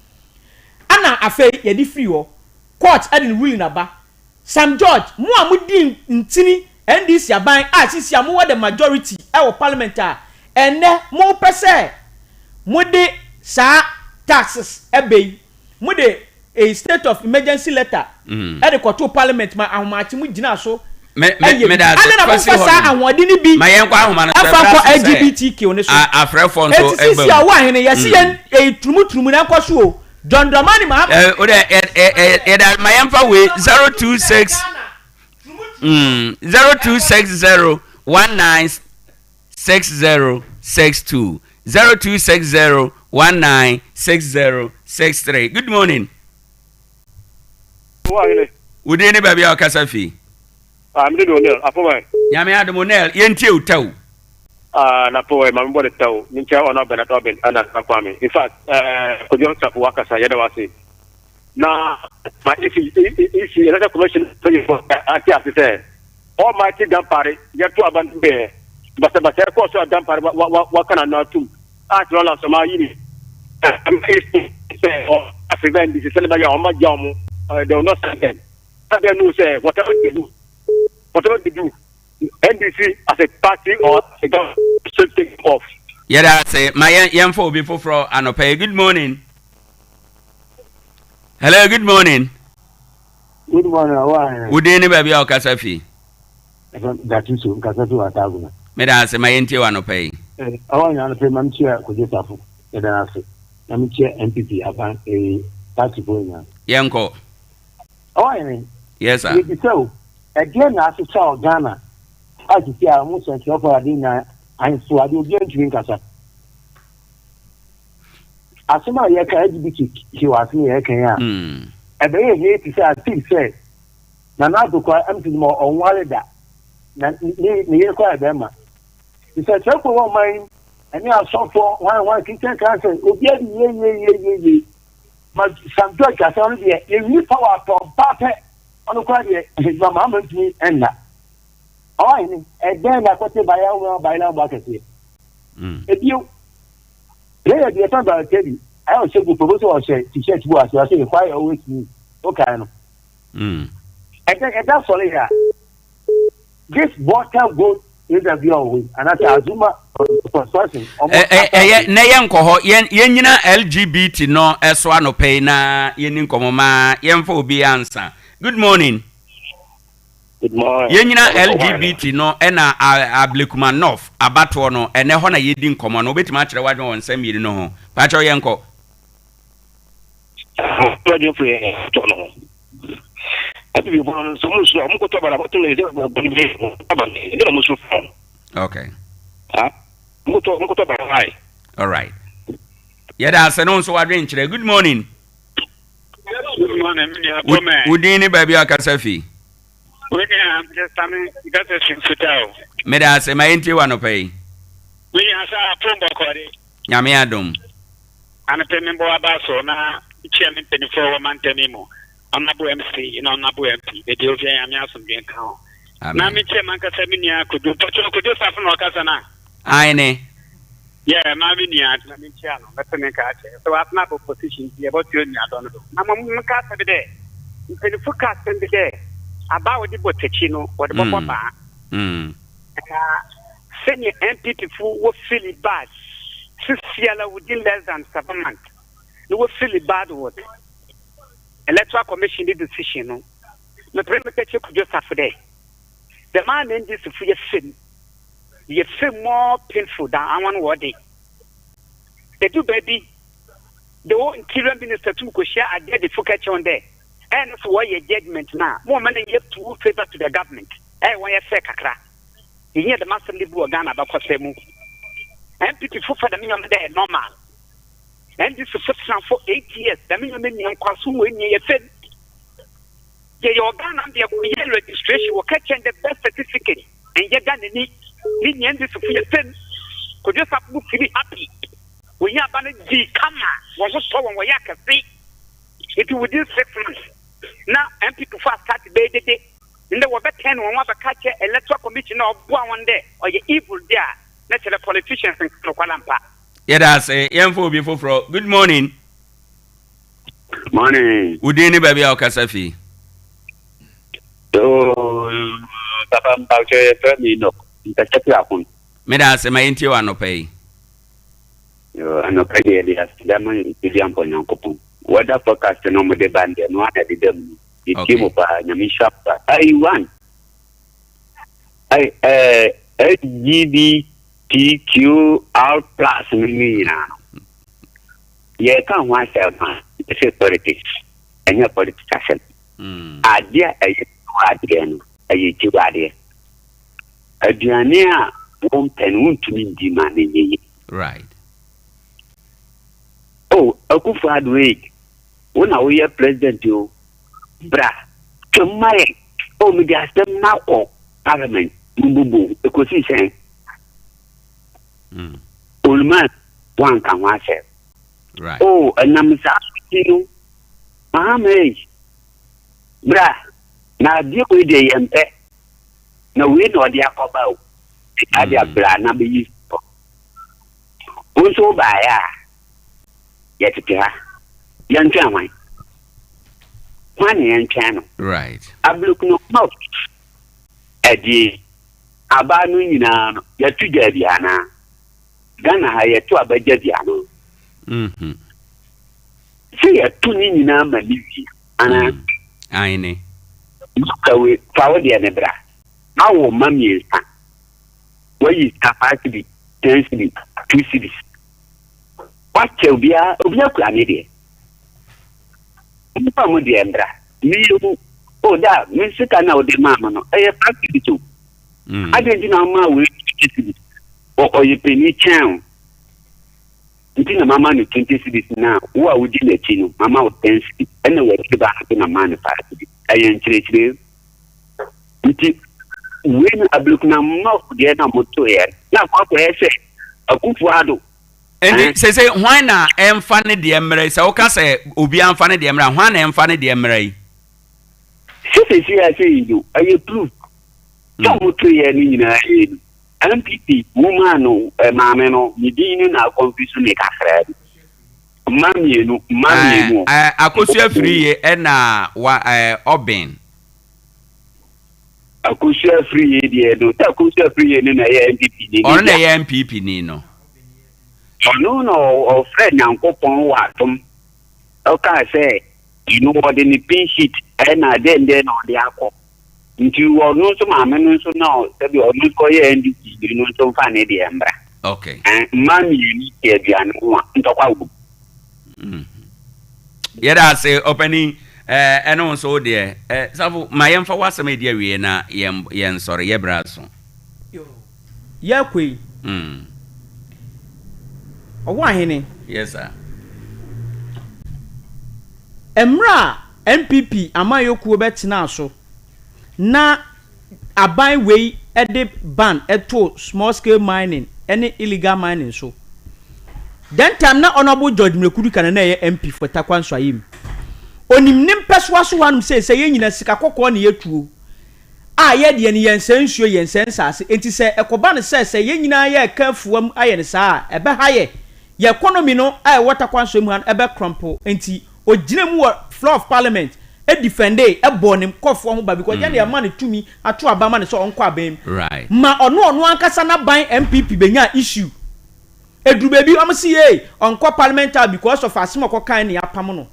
ana afei ye di free wo court adin ruling aba Sam George mo amudi ntini NDC aban sisi amu the majority e wo parliament a ene mo pese mo de sa taxes ebei mo de a state of emergency letter e de to parliament ma ahomachi mu gina so me da kwasi ho awode ni bi ma yen kwa ahoma no so LGBTQ ne so afrefo so ebe sisi Owoahene yesi yen trumu na kwaso o John Dramani Mahama o de da ma yen fa we 026 0260 196062 0260 196063. Good morning. Udi ni baby o kasafi. I'm the Donel, Apoy. Yami Adamonel, yentie utaw. Na poe mambo de taw. Nincha ona bena toben ana kwame. In fact, ko jon sa waka sa yeda wasi. Na ma if another commission so you ati afite. All my kids dan pare, get to abandon be. But ko so dan pare wa kana na tum. Ati wala so ma yini. Am say or African this celebrate on my jamu. They will not stand. And they know say whatever they do, NDC as a party or a government should take off. Yeah, that's it. My young folk before from Anope. Good morning. Hello, good morning. Good morning, Owoahene. Udi ni baby o kasafi. That is so. Kasatu ataguna. Meda se mayenti wa no pay. Awon ya no pay mam chia Kujetafu. Eda ase. Mam chia MPP aban party boyna. Yenko. Awon yes sir. You so again na ase cha Ghana. As you see am so nti ofo ade na anso ade obi antwin kasa. Asema ye ka LGBT he was me ye kan ya. Ebe ye ti say ati say na na do kwa am ti mo onwale da. Na ni ye kwa ebe ma. He said check for one mind and ya so for one kitchen cancer obi ade ye. Ma some judge asa on dey e ni power to bape on kwa dey ma ma ti enna. Oh ni e den na kote ba ya wo ba ila ba kese. Ebio le dey tan ba tell I was saying proposal or say t-shirt was I say why always me. Okay no. And that's all here. This water goes interview always and that's Azuma person. Na yen ko ho yen nyina LGBT no eso anope na yen nkomo ma yen fa obi answer. Good morning. Good morning. Yen nyina LGBT no na ablekuma north abato no ene ho na yedi nkomo no obetima kire wadwe won sam yiri no ho. Pa cho yen ko. Radio free to no. Abi bi bon so musu am ko to bara boto le de aba musu fam. Okay. Mo to bara hai. All right. Yeda ase no so wadwe nkire. Good morning. Good morning. Me Udini baby akasafi. We am just coming that is fitao. Meda ase mayenti wa no pay. We asa pombo kore. Nyame adom. Ana pemembo abaso na chairman 24 mantenimo. Honorable MC, honorable MP. The deal here am yasum bien kan. Na me chairman ka semi a kudu kudu safu no kasa na. Aine. Yeah, ma bi nia na me chairman. Beto me ka che. So at na position here about you nia don do. Na mo ka se be there. You can focus on the day. About the botechino or the baba. Senior MPP who will feel it bad. 6 years within less than 7 months. You will feel it bad with Electoral Commission decision. The Premier could just have there. The man in this for your sin. You feel more painful than I want what they do, baby. The whole interior minister too could share a dead focus on there. And so why your judgment now? More money yet to favor to the government. Why you say kakra? You hear the master live Ghana about Kosemu. And people for the minimum there normal. And this is for 8 years. The minimum in Kwasu when you said your Ghana be registration will catch the best certificate. And you're gonna need this for your sin. Could just have to be happy. We have done the camera was so on where you can see it within 6 months. Now, MP to fast start the day. In the over 10 one was a catcher electoral commission of one day or your evil there. Let's the politicians in Kualampa. Yeah, that's a young for before. Good morning. Morning. Udini baby Okasafi. So, Papa Bauche, Fermi, no. That's a platform. Meda se mayenti wa no pay. I know pay the Lemon William Ponyanko. What the forecast no more the band and one at them. It came up a Yamisha. I won. LGBTQR plus me now. Yeah, come myself, it's a politics and your politician. Idea again, a YouTube idea. A Diania won't pen to be demanding. Right. Oh, a good for week. When I wear president, you, bra, to my, oh, me gas them now, oh, parliament, boo, because he's saying, old man, one can watch it. Right. Oh, and I'm saying, Mamma, bra, now deal with the MP. No, we know the Akobao. I have bra, number you. Also, by yet, young gentleman. Money and channel. Right. I look no more. Eddie, Abanu, you know, you're too Javiana. Ghana, I had to a Javiano. See a 2 number, and I know. Power the Nebra. now wo mami esa where is capacity 10 cities 2 cities what obia kula ne de mpa mo de embra mi yu o da mi sika na o de mama no e practice to ade na ma we cities o ye peni chen ntina mama ni 20 cities na wo a wudi na chi no mama o 10 cities ene we ke ba na man fa cities ayen chire nti when ablukna ma de na moto ye na kwa ese akufu ado and say why na emfa ne de emre say o ka say obi amfa ne de emra why na emfa ne de emra yi see I say you aye proof to moto ye ni nyina MPP woman no maame no ni din na confusion ne kakra mamienu akosu afiri ye na wa oben akosu afiri ye de do ta akosu afiri ye na ye MPP ni on na ye MPP ni no no o friend Nyankopon wa tom o ka say you know what in the pin sheet na then no de akọ nti wo no so maame no so na se bi o no ko ye NDP no so fa ne de embra okay mamienu ke aduane ho ntokwa wo yeda say opening eno so de safu mayemfa wasem de awie na yen sori ye braso ya kwe Owoahene yes sir emra MPP amayokuo betina so na aban wei ede ban eto small scale mining any illegal mining so then time na honorable George Mrekudu kana na ye MP for Tarkwa Nswayim onim nim peswa so wanum say ye nyina sika kokko na yetuo a ye de ne yensansuo yensensase enti say ekoba ne say ye nyina ye kafuam aye ne saa ebe haye ye economy no a e Tarkwa Nswayim han ebe crumple enti ogina mu floor of parliament e defend e bonim kofo ho ba because ya man to me ato abama ne so onko abam right ma ono ankasa na ban MPP benya issue edru bebi am see onko parliamental because of asimoko kan ne apam no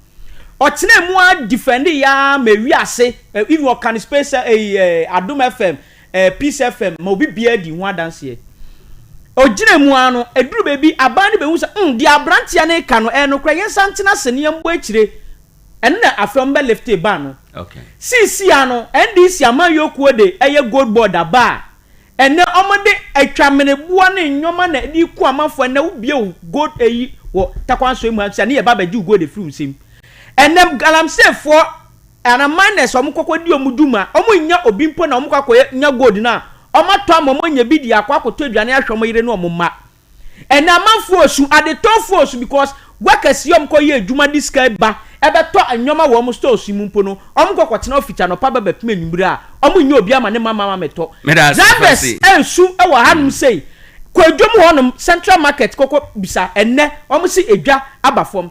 otene mu a defend ya mewi ase even o can space Adum FM Peace FM ma obi bia di ho adanse e ogina mu ano edru bebi aban ne be hu se di abrantia ne ka no no kra yensantina sene ambo akire enna afrom be left ban okay sisi ano NDC amayokuo de eye gold board aba enne omode atwamene bua ne nyoma na di ku amafo na ubie gold eyi wo Tarkwa Nswayim ansa ne ye baba di gold free nsem ennem galamsefo ana minus omukoko di omuduma omunya obimpo na omukoko nya gold na omato amomo nya bi di akwakoto aduane ahwemo yire no omma enna manfo osu adetofo osu because workers yom ko ye adwuma di sky ba ebeto anyoma wo mu store simumpo no omukokotena ofita no pa baba pima nwumbre a omunya obi ama ne mama meto Zambes ensu e wo hanum sei kwadwom honum central market koko bisa enne omusi edwa abafom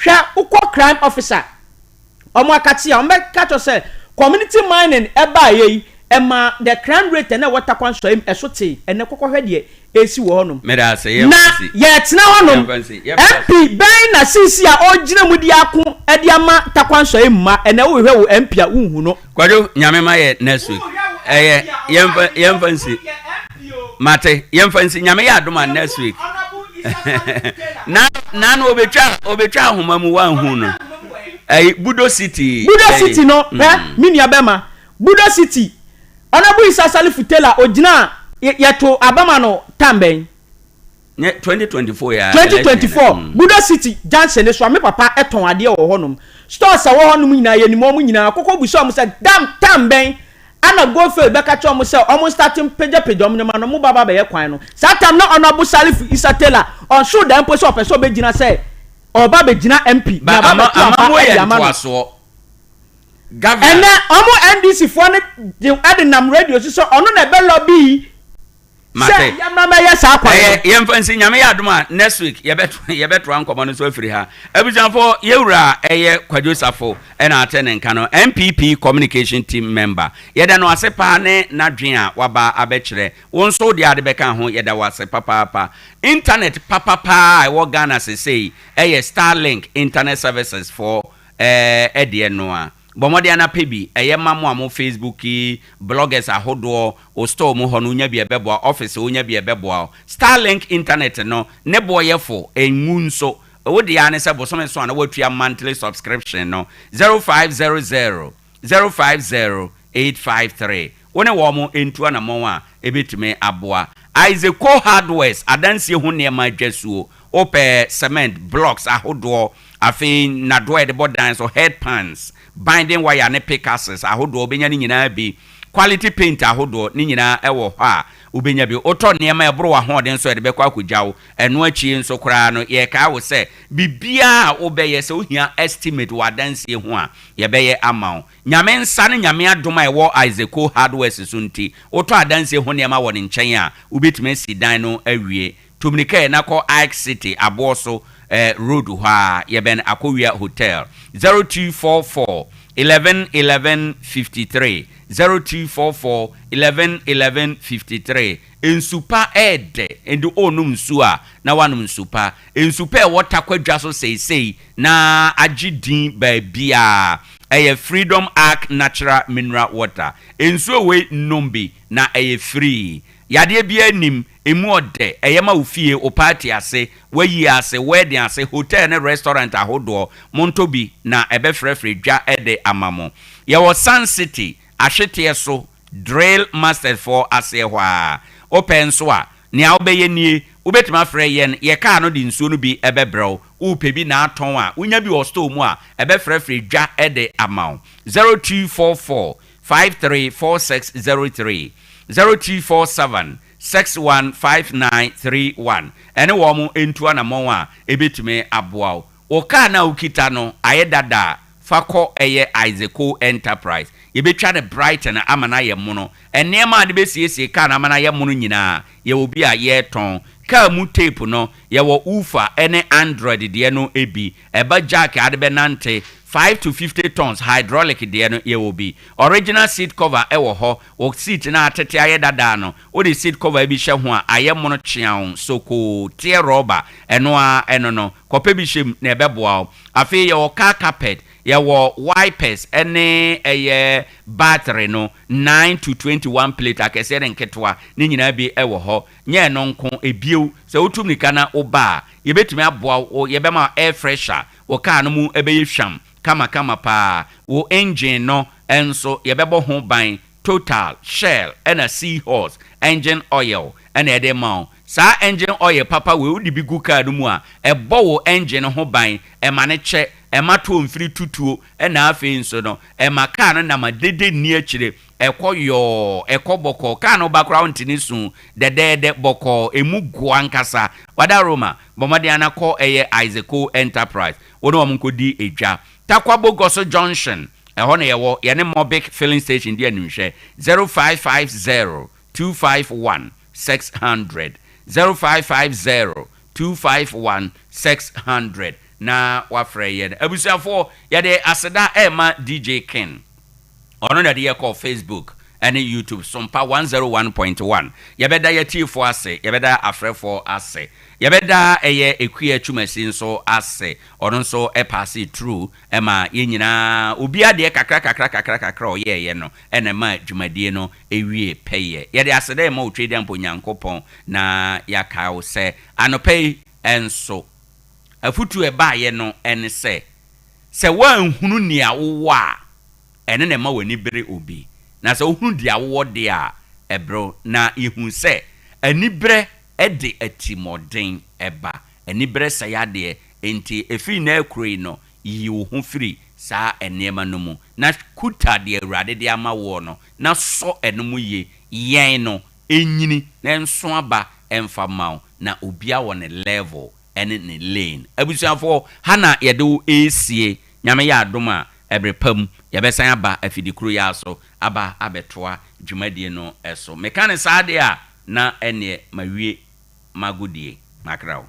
hwa ukọ crime officer omu akati a omeka say community mining eba yi ema the crime rate na Tarkwa Nswayim esote enne koko hwede esi wo honum na ye tena honum MP ben na sisi a ogina mudi ako ede ama Tarkwa Nswayim ma enne wo hwe wo MP a unhu no kwado nyame ma ye next week yemfansi mate yemfansi nyame ya adoma next week na no obetwa homa mu wanhu no Budo City no mini abema Budo City Honorable Isasali Futela ogina yeto abama no tamben 2024 ya 2024 Budo City Johnson so me papa eton ade wo honum stores a wo honum nyina ye ni mo nyina kokko buso am say dam tamben ana go fail be ka cho mo say omo starting page om no mo baba be ye kwan no satam na Honorable Salifu Isatela on show dem po so person be gina say oba be gina MP na baba amamo ye twaso governor ene omo NDC fo ne de nam radio so ono na be lobby mate yamama ya sa kwa yemfansi nyame ya adoma next week yebeto ankomo no so afiri ha abujanfo yewura kwadwosafo ena atene nka no MPP communication team member yeda no asepa ne nadwen a waba abekire won so de ade beka ho yeda wase papa internet papa I work Ghana say Starlink internet services for edie no a bomode ana pebi eyema mo Facebook bloggers ahodo o store mo hono nya bia bebo office o nya bia bebo Starlink internet no ne boyefo enwu nso wodi ya ne se bosome so na watua monthly subscription no 0500 050853 wone wo mo entua na mo a ebetime aboa Isaac Hardwares adansie ho ne ma dwasuo ope cement blocks ahodo afi na do de bodan so headpans binding wire ne pickaxes ahodo obenya ni nyina bi quality paint ahodo ni nyina ewo ho a ubenya bi oto niema ebro wa ho den so de bekwa akugyawo eno achi nso kra no ye ka wo se bibia obeye se ohia estimate wadansie ho a ye beye amount nyame nsa ne nyame adoma ewo Isaac Hardwares so nti oto adansie ho niema wo ne nchen a ubetime si dan no awie tumnike na ko Ike City aboso road ha yeben Akowia Hotel 0244 111153 0244 111153 ensupa ede endu onum nsua na wanum nsupa ensupa water kwadwa so sei na agidin baabia Freedom Ark Natural Mineral Water ensuo we nombi na free yade bia nim emu ode eyema ofie o party ase wayi ase wedding ase hotel ne restaurant ahodo montobi na ebefrefre dwa ede amamo ye wo Sun City ahwete so drill master for ase hwa open so a ne obeye nie ubetima frɛ yen ye ka no di nsuo no bi ebebrɛw upebi na aton a unya bi wo store mu a ebefrefre dwa ede amao 0244 534603 0247 615931 ene wo mu entua na mon a ebetime aboa o ka na ukita no ayedada fako eye Isaac Enterprise yebetwa de Brighton amana ye mu no enema de besiesie ka na amana ye mu no nyina ye obi a ye ton ka mu tape no ye wo ufa ene Android de no ebi eba jack ade benante 5 to 50 tons hydraulic de no ye obi original seat cover ewo ho o seat na atete ayedada no o de seat cover bi hye ho a aye mu no chiaun soko tie rubber eno no kope bi hye na ebeboa afi ye o car carpet yawo wipers ene battery no 9 to 21 plate akese renketwa ni nyina bi ewo ho nye no nko ebiew se otum nika na oba yebetumi aboa yebema air fresher wo car no mu ebeye hwam kama pa wo engine no enso yebebo ho ban Total, Shell and a Seahorse engine oil and a demo sa engine oil papa we udi bi gu car no mu a ebo engine ho ban e maneche emato mfiri tutuo na afi nso no emaka no na madede ni akire ekoyo ekoboko ka no background ni su dedede boko emu gua nkasa wada Roma bomade anako eye Isaac Enterprise wono omkodi edwa Tarkwa Bogoso Junction ehọ na yewo ye ne Mobic filling station dia nhwe 0550 251 600 0550 251 600 na wafre ye abusuafo ye de aseda ema DJ Ken ono na de ye call Facebook and YouTube Sompa 101.1 ye beda ye tifo ase ye beda afrefo ase ye beda eye ekua twumasi nso ase ono nso e pass through ema ye nyina obi ade kakra ye no ene ma dwumadie no ewie peye ye de aseda ema otwe de mponyankopon na yakawo se anopei enso afutu eba ye no ene se wanhunu nia wo a ene ne ma wani bere obi na se ohunu dia wo de a ebro na ihun se anibere ede atimoden eba anibere se ya de enti efi na akuri no yi wo hu firi saa enema no mu na kuta de awurade de ama wo no na so enemu ye yen no enyini na enso aba emfa mawo na obia wo ne level ene ne lane abusuafo hana yedo esie nyame ya adoma ebrepam yebesan aba afidikuru ya so aba abetoa dwumadie no eso mekane saade a na ene mawie magudie makrawo